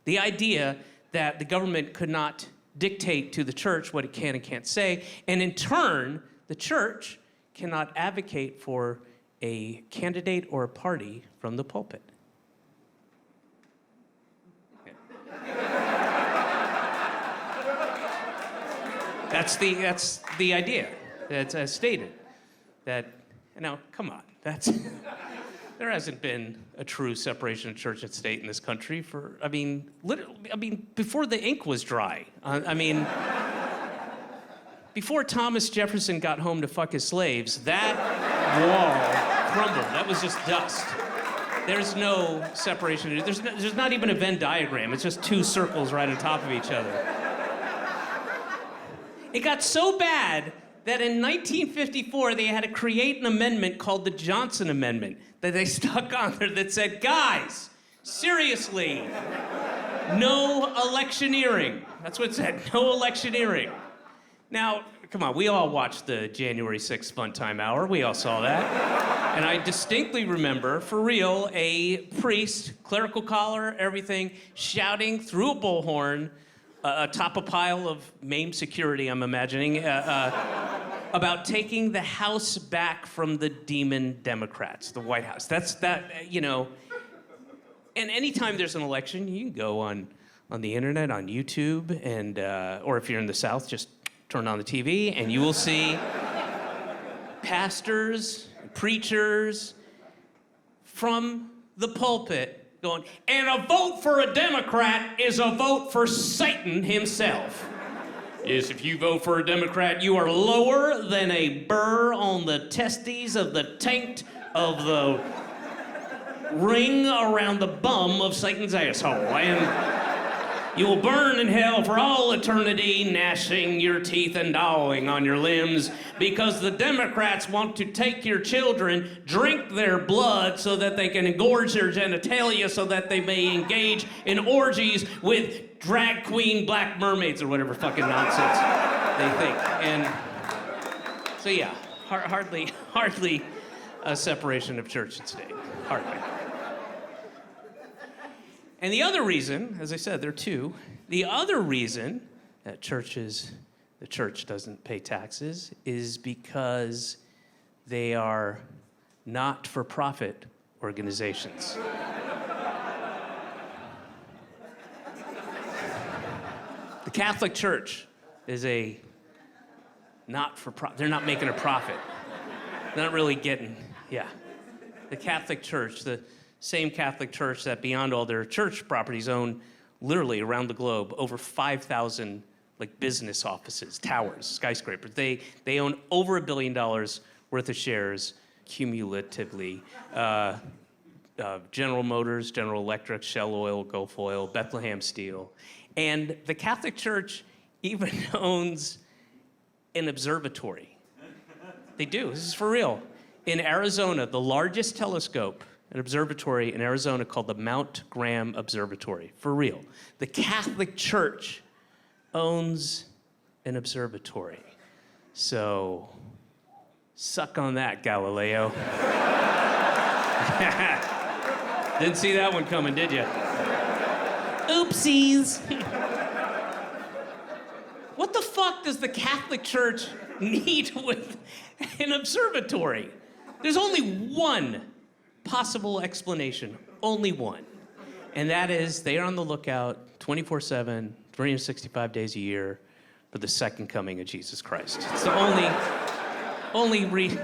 The idea that the government could not dictate to the church what it can and can't say, and in turn, the church cannot advocate for a candidate or a party from the pulpit. That's the idea. That's as stated. Now, come on. There hasn't been a true separation of church and state in this country before the ink was dry. Before Thomas Jefferson got home to fuck his slaves, that wall crumbled. That was just dust. There's no separation. There's not even a Venn diagram. It's just two circles right on top of each other. It got so bad that in 1954, they had to create an amendment called the Johnson Amendment that they stuck on there that said, guys, seriously, no electioneering. That's what it said, no electioneering. Now, come on, we all watched the January 6th Fun Time Hour. We all saw that. And I distinctly remember, for real, a priest, clerical collar, everything, shouting through a bullhorn atop a pile of maimed security, I'm imagining, about taking the House back from the demon Democrats, the White House. And anytime there's an election, you can go on the internet, on YouTube, and or if you're in the South, just turn on the TV, and you will see pastors, preachers from the pulpit going, and a vote for a Democrat is a vote for Satan himself. Yes, if you vote for a Democrat, you are lower than a burr on the testes of the taint of the ring around the bum of Satan's asshole. And you will burn in hell for all eternity, gnashing your teeth and gnawing on your limbs, because the Democrats want to take your children, drink their blood so that they can engorge their genitalia so that they may engage in orgies with drag queen black mermaids or whatever fucking nonsense they think. And so yeah, hardly a separation of church and state. Hardly. And the other reason, as I said, there are two. The other reason that the church doesn't pay taxes is because they are not-for-profit organizations. The Catholic Church is a not for profit. They're not making a profit. They're not really getting, yeah. The Catholic Church, the same Catholic Church that beyond all their church properties own literally around the globe over 5,000 like business offices, towers, skyscrapers. They own over $1 billion worth of shares cumulatively. General Motors, General Electric, Shell Oil, Gulf Oil, Bethlehem Steel. And the Catholic Church even owns an observatory. They do, this is for real. In Arizona, the largest telescope, an observatory in Arizona called the Mount Graham Observatory, for real. The Catholic Church owns an observatory. So, suck on that, Galileo. Didn't see that one coming, did you? Oopsies. What the fuck does the Catholic Church need with an observatory? There's only one possible explanation, only one. And that is they are on the lookout 24/7, 365 days a year for the second coming of Jesus Christ. It's the only reason.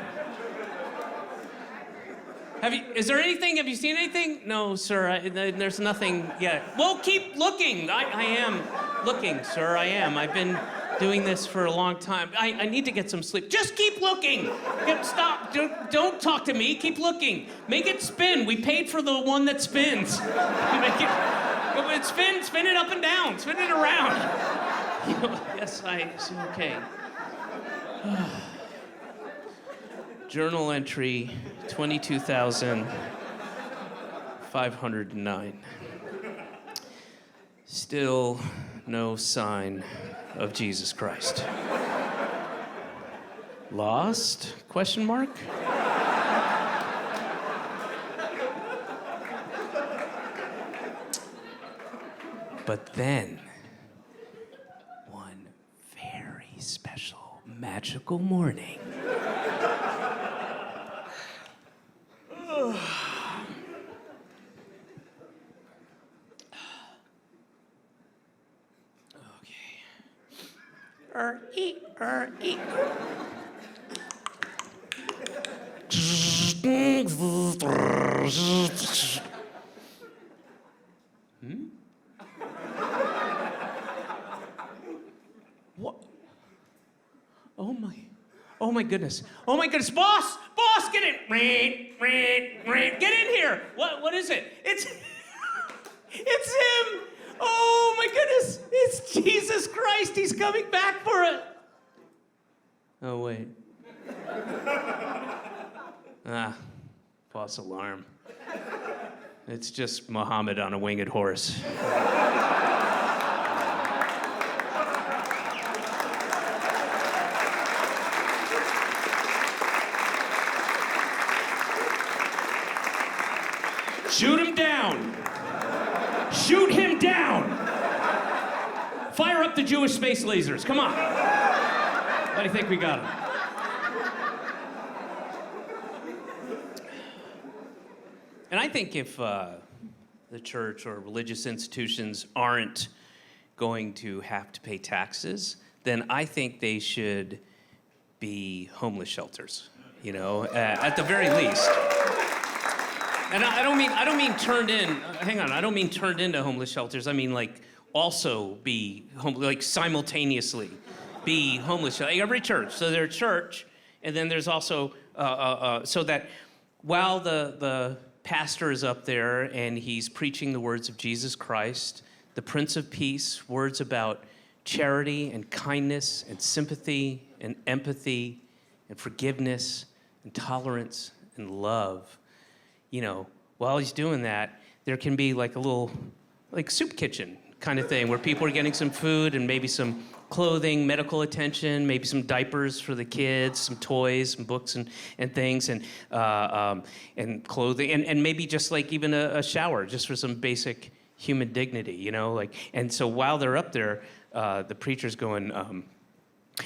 Have you seen anything? No, sir, there's nothing yet. Well, keep looking. I am looking, sir, I am. I've been doing this for a long time. I need to get some sleep. Just keep looking. Stop, don't talk to me, keep looking. Make it spin. We paid for the one that spins. Make it spin it up and down, spin it around. Yes, okay. Journal entry 22,509. Still no sign of Jesus Christ. Lost? Question mark? But then, one very special, magical morning, What? Oh my goodness. Oh my goodness. Boss, get in. Get in here. What is it? It's him. Oh my goodness. It's Jesus Christ. He's coming back for it. Oh, wait. False alarm. It's just Muhammad on a winged horse. Shoot him down. Shoot him down. Fire up the Jewish space lasers. Come on. How do you think we got him? And I think if the church or religious institutions aren't going to have to pay taxes, then I think they should be homeless shelters, at the very least. And I don't mean turned in. Hang on, I don't mean turned into homeless shelters. I mean also be simultaneously be homeless shelters. Every church. So there's church, and then there's also so that while the pastor is up there and he's preaching the words of Jesus Christ, the Prince of Peace, words about charity and kindness and sympathy and empathy and forgiveness and tolerance and love. While he's doing that, there can be a little soup kitchen kind of thing where people are getting some food and maybe some clothing, medical attention, maybe some diapers for the kids, some toys, some books and things, and clothing, and maybe just even a shower just for some basic human dignity, And so while they're up there, the preacher's going,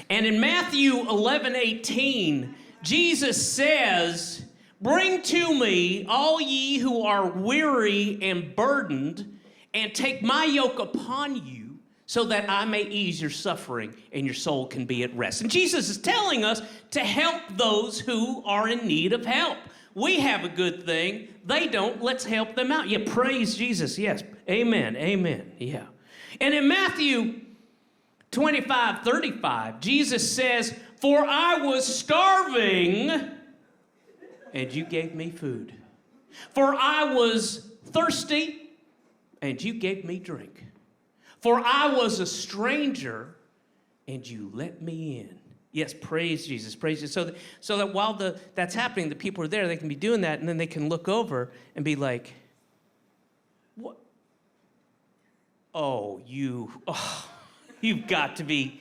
and in Matthew 11:18, Jesus says, "Bring to me all ye who are weary and burdened, and take my yoke upon you, so that I may ease your suffering and your soul can be at rest. And Jesus is telling us to help those who are in need of help. We have a good thing. They don't. Let's help them out. Yeah, praise Jesus. Yes. Amen. Amen. Yeah. And in Matthew 25:35, Jesus says, "For I was starving, and you gave me food. For I was thirsty, and you gave me drink. For I was a stranger, and you let me in." Yes, praise Jesus, praise Jesus. So that while that's happening, the people are there, they can be doing that, and then they can look over and be like, "What? Oh, you've got to be,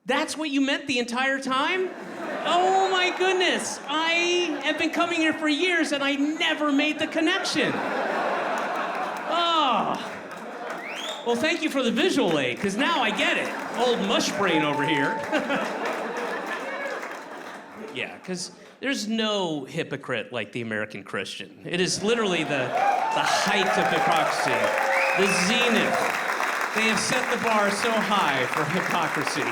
that's what you meant the entire time? Oh my goodness, I have been coming here for years and I never made the connection. Oh. Well, thank you for the visual aid, because now I get it. Old mush brain over here. Yeah, because there's no hypocrite like the American Christian. It is literally the height of hypocrisy, the zenith. They have set the bar so high for hypocrisy.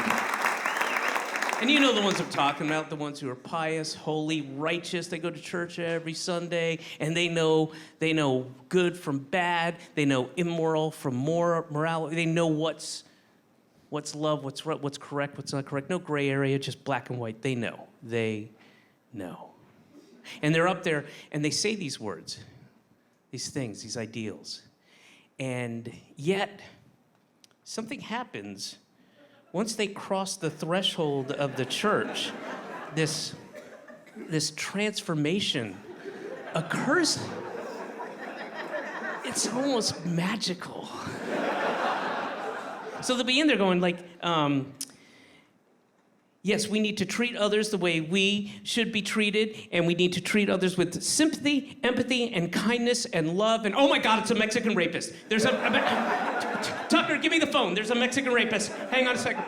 And you know the ones I'm talking about, the ones who are pious, holy, righteous. They go to church every Sunday, and they know good from bad. They know immoral from morality. They know what's love, what's right, what's correct, what's not correct. No gray area, just black and white. They know. They know. And they're up there, and they say these words, these things, these ideals. And yet, something happens once they cross the threshold of the church. This transformation occurs. It's almost magical. So they'll be in there going like, yes, we need to treat others the way we should be treated, and we need to treat others with sympathy, empathy, and kindness, and love. And oh my God, it's a Mexican rapist. There's Tucker, give me the phone. There's a Mexican rapist. Hang on a second.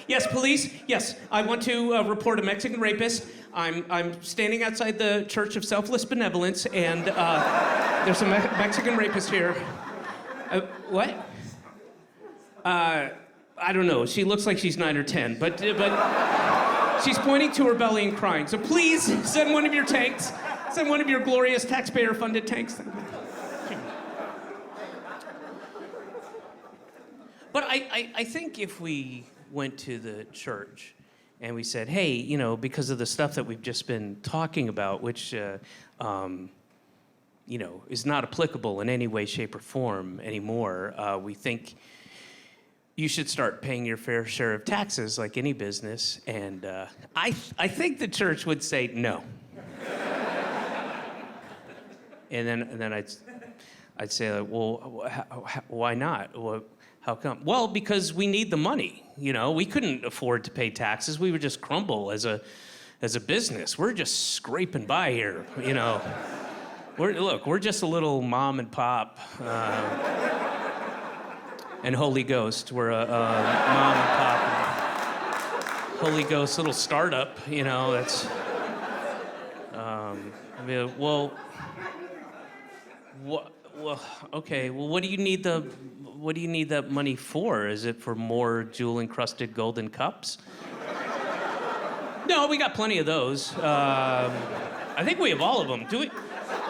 Yes, police. Yes, I want to report a Mexican rapist. I'm standing outside the Church of Selfless Benevolence, and there's a Mexican rapist here. What? I don't know. She looks like she's 9 or 10, but she's pointing to her belly and crying. So please send one of your tanks. Send one of your glorious taxpayer-funded tanks. But I think if we went to the church and we said, hey, you know, because of the stuff that we've just been talking about, which, you know, is not applicable in any way, shape, or form anymore, we think you should start paying your fair share of taxes like any business. And I think the church would say no. And then I'd say, well, why not? Well, how come? Well, because we need the money. You know, we couldn't afford to pay taxes. We would just crumble as a business. We're just scraping by here. You know, we're just a little mom and pop. And Holy Ghost. We're a mom and pop and Holy Ghost little startup, you know, that's, okay, well, what do you need that money for? Is it for more jewel-encrusted golden cups? No, we got plenty of those. I think we have all of them. Do we?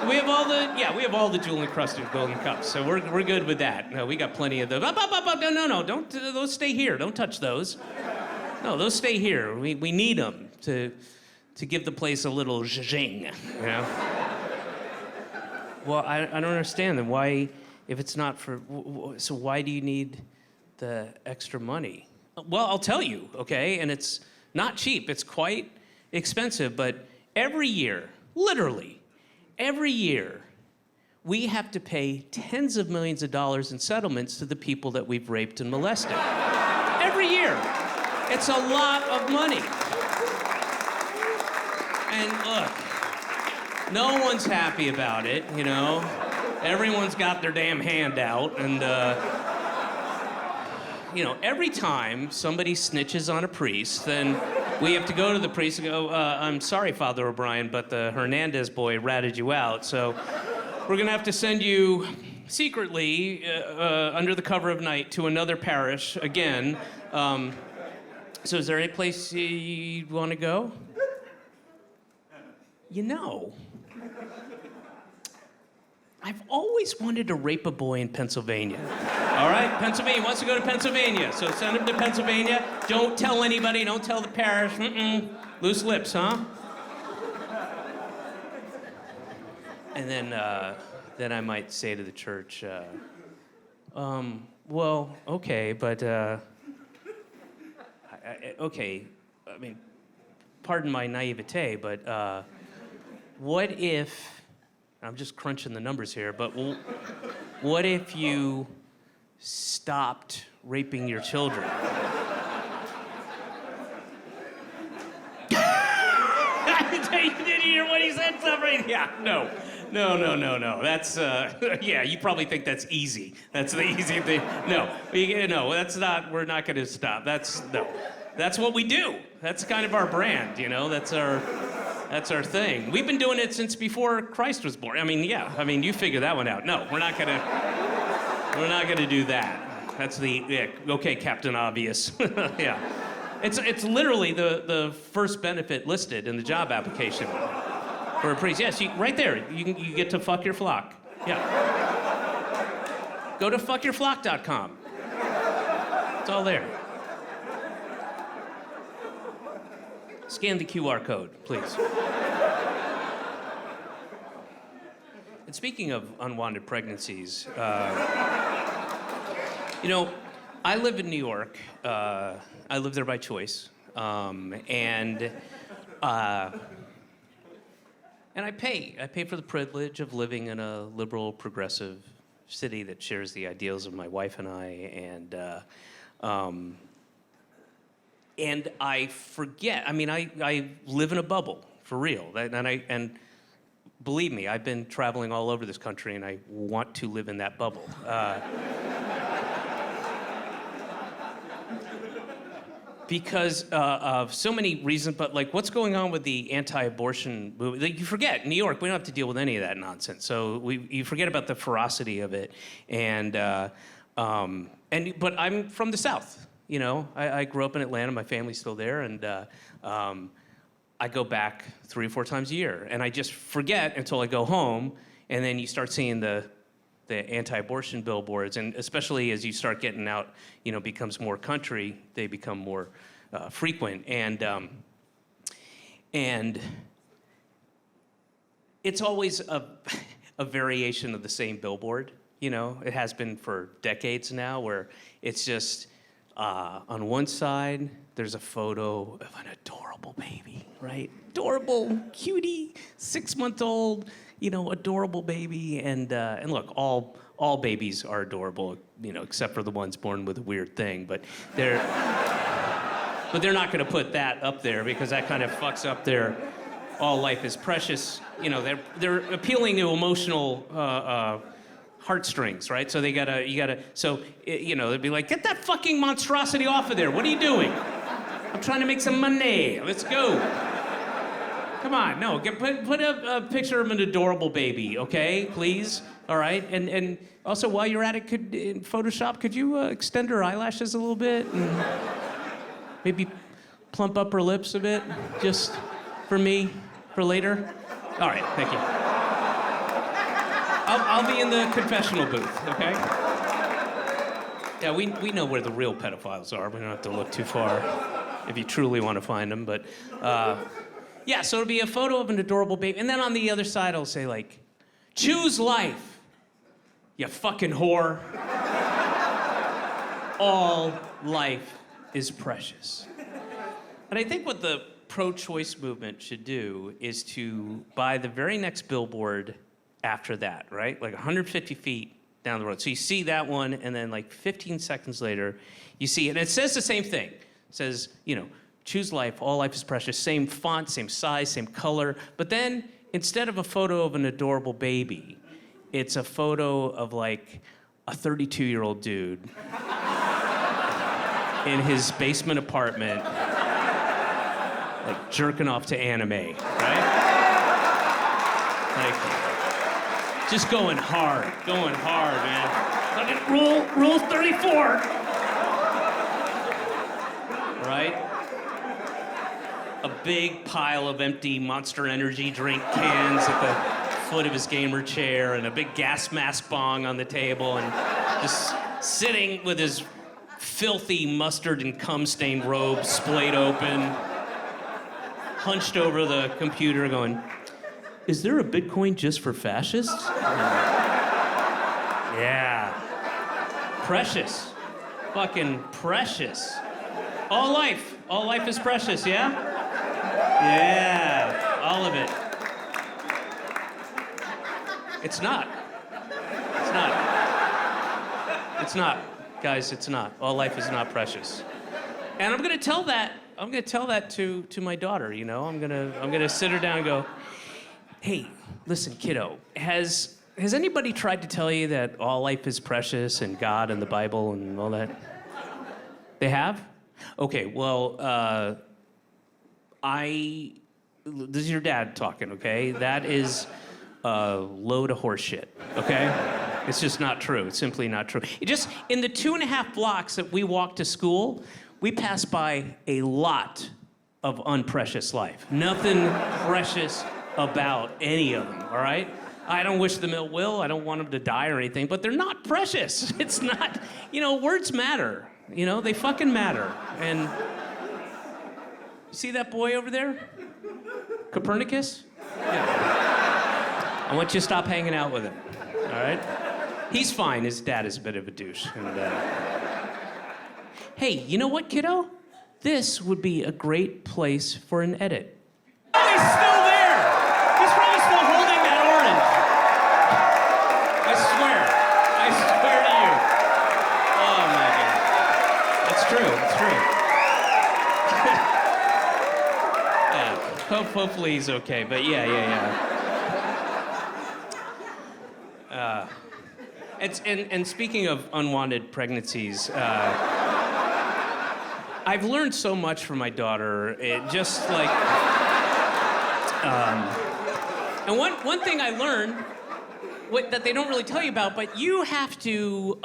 We have all the jewel-encrusted golden cups, so we're good with that. No, we got plenty of those. No, don't, those stay here. Don't touch those. No, those stay here. We need them to give the place a little zhuzhing, you know? Well, I don't understand then. Why, if it's not for, so why do you need the extra money? Well, I'll tell you, okay? And it's not cheap. It's quite expensive, but every year, literally, every year, we have to pay tens of millions of dollars in settlements to the people that we've raped and molested. Every year. It's a lot of money. And look, no one's happy about it, you know? Everyone's got their damn hand out, and, you know, every time somebody snitches on a priest, then we have to go to the priest and go, I'm sorry, Father O'Brien, but the Hernandez boy ratted you out, so we're gonna have to send you secretly, under the cover of night, to another parish again. So is there any place you'd want to go? You know, I've always wanted to rape a boy in Pennsylvania. All right, Pennsylvania, wants to go to Pennsylvania. So send him to Pennsylvania. Don't tell anybody, don't tell the parish. Loose lips, huh? And then I might say to the church, well, okay, but, okay, I mean, pardon my naivete, but what if, I'm just crunching the numbers here, but what if you stopped raping your children? You didn't hear what he said, somebody? Yeah, no. That's, yeah, you probably think that's easy. That's the easy thing. No, that's not, we're not gonna stop. That's what we do. That's kind of our brand, you know? That's our thing. We've been doing it since before Christ was born. I mean, you figure that one out. No, we're not gonna do that. That's okay, Captain Obvious. Yeah. It's literally the first benefit listed in the job application for a priest. Yes, right there. You get to fuck your flock. Yeah. Go to fuckyourflock.com. It's all there. Scan the QR code, please. And speaking of unwanted pregnancies, you know, I live in New York. I live there by choice, and I pay for the privilege of living in a liberal, progressive city that shares the ideals of my wife and I, and I forget. I mean, I live in a bubble for real, and believe me, I've been traveling all over this country, and I want to live in that bubble. Because of so many reasons, but like what's going on with the anti-abortion movement? Like, you forget, in New York, we don't have to deal with any of that nonsense. So you forget about the ferocity of it, but I'm from the South. You know, I grew up in Atlanta. My family's still there, and I go back 3 or 4 times a year, and I just forget until I go home, and then you start seeing the anti-abortion billboards, and especially as you start getting out, you know, becomes more country, they become more frequent, and it's always a variation of the same billboard. You know, it has been for decades now, where it's just on one side there's a photo of an adorable baby, right? Adorable, cutie, 6-month-old. You know, adorable baby, and look, all babies are adorable, you know, except for the ones born with a weird thing. But they're not going to put that up there because that kind of fucks up their all life is precious. You know, they're appealing to emotional heartstrings, right? So you gotta. So you know, they'd be like, get that fucking monstrosity off of there. What are you doing? I'm trying to make some money. Let's go. Come on, no, put a picture of an adorable baby, okay, please? All right, and also while you're at it, in Photoshop, could you extend her eyelashes a little bit and maybe plump up her lips a bit, just for me, for later? All right, thank you. I'll be in the confessional booth, okay? Yeah, we know where the real pedophiles are. We don't have to look too far if you truly want to find them, but. Yeah, so it'll be a photo of an adorable baby. And then on the other side, I'll say, like, choose life, you fucking whore. All life is precious. And I think what the pro-choice movement should do is to buy the very next billboard after that, right? Like 150 feet down the road. So you see that one, and then like 15 seconds later, you see it. And it says the same thing. It says, you know, choose life, all life is precious, same font, same size, same color. But then, instead of a photo of an adorable baby, it's a photo of like a 32-year-old dude in his basement apartment, like jerking off to anime, right? Like, Just going hard, man. Rule 34. Right? A big pile of empty Monster Energy drink cans at the foot of his gamer chair, and a big gas mask bong on the table, and just sitting with his filthy mustard and cum-stained robe splayed open, hunched over the computer going, "Is there a Bitcoin just for fascists?" Yeah. Precious. Fucking precious. All life is precious, yeah? Yeah, all of it. It's not. Guys, it's not. All life is not precious. And I'm gonna tell that to my daughter, you know? I'm gonna sit her down and go, "Hey, listen, kiddo, has anybody tried to tell you that all life is precious and God and the Bible and all that?" They have? Okay, well, this is your dad talking, okay? That is a load of horse shit, okay? It's just not true. It's simply not true. Just in the 2.5 blocks that we walk to school, we pass by a lot of unprecious life. Nothing precious about any of them, all right? I don't wish them ill will. I don't want them to die or anything, but they're not precious. It's not, words matter. They fucking matter. And you see that boy over there? Copernicus? Yeah. I want you to stop hanging out with him, all right? He's fine. His dad is a bit of a douche. And, hey, you know what, kiddo? This would be a great place for an edit. Oh, he's still there! He's probably still holding that orange. I swear to you. Oh, my God. It's true. Yeah. Hopefully he's okay, but yeah. And speaking of unwanted pregnancies, I've learned so much from my daughter. And one thing I learned that they don't really tell you about, but you have to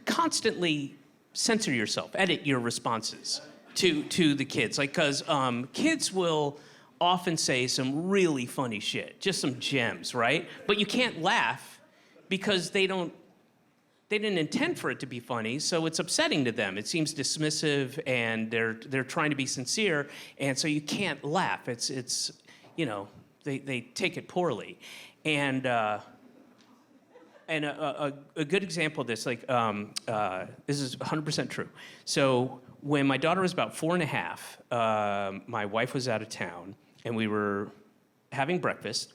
constantly censor yourself, edit your responses to the kids, because kids will often say some really funny shit, just some gems, right? But you can't laugh because they didn't intend for it to be funny, so it's upsetting to them. It seems dismissive, and they're trying to be sincere, and so you can't laugh. It's they take it poorly, and a good example of this, this is 100% true. So when my daughter was about 4.5, my wife was out of town, and we were having breakfast,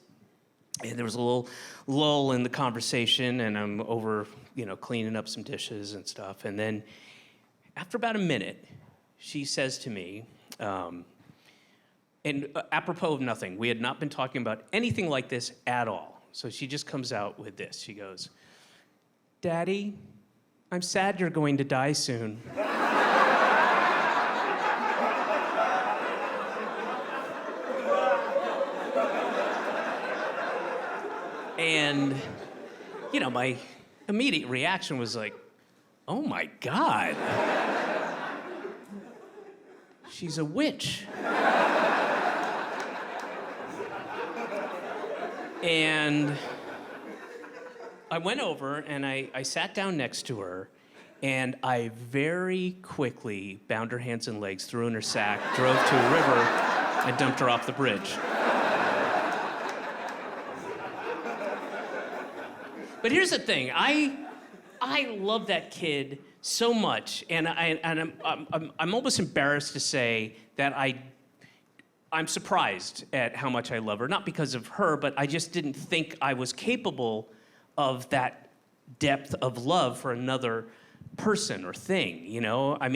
and there was a little lull in the conversation, and I'm over, cleaning up some dishes and stuff. And then after about a minute, she says to me, and apropos of nothing, we had not been talking about anything like this at all. So she just comes out with this. She goes, "Daddy, I'm sad you're going to die soon." And, my immediate reaction was like, oh my God. She's a witch. And I went over and I sat down next to her, and I very quickly bound her hands and legs, threw her in her sack, drove to a river, and dumped her off the bridge. But here's the thing, I love that kid so much, and I'm almost embarrassed to say that I'm surprised at how much I love her. Not because of her, but I just didn't think I was capable of that depth of love for another person or thing, I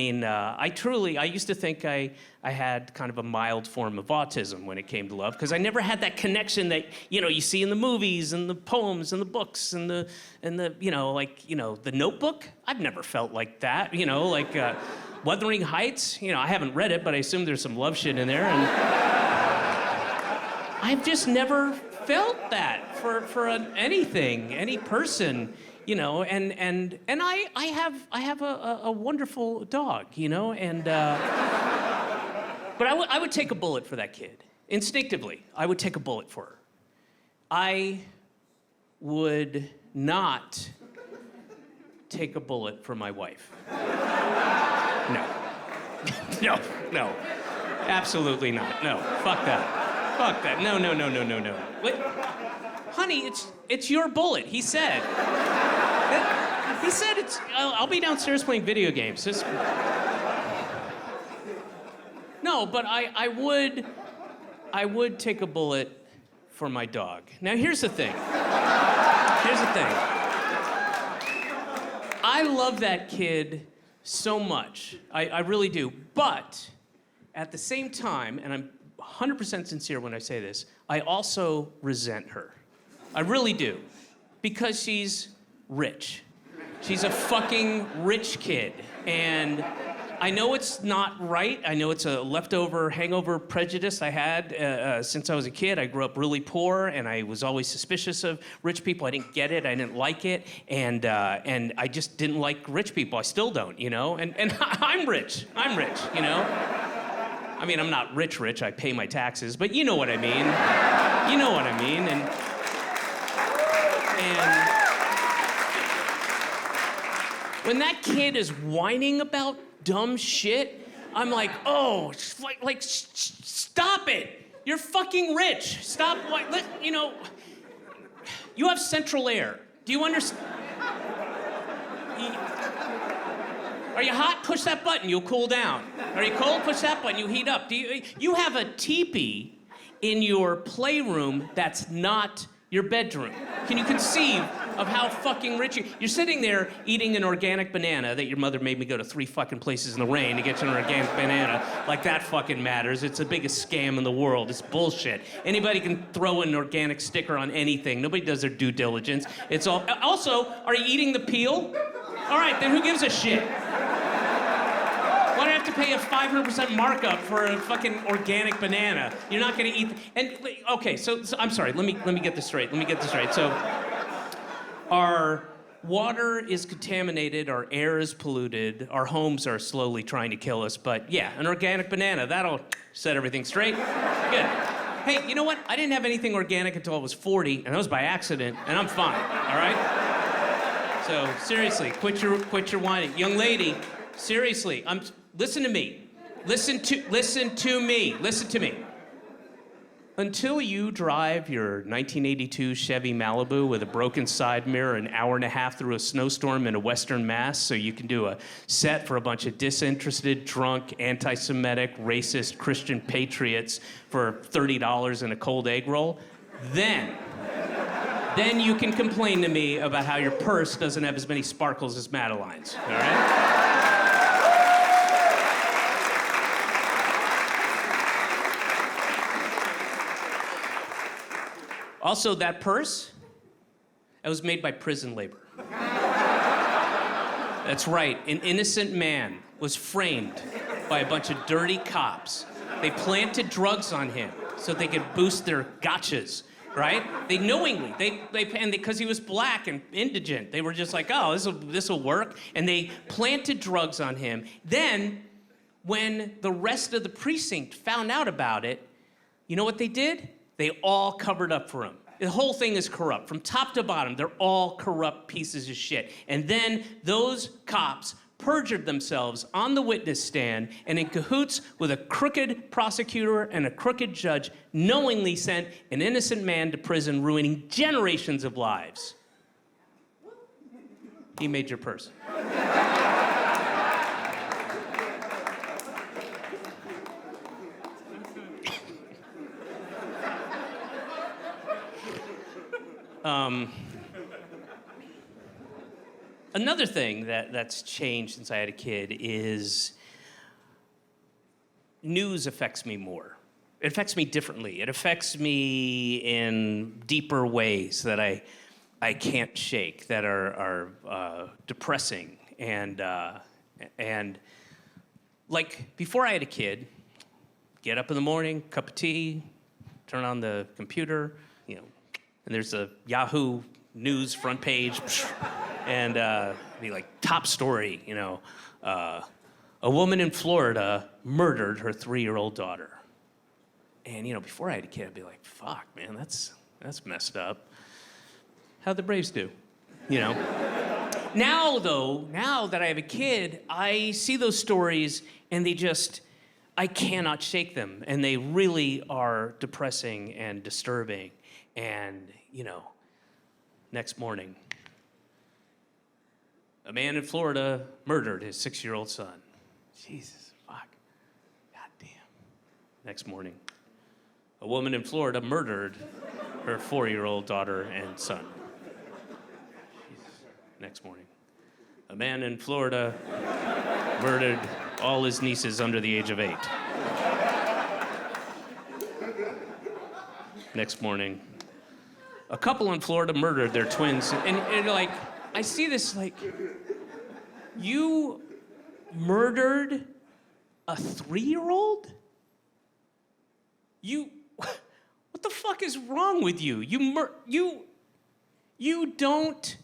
used to think I had kind of a mild form of autism when it came to love, because I never had that connection that, you see in the movies and the poems and the books and the The Notebook. I've never felt like that, Wuthering Heights, I haven't read it, but I assume there's some love shit in there, and I've just never felt that for anything, any person, you know, and I have a wonderful dog, you know, and but I would take a bullet for that kid. Instinctively, I would take a bullet for her. I would not take a bullet for my wife. No. No. Absolutely not. No. Fuck that. No. Wait. Honey, it's your bullet. He said. He said it's. I'll be downstairs playing video games. No, but I would take a bullet for my dog. Now here's the thing. I love that kid so much. I really do. But at the same time, and I'm 100% sincere when I say this, I also resent her. I really do. Because she's rich. She's a fucking rich kid. And I know it's not right. I know it's a leftover hangover prejudice I had since I was a kid. I grew up really poor, and I was always suspicious of rich people. I didn't get it. I didn't like it, and I just didn't like rich people. I still don't, you know. And I'm rich. You know. I mean, I'm not rich. I pay my taxes, but you know what I mean. You know what I mean. And when that kid is whining about dumb shit, I'm like, oh, stop it. You're fucking rich. Stop, you know, you have central air. Do you understand? Are you hot? Push that button, you'll cool down. Are you cold? Push that button, you heat up. You have a teepee in your playroom that's not your bedroom. Can you conceive of how fucking rich you're sitting there eating an organic banana that your mother made me go to 3 fucking places in the rain to get you an organic banana. Like that fucking matters. It's the biggest scam in the world. It's bullshit. Anybody can throw an organic sticker on anything. Nobody does their due diligence. It's all. Also, are you eating the peel? All right, then who gives a shit? Why do I have to pay a 500% markup for a fucking organic banana? You're not gonna eat. Okay, so I'm sorry. Let me get this straight. So, our water is contaminated, our air is polluted, our homes are slowly trying to kill us. But yeah, an organic banana, that'll set everything straight. Good. Hey, you know what? I didn't have anything organic until I was 40, and that was by accident, and I'm fine. All right. So seriously, quit your whining, young lady. Seriously, listen to me. Listen to me. Until you drive your 1982 Chevy Malibu with a broken side mirror an hour and a half through a snowstorm in a Western Mass so you can do a set for a bunch of disinterested, drunk, anti-Semitic, racist Christian patriots for $30 and a cold egg roll, then you can complain to me about how your purse doesn't have as many sparkles as Madeline's, all right? Also, that purse, that was made by prison labor. That's right, an innocent man was framed by a bunch of dirty cops. They planted drugs on him so they could boost their gotchas, right? They knowingly, and because he was black and indigent, they were just like, oh, this'll work, and they planted drugs on him. Then, when the rest of the precinct found out about it, you know what they did? They all covered up for him. The whole thing is corrupt. From top to bottom, they're all corrupt pieces of shit. And then those cops perjured themselves on the witness stand and in cahoots with a crooked prosecutor and a crooked judge knowingly sent an innocent man to prison, ruining generations of lives. He made your purse. Another thing that's changed since I had a kid is news affects me more. It affects me differently. It affects me in deeper ways that I can't shake, that are depressing. And like before I had a kid, get up in the morning, cup of tea, turn on the computer, and there's a Yahoo News front page, and be like, top story, you know, a woman in Florida murdered her 3-year-old daughter. And, you know, before I had a kid, I'd be like, fuck, man, that's messed up. How'd the Braves do? You know? Now, though, now that I have a kid, I see those stories and I cannot shake them. And they really are depressing and disturbing. And, you know, next morning, a man in Florida murdered his 6-year-old son. Jesus, fuck. God damn. Next morning, a woman in Florida murdered her 4-year-old daughter and son. Jesus. Next morning, a man in Florida murdered all his nieces under the age of 8. Next morning, a couple in Florida murdered their twins. And like, I see this like, you murdered a 3-year-old? What the fuck is wrong with you? You don't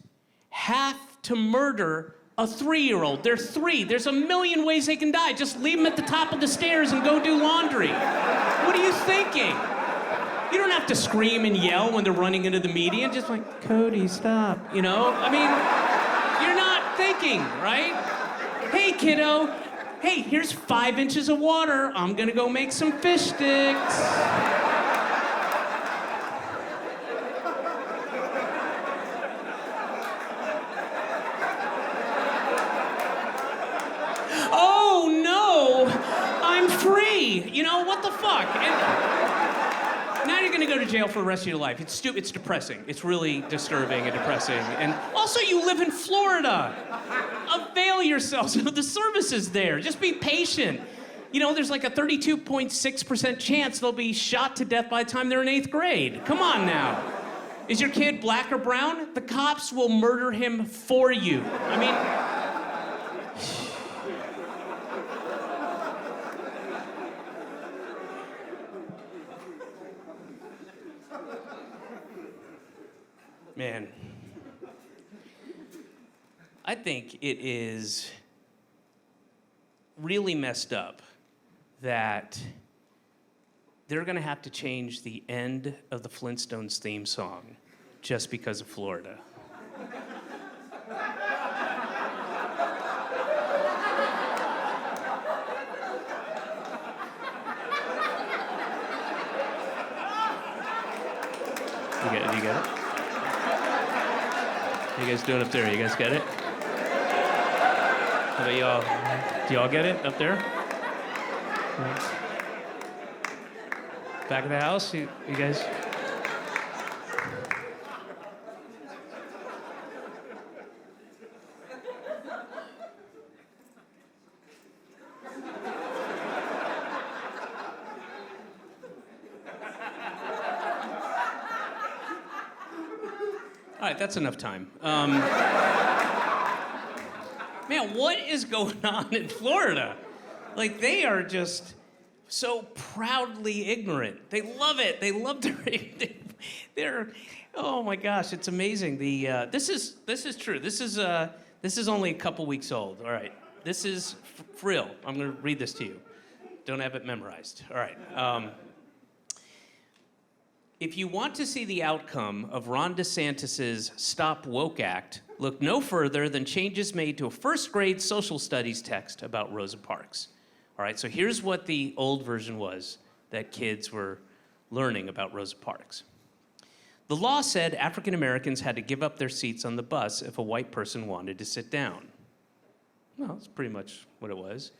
have to murder a 3-year-old. They're 3. There's a million ways they can die. Just leave them at the top of the stairs and go do laundry. What are you thinking? You don't have to scream and yell when they're running into the median. Just like, Cody, stop. You know? I mean, you're not thinking, right? Hey, kiddo. Hey, here's 5 inches of water. I'm gonna go make some fish sticks. Oh no, I'm free. You know, what the fuck? And now you're gonna go to jail for the rest of your life. It's it's depressing. It's really disturbing and depressing. And also, you live in Florida. Avail yourselves of the services there. Just be patient. You know, there's like a 32.6% chance they'll be shot to death by the time they're in 8th grade. Come on now. Is your kid black or brown? The cops will murder him for you. I mean... Man. I think it is really messed up that they're gonna have to change the end of the Flintstones theme song just because of Florida. You get it? How you guys doing up there? You guys get it? How about y'all? Do y'all get it up there? Back of the house? You guys? All right, that's enough time. Man, what is going on in Florida? Like, they are just so proudly ignorant. They love it. They love they're oh my gosh, it's amazing. This is true. This is only a couple weeks old. All right, this is for real. I'm gonna read this to you. Don't have it memorized. All right. If you want to see the outcome of Ron DeSantis's Stop Woke Act, look no further than changes made to a first-grade social studies text about Rosa Parks. All right, so here's what the old version was that kids were learning about Rosa Parks. The law said African Americans had to give up their seats on the bus if a white person wanted to sit down. Well, that's pretty much what it was.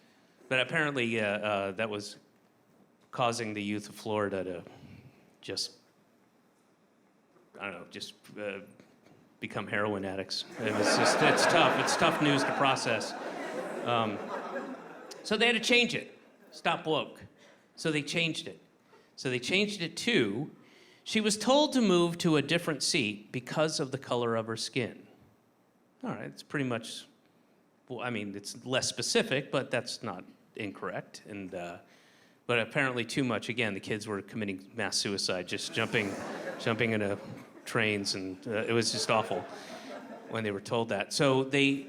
But apparently that was causing the youth of Florida to just, I don't know, just become heroin addicts. It's tough. It's tough news to process. So they had to change it. Stop woke. So they changed it. So they changed it to, she was told to move to a different seat because of the color of her skin. All right, it's pretty much, well, I mean, it's less specific, but that's not incorrect. And but apparently too much. Again, the kids were committing mass suicide, just jumping in a trains, and it was just awful when they were told that. So they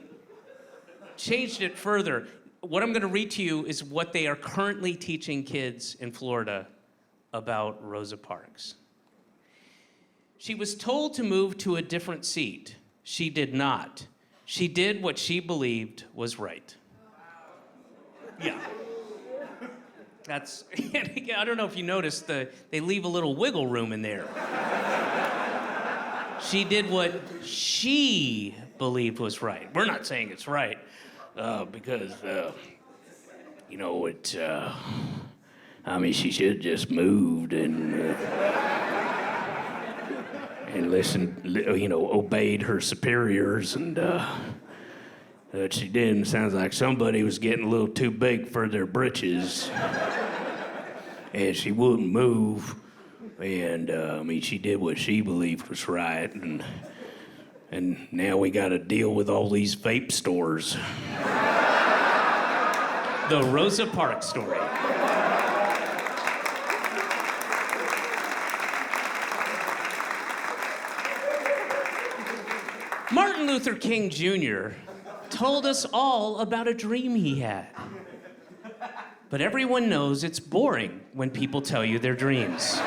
changed it further. What I'm going to read to you is what they are currently teaching kids in Florida about Rosa Parks. She was told to move to a different seat. She did not. She did what she believed was right. Yeah. That's, I don't know if you noticed, they leave a little wiggle room in there. She did what she believed was right. We're not saying it's right, because, you know, she should have just moved and listened, you know, obeyed her superiors, and she didn't. Sounds like somebody was getting a little too big for their britches, and she wouldn't move. And she did what she believed was right, and now we got to deal with all these vape stores. The Rosa Parks story. Martin Luther King Jr. told us all about a dream he had. But everyone knows it's boring when people tell you their dreams.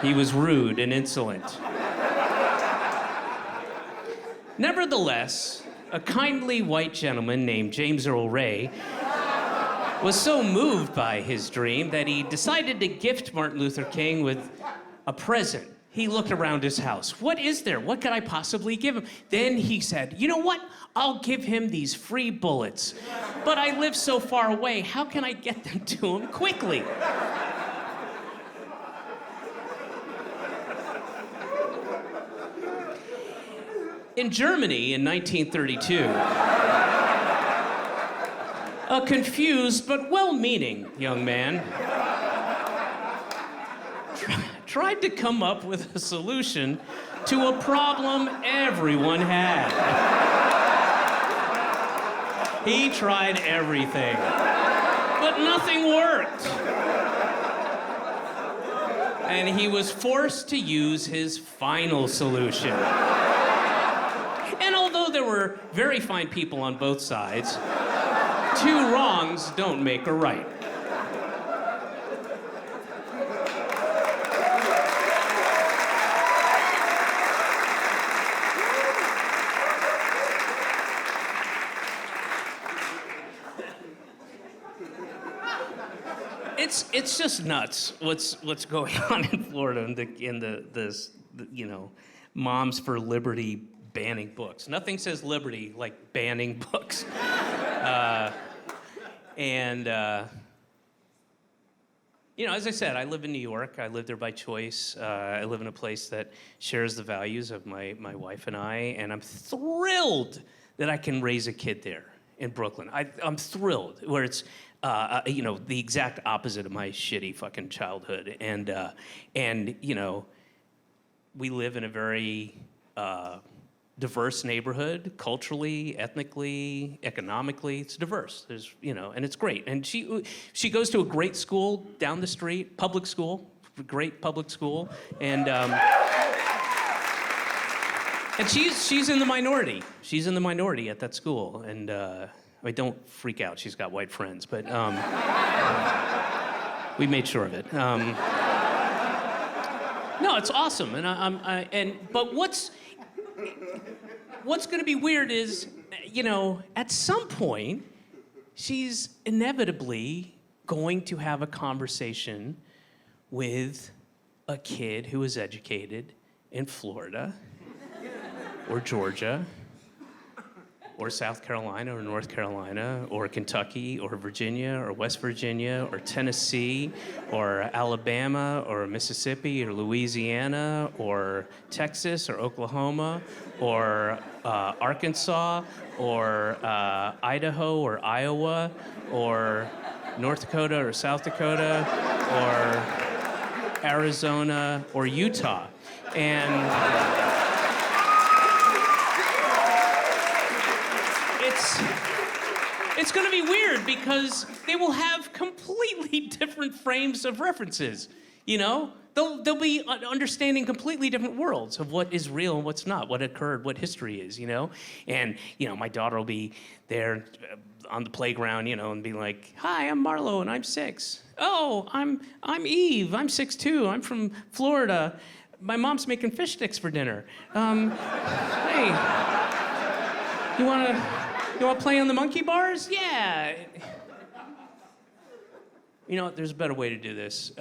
He was rude and insolent. Nevertheless, a kindly white gentleman named James Earl Ray was so moved by his dream that he decided to gift Martin Luther King with a present. He looked around his house. What is there? What could I possibly give him? Then he said, you know what? I'll give him these free bullets. But I live so far away, how can I get them to him quickly? In Germany in 1932, a confused but well-meaning young man tried to come up with a solution to a problem everyone had. He tried everything, but nothing worked. And he was forced to use his final solution. And although there were very fine people on both sides, two wrongs don't make a right. It's just nuts what's going on in Florida in the you know, Moms for Liberty banning books. Nothing says liberty like banning books. You know, as I said, I live in New York. I live there by choice. I live in a place that shares the values of my wife and I, and I'm thrilled that I can raise a kid there in Brooklyn. I'm thrilled, where it's you know, the exact opposite of my shitty fucking childhood. And you know, we live in a very diverse neighborhood, culturally, ethnically, economically. It's diverse. There's, you know, and it's great. And she goes to a great school down the street, public school, great public school, and she's in the minority. She's in the minority at that school, and I mean, don't freak out. She's got white friends, but we made sure of it. No, it's awesome, and but what's going to be weird is, you know, at some point, she's inevitably going to have a conversation with a kid who is educated in Florida or Georgia or South Carolina or North Carolina or Kentucky or Virginia or West Virginia or Tennessee or Alabama or Mississippi or Louisiana or Texas or Oklahoma or Arkansas or Idaho or Iowa or North Dakota or South Dakota or Arizona or Utah. And it's going to be weird because they will have completely different frames of references. You know, they'll be understanding completely different worlds of what is real and what's not, what occurred, what history is, you know? And, you know, my daughter will be there on the playground, you know, and be like, hi, I'm Marlo and I'm 6. Oh, I'm Eve, I'm 6 too, I'm from Florida. My mom's making fish sticks for dinner. Hey, you wanna play on the monkey bars? Yeah. You know what, there's a better way to do this.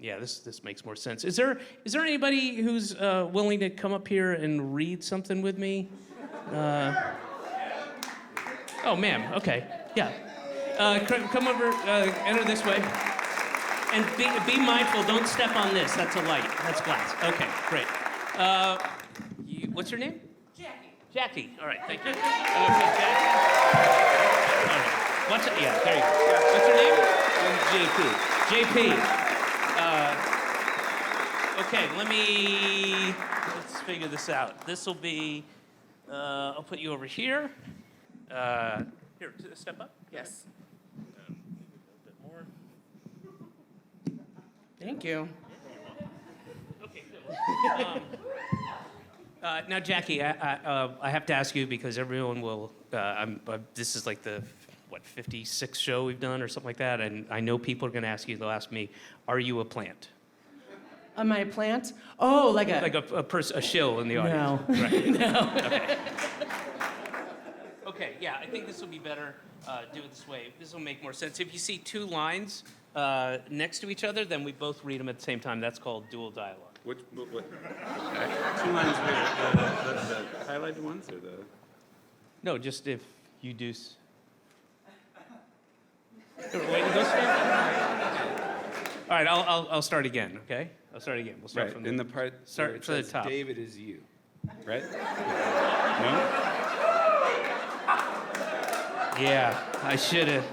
Yeah, this makes more sense. Is there anybody who's willing to come up here and read something with me? Oh, ma'am. Okay. Yeah. Come over. Enter this way. And be mindful. Don't step on this. That's a light. That's glass. Okay. Great. What's your name? Jackie. Jackie. All right. Thank you. Okay, Jackie. All right. Yeah. There you go. What's your name? JP. Okay, let's figure this out. This will be, I'll put you over here. Here, step up. Yes. A bit more. Thank you. Okay, good. Now, Jackie, I have to ask you because everyone will, this is like the, 56th show we've done or something like that, and I know people are going to ask you, they'll ask me, are you a plant? Am I a plant? Oh, like a shill in the audience. No. Right. No. Okay. Okay, yeah, I think this will be better. Do it this way. This will make more sense. If you see 2 lines next to each other, then we both read them at the same time. That's called dual dialogue. What? 2 lines where the highlighted ones or the? No, just if you do. Wait, go start. All right, I'll start again. Okay, I'll start again. We'll start from in the part. Start from the top. David is you, right? No. Yeah, I should have.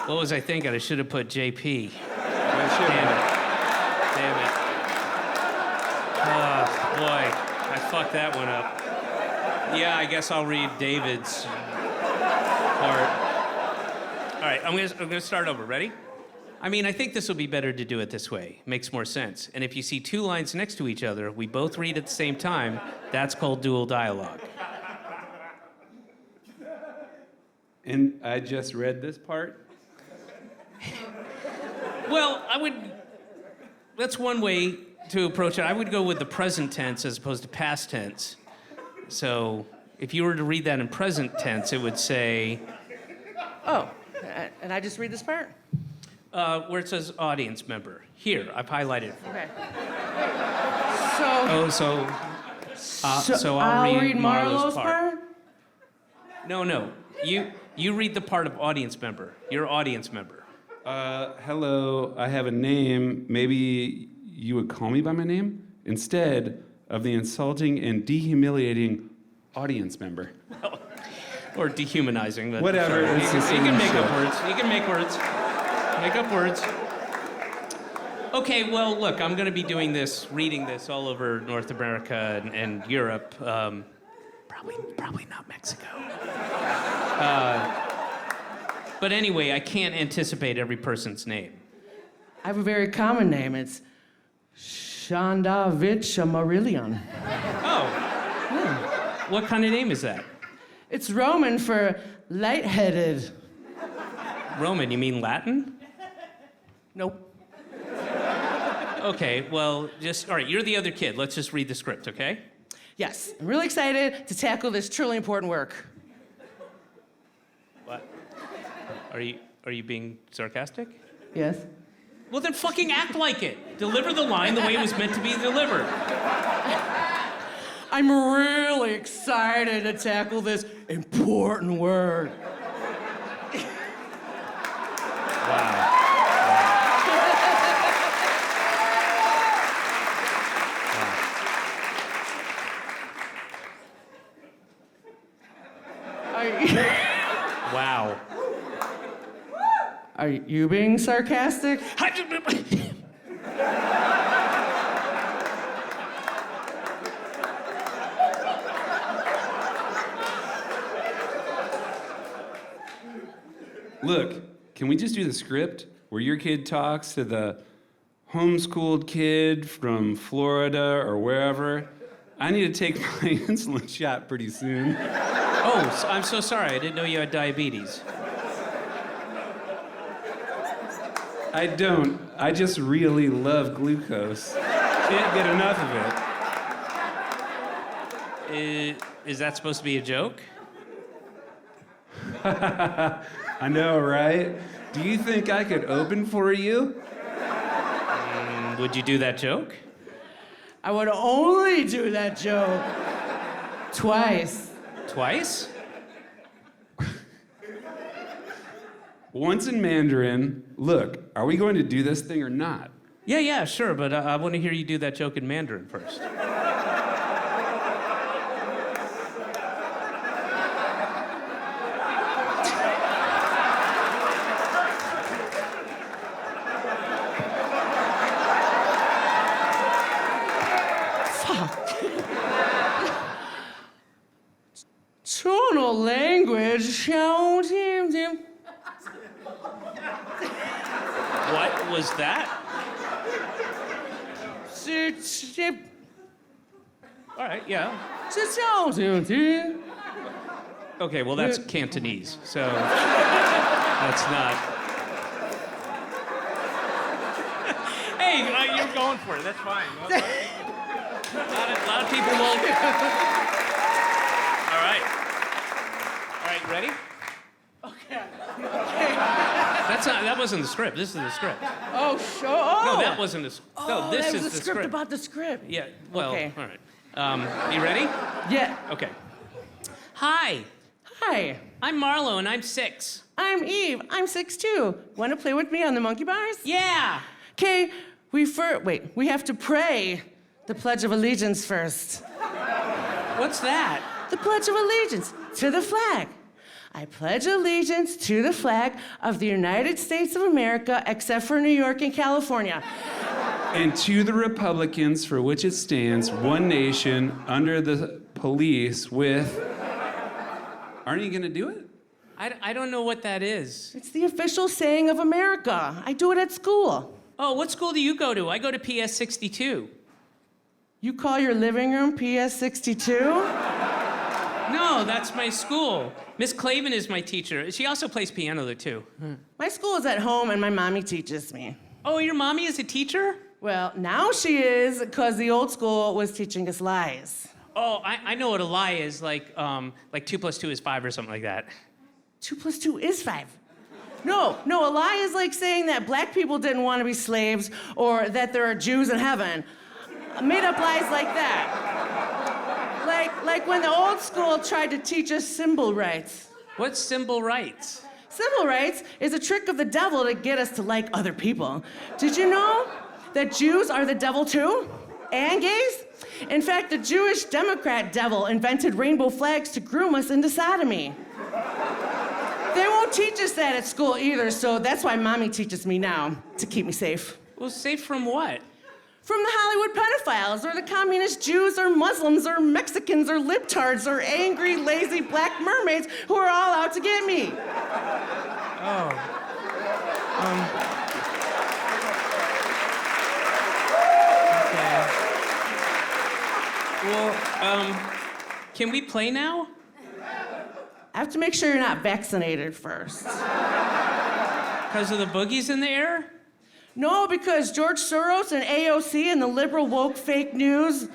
What was I thinking? I should have put JP. Damn it. Oh, boy. I fucked that one up. Yeah, I guess I'll read David's part. All right, I'm gonna start over. Ready? I mean, I think this will be better to do it this way. Makes more sense. And if you see 2 lines next to each other, we both read at the same time. That's called dual dialogue. And I just read this part. Well, that's one way to approach it. I would go with the present tense as opposed to past tense. So if you were to read that in present tense, it would say... Oh, and I just read this part? Where it says audience member. Here, I've highlighted it. Okay. So I'll read Marlo's part? No. You read the part of audience member. You're audience member. Hello, I have a name. Maybe you would call me by my name instead of the insulting and dehumiliating audience member. Or dehumanizing. But whatever. You can make up words. You can make words. Make up words. Okay, well, look, I'm going to be doing this, reading this all over North America and Europe. Probably not Mexico. But anyway, I can't anticipate every person's name. I have a very common name. It's Shandavich Amarillion. Oh. Yeah. What kind of name is that? It's Roman for lightheaded. Roman, you mean Latin? Nope. Okay, well, all right, you're the other kid. Let's just read the script, okay? Yes, I'm really excited to tackle this truly important work. What? Are you being sarcastic? Yes. Well, then fucking act like it. Deliver the line the way it was meant to be delivered. I'm really excited to tackle this important work. Wow. Wow. Are you being sarcastic? Look, can we just do the script where your kid talks to the homeschooled kid from Florida or wherever. I need to take my insulin shot pretty soon. Oh, I'm so sorry. I didn't know you had diabetes. I don't. I just really love glucose. Can't get enough of it. Is that supposed to be a joke? I know, right? Do you think I could open for you? Would you do that joke? I would only do that joke twice. Twice? Once in Mandarin. Look, are we going to do this thing or not? Yeah, sure, but I want to hear you do that joke in Mandarin first. Tonal language, What was that? All right, yeah. Okay, well, that's Cantonese, so that's not. Hey, you're going for it. That's fine. A lot of people will. All right. All right, ready? Okay. That wasn't the script. This is the script. Oh, sure. Oh. No, that wasn't the script. No, this that is was the the script about the script. Yeah, well, Okay. all right. You ready? Yeah. Okay. Hi, Hi, I'm Marlo, and I'm 6. I'm Eve. I'm 6'2". Want to play with me on the monkey bars? Yeah. Okay, we have to pray the Pledge of Allegiance first. What's that? The Pledge of Allegiance to the flag. I pledge allegiance to the flag of the United States of America, except for New York and California. And to the Republicans for which it stands, one nation, under the police, with... Aren't you gonna do it? I don't know what that is. It's the official saying of America. I do it at school. Oh, what school do you go to? I go to PS 62. You call your living room PS 62? No, that's my school. Miss Clavin is my teacher. She also plays piano there, too. My school is at home and my mommy teaches me. Oh, your mommy is a teacher? Well, now she is, because the old school was teaching us lies. Oh, I know what a lie is, like 2 + 2 is 5 or something like that. 2 + 2 is 5. No, a lie is like saying that black people didn't want to be slaves or that there are Jews in heaven. Made up lies like that. Like when the old school tried to teach us symbol rights. What's symbol rights? Symbol rights is a trick of the devil to get us to like other people. Did you know that Jews are the devil too? And gays? In fact, the Jewish Democrat devil invented rainbow flags to groom us into sodomy. They won't teach us that at school either, so that's why mommy teaches me now, to keep me safe. Well, safe from what? From the Hollywood pedophiles, or the communist Jews, or Muslims, or Mexicans, or libtards, or angry, lazy black mermaids who are all out to get me. Oh. Okay. Well, can we play now? I have to make sure you're not vaccinated first. Because of the boogies in the air? No, because George Soros and AOC and the liberal woke fake news.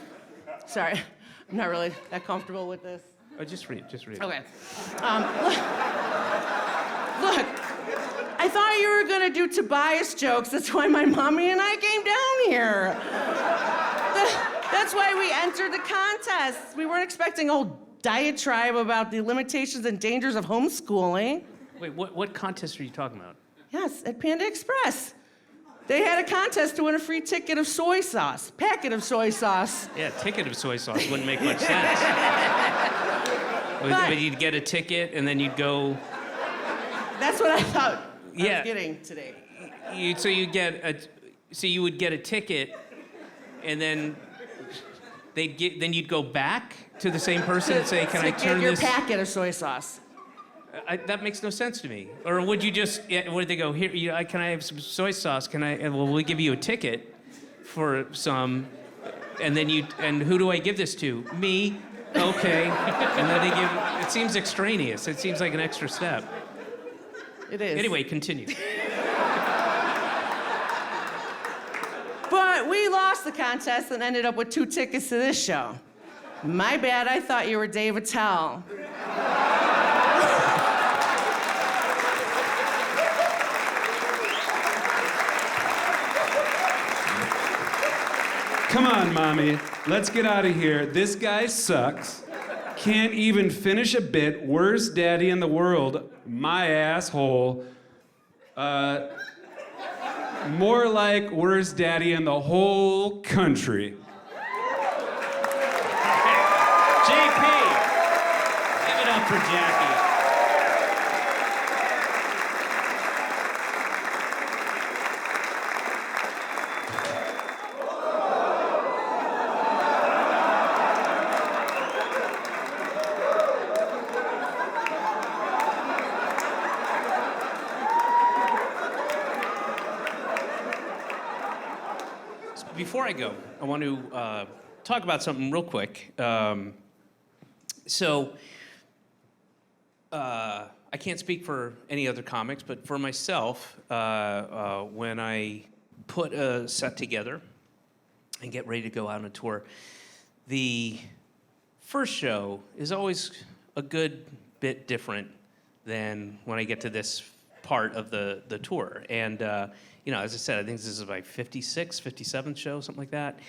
Sorry, I'm not really that comfortable with this. Oh, just read. Okay. Look, I thought you were gonna do Tobias jokes. That's why my mommy and I came down here. That's why we entered the contest. We weren't expecting a whole diatribe about the limitations and dangers of homeschooling. Wait, what contest are you talking about? Yes, at Panda Express. They had a contest to win a free packet of soy sauce. Yeah, ticket of soy sauce wouldn't make much sense. But you'd get a ticket and then you'd go. That's what I thought I Yeah. was getting today. So you would get a ticket, and then then you'd go back to the same person and say, "Can I turn your this?" packet of soy sauce? That makes no sense to me. Or would you just, would they go, here, can I have some soy sauce? Well, we'll give you a ticket for some, and then and who do I give this to? Me? Okay. And then they give, it seems extraneous. It seems like an extra step. It is. Anyway, continue. But we lost the contest and ended up with 2 tickets to this show. My bad, I thought you were Dave Attell. Come on, mommy. Let's get out of here. This guy sucks. Can't even finish a bit. Worst daddy in the world. My asshole. More like worst daddy in the whole country. JP! Give it up for Jackie. Before I go, I want to talk about something real quick. I can't speak for any other comics, but for myself, when I put a set together and get ready to go out on a tour, the first show is always a good bit different than when I get to this part of the tour. And as I said, I think this is my 56th, 57th show, something like that.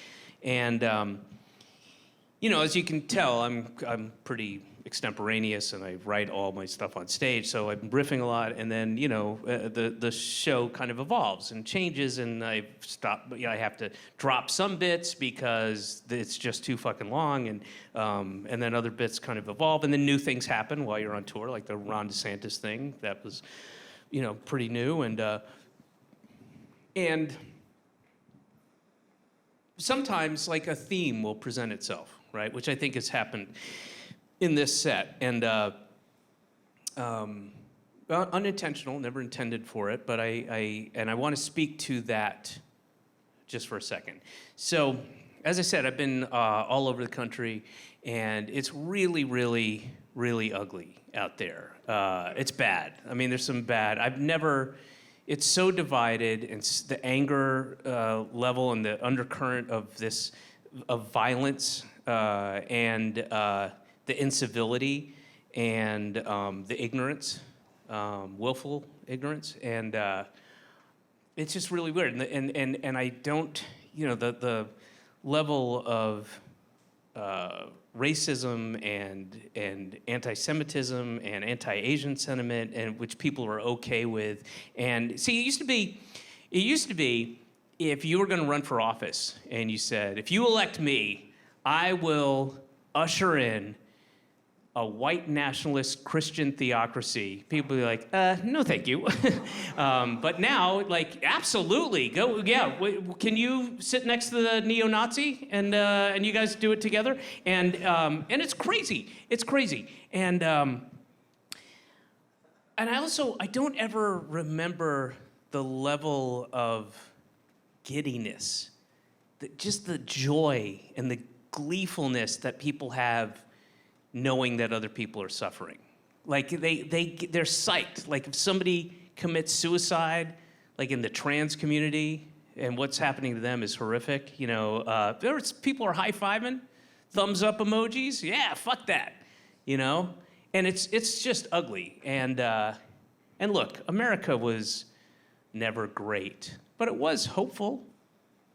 And as you can tell, I'm pretty extemporaneous, and I write all my stuff on stage, so I'm riffing a lot. And then the show kind of evolves and changes, and I have to drop some bits because it's just too fucking long, and then other bits kind of evolve, and then new things happen while you're on tour, like the Ron DeSantis thing that was pretty new, and sometimes, like, a theme will present itself, right? Which I think has happened in this set. And unintentional, never intended for it, but I want to speak to that just for a second. So, as I said, I've been all over the country, and it's really, really, really ugly out there. It's bad. I mean, there's some bad. It's so divided, and the anger level and the undercurrent of violence and the incivility and the ignorance, willful ignorance, and it's just really weird. And I don't, the level of racism and anti-Semitism and anti-Asian sentiment, and which people are okay with. And see, it used to be if you were going to run for office and you said, if you elect me, I will usher in a white nationalist Christian theocracy, people would be like, no, thank you. But now, like, absolutely, go, yeah. Can you sit next to the neo-Nazi and you guys do it together? And it's crazy. It's crazy. And I don't ever remember the level of giddiness, just the joy and the gleefulness that people have knowing that other people are suffering. Like, they're psyched. Like, if somebody commits suicide, like in the trans community, and what's happening to them is horrific, there's people are high-fiving, thumbs up emojis, yeah, fuck that, and it's just ugly. And look, America was never great, but it was hopeful.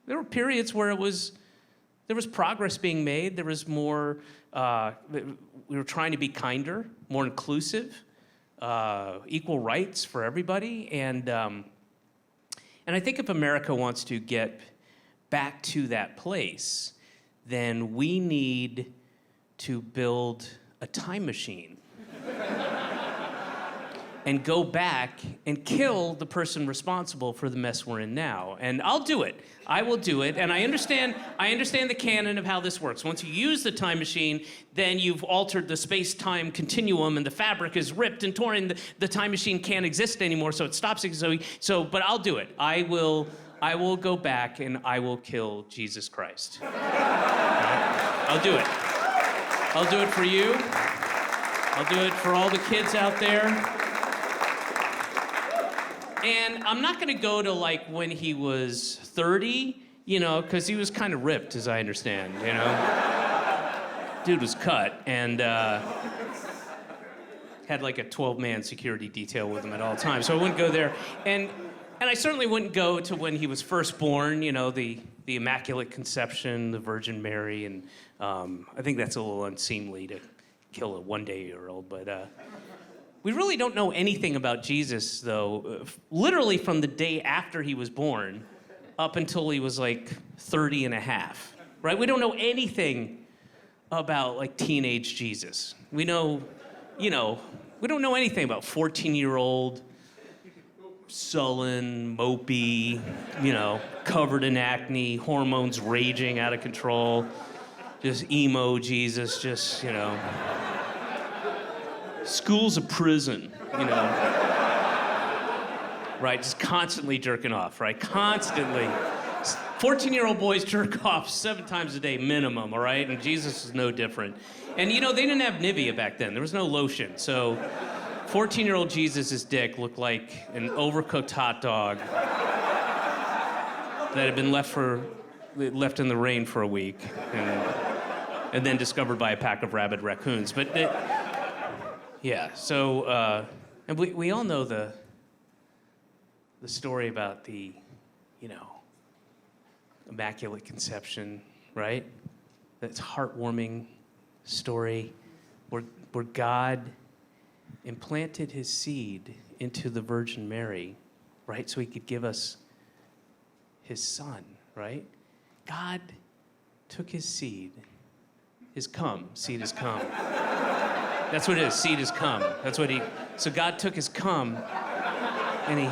There were periods where there was progress being made. There was more, we were trying to be kinder, more inclusive, equal rights for everybody. And I think if America wants to get back to that place, then we need to build a time machine. and go back and kill the person responsible for the mess we're in now. And I'll do it. I will do it. And I understand the canon of how this works. Once you use the time machine, then you've altered the space-time continuum and the fabric is ripped and torn and the time machine can't exist anymore, so it stops. But I'll do it. I will go back and I will kill Jesus Christ. Right? I'll do it. I'll do it for you. I'll do it for all the kids out there. And I'm not gonna go to like when he was 30, because he was kind of ripped, as I understand, Dude was cut and had like a 12-man security detail with him at all times. So I wouldn't go there. And I certainly wouldn't go to when he was first born, the Immaculate Conception, the Virgin Mary, and I think that's a little unseemly to kill a one-day-old, but we really don't know anything about Jesus, though, literally from the day after he was born up until he was like 30 and a half, right? We don't know anything about like teenage Jesus. We know, we don't know anything about 14-year-old, sullen, mopey, covered in acne, hormones raging out of control, just emo Jesus, just, school's a prison, right? Just constantly jerking off, right? Constantly. 14-year-old boys jerk off 7 times a day minimum, all right? And Jesus is no different. And they didn't have Nivea back then. There was no lotion. So 14-year-old Jesus' dick looked like an overcooked hot dog that had been left in the rain for a week and then discovered by a pack of rabid raccoons. But yeah, so, and we all know the story about the, Immaculate Conception, right? That's heartwarming story where God implanted his seed into the Virgin Mary, right? So he could give us his son, right? God took his seed, seed is cum. That's what it is, seed is cum. So God took his cum and he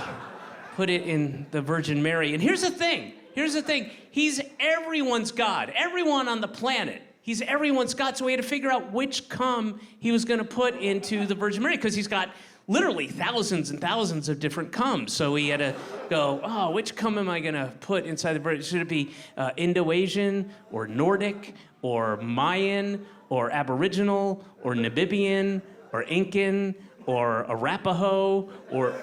put it in the Virgin Mary. And here's the thing, he's everyone's God, everyone on the planet. He's everyone's God, so he had to figure out which cum he was gonna put into the Virgin Mary, because he's got literally thousands and thousands of different cums. So he had to go, which cum am I gonna put inside the Virgin? Should it be Indo-Asian, or Nordic, or Mayan, or Aboriginal, or Namibian, or Incan, or Arapaho, or...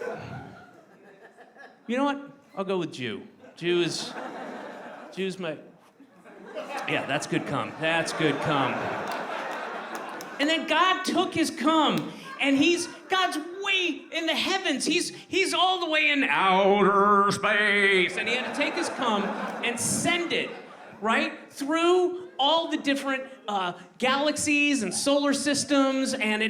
You know what? I'll go with Jew. Jew's my... Yeah, that's good cum. That's good cum. And then God took his cum, and God's way in the heavens. He's all the way in outer space. And he had to take his cum and send it, right, through all the different galaxies and solar systems, and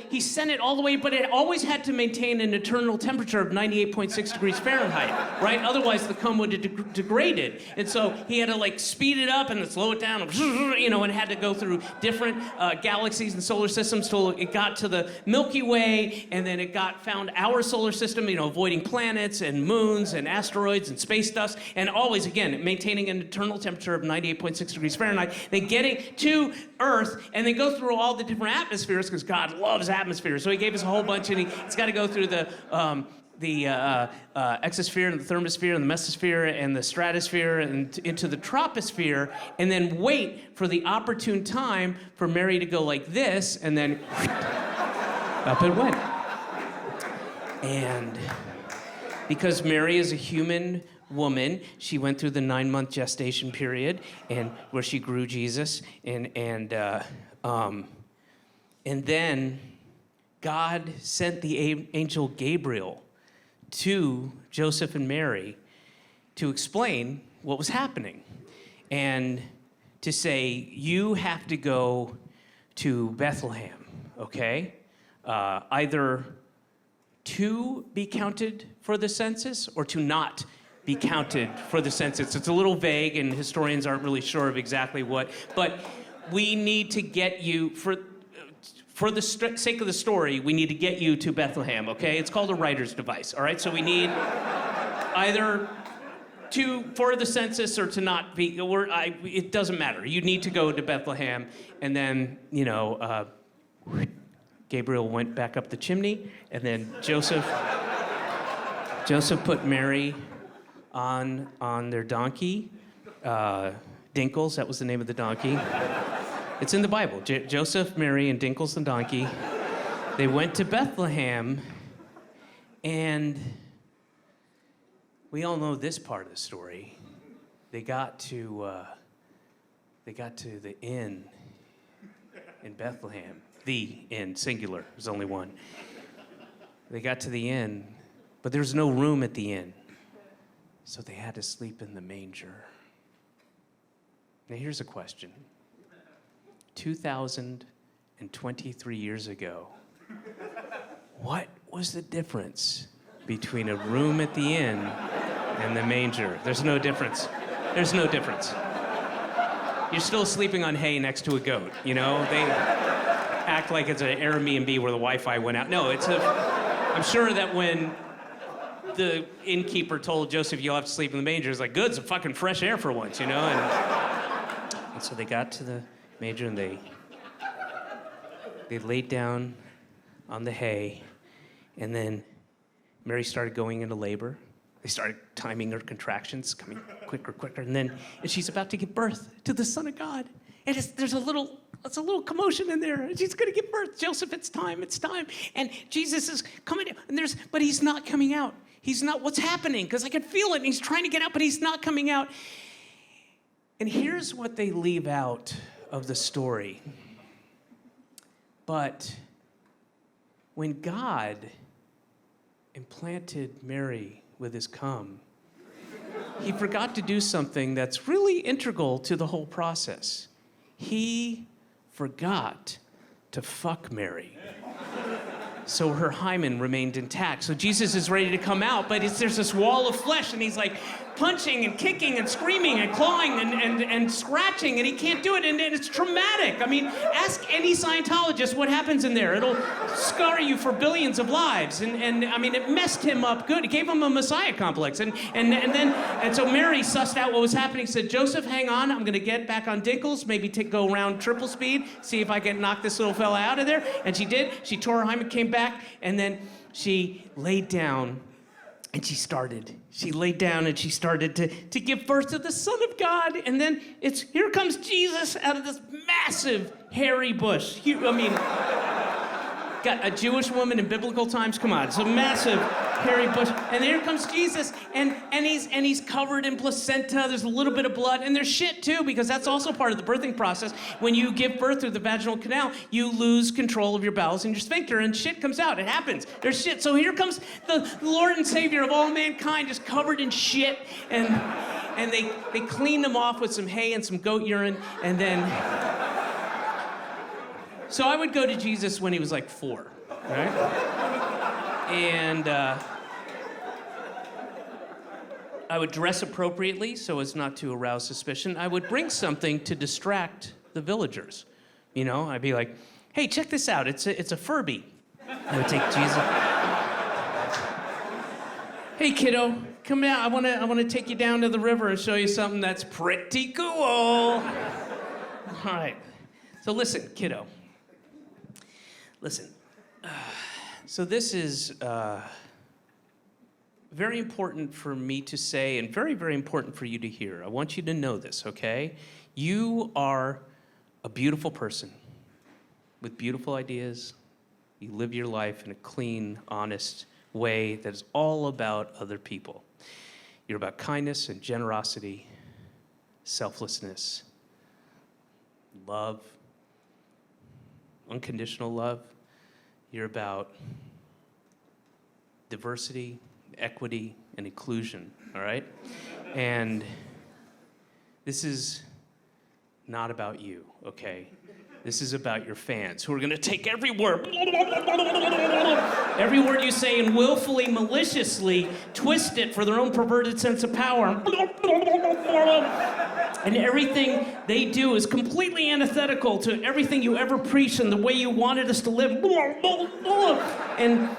he sent it all the way, but it always had to maintain an eternal temperature of 98.6 degrees Fahrenheit, right? Otherwise the cum would have degraded. And so he had to speed it up and then slow it down, and it had to go through different galaxies and solar systems till it got to the Milky Way, and then it found our solar system, avoiding planets and moons and asteroids and space dust, and always, again, maintaining an eternal temperature of 98.6 degrees Fahrenheit. Then getting to Earth, and then go through all the different atmospheres, because God loves atmospheres. So he gave us a whole bunch, and it's got to go through the exosphere and the thermosphere and the mesosphere and the stratosphere and into the troposphere, and then wait for the opportune time for Mary to go like this, and then up it went. And because Mary is a human woman, she went through the 9-month gestation period, and where she grew Jesus, and then God sent the angel Gabriel to Joseph and Mary to explain what was happening, and to say, you have to go to Bethlehem, okay? Either to be counted for the census or to not be counted for the census. It's a little vague, and historians aren't really sure of exactly what, but we need to get you, for the sake of the story, we need to get you to Bethlehem, okay? It's called a writer's device, all right? So we need either for the census or to not be, it doesn't matter. You need to go to Bethlehem, and then, Gabriel went back up the chimney, and then Joseph put Mary on their donkey, Dinkles, that was the name of the donkey. It's in the Bible. Joseph, Mary, and Dinkles the donkey. They went to Bethlehem, and we all know this part of the story. They got to the inn in Bethlehem. The inn, singular. There's only one. They got to the inn, but there's no room at the inn, so they had to sleep in the manger. Now here's a question. 2,023 years ago, what was the difference between a room at the inn and the manger? There's no difference. There's no difference. You're still sleeping on hay next to a goat, you know? They act like it's an Airbnb where the Wi-Fi went out. No, I'm sure that when the innkeeper told Joseph, you'll have to sleep in the manger, it's like, good, some fucking fresh air for once, you know? And so they got to the manger and they laid down on the hay, and then Mary started going into labor. They started timing her contractions, coming quicker, and she's about to give birth to the Son of God. And there's a little commotion in there. She's gonna give birth. Joseph, it's time. And Jesus is coming, but he's not coming out. He's not, what's happening? Because I can feel it, and he's trying to get out, but he's not coming out. And here's what they leave out of the story. But when God implanted Mary with his cum, he forgot to do something that's really integral to the whole process. He forgot to fuck Mary. So her hymen remained intact. So Jesus is ready to come out, but there's this wall of flesh, and he's like punching and kicking and screaming and clawing and scratching, and he can't do it, and it's traumatic. I mean, ask any Scientologist what happens in there. It'll scar you for billions of lives. And I mean, it messed him up good. It gave him a Messiah complex. And so Mary sussed out what was happening, said, Joseph, hang on, I'm gonna get back on Dinkles, maybe go around triple speed, see if I can knock this little fella out of there. And she did. She tore her hymen, came back, and then she laid down and she started to give birth to the Son of God. And then here comes Jesus out of this massive hairy bush. Got a Jewish woman in biblical times, come on, it's a massive hairy bush. And here comes Jesus, and he's covered in placenta. There's a little bit of blood, and there's shit too, because that's also part of the birthing process. When you give birth through the vaginal canal, you lose control of your bowels and your sphincter, and shit comes out. It happens. There's shit. So here comes the Lord and Savior of all mankind, just covered in shit, and they cleaned him off with some hay and some goat urine, and then. So I would go to Jesus when he was like 4, right? And I would dress appropriately so as not to arouse suspicion. I would bring something to distract the villagers. You know, I'd be like, hey, check this out. It's a Furby. I would take Jesus. Hey, kiddo, come down. I wanna take you down to the river and show you something that's pretty cool. All right. So listen, kiddo. Listen, so this is very important for me to say and very, very important for you to hear. I want you to know this, okay? You are a beautiful person with beautiful ideas. You live your life in a clean, honest way that is all about other people. You're about kindness and generosity, selflessness, love, unconditional love. You're about diversity, equity, and inclusion, all right? And this is not about you, okay? This is about your fans who are gonna take every word you say and willfully, maliciously twist it for their own perverted sense of power. And everything they do is completely antithetical to everything you ever preached and the way you wanted us to live. And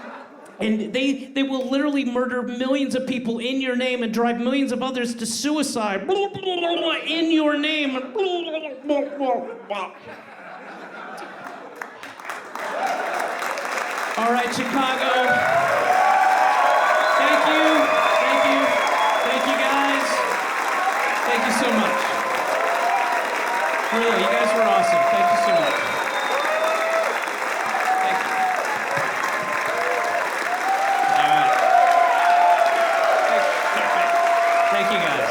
they will literally murder millions of people in your name and drive millions of others to suicide in your name. All right, Chicago. Thank you. Thank you. Thank you, guys. Thank you so much. Really, you guys were awesome. Thank you so much. Thank you. All right. Thank you, guys.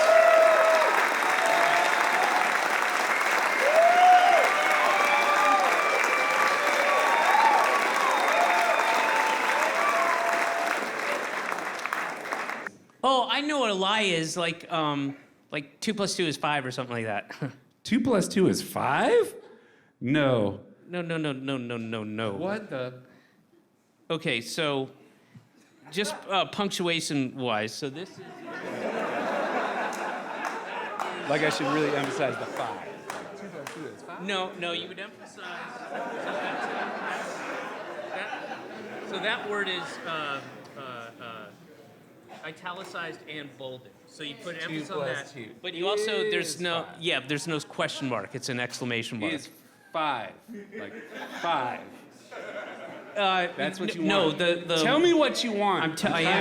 Oh, I know what a lie is. Like 2 + 2 is 5 or something like that. 2 + 2 is 5? No. No. What the? Okay, so just punctuation-wise, so this is... Like I should really emphasize the 5. 2 + 2 is 5? No, you would emphasize... So that word is italicized and bolded. So you put emphasis on that. 2 + 2 But you also, there's is no... 5. Yeah, there's no question mark. It's an exclamation mark. Is 5. Like 5. That's what you no, want. the Tell me what you want. I'm telling you.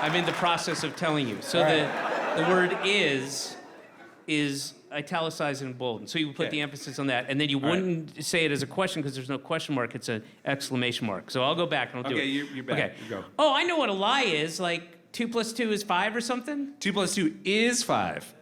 I'm in the process of telling you. So the word is italicized and bold. So you would put the emphasis on that, and then you wouldn't say it as a question because there's no question mark. It's an exclamation mark. So I'll go back and I'll do it. Okay, you're back. Okay. You go. Oh, I know what a lie is. Like 2 + 2 is 5 or something. 2 + 2 is 5.